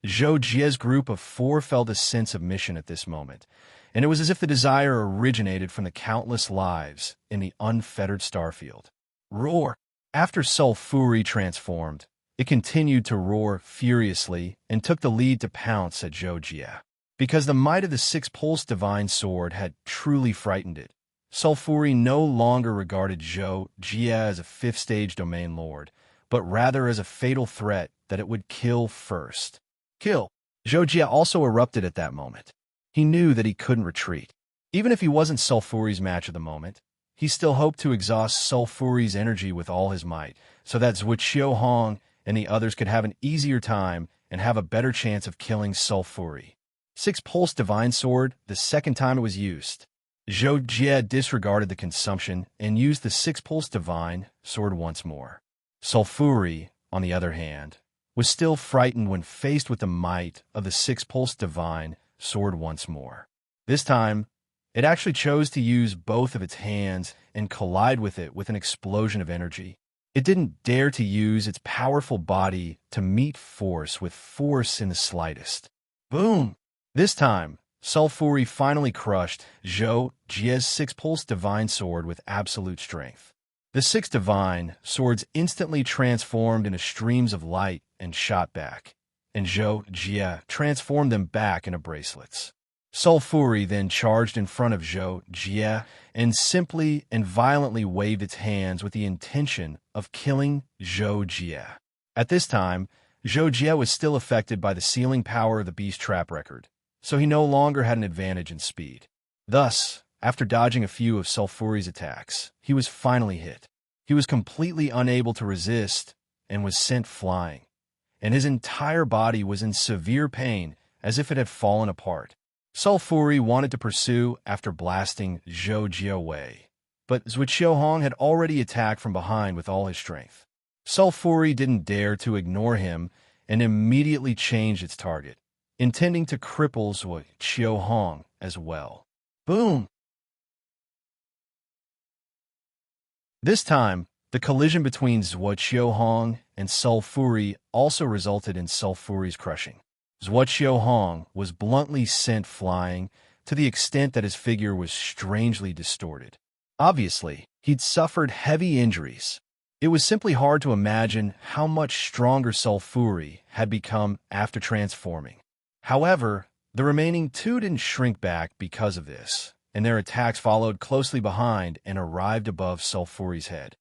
Zhou Jie's group of 4 felt a sense of mission at this moment, and it was as if the desire originated from the countless lives in the unfettered starfield. Roar! After Sulfuri transformed, it continued to roar furiously and took the lead to pounce at Zhou Jie. Because the might of the 6-pulsed divine sword had truly frightened it, Sulfuri no longer regarded Zhou Jie as a 5th-stage domain lord, but rather as a fatal threat that it would kill first. Kill! Zhou Jie also erupted at that moment. He knew that he couldn't retreat. Even if he wasn't Sulfuri's match of the moment, he still hoped to exhaust Sulfuri's energy with all his might, so that Zhuo Hong and the others could have an easier time and have a better chance of killing Sulfuri. 6-pulse divine sword, the second time it was used. Zhou Jie disregarded the consumption and used the 6-pulse divine sword once more. Sulfuri, on the other hand, was still frightened when faced with the might of the 6-pulse divine sword once more. This time, it actually chose to use both of its hands and collide with it with an explosion of energy. It didn't dare to use its powerful body to meet force with force in the slightest. Boom! This time, Sulfuri finally crushed Zhou Jie's 6-pulse divine sword with absolute strength. The 6 divine swords instantly transformed into streams of light and shot back, and Zhou Jie transformed them back into bracelets. Sulfuri then charged in front of Zhou Jie and simply and violently waved its hands with the intention of killing Zhou Jie. At this time, Zhou Jie was still affected by the sealing power of the beast trap record, so he no longer had an advantage in speed. Thus, after dodging a few of Sulfuri's attacks, he was finally hit. He was completely unable to resist and was sent flying, and his entire body was in severe pain as if it had fallen apart. Sulfuri wanted to pursue after blasting Zhou Jie away, but Zhuo Hong had already attacked from behind with all his strength. Sulfuri didn't dare to ignore him and immediately changed its target, intending to cripple Zhuo Hong as well. Boom! This time, the collision between Zhuo Hong and Sulfuri also resulted in Sulfuri's crushing. Zhuo Hong was bluntly sent flying to the extent that his figure was strangely distorted. Obviously, he'd suffered heavy injuries. It was simply hard to imagine how much stronger Sulfuri had become after transforming. However, the remaining 2 didn't shrink back because of this, and their attacks followed closely behind and arrived above Sulfuri's head.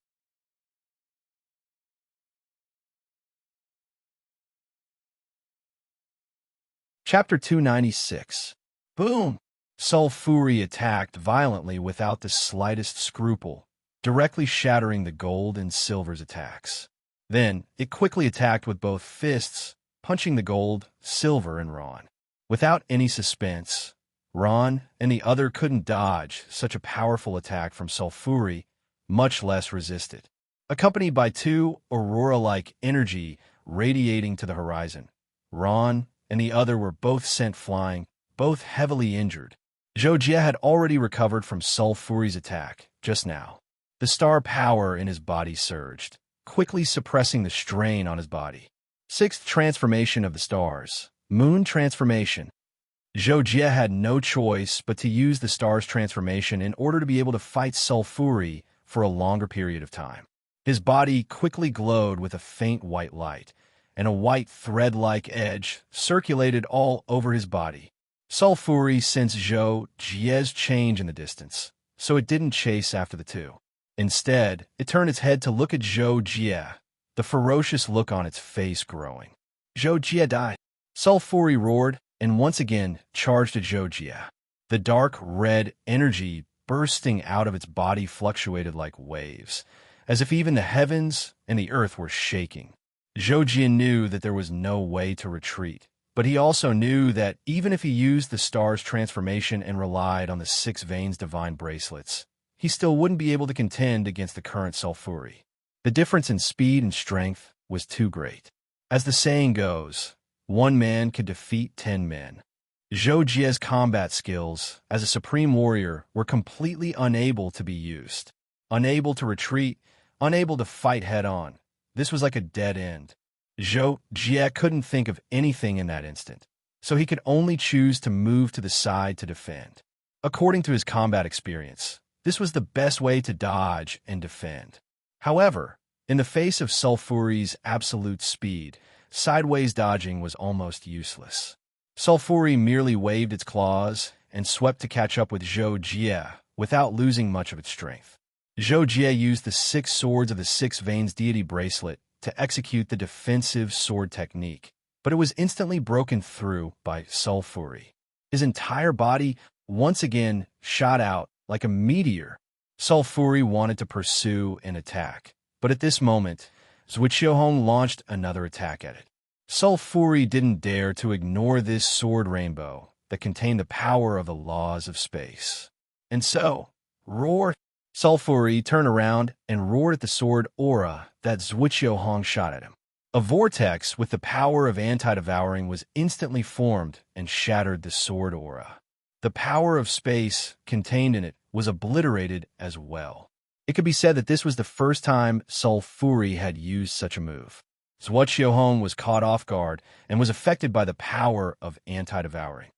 Chapter 296. Boom! Sulfuri attacked violently without the slightest scruple, directly shattering the gold and silver's attacks. Then, it quickly attacked with both fists, punching the gold, silver, and Ron. Without any suspense, Ron and the other couldn't dodge such a powerful attack from Sulfuri, much less resist it. Accompanied by 2 aurora-like energy radiating to the horizon, Ron and the other were both sent flying, both heavily injured. Zhou Jie had already recovered from Sulfuri's attack just now. The star power in his body surged, quickly suppressing the strain on his body. 6th transformation of the stars, Moon transformation. Zhou Jie had no choice but to use the star's transformation in order to be able to fight Sulfuri for a longer period of time. His body quickly glowed with a faint white light, and a white thread-like edge circulated all over his body. Sulfuri sensed Zhou Jie's change in the distance, so it didn't chase after the 2. Instead, it turned its head to look at Zhou Jie, the ferocious look on its face growing. Zhou Jie died. Sulfuri roared, and once again charged at Zhou Jie. The dark red energy bursting out of its body fluctuated like waves, as if even the heavens and the earth were shaking. Zhou Jie knew that there was no way to retreat, But he also knew that even if he used the star's transformation and relied on the 6 veins divine bracelets, he still wouldn't be able to contend against the current Sulfuri. The difference in speed and strength was too great. As the saying goes, one man could defeat 10 men. Zhou Jie's combat skills as a supreme warrior were completely unable to be used. Unable to retreat, unable to fight head-on. This was like a dead end. Zhou Jie couldn't think of anything in that instant, so he could only choose to move to the side to defend. According to his combat experience, this was the best way to dodge and defend. However, in the face of Sulfuri's absolute speed, sideways dodging was almost useless. Sulfuri merely waved its claws and swept to catch up with Zhou Jie without losing much of its strength. Zhou Jie used the 6 swords of the 6 veins deity bracelet to execute the defensive sword technique, but it was instantly broken through by Sulfuri. His entire body once again shot out like a meteor. Sulfuri wanted to pursue and attack, but at this moment, Zhuqiuhong launched another attack at it. Sulfuri didn't dare to ignore this sword rainbow that contained the power of the laws of space. And so, roar! Sulfuri turned around and roared at the sword aura that Zhuqiuhong shot at him. A vortex with the power of anti-devouring was instantly formed and shattered the sword aura. The power of space contained in it was obliterated as well. It could be said that this was the first time Sulfuri had used such a move. Zhuqiuhong was caught off guard and was affected by the power of anti-devouring.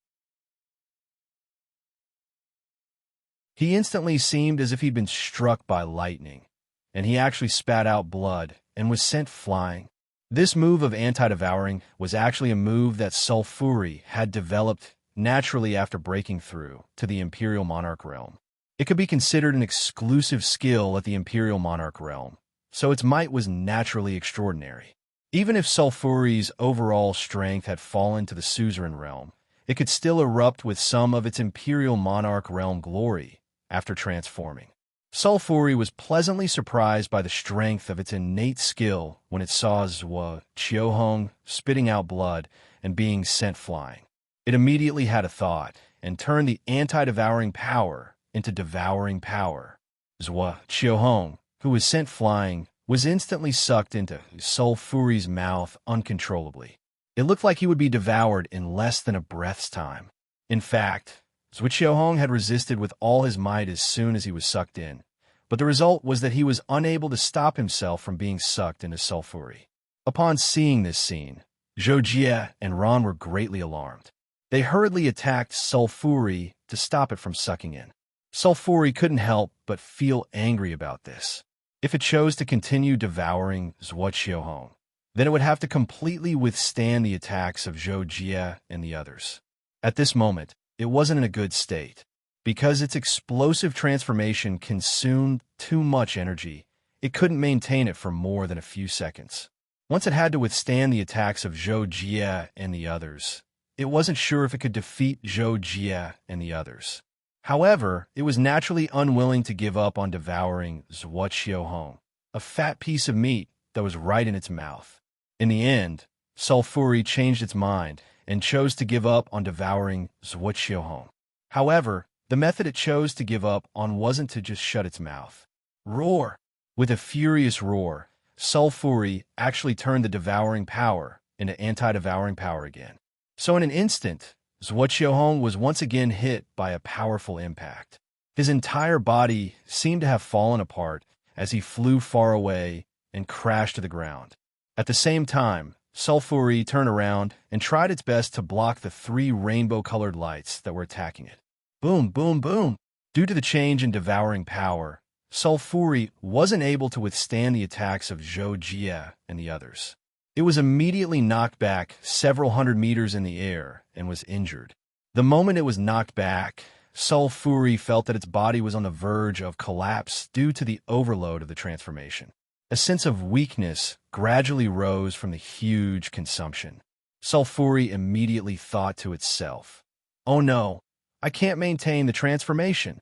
He instantly seemed as if he'd been struck by lightning, and he actually spat out blood and was sent flying. This move of anti-devouring was actually a move that Sulfuri had developed naturally after breaking through to the Imperial Monarch realm. It could be considered an exclusive skill at the Imperial Monarch realm, so its might was naturally extraordinary. Even if Sulfuri's overall strength had fallen to the suzerain realm, it could still erupt with some of its Imperial Monarch realm glory after transforming. Sulfuri was pleasantly surprised by the strength of its innate skill when it saw Zhuqiuhong spitting out blood and being sent flying. It immediately had a thought and turned the anti-devouring power into devouring power. Zhuqiuhong, who was sent flying, was instantly sucked into Sulfuri's mouth uncontrollably. It looked like he would be devoured in less than a breath's time. In fact, Zhuqiuhong had resisted with all his might as soon as he was sucked in, but the result was that he was unable to stop himself from being sucked into Sulfuri. Upon seeing this scene, Zhou Jie and Ron were greatly alarmed. They hurriedly attacked Sulfuri to stop it from sucking in. Sulfuri couldn't help but feel angry about this. If it chose to continue devouring Zhuqiuhong, then it would have to completely withstand the attacks of Zhou Jie and the others. At this moment, it wasn't in a good state. Because its explosive transformation consumed too much energy, it couldn't maintain it for more than a few seconds. Once it had to withstand the attacks of Zhou Jie and the others, it wasn't sure if it could defeat Zhou Jie and the others. However, it was naturally unwilling to give up on devouring Zhuqiuhong, a fat piece of meat that was right in its mouth. In the end, Sulfuri changed its mind and chose to give up on devouring Zhuqiuhong. However, the method it chose to give up on wasn't to just shut its mouth. Roar! With a furious roar, Sulfuri actually turned the devouring power into anti-devouring power again. So in an instant, Zhuqiuhong was once again hit by a powerful impact. His entire body seemed to have fallen apart as he flew far away and crashed to the ground. At the same time, Sulfuri turned around and tried its best to block the 3 rainbow-colored lights that were attacking it. Boom, boom, boom! Due to the change in devouring power, Sulfuri wasn't able to withstand the attacks of Zhou Jie and the others. It was immediately knocked back several hundred meters in the air and was injured. The moment it was knocked back, Sulfuri felt that its body was on the verge of collapse due to the overload of the transformation. A sense of weakness gradually rose from the huge consumption. Sulfuri immediately thought to itself, "Oh no, I can't maintain the transformation."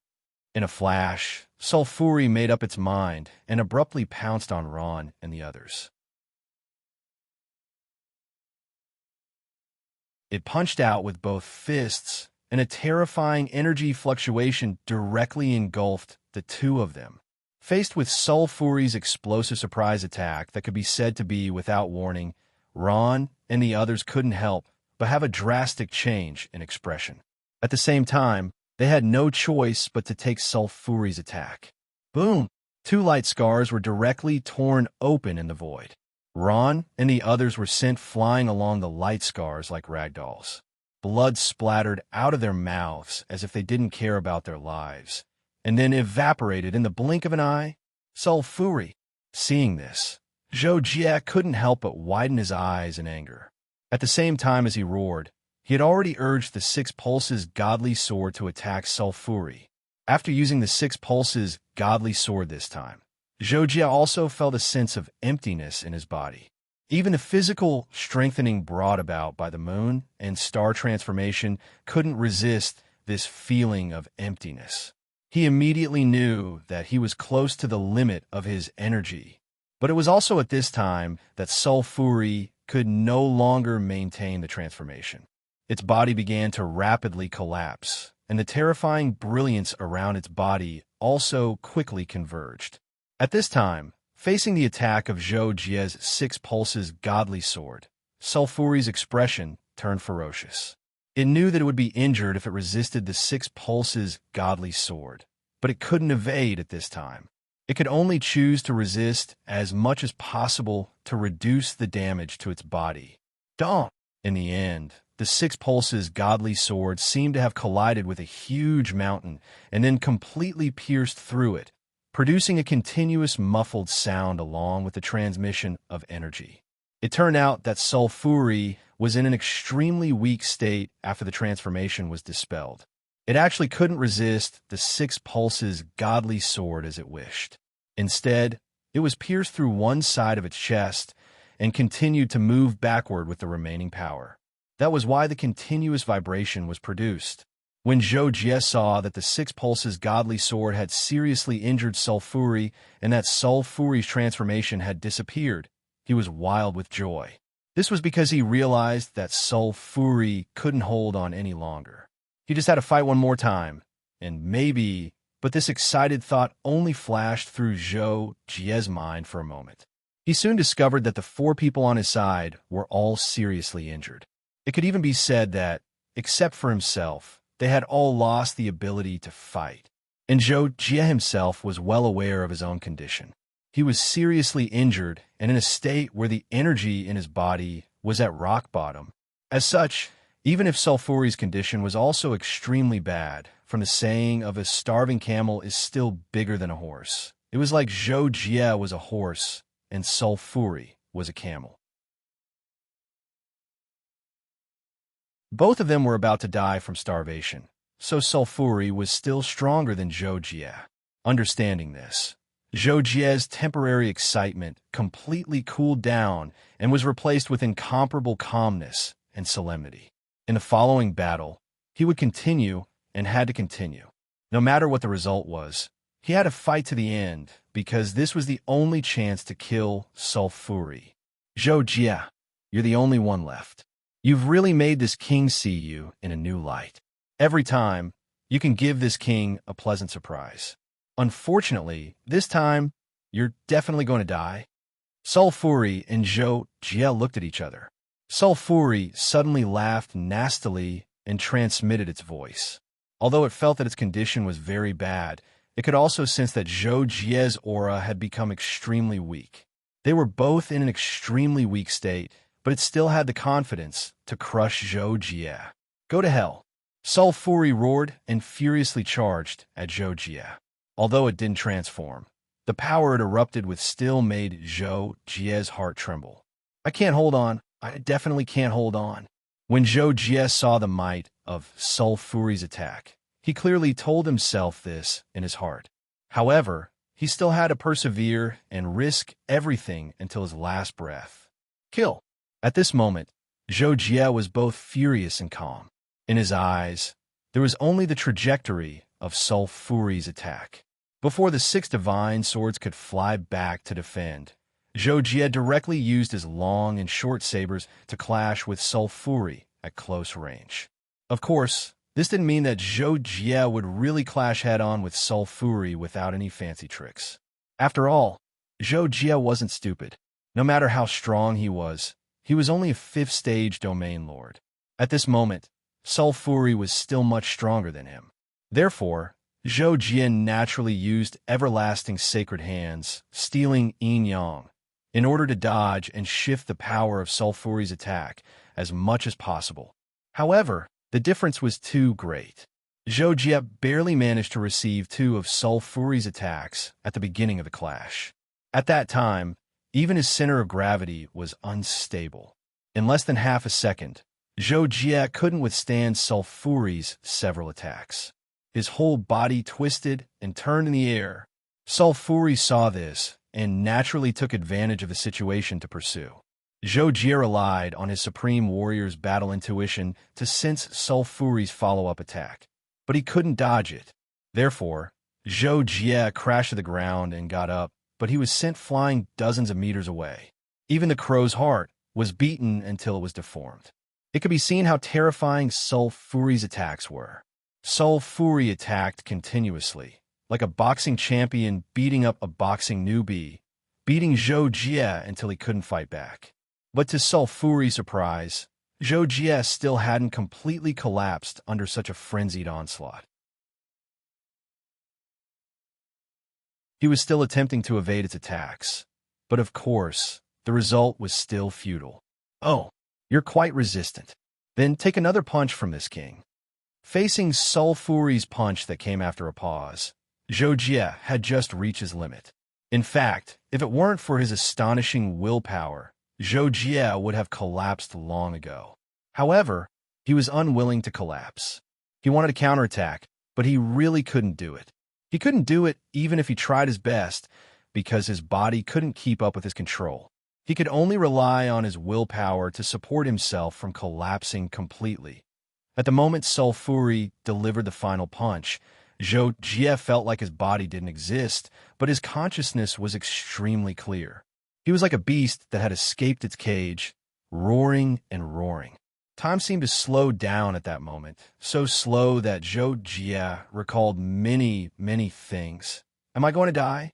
In a flash, Sulfuri made up its mind and abruptly pounced on Ron and the others. It punched out with both fists, and a terrifying energy fluctuation directly engulfed the two of them. Faced with Soul Fury's explosive surprise attack that could be said to be without warning, Ron and the others couldn't help but have a drastic change in expression. At the same time, they had no choice but to take Soul Fury's attack. Boom! Two light scars were directly torn open in the void. Ron and the others were sent flying along the light scars like ragdolls. Blood splattered out of their mouths as if they didn't care about their lives, and then evaporated in the blink of an eye. Soul Fury. Seeing this, Zhou Jie couldn't help but widen his eyes in anger. At the same time as he roared, he had already urged the Six Pulses Godly Sword to attack Soul Fury. After using the Six Pulses Godly Sword this time, Zhou Jie also felt a sense of emptiness in his body. Even the physical strengthening brought about by the moon and star transformation couldn't resist this feeling of emptiness. He immediately knew that he was close to the limit of his energy. But it was also at this time that Soul Fury could no longer maintain the transformation. Its body began to rapidly collapse, and the terrifying brilliance around its body also quickly converged. At this time, facing the attack of Zhou Jie's Six Pulses Godly Sword, Soul Fury's expression turned ferocious. It knew that it would be injured if it resisted the Six Pulses Godly Sword, but it couldn't evade at this time. It could only choose to resist as much as possible to reduce the damage to its body. Donk! In the end, the Six Pulses Godly Sword seemed to have collided with a huge mountain and then completely pierced through it, producing a continuous muffled sound along with the transmission of energy. It turned out that Soul Fury was in an extremely weak state after the transformation was dispelled. It actually couldn't resist the Six Pulses Godly Sword as it wished. Instead, it was pierced through one side of its chest and continued to move backward with the remaining power. That was why the continuous vibration was produced. When Zhou Jie saw that the Six Pulses Godly Sword had seriously injured Soul Fury and that Soul Fury's transformation had disappeared, he was wild with joy. This was because he realized that Soul Fury couldn't hold on any longer. He just had to fight one more time, and maybe, but this excited thought only flashed through Zhou Jie's mind for a moment. He soon discovered that the four people on his side were all seriously injured. It could even be said that, except for himself, they had all lost the ability to fight. And Zhou Jie himself was well aware of his own condition. He was seriously injured and in a state where the energy in his body was at rock bottom. As such, even if Soul Fury's condition was also extremely bad, from the saying of a starving camel is still bigger than a horse, it was like Zhou Jie was a horse and Soul Fury was a camel. Both of them were about to die from starvation, so Soul Fury was still stronger than Zhou Jie. Understanding this, Zhou Jie's temporary excitement completely cooled down and was replaced with incomparable calmness and solemnity. In the following battle, he would continue and had to continue. No matter what the result was, he had to fight to the end because this was the only chance to kill Soul Fury. Zhou Jie, you're the only one left. You've really made this king see you in a new light. Every time, you can give this king a pleasant surprise. Unfortunately, this time, you're definitely going to die. Soul Fury and Zhou Jie looked at each other. Soul Fury suddenly laughed nastily and transmitted its voice. Although it felt that its condition was very bad, it could also sense that Zhou Jie's aura had become extremely weak. They were both in an extremely weak state, but it still had the confidence to crush Zhou Jie. Go to hell. Soul Fury roared and furiously charged at Zhou Jie. Although it didn't transform, the power it erupted with still made Zhou Jie's heart tremble. I can't hold on. I definitely can't hold on. When Zhou Jie saw the might of Soul Fury's attack, he clearly told himself this in his heart. However, he still had to persevere and risk everything until his last breath. Kill. At this moment, Zhou Jie was both furious and calm. In his eyes, there was only the trajectory of Soul Fury's attack. Before the six divine swords could fly back to defend, Zhou Jie directly used his long and short sabers to clash with Soul Fury at close range. Of course, this didn't mean that Zhou Jie would really clash head-on with Soul Fury without any fancy tricks. After all, Zhou Jie wasn't stupid. No matter how strong he was only a 5th-stage domain lord. At this moment, Soul Fury was still much stronger than him. Therefore, Zhou Jie naturally used everlasting sacred hands, stealing Yin Yang, in order to dodge and shift the power of Soul Fury's attack as much as possible. However, the difference was too great. Zhou Jie barely managed to receive 2 of Soul Fury's attacks at the beginning of the clash. At that time, even his center of gravity was unstable. In less than half a second, Zhou Jie couldn't withstand Soul Fury's several attacks. His whole body twisted and turned in the air. Soul Fury saw this and naturally took advantage of the situation to pursue. Zhou Jie relied on his Supreme Warrior's battle intuition to sense Soul Fury's follow-up attack, but he couldn't dodge it. Therefore, Zhou Jie crashed to the ground and got up, but he was sent flying dozens of meters away. Even the crow's heart was beaten until it was deformed. It could be seen how terrifying Soul Fury's attacks were. Soul Fury attacked continuously, like a boxing champion beating up a boxing newbie, beating Zhou Jie until he couldn't fight back. But to Soul Fury's surprise, Zhou Jie still hadn't completely collapsed under such a frenzied onslaught. He was still attempting to evade its attacks, but of course, the result was still futile. "Oh, you're quite resistant. Then take another punch from this king." Facing Soul Fury's punch that came after a pause, Zhou Jie had just reached his limit. In fact, if it weren't for his astonishing willpower, Zhou Jie would have collapsed long ago. However, he was unwilling to collapse. He wanted to counterattack, but he really couldn't do it. He couldn't do it even if he tried his best, because his body couldn't keep up with his control. He could only rely on his willpower to support himself from collapsing completely. At the moment Soul Fury delivered the final punch, Zhou Jie felt like his body didn't exist, but his consciousness was extremely clear. He was like a beast that had escaped its cage, roaring and roaring. Time seemed to slow down at that moment, so slow that Zhou Jie recalled many, many things. Am I going to die?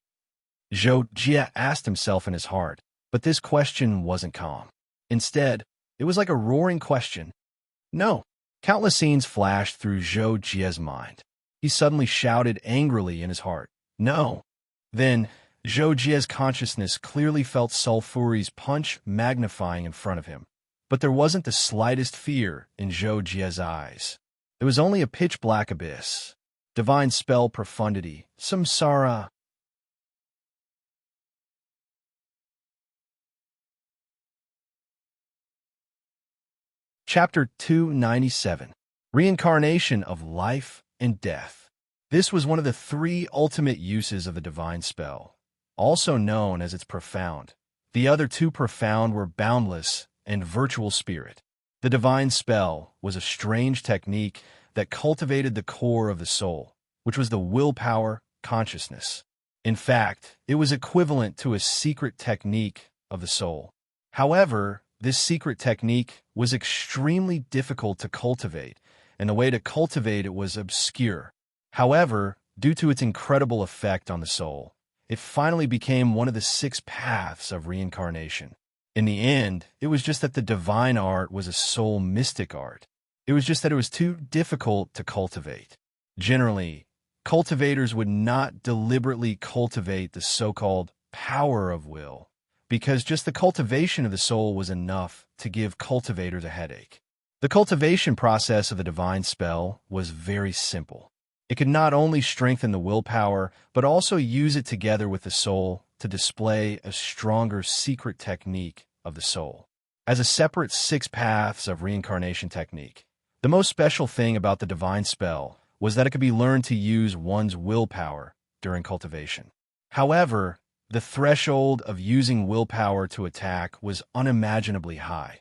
Zhou Jie asked himself in his heart, but this question wasn't calm. Instead, it was like a roaring question. No. Countless scenes flashed through Zhou Jie's mind. He suddenly shouted angrily in his heart, "No!" Then, Zhou Jie's consciousness clearly felt Soul Fury's punch magnifying in front of him. But there wasn't the slightest fear in Zhou Jie's eyes. There was only a pitch-black abyss. Divine spell profundity, samsara. Chapter 297. Reincarnation of Life and Death. This was one of the 3 ultimate uses of the divine spell, also known as its profound. The other 2 profound were boundless and virtual spirit. The divine spell was a strange technique that cultivated the core of the soul, which was the willpower consciousness. In fact, it was equivalent to a secret technique of the soul. However, this secret technique was extremely difficult to cultivate, and the way to cultivate it was obscure. However, due to its incredible effect on the soul, it finally became one of the 6 paths of reincarnation. In the end, it was just that the divine art was a soul mystic art. It was just that it was too difficult to cultivate. Generally, cultivators would not deliberately cultivate the so-called power of will, because just the cultivation of the soul was enough to give cultivators a headache. The cultivation process of the divine spell was very simple. It could not only strengthen the willpower, but also use it together with the soul to display a stronger secret technique of the soul. As a separate 6 paths of reincarnation technique, the most special thing about the divine spell was that it could be learned to use one's willpower during cultivation. However, the threshold of using willpower to attack was unimaginably high.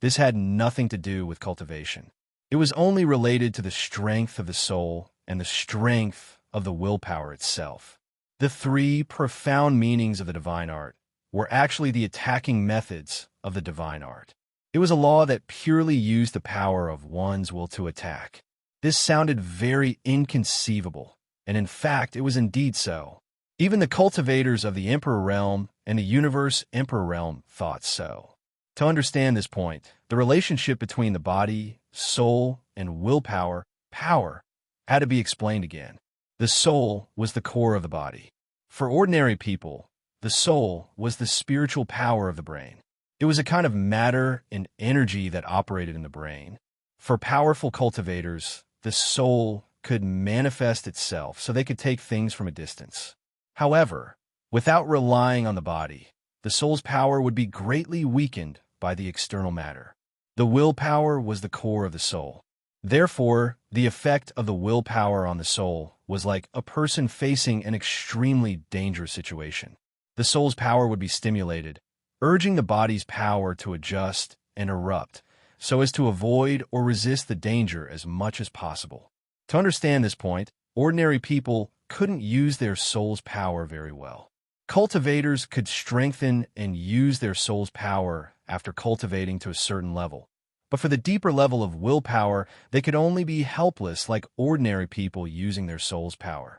This had nothing to do with cultivation. It was only related to the strength of the soul and the strength of the willpower itself. The 3 profound meanings of the divine art were actually the attacking methods of the divine art. It was a law that purely used the power of one's will to attack. This sounded very inconceivable, and in fact, it was indeed so. Even the cultivators of the Emperor Realm and the Universe Emperor Realm thought so. To understand this point, the relationship between the body, soul, and willpower, power, had to be explained again. The soul was the core of the body. For ordinary people, the soul was the spiritual power of the brain. It was a kind of matter and energy that operated in the brain. For powerful cultivators, the soul could manifest itself so they could take things from a distance. However, without relying on the body, the soul's power would be greatly weakened by the external matter. The willpower was the core of the soul. Therefore, the effect of the willpower on the soul was like a person facing an extremely dangerous situation. The soul's power would be stimulated, urging the body's power to adjust and erupt so as to avoid or resist the danger as much as possible. To understand this point, ordinary people couldn't use their soul's power very well. Cultivators could strengthen and use their soul's power after cultivating to a certain level. But for the deeper level of willpower, they could only be helpless like ordinary people using their soul's power.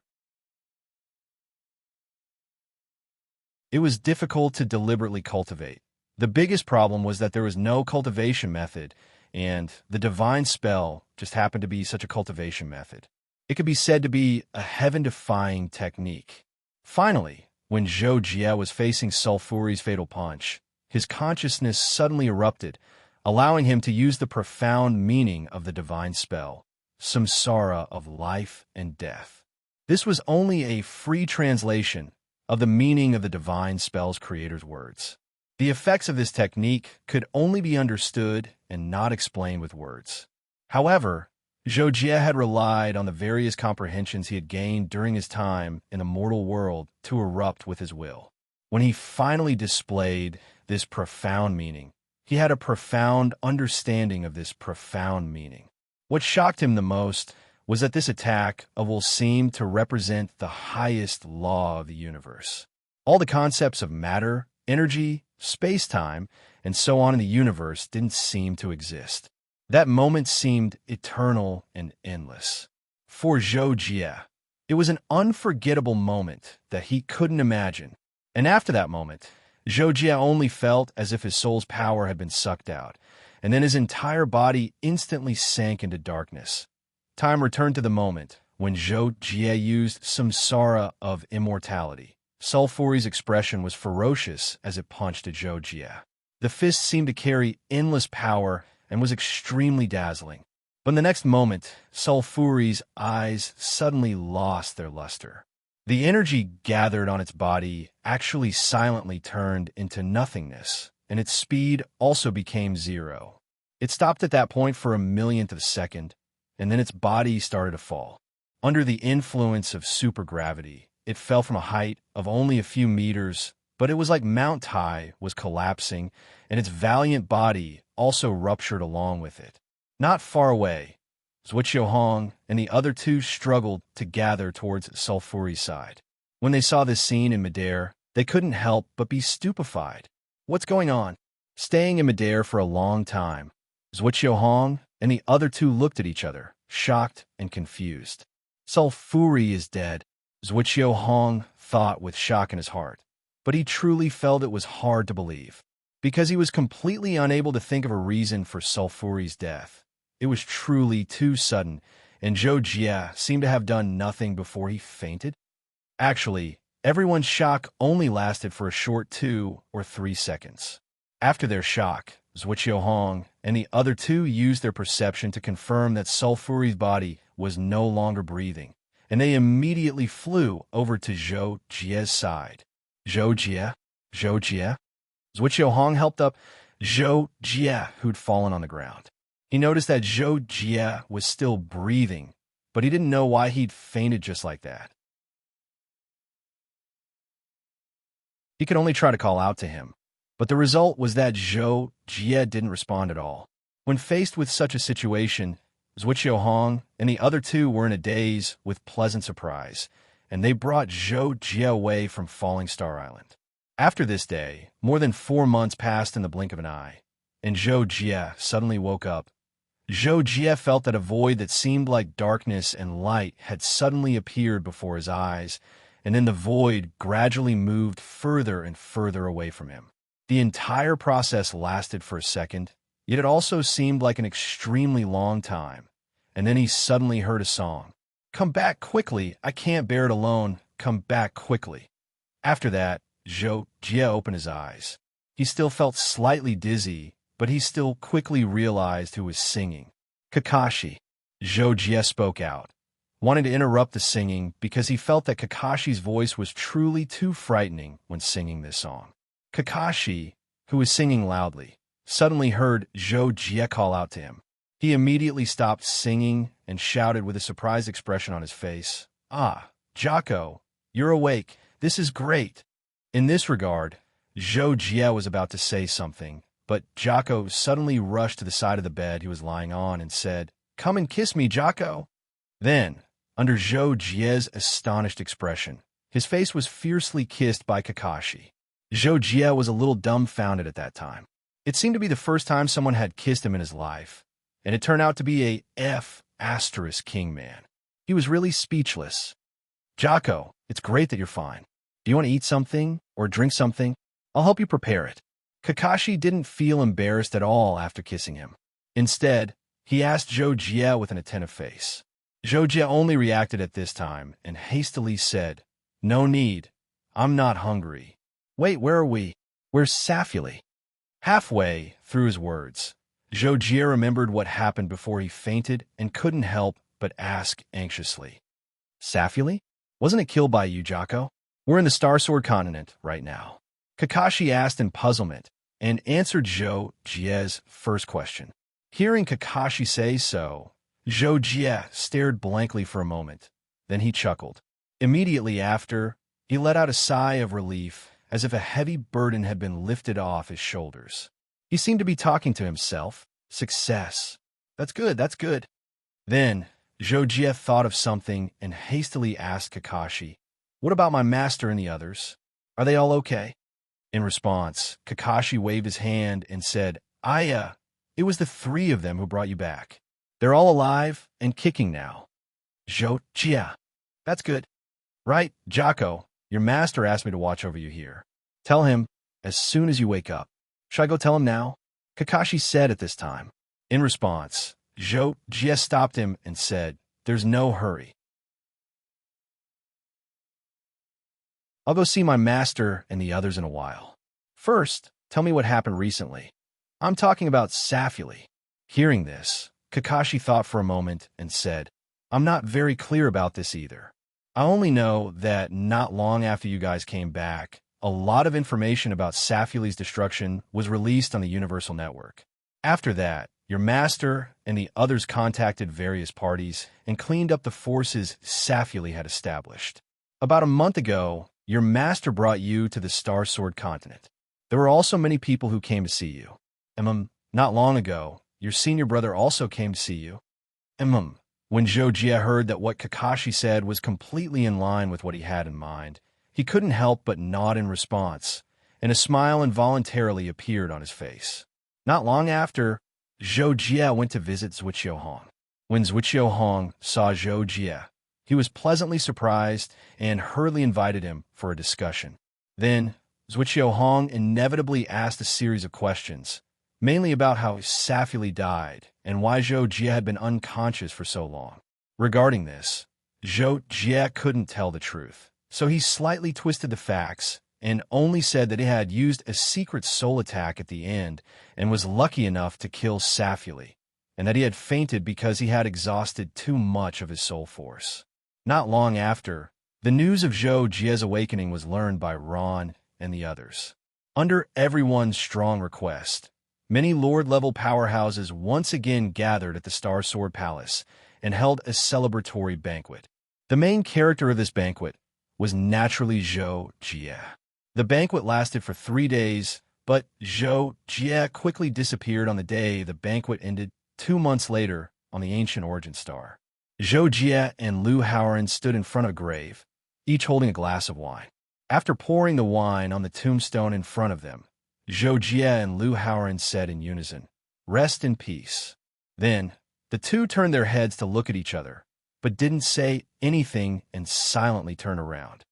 It was difficult to deliberately cultivate. The biggest problem was that there was no cultivation method, and the divine spell just happened to be such a cultivation method. It could be said to be a heaven-defying technique. Finally, when Zhou Jie was facing Sulfuri's fatal punch, his consciousness suddenly erupted, allowing him to use the profound meaning of the divine spell, samsara of life and death. This was only a free translation of the meaning of the divine spell's creator's words. The effects of this technique could only be understood and not explained with words. However, Zhou Jie had relied on the various comprehensions he had gained during his time in the mortal world to erupt with his will. When he finally displayed this profound meaning, he had a profound understanding of this profound meaning. What shocked him the most was that this attack of will seemed to represent the highest law of the universe. All the concepts of matter, energy, space-time, and so on in the universe didn't seem to exist. That moment seemed eternal and endless. For Zhou Jie, it was an unforgettable moment that he couldn't imagine. And after that moment, Zhou Jie only felt as if his soul's power had been sucked out, and then his entire body instantly sank into darkness. Time returned to the moment when Zhou Jie used samsara of immortality. Sulfuri's expression was ferocious as it punched at Zhou Jie. The fist seemed to carry endless power and was extremely dazzling. But in the next moment, Sulfuri's eyes suddenly lost their luster. The energy gathered on its body actually silently turned into nothingness, and its speed also became zero. It stopped at that point for a millionth of a second, and then its body started to fall. Under the influence of supergravity, it fell from a height of only a few meters, but it was like Mount Tai was collapsing, and its valiant body also ruptured along with it. Not far away, Zhuqiuhong and the other two struggled to gather towards Sulfuri's side. When they saw this scene in midair, they couldn't help but be stupefied. What's going on? Staying in midair for a long time, Zhuqiuhong and the other two looked at each other, shocked and confused. Sulfuri is dead, Zhuqiuhong thought with shock in his heart. But he truly felt it was hard to believe, because he was completely unable to think of a reason for Sulfuri's death. It was truly too sudden, and Zhou Jie seemed to have done nothing before he fainted. Actually, everyone's shock only lasted for a short 2 or 3 seconds. After their shock, Zhuqiuhong and the other two used their perception to confirm that Sulfuri's body was no longer breathing, and they immediately flew over to Zhou Jie's side. Zhou Jie? Zhou Jie? Zhuqiuhong helped up Zhou Jie, who'd fallen on the ground. He noticed that Zhou Jie was still breathing, but he didn't know why he'd fainted just like that. He could only try to call out to him, but the result was that Zhou Jie didn't respond at all. When faced with such a situation, Zhuqiuhong and the other two were in a daze with pleasant surprise, and they brought Zhou Jie away from Falling Star Island. After this day, more than 4 months passed in the blink of an eye. and Zhou Jie suddenly woke up. Zhou Jie felt that a void that seemed like darkness and light had suddenly appeared before his eyes, and then the void gradually moved further and further away from him. The entire process lasted for a second, yet it also seemed like an extremely long time, and then he suddenly heard a song. "Come back quickly, I can't bear it alone, come back quickly." After that, Zhou Jie opened his eyes. He still felt slightly dizzy, but he still quickly realized who was singing. Kakashi. Zhou Jie spoke out, wanted to interrupt the singing because he felt that Kakashi's voice was truly too frightening when singing this song. Kakashi, who was singing loudly, suddenly heard Zhou Jie call out to him. He immediately stopped singing and shouted with a surprised expression on his face, "Ah, Jocko, you're awake. This is great." In this regard, Zhou Jie was about to say something, but Jocko suddenly rushed to the side of the bed he was lying on and said, "Come and kiss me, Jocko." Then, under Zhou Jie's astonished expression, his face was fiercely kissed by Kakashi. Zhou Jie was a little dumbfounded at that time. It seemed to be the first time someone had kissed him in his life, and it turned out to be a King man. He was really speechless. "Jocko, it's great that you're fine. Do you want to eat something or drink something? I'll help you prepare it." Kakashi didn't feel embarrassed at all after kissing him. Instead, he asked Zhou Jie with an attentive face. Zhou Jie only reacted at this time and hastily said, "No need. I'm not hungry." "Wait, where are we? Where's Safuli?" Halfway through his words, Zhou Jie remembered what happened before he fainted and couldn't help but ask anxiously, "Safuli? Wasn't it killed by you, Jocko? We're in the Star Sword continent right now." Kakashi asked in puzzlement and answered Zhou Jie's first question. Hearing Kakashi say so, Zhou Jie stared blankly for a moment. Then he chuckled. Immediately after, he let out a sigh of relief, as if a heavy burden had been lifted off his shoulders. He seemed to be talking to himself. Success. That's good, that's good. Then, Zhou Jie thought of something and hastily asked Kakashi, "What about my master and the others? Are they all okay?" In response, Kakashi waved his hand and said, It was the three of them who brought you back. They're all alive and kicking now." "Zhou Jie. That's good. Right, Jocko, your master asked me to watch over you here. Tell him as soon as you wake up." "Should I go tell him now?" Kakashi said at this time. In response, Zhou Jie stopped him and said, "There's no hurry. I'll go see my master and the others in a while. First, tell me what happened recently. I'm talking about Safuli." Hearing this, Kakashi thought for a moment and said, "I'm not very clear about this either. I only know that not long after you guys came back, a lot of information about Safuli's destruction was released on the Universal Network. After that, your master and the others contacted various parties and cleaned up the forces Safuli had established. About a month ago, your master brought you to the Star Sword continent. There were also many people who came to see you. Not long ago, your senior brother also came to see you. When Zhou Jie heard that what Kakashi said was completely in line with what he had in mind, he couldn't help but nod in response, and a smile involuntarily appeared on his face. Not long after, Zhou Jie went to visit Zhuqiu Hong. When Zhuqiu Hong saw Zhou Jie, he was pleasantly surprised and hurriedly invited him for a discussion. Then, Zhuqiu Hong inevitably asked a series of questions, mainly about how Safuli died and why Zhou Jie had been unconscious for so long. Regarding this, Zhou Jie couldn't tell the truth, so he slightly twisted the facts and only said that he had used a secret soul attack at the end and was lucky enough to kill Safuli, and that he had fainted because he had exhausted too much of his soul force. Not long after, the news of Zhou Jie's awakening was learned by Ron and the others. Under everyone's strong request, many Lord-level powerhouses once again gathered at the Star Sword Palace and held a celebratory banquet. The main character of this banquet was naturally Zhou Jie. The banquet lasted for 3 days, but Zhou Jie quickly disappeared on the day the banquet ended 2 months later on the ancient origin star. Zhou Jie and Liu Haoran stood in front of a grave, each holding a glass of wine. After pouring the wine on the tombstone in front of them, Zhou Jie and Lu Haoran said in unison. Rest in peace. Then, the two turned their heads to look at each other, but didn't say anything and silently turned around.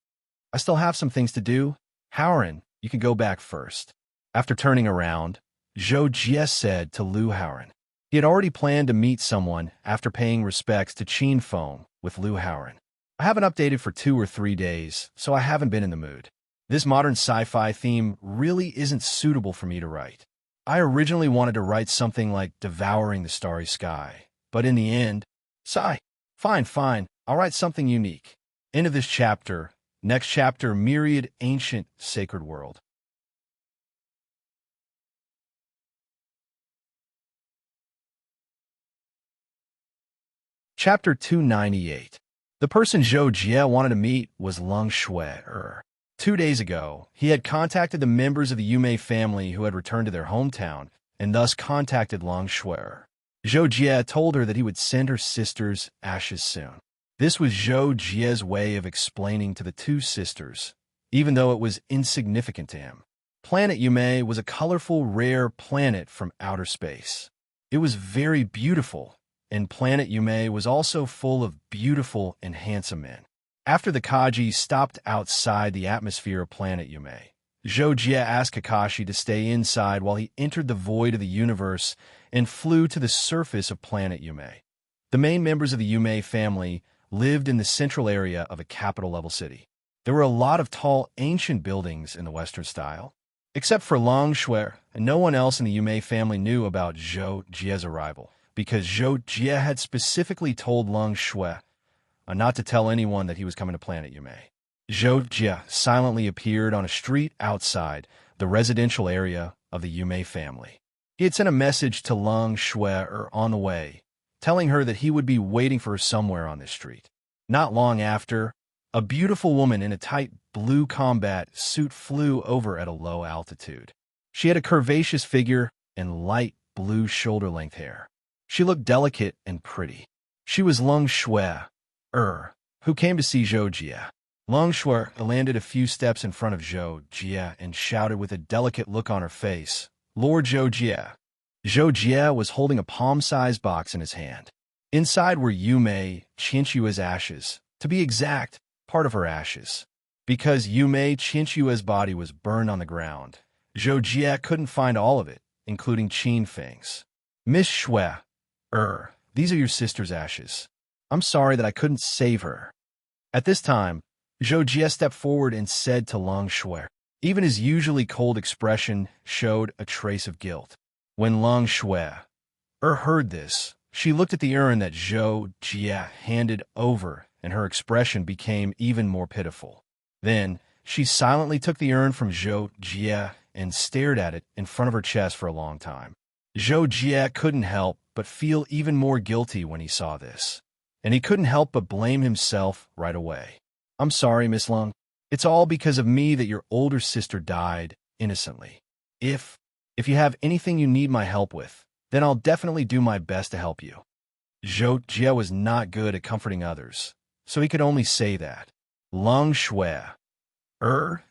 I still have some things to do. Haoran, you can go back first. After turning around, Zhou Jie said to Lu Haoran. He had already planned to meet someone after paying respects to Qin Feng with Lu Haoran. I haven't updated for 2 or 3 days, so I haven't been in the mood. This modern sci-fi theme really isn't suitable for me to write. I originally wanted to write something like Devouring the Starry Sky, but in the end, sigh. Fine, I'll write something unique. End of this chapter. Next chapter, Myriad Ancient Sacred World. Chapter 298. The person Zhou Jie wanted to meet was Leng Shui. 2 days ago, he had contacted the members of the Yumei family who had returned to their hometown, and thus contacted Leng Shui. Zhou Jie told her that he would send her sister's ashes soon. This was Zhou Jie's way of explaining to the two sisters, even though it was insignificant to him. Planet Yumei was a colorful, rare planet from outer space. It was very beautiful, and Planet Yumei was also full of beautiful and handsome men. After the Kaji stopped outside the atmosphere of Planet Yumei, Zhou Jie asked Kakashi to stay inside while he entered the void of the universe and flew to the surface of Planet Yumei. The main members of the Yumei family lived in the central area of a capital-level city. There were a lot of tall, ancient buildings in the Western style. Except for Leng Shui, and no one else in the Yumei family knew about Zhou Jie's arrival, because Zhou Jie had specifically told Leng Shui not to tell anyone that he was coming to Planet Yumei. Zhou Jie silently appeared on a street outside the residential area of the Yumei family. He had sent a message to Leng Shui on the way, telling her that he would be waiting for her somewhere on this street. Not long after, a beautiful woman in a tight blue combat suit flew over at a low altitude. She had a curvaceous figure and light blue shoulder-length hair. She looked delicate and pretty. She was Leng Shui, who came to see Zhou Jie. Leng Shui landed a few steps in front of Zhou Jie and shouted with a delicate look on her face, "Lord Zhou Jie." Zhou Jie was holding a palm-sized box in his hand. Inside were Yumei Qinshua's ashes, to be exact, part of her ashes. Because Yumei Qinshua's body was burned on the ground, Zhou Jie couldn't find all of it, including Qin Feng's. Miss Shui, these are your sister's ashes. I'm sorry that I couldn't save her. At this time, Zhou Jie stepped forward and said to Leng Shui. Even his usually cold expression showed a trace of guilt. When Leng Shui heard this, she looked at the urn that Zhou Jie handed over, and her expression became even more pitiful. Then, she silently took the urn from Zhou Jie and stared at it in front of her chest for a long time. Zhou Jie couldn't help but feel even more guilty when he saw this, and he couldn't help but blame himself right away. I'm sorry, Miss Leng. It's all because of me that your older sister died innocently. If you have anything you need my help with, then I'll definitely do my best to help you. Zhou Jie was not good at comforting others, so he could only say that. Leng Shui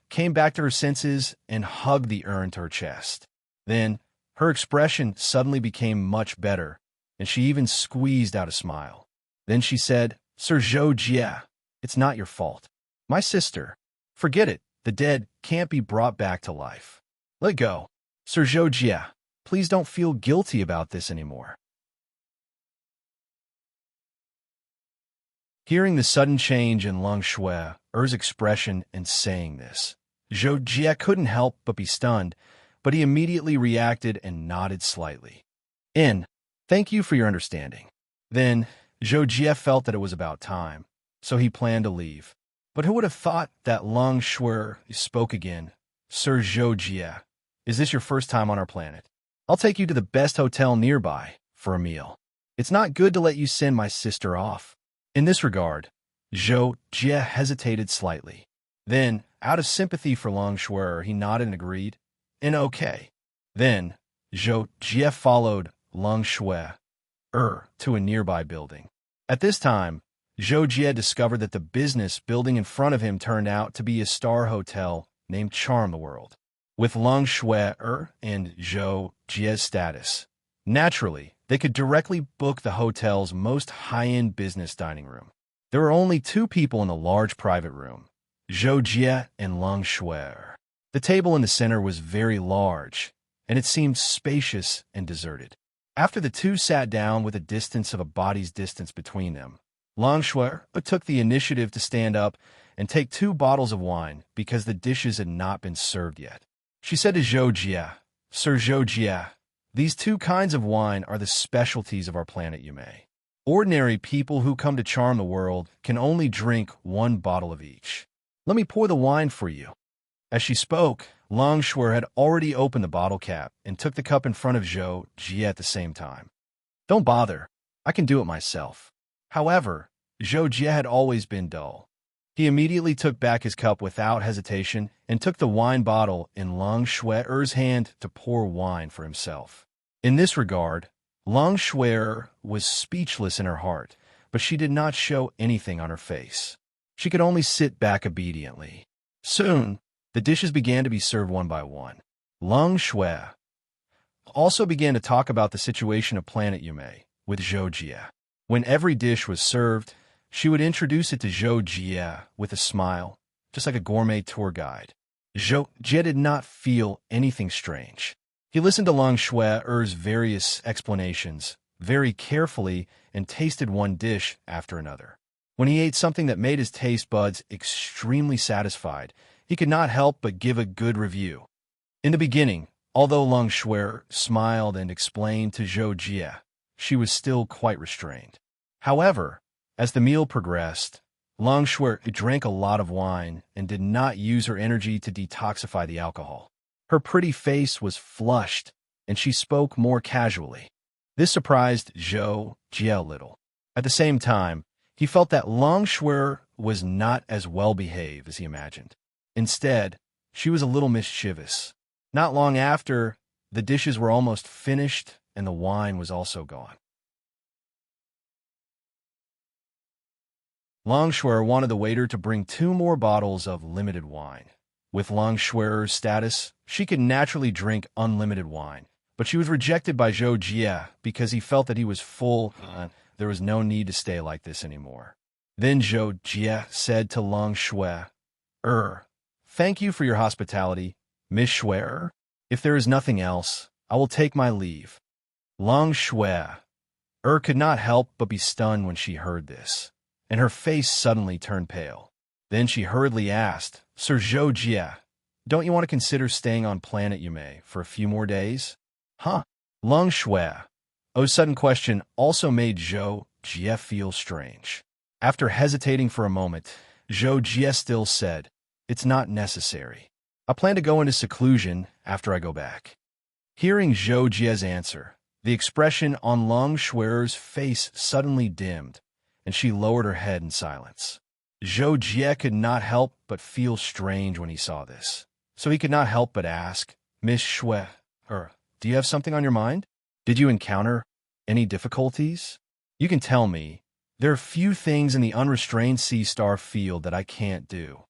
came back to her senses and hugged the urn to her chest. Then, her expression suddenly became much better, and she even squeezed out a smile. Then she said, Sir Zhou Jie, it's not your fault. My sister. Forget it. The dead can't be brought back to life. Let go. Sir Zhou Jie, please don't feel guilty about this anymore. Hearing the sudden change in Leng Shui's expression and saying this, Zhou Jie couldn't help but be stunned, but he immediately reacted and nodded slightly. Thank you for your understanding. Then, Zhou Jie felt that it was about time, so he planned to leave. But who would have thought that Leng Shui spoke again? Sir Zhou Jie, is this your first time on our planet? I'll take you to the best hotel nearby for a meal. It's not good to let you send my sister off. In this regard, Zhou Jie hesitated slightly. Then, out of sympathy for Leng Shui, he nodded and agreed. Okay. Then, Zhou Jie followed Leng Shui to a nearby building. At this time, Zhou Jie discovered that the business building in front of him turned out to be a star hotel named Charm the World. with Long Shui and Zhou Jie's status. Naturally, they could directly book the hotel's most high-end business dining room. There were only two people in the large private room, Zhou Jie and Long Shui. The table in the center was very large, and it seemed spacious and deserted. After the two sat down with a distance of a body's distance between them, Long Shui took the initiative to stand up and take 2 bottles of wine because the dishes had not been served yet. She said to Zhou Jie, "Sir Zhou Jie, these 2 kinds of wine are the specialties of our planet Yume. Ordinary people who come to charm the world can only drink 1 bottle of each. Let me pour the wine for you." As she spoke, Long Shui had already opened the bottle cap and took the cup in front of Zhou Jie at the same time. "Don't bother. I can do it myself." However, Zhou Jie had always been dull. He immediately took back his cup without hesitation and took the wine bottle in Long Shui's hand to pour wine for himself. In this regard, Long Shui was speechless in her heart, but she did not show anything on her face. She could only sit back obediently. Soon, the dishes began to be served one by one. Long Shui also began to talk about the situation of Planet Yume with Zhou Jie. When every dish was served, she would introduce it to Zhou Jie with a smile, just like a gourmet tour guide. Zhou Jie did not feel anything strange. He listened to Long Shui's various explanations very carefully and tasted one dish after another. When he ate something that made his taste buds extremely satisfied, he could not help but give a good review. In the beginning, although Long Shui smiled and explained to Zhou Jie, she was still quite restrained. However, as the meal progressed, Long Shui drank a lot of wine and did not use her energy to detoxify the alcohol. Her pretty face was flushed, and she spoke more casually. This surprised Zhou Jie a little. At the same time, he felt that Long Shui was not as well-behaved as he imagined. Instead, she was a little mischievous. Not long after, the dishes were almost finished and the wine was also gone. Long Shui wanted the waiter to bring 2 more bottles of limited wine. With Long Shui's status, she could naturally drink unlimited wine, but she was rejected by Zhou Jie because he felt that he was full and there was no need to stay like this anymore. Then Zhou Jie said to Long Shui, "Thank you for your hospitality, Miss Shui. If there is nothing else, I will take my leave." Long Shui could not help but be stunned when she heard this, and her face suddenly turned pale. Then she hurriedly asked, "Sir Zhou Jie, don't you want to consider staying on Planet Yume for a few more days?" "Huh?" Long Shui's sudden question also made Zhou Jie feel strange. After hesitating for a moment, Zhou Jie still said, "It's not necessary. I plan to go into seclusion after I go back." Hearing Zhou Jie's answer, the expression on Long Shui's face suddenly dimmed, and she lowered her head in silence. Zhou Jie could not help but feel strange when he saw this, so he could not help but ask, "Miss Shui, do you have something on your mind? Did you encounter any difficulties? You can tell me. There are few things in the unrestrained sea star field that I can't do."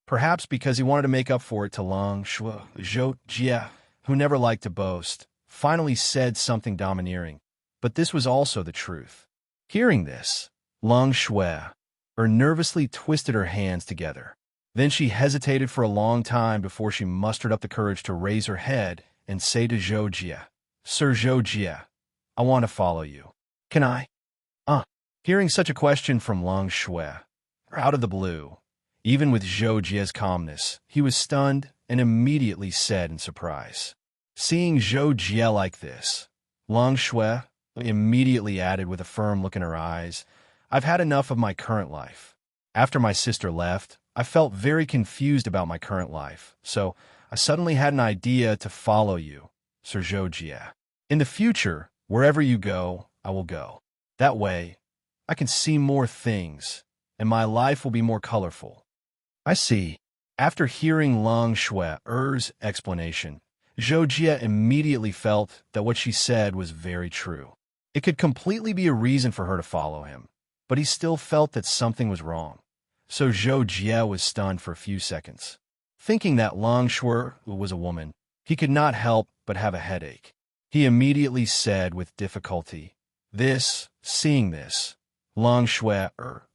Perhaps because he wanted to make up for it to Long Shui, Zhou Jie, who never liked to boast, finally said something domineering, but this was also the truth. Hearing this, Long Shui nervously twisted her hands together. Then she hesitated for a long time before she mustered up the courage to raise her head and say to Zhou Jie, "Sir Zhou Jie, I want to follow you. Can I?" Hearing such a question from Long Shui, out of the blue, even with Zhou Jie's calmness, he was stunned and immediately said in surprise. Seeing Zhou Jie like this, Long Shui immediately added with a firm look in her eyes, "I've had enough of my current life. After my sister left, I felt very confused about my current life, so I suddenly had an idea to follow you, Sir Zhou Jie. In the future, wherever you go, I will go. That way, I can see more things, and my life will be more colorful." "I see." After hearing Long Shui's explanation, Zhou Jie immediately felt that what she said was very true. It could completely be a reason for her to follow him, but he still felt that something was wrong. So Zhou Jie was stunned for a few seconds. Thinking that Long Shui was a woman, he could not help but have a headache. He immediately said with difficulty, Seeing this, Long Shui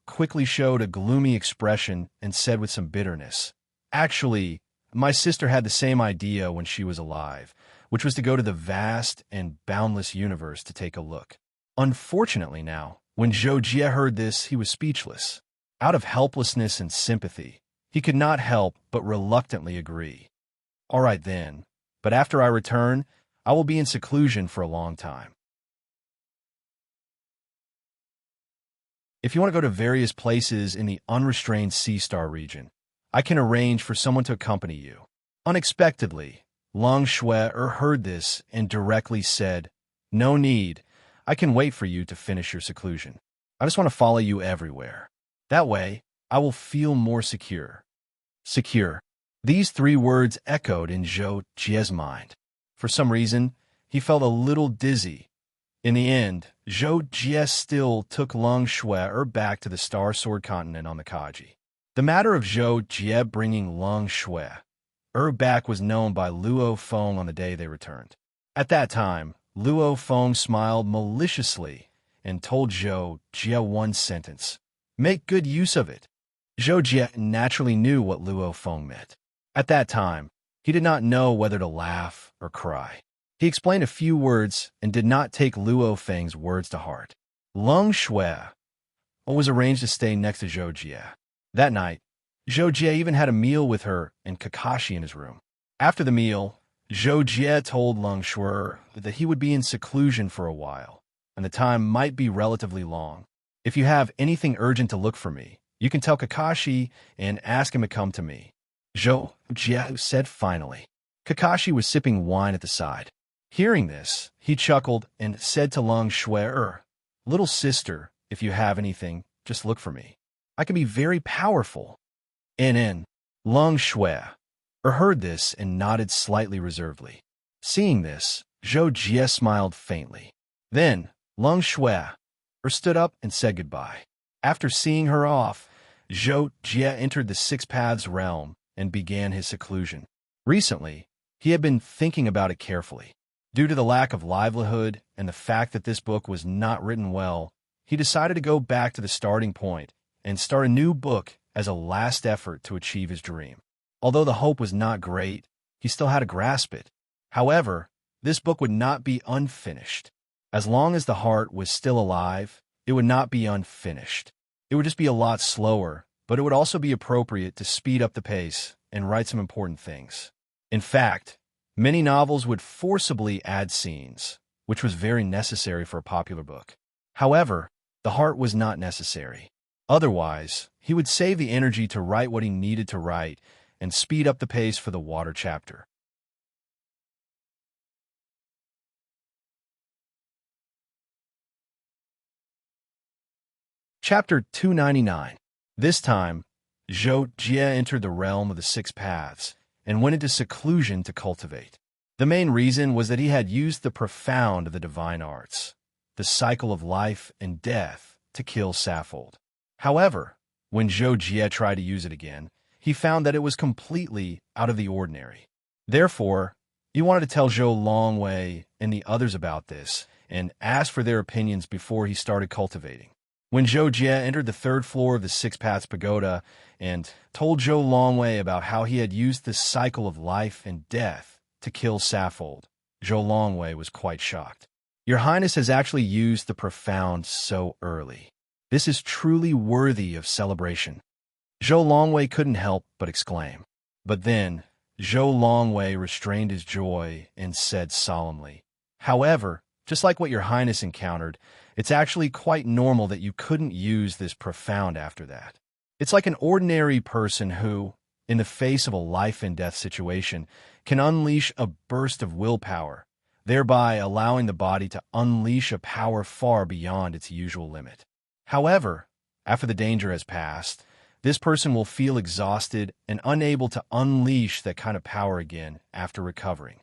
quickly showed a gloomy expression and said with some bitterness, Actually, my sister had the same idea when she was alive, which was to go to the vast and boundless universe to take a look. Unfortunately now, when Zhou Jie heard this, he was speechless. Out of helplessness and sympathy, he could not help but reluctantly agree. All right then, but after I return, I will be in seclusion for a long time. If you want to go to various places in the unrestrained Sea Star region, I can arrange for someone to accompany you. Unexpectedly, Long Shui heard this and directly said, No need. I can wait for you to finish your seclusion. I just want to follow you everywhere. That way, I will feel more secure. Secure. These three words echoed in Zhou Jie's mind. For some reason, he felt a little dizzy. In the end, Zhou Jie still took Long Shui back to the Star Sword continent on the Kaji. The matter of Zhou Jie bringing Long Shui back was known by Luo Feng on the day they returned. At that time, Luo Feng smiled maliciously and told Zhou Jie one sentence, Make good use of it. Zhou Jie naturally knew what Luo Feng meant. At that time, he did not know whether to laugh or cry. He explained a few words and did not take Luo Feng's words to heart. Long Shui was arranged to stay next to Zhou Jie. That night, Zhou Jie even had a meal with her and Kakashi in his room. After the meal, Zhou Jie told Long Shui that he would be in seclusion for a while, and the time might be relatively long. If you have anything urgent to look for me, you can tell Kakashi and ask him to come to me. Zhou Jie said finally. Kakashi was sipping wine at the side. Hearing this, he chuckled and said to Long Shui, Little sister, if you have anything, just look for me. I can be very powerful. And Long Shui heard this and nodded slightly reservedly. Seeing this, Zhou Jie smiled faintly. Then, Long Shui stood up and said goodbye. After seeing her off, Zhou Jie entered the Six Paths realm and began his seclusion. Recently, he had been thinking about it carefully. Due to the lack of livelihood and the fact that this book was not written well, he decided to go back to the starting point and start a new book as a last effort to achieve his dream. Although the hope was not great, he still had to grasp it. However, this book would not be unfinished. As long as the heart was still alive, it would not be unfinished. It would just be a lot slower, but it would also be appropriate to speed up the pace and write some important things. In fact, many novels would forcibly add scenes, which was very necessary for a popular book. However, the heart was not necessary. Otherwise, he would save the energy to write what he needed to write and speed up the pace for the water chapter. Chapter 299. This time, Zhou Jie entered the realm of the Six Paths and went into seclusion to cultivate. The main reason was that he had used the profound of the divine arts, the cycle of life and death, to kill Saffold. However, when Zhou Jie tried to use it again, he found that it was completely out of the ordinary. Therefore, he wanted to tell Zhou Longwei and the others about this and ask for their opinions before he started cultivating. When Zhou Jie entered the third floor of the Six Paths Pagoda and told Zhou Longwei about how he had used this cycle of life and death to kill Saffold, Zhou Longwei was quite shocked. Your Highness has actually used the profound so early. This is truly worthy of celebration. Zhou Longwei couldn't help but exclaim. But then, Zhou Longwei restrained his joy and said solemnly, However, just like what Your Highness encountered, it's actually quite normal that you couldn't use this profound after that. It's like an ordinary person who, in the face of a life and death situation, can unleash a burst of willpower, thereby allowing the body to unleash a power far beyond its usual limit. However, after the danger has passed, this person will feel exhausted and unable to unleash that kind of power again after recovering.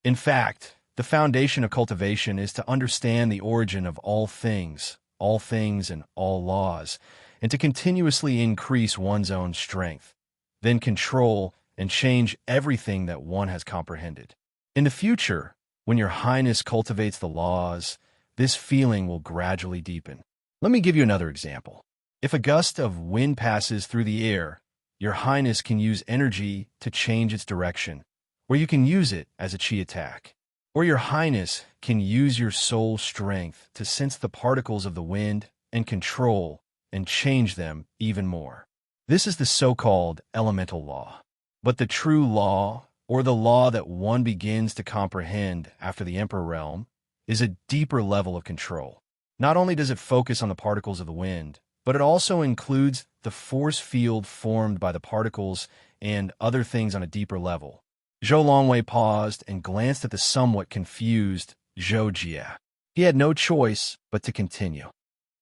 In fact, the foundation of cultivation is to understand the origin of all things and all laws, and to continuously increase one's own strength, then control and change everything that one has comprehended. In the future, when your highness cultivates the laws, this feeling will gradually deepen. Let me give you another example. If a gust of wind passes through the air, your highness can use energy to change its direction, or you can use it as a chi attack. Or your highness can use your soul strength to sense the particles of the wind and control and change them even more. This is the so-called elemental law. But the true law, or the law that one begins to comprehend after the Emperor realm, is a deeper level of control. Not only does it focus on the particles of the wind, but it also includes the force field formed by the particles and other things on a deeper level. Zhou Longwei paused and glanced at the somewhat confused Zhou Jie. He had no choice but to continue.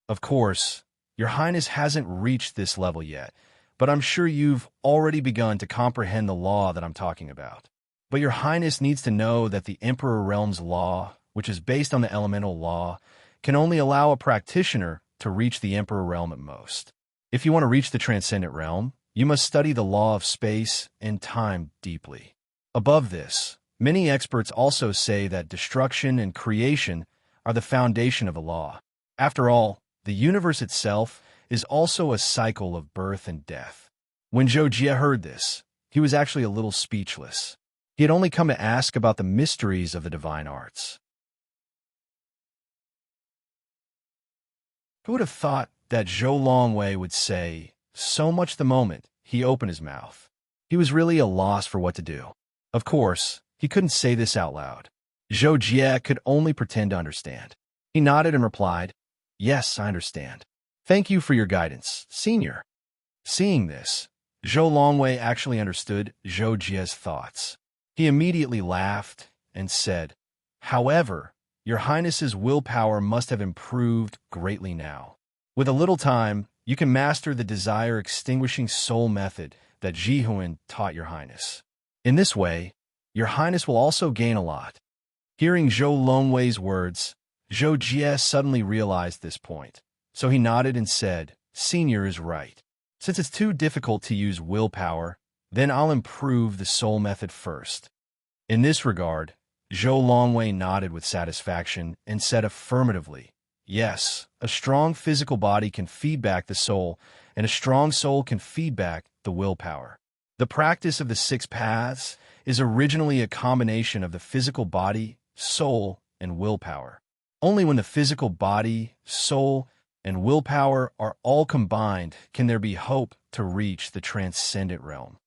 Of course, your highness hasn't reached this level yet, but I'm sure you've already begun to comprehend the law that I'm talking about. But your highness needs to know that the Emperor Realm's law, which is based on the elemental law, can only allow a practitioner to reach the Emperor Realm at most. If you want to reach the Transcendent Realm, you must study the law of space and time deeply. Above this, many experts also say that destruction and creation are the foundation of the law. After all, the universe itself is also a cycle of birth and death. When Zhou Jie heard this, he was actually a little speechless. He had only come to ask about the mysteries of the divine arts. Who would have thought that Zhou Longwei would say so much the moment he opened his mouth? He was really at a loss for what to do. Of course, he couldn't say this out loud. Zhou Jie could only pretend to understand. He nodded and replied, "Yes, I understand. Thank you for your guidance, Senior." Seeing this, Zhou Longwei actually understood Zhou Jie's thoughts. He immediately laughed and said, "However, your Highness's willpower must have improved greatly now. With a little time, you can master the desire-extinguishing soul method that Jihuan taught your Highness. In this way, your Highness will also gain a lot." Hearing Zhou Longwei's words, Zhou Jie suddenly realized this point, so he nodded and said, "Senior is right. Since it's too difficult to use willpower, then I'll improve the soul method first." In this regard, Zhou Longwei nodded with satisfaction and said affirmatively, "Yes, a strong physical body can feed back the soul, and a strong soul can feed back the willpower. The practice of the 6 paths is originally a combination of the physical body, soul, and willpower. Only when the physical body, soul, and willpower are all combined can there be hope to reach the Transcendent Realm."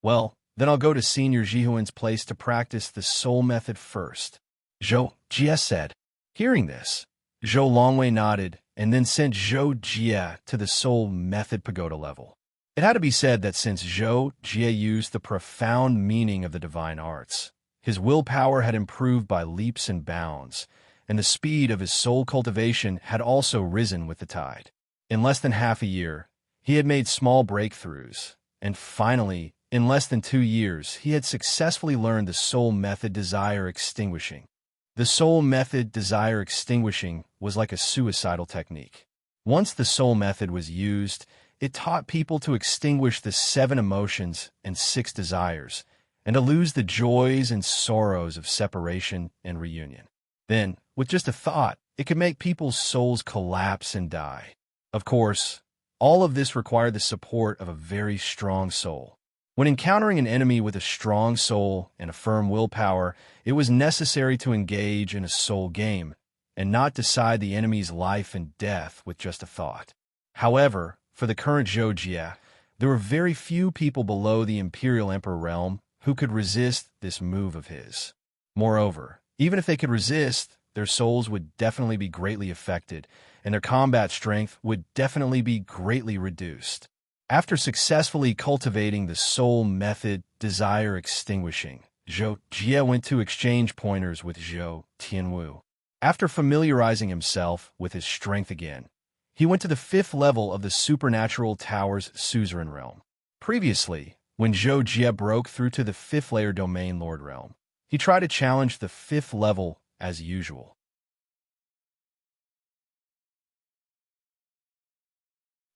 "Well, then I'll go to Senior Jihuan's place to practice the soul method first," Zhou Jie said. Hearing this, Zhou Longwei nodded and then sent Zhou Jie to the soul method pagoda level. It had to be said that since Zhou Jie used the profound meaning of the divine arts, his willpower had improved by leaps and bounds, and the speed of his soul cultivation had also risen with the tide. In less than half a year, he had made small breakthroughs, and finally, in less than 2 years, he had successfully learned the soul method desire extinguishing. The soul method desire extinguishing was like a suicidal technique. Once the soul method was used, it taught people to extinguish the 7 emotions and 6 desires, and to lose the joys and sorrows of separation and reunion. Then, with just a thought, it could make people's souls collapse and die. Of course, all of this required the support of a very strong soul. When encountering an enemy with a strong soul and a firm willpower, it was necessary to engage in a soul game, and not decide the enemy's life and death with just a thought. However, for the current Zhou Jie, there were very few people below the Imperial Emperor realm who could resist this move of his. Moreover, even if they could resist, their souls would definitely be greatly affected, and their combat strength would definitely be greatly reduced. After successfully cultivating the soul method desire extinguishing, Zhou Jie went to exchange pointers with Zhou Tianwu. After familiarizing himself with his strength again, he went to the 5th level of the Supernatural Tower's suzerain realm. Previously, when Zhou Jie broke through to the 5th layer domain lord realm, he tried to challenge the 5th level as usual.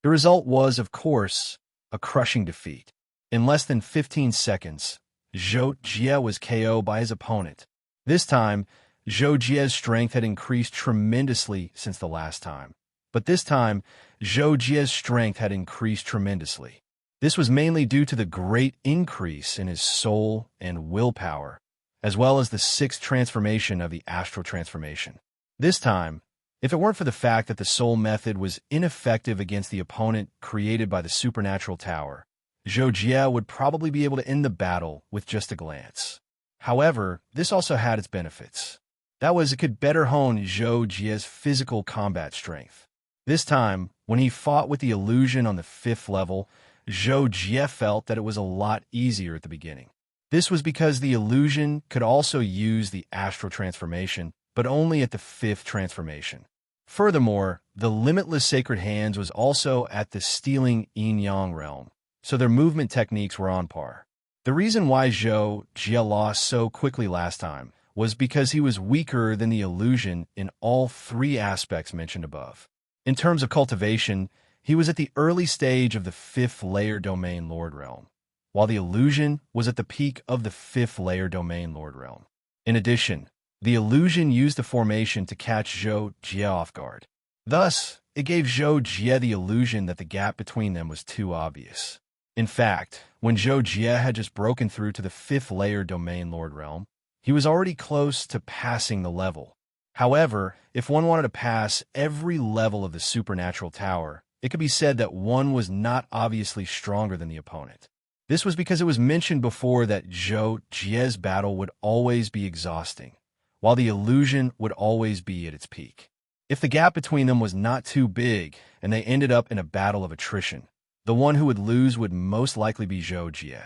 The result was, of course, a crushing defeat. In less than 15 seconds, Zhou Jie was KO'd by his opponent. This time, Zhou Jie's strength had increased tremendously since the last time. But this time, Zhou Jie's strength had increased tremendously. This was mainly due to the great increase in his soul and willpower, as well as the sixth transformation of the astral transformation. This time, if it weren't for the fact that the soul method was ineffective against the opponent created by the supernatural tower, Zhou Jie would probably be able to end the battle with just a glance. However, this also had its benefits. That was, it could better hone Zhou Jie's physical combat strength. This time, when he fought with the illusion on the 5th level, Zhou Jie felt that it was a lot easier at the beginning. This was because the illusion could also use the astral transformation, but only at the 5th transformation. Furthermore, the limitless sacred hands was also at the stealing yin-yang realm, so their movement techniques were on par. The reason why Zhou Jie lost so quickly last time was because he was weaker than the illusion in all 3 aspects mentioned above. In terms of cultivation, he was at the early stage of the 5th layer domain Lord realm, while the illusion was at the peak of the 5th layer domain Lord realm. In addition, the illusion used the formation to catch Zhou Jie off guard. Thus, it gave Zhou Jie the illusion that the gap between them was too obvious. In fact, when Zhou Jie had just broken through to the 5th layer domain Lord realm, he was already close to passing the level. However, if one wanted to pass every level of the supernatural tower, it could be said that one was not obviously stronger than the opponent. This was because it was mentioned before that Zhou Jie's battle would always be exhausting, while the illusion would always be at its peak. If the gap between them was not too big and they ended up in a battle of attrition, the one who would lose would most likely be Zhou Jie.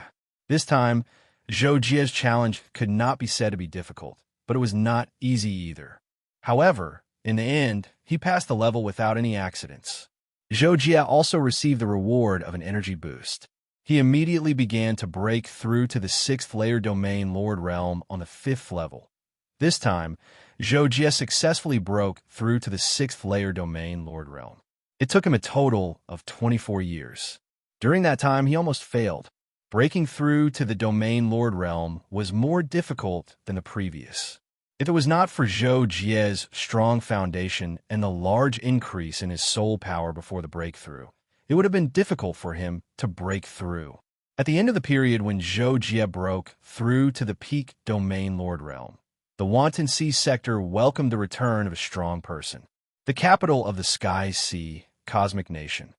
This time, Zhou Jie's challenge could not be said to be difficult, but it was not easy either. However, in the end, he passed the level without any accidents. Zhou Jie also received the reward of an energy boost. He immediately began to break through to the 6th layer domain Lord realm on the 5th level. This time, Zhou Jie successfully broke through to the 6th layer domain Lord realm. It took him a total of 24 years. During that time, he almost failed. Breaking through to the domain Lord realm was more difficult than the previous. If it was not for Zhou Jie's strong foundation and the large increase in his soul power before the breakthrough, it would have been difficult for him to break through. At the end of the period when Zhou Jie broke through to the peak domain Lord realm, the Wanton Sea sector welcomed the return of a strong person, the capital of the Sky Sea Cosmic Nation.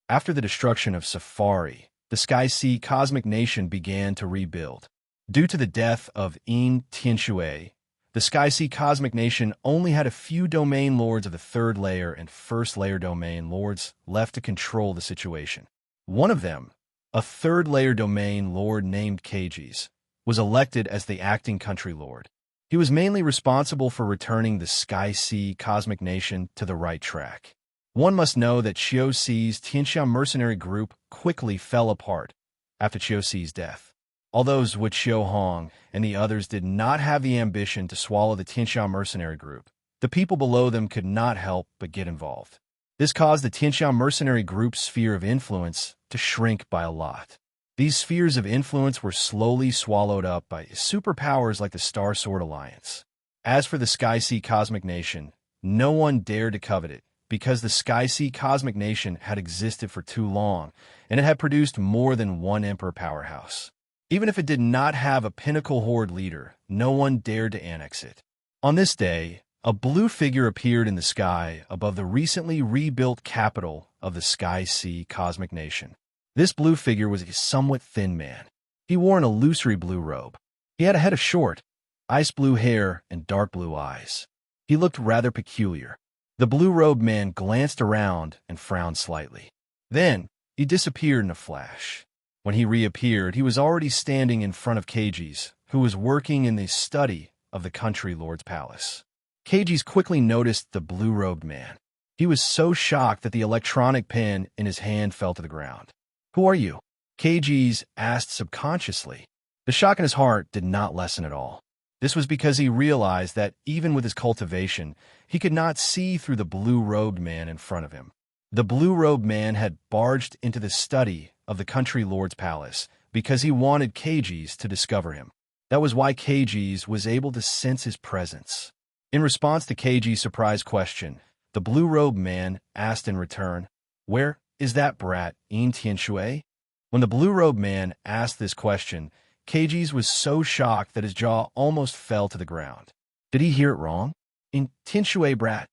After the destruction of Safari, the Sky Sea Cosmic Nation began to rebuild. Due to the death of Yin Tianshui, the Sky Sea Cosmic Nation only had a few domain lords of the 3rd layer and 1st layer domain lords left to control the situation. One of them, a 3rd layer domain lord named Kagis, was elected as the acting country lord. He was mainly responsible for returning the Sky Sea Cosmic Nation to the right track. One must know that Qiu Si's Tianxia mercenary group quickly fell apart after Qiu Si's death. Although Zhu Qiuhong and the others did not have the ambition to swallow the Tianxia mercenary group, the people below them could not help but get involved. This caused the Tianxia mercenary group's sphere of influence to shrink by a lot. These spheres of influence were slowly swallowed up by superpowers like the Star Sword Alliance. As for the Sky Sea Cosmic Nation, no one dared to covet it, because the Sky Sea Cosmic Nation had existed for too long, and it had produced more than one Emperor powerhouse. Even if it did not have a pinnacle horde leader, no one dared to annex it. On this day, a blue figure appeared in the sky above the recently rebuilt capital of the Sky Sea Cosmic Nation. This blue figure was a somewhat thin man. He wore an illusory blue robe. He had a head of short, ice blue hair and dark blue eyes. He looked rather peculiar. The blue-robed man glanced around and frowned slightly. Then, he disappeared in a flash. When he reappeared, he was already standing in front of Kagis, who was working in the study of the country lord's palace. Kagis quickly noticed the blue-robed man. He was so shocked that the electronic pen in his hand fell to the ground. "Who are you?" Kagis asked subconsciously. The shock in his heart did not lessen at all. This was because he realized that even with his cultivation, he could not see through the blue-robed man in front of him. The blue-robed man had barged into the study of the country lord's palace because he wanted Kgs to discover him. That was why Kgs was able to sense his presence. In response to Kg's surprised question, the blue-robed man asked in return, "Where is that brat, in Tianshui?" When the blue-robed man asked this question, Kgs was so shocked that his jaw almost fell to the ground. Did he hear it wrong? In Tianshui brat?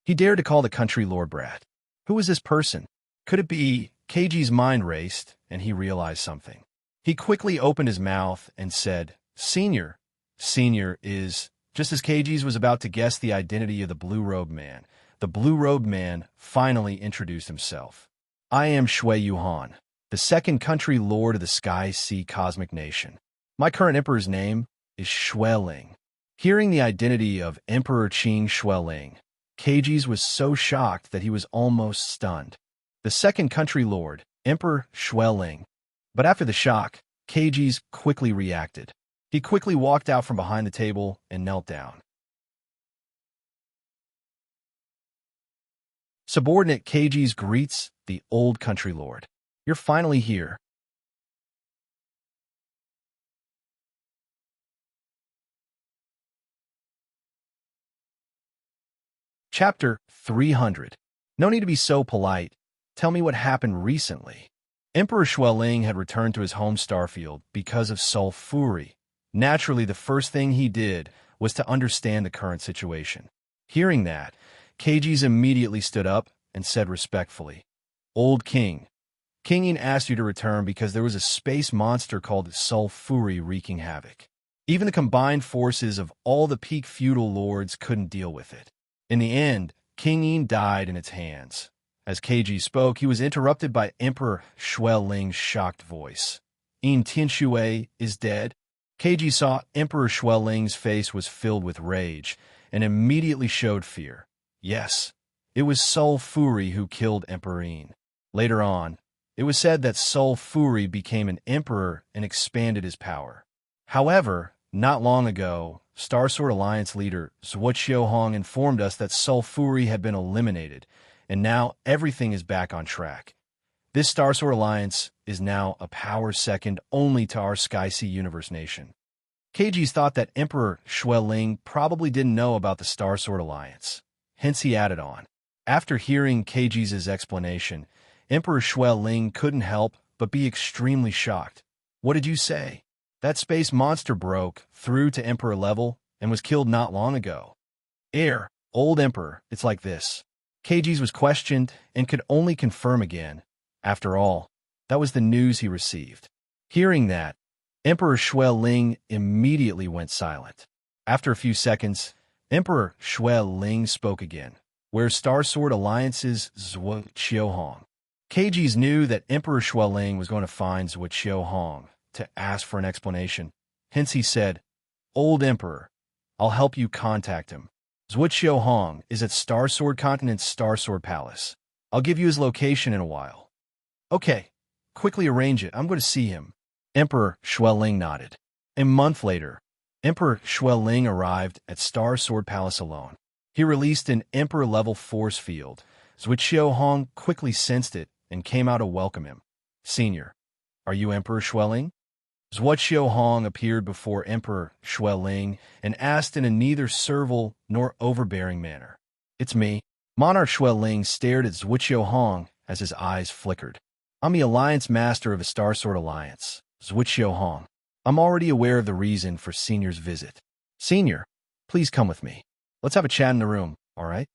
He dared to call the country lord brat. Who was this person? Could it be? Kg's mind raced, and he realized something. He quickly opened his mouth and said, "Senior." Senior is... Just as Kgs was about to guess the identity of the blue-robed man, the blue-robed man finally introduced himself. "I am Shui Yuhan, the second country lord of the Sky Sea Cosmic Nation. My current emperor's name is Xueling." Hearing the identity of Emperor Qing Xueling, Kgs was so shocked that he was almost stunned. The second country lord, Emperor Xueling. But after the shock, Kgs quickly reacted. He quickly walked out from behind the table and knelt down. Subordinate Kgs greets the old country lord. "You're finally here." Chapter 300. No need to be so polite. Tell me what happened recently. Emperor Xueling had returned to his home starfield because of sulfury. Naturally, the first thing he did was to understand the current situation. Hearing that, Kgs immediately stood up and said respectfully, "Old King, Kingin asked you to return because there was a space monster called sulfury wreaking havoc. Even the combined forces of all the peak feudal lords couldn't deal with it. In the end, Kingin died in its hands." As Kg spoke, he was interrupted by Emperor Xueling's shocked voice. "In Tianshui is dead?" Kg saw Emperor Xueling's face was filled with rage and immediately showed fear. Yes, it was Sulfury who killed Emperor In. Later on, it was said that Sulfury became an emperor and expanded his power. However, not long ago, Starsword Alliance leader Zhuo informed us that Sulfury had been eliminated, and now everything is back on track. This Starsword Alliance is now a power second only to our Sky Sea Universe nation. Kgs thought that Emperor Xueling probably didn't know about the Starsword Alliance. Hence he added on. After hearing Kgs' explanation, Emperor Xueling couldn't help but be extremely shocked. "What did you say?" "That space monster broke through to Emperor level and was killed not long ago." Old Emperor, it's like this." Kgs was questioned and could only confirm again. After all, that was the news he received. Hearing that, Emperor Xueling immediately went silent. After a few seconds, Emperor Xueling spoke again. "Where's Starsword Alliance's Zhuo? Kgs knew that Emperor Xueling was going to find Zhuo to ask for an explanation. Hence he said, "Old Emperor, I'll help you contact him. Zhuo is at Starsword Continent's Starsword Palace. I'll give you his location in a while." "Okay, quickly arrange it. I'm going to see him." Emperor Xueling nodded. A month later, Emperor Xueling arrived at Starsword Palace alone. He released an Emperor-level force field. Zhuo quickly sensed it and came out to welcome him. "Senior, are you Emperor Xueling?" Zhuo appeared before Emperor Xueling and asked in a neither servile nor overbearing manner. "It's me." Monarch Xueling stared at Zhuo as his eyes flickered. "I'm the Alliance Master of the Starsword Alliance, Zhuo. I'm already aware of the reason for Senior's visit. Senior, please come with me. Let's have a chat in the room, all right?"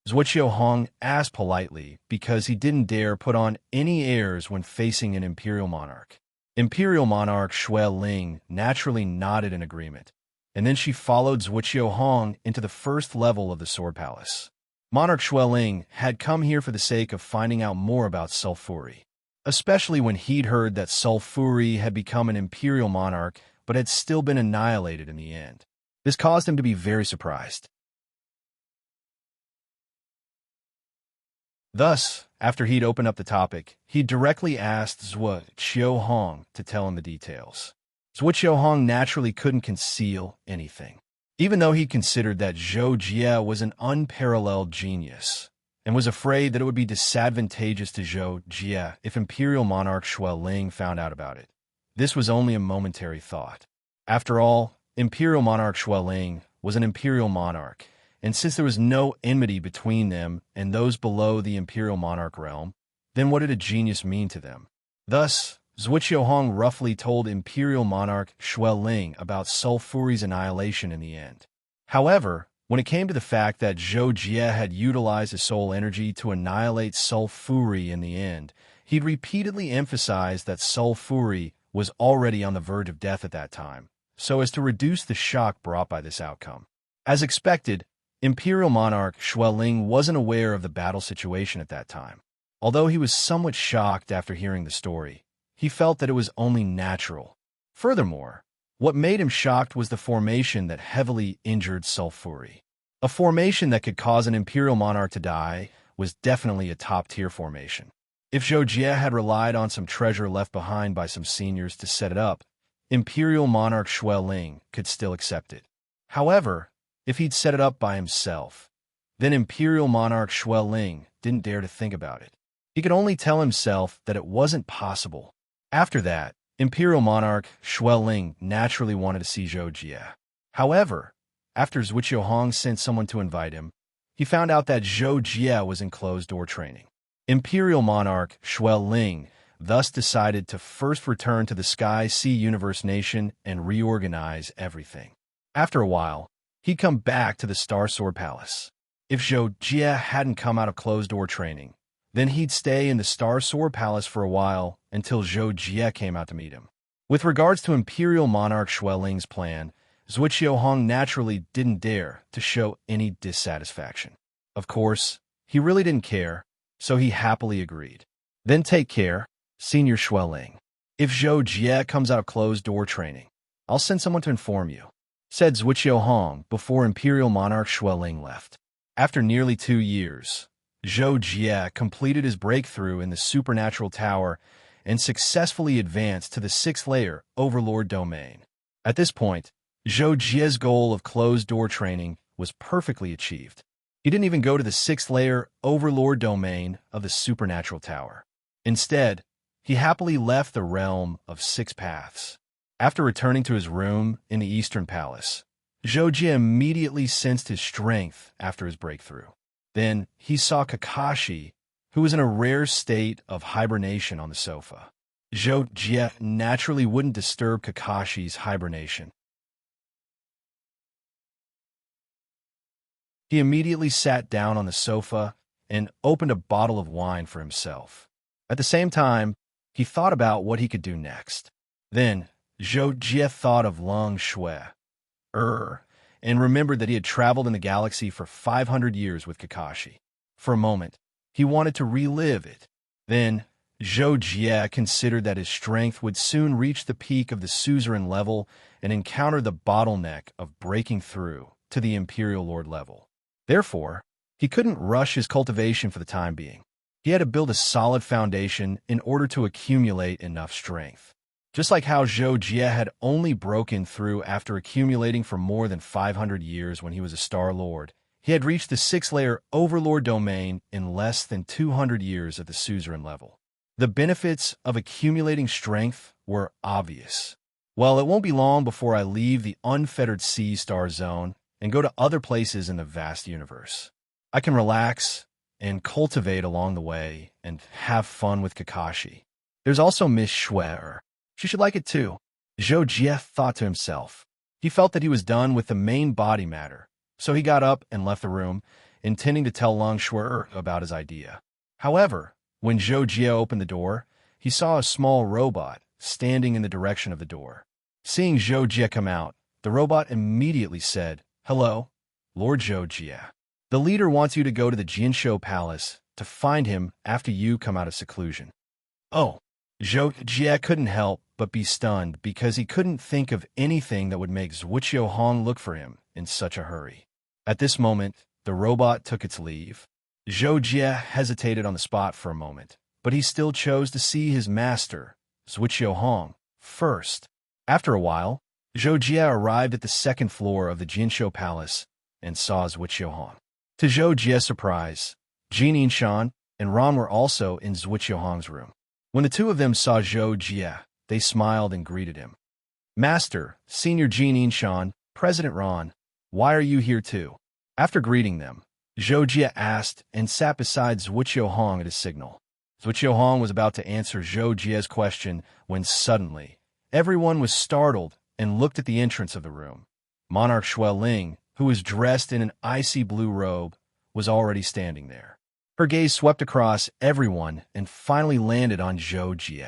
Zhuo asked politely because he didn't dare put on any airs when facing an imperial monarch. Imperial monarch Xueling naturally nodded in agreement, and then she followed Zhuo into the first level of the Sword Palace. Monarch Xueling had come here for the sake of finding out more about Sulfury, especially when he'd heard that Sulfury had become an imperial monarch but had still been annihilated in the end. This caused him to be very surprised. Thus, after he'd opened up the topic, he directly asked Zhuo to tell him the details. Zhuo naturally couldn't conceal anything, even though he considered that Zhou Jie was an unparalleled genius. and was afraid that it would be disadvantageous to Zhou Jie if Imperial Monarch Ling found out about it. This was only a momentary thought. After all, Imperial Monarch Ling was an imperial monarch, and since there was no enmity between them and those below the imperial monarch realm, then what did a genius mean to them? Thus, Zhuqiuhong roughly told Imperial Monarch Ling about Sulfuri's annihilation in the end. However, when it came to the fact that Zhou Jie had utilized his soul energy to annihilate Sulfuri in the end, he'd repeatedly emphasized that Sulfuri was already on the verge of death at that time, so as to reduce the shock brought by this outcome. As expected, Imperial Monarch Ling wasn't aware of the battle situation at that time. Although he was somewhat shocked after hearing the story, he felt that it was only natural. Furthermore, what made him shocked was the formation that heavily injured Sulfuri. A formation that could cause an Imperial Monarch to die was definitely a top-tier formation. If Zhou Jie had relied on some treasure left behind by some seniors to set it up, Imperial Monarch Ling could still accept it. However, if he'd set it up by himself, then Imperial Monarch Ling didn't dare to think about it. He could only tell himself that it wasn't possible. After that, Imperial Monarch Ling naturally wanted to see Zhou Jie. However, after Zhuqiuhong sent someone to invite him, he found out that Zhou Jie was in closed-door training. Imperial Monarch Ling thus decided to first return to the Sky Sea Universe Nation and reorganize everything. After a while, he'd come back to the Star Sword Palace. If Zhou Jie hadn't come out of closed-door training, then he'd stay in the Star Sword Palace for a while until Zhou Jie came out to meet him. With regards to Imperial Monarch Ling's plan, Zhuqiuhong naturally didn't dare to show any dissatisfaction. Of course, he really didn't care, so he happily agreed. Then take care, Senior Ling. If Zhou Jie comes out of closed-door training, I'll send someone to inform you, said Zhuqiuhong before Imperial Monarch Ling left. After nearly 2 years, Zhou Jie completed his breakthrough in the supernatural tower and successfully advanced to the 6th layer Overlord domain. At this point, Zhou Jie's goal of closed-door training was perfectly achieved. He didn't even go to the 6th layer Overlord domain of the supernatural tower. Instead, he happily left the realm of 6 paths. After returning to his room in the Eastern Palace, Zhou Jie immediately sensed his strength after his breakthrough. Then he saw Kakashi, who was in a rare state of hibernation on the sofa. Zhou Jie naturally wouldn't disturb Kakashi's hibernation. He immediately sat down on the sofa and opened a bottle of wine for himself. At the same time, he thought about what he could do next. Then, Zhou Jie thought of Long Shui, and remembered that he had traveled in the galaxy for 500 years with Kakashi. For a moment, he wanted to relive it. Then, Zhou Jie considered that his strength would soon reach the peak of the suzerain level and encounter the bottleneck of breaking through to the Imperial Lord level. Therefore, he couldn't rush his cultivation for the time being. He had to build a solid foundation in order to accumulate enough strength. Just like how Zhou Jie had only broken through after accumulating for more than 500 years when he was a Star Lord, he had reached the 6th layer Overlord domain in less than 200 years at the suzerain level. The benefits of accumulating strength were obvious. Well, it won't be long before I leave the unfettered sea star zone and go to other places in the vast universe. I can relax and cultivate along the way and have fun with Kakashi. There's also Miss Shui. She should like it too. Zhou Jie thought to himself. He felt that he was done with the main body matter, so he got up and left the room, intending to tell Long Shui about his idea. However, when Zhou Jie opened the door, he saw a small robot standing in the direction of the door. Seeing Zhou Jie come out, the robot immediately said, "Hello, Lord Zhou Jie. The leader wants you to go to the Jianshou Palace to find him after you come out of seclusion." Oh, Zhou Jie couldn't help but be stunned because he couldn't think of anything that would make Zhuqiuhong look for him in such a hurry. At this moment, the robot took its leave. Zhou Jie hesitated on the spot for a moment, but he still chose to see his master, Zhuqiuhong, first. After a while, Zhou Jie arrived at the 2nd floor of the Jianshou Palace and saw Zhuqiuhong. To Zhou Jie's surprise, Jinin Shan and Ron were also in Zhuqiuhong's room. When the two of them saw Zhou Jie, they smiled and greeted him. Master, Senior Jinin Shan, President Ron, why are you here too? After greeting them, Zhou Jie asked and sat beside Zhuqiuhong at his signal. Zhuqiuhong was about to answer Zhou Jie's question when suddenly, everyone was startled and looked at the entrance of the room. Monarch Xueling, who was dressed in an icy blue robe, was already standing there. Her gaze swept across everyone and finally landed on Zhou Jie.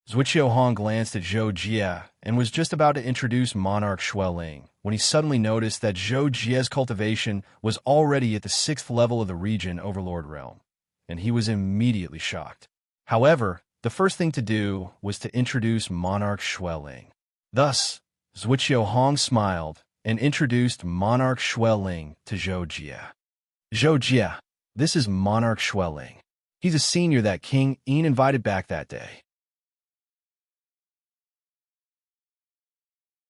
Zhuqiuhong glanced at Zhou Jie and was just about to introduce Monarch Xueling when he suddenly noticed that Zhou Jie's cultivation was already at the 6th level of the region Overlord realm, and he was immediately shocked. However, the first thing to do was to introduce Monarch Xueling. Thus, Zhuqiuhong smiled and introduced Monarch Xueling to Zhou Jie. Zhou Jie, this is Monarch Xueling. He's a senior that King Yin invited back that day.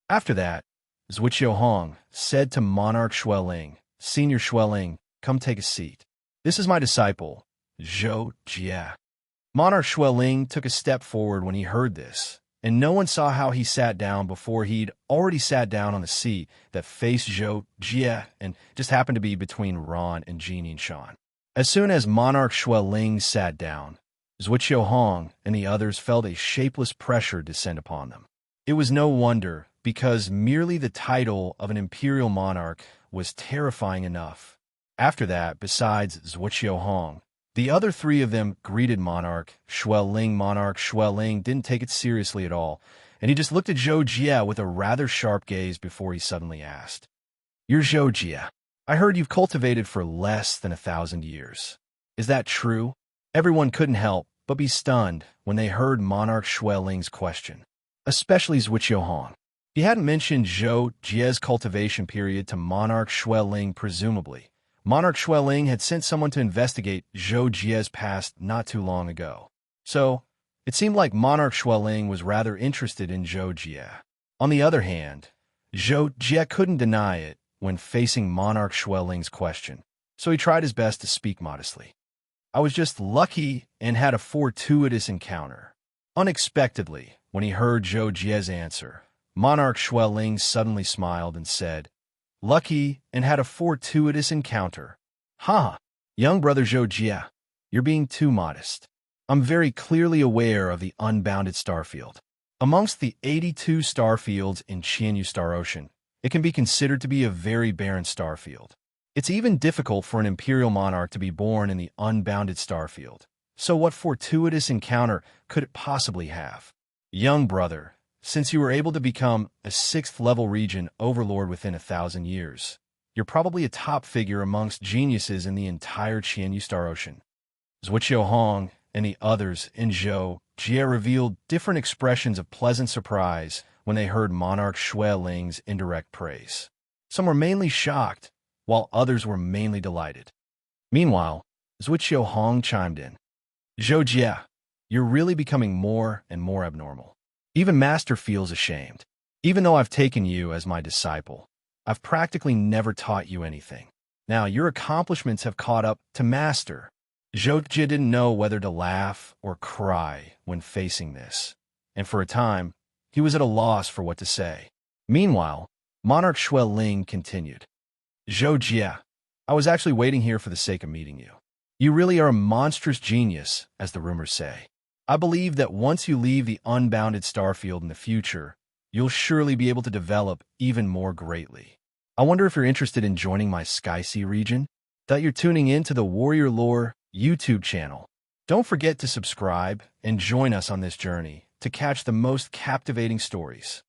After that, Zhuqiuhong said to Monarch Xueling, Senior Xueling, come take a seat. This is my disciple, Zhou Jie. Monarch Xueling took a step forward when he heard this, and no one saw how he sat down before he'd already sat down on the seat that faced Zhou Jie and just happened to be between Ron and Jinin Shan. As soon as Monarch Xueling sat down, Zhuqiuhong and the others felt a shapeless pressure descend upon them. It was no wonder, because merely the title of an imperial monarch was terrifying enough. After that, besides Zhuqiuhong, the other three of them greeted Monarch Xueling. Monarch Xueling didn't take it seriously at all, and he just looked at Zhou Jie with a rather sharp gaze before he suddenly asked, You're Zhou Jie. I heard you've cultivated for less than 1,000 years. Is that true? Everyone couldn't help but be stunned when they heard Monarch Xueling's question, especially Zhuqiuhong. He hadn't mentioned Zhou Jie's cultivation period to Monarch Xueling. Presumably, Monarch Xueling had sent someone to investigate Zhou Jie's past not too long ago. So, it seemed like Monarch Xueling was rather interested in Zhou Jie. On the other hand, Zhou Jie couldn't deny it when facing Monarch Xueling's question, so he tried his best to speak modestly. I was just lucky and had a fortuitous encounter. Unexpectedly, when he heard Zhou Jie's answer, Monarch Xueling suddenly smiled and said, Lucky and had a fortuitous encounter. Ha! Young brother Zhou Jie, you're being too modest. I'm very clearly aware of the unbounded starfield. Amongst the 82 starfields in Qianyu Star Ocean, it can be considered to be a very barren starfield. It's even difficult for an imperial monarch to be born in the unbounded starfield. So what fortuitous encounter could it possibly have? Young brother, since you were able to become a 6th level region overlord within 1,000 years, you're probably a top figure amongst geniuses in the entire Qianyu Star Ocean. Zhuqiuhong and the others in Zhou Jie revealed different expressions of pleasant surprise when they heard Monarch Xueling's indirect praise. Some were mainly shocked, while others were mainly delighted. Meanwhile, Zhuqiuhong chimed in. Zhou Jie, you're really becoming more and more abnormal. Even Master feels ashamed. Even though I've taken you as my disciple, I've practically never taught you anything. Now your accomplishments have caught up to Master. Zhou Jie didn't know whether to laugh or cry when facing this, and for a time, he was at a loss for what to say. Meanwhile, Monarch Xueling continued. Zhou Jie, I was actually waiting here for the sake of meeting you. You really are a monstrous genius, as the rumors say. I believe that once you leave the unbounded starfield in the future, you'll surely be able to develop even more greatly. I wonder if you're interested in joining my Skysea region? That you're tuning in to the Warrior Lore YouTube channel. Don't forget to subscribe and join us on this journey to catch the most captivating stories.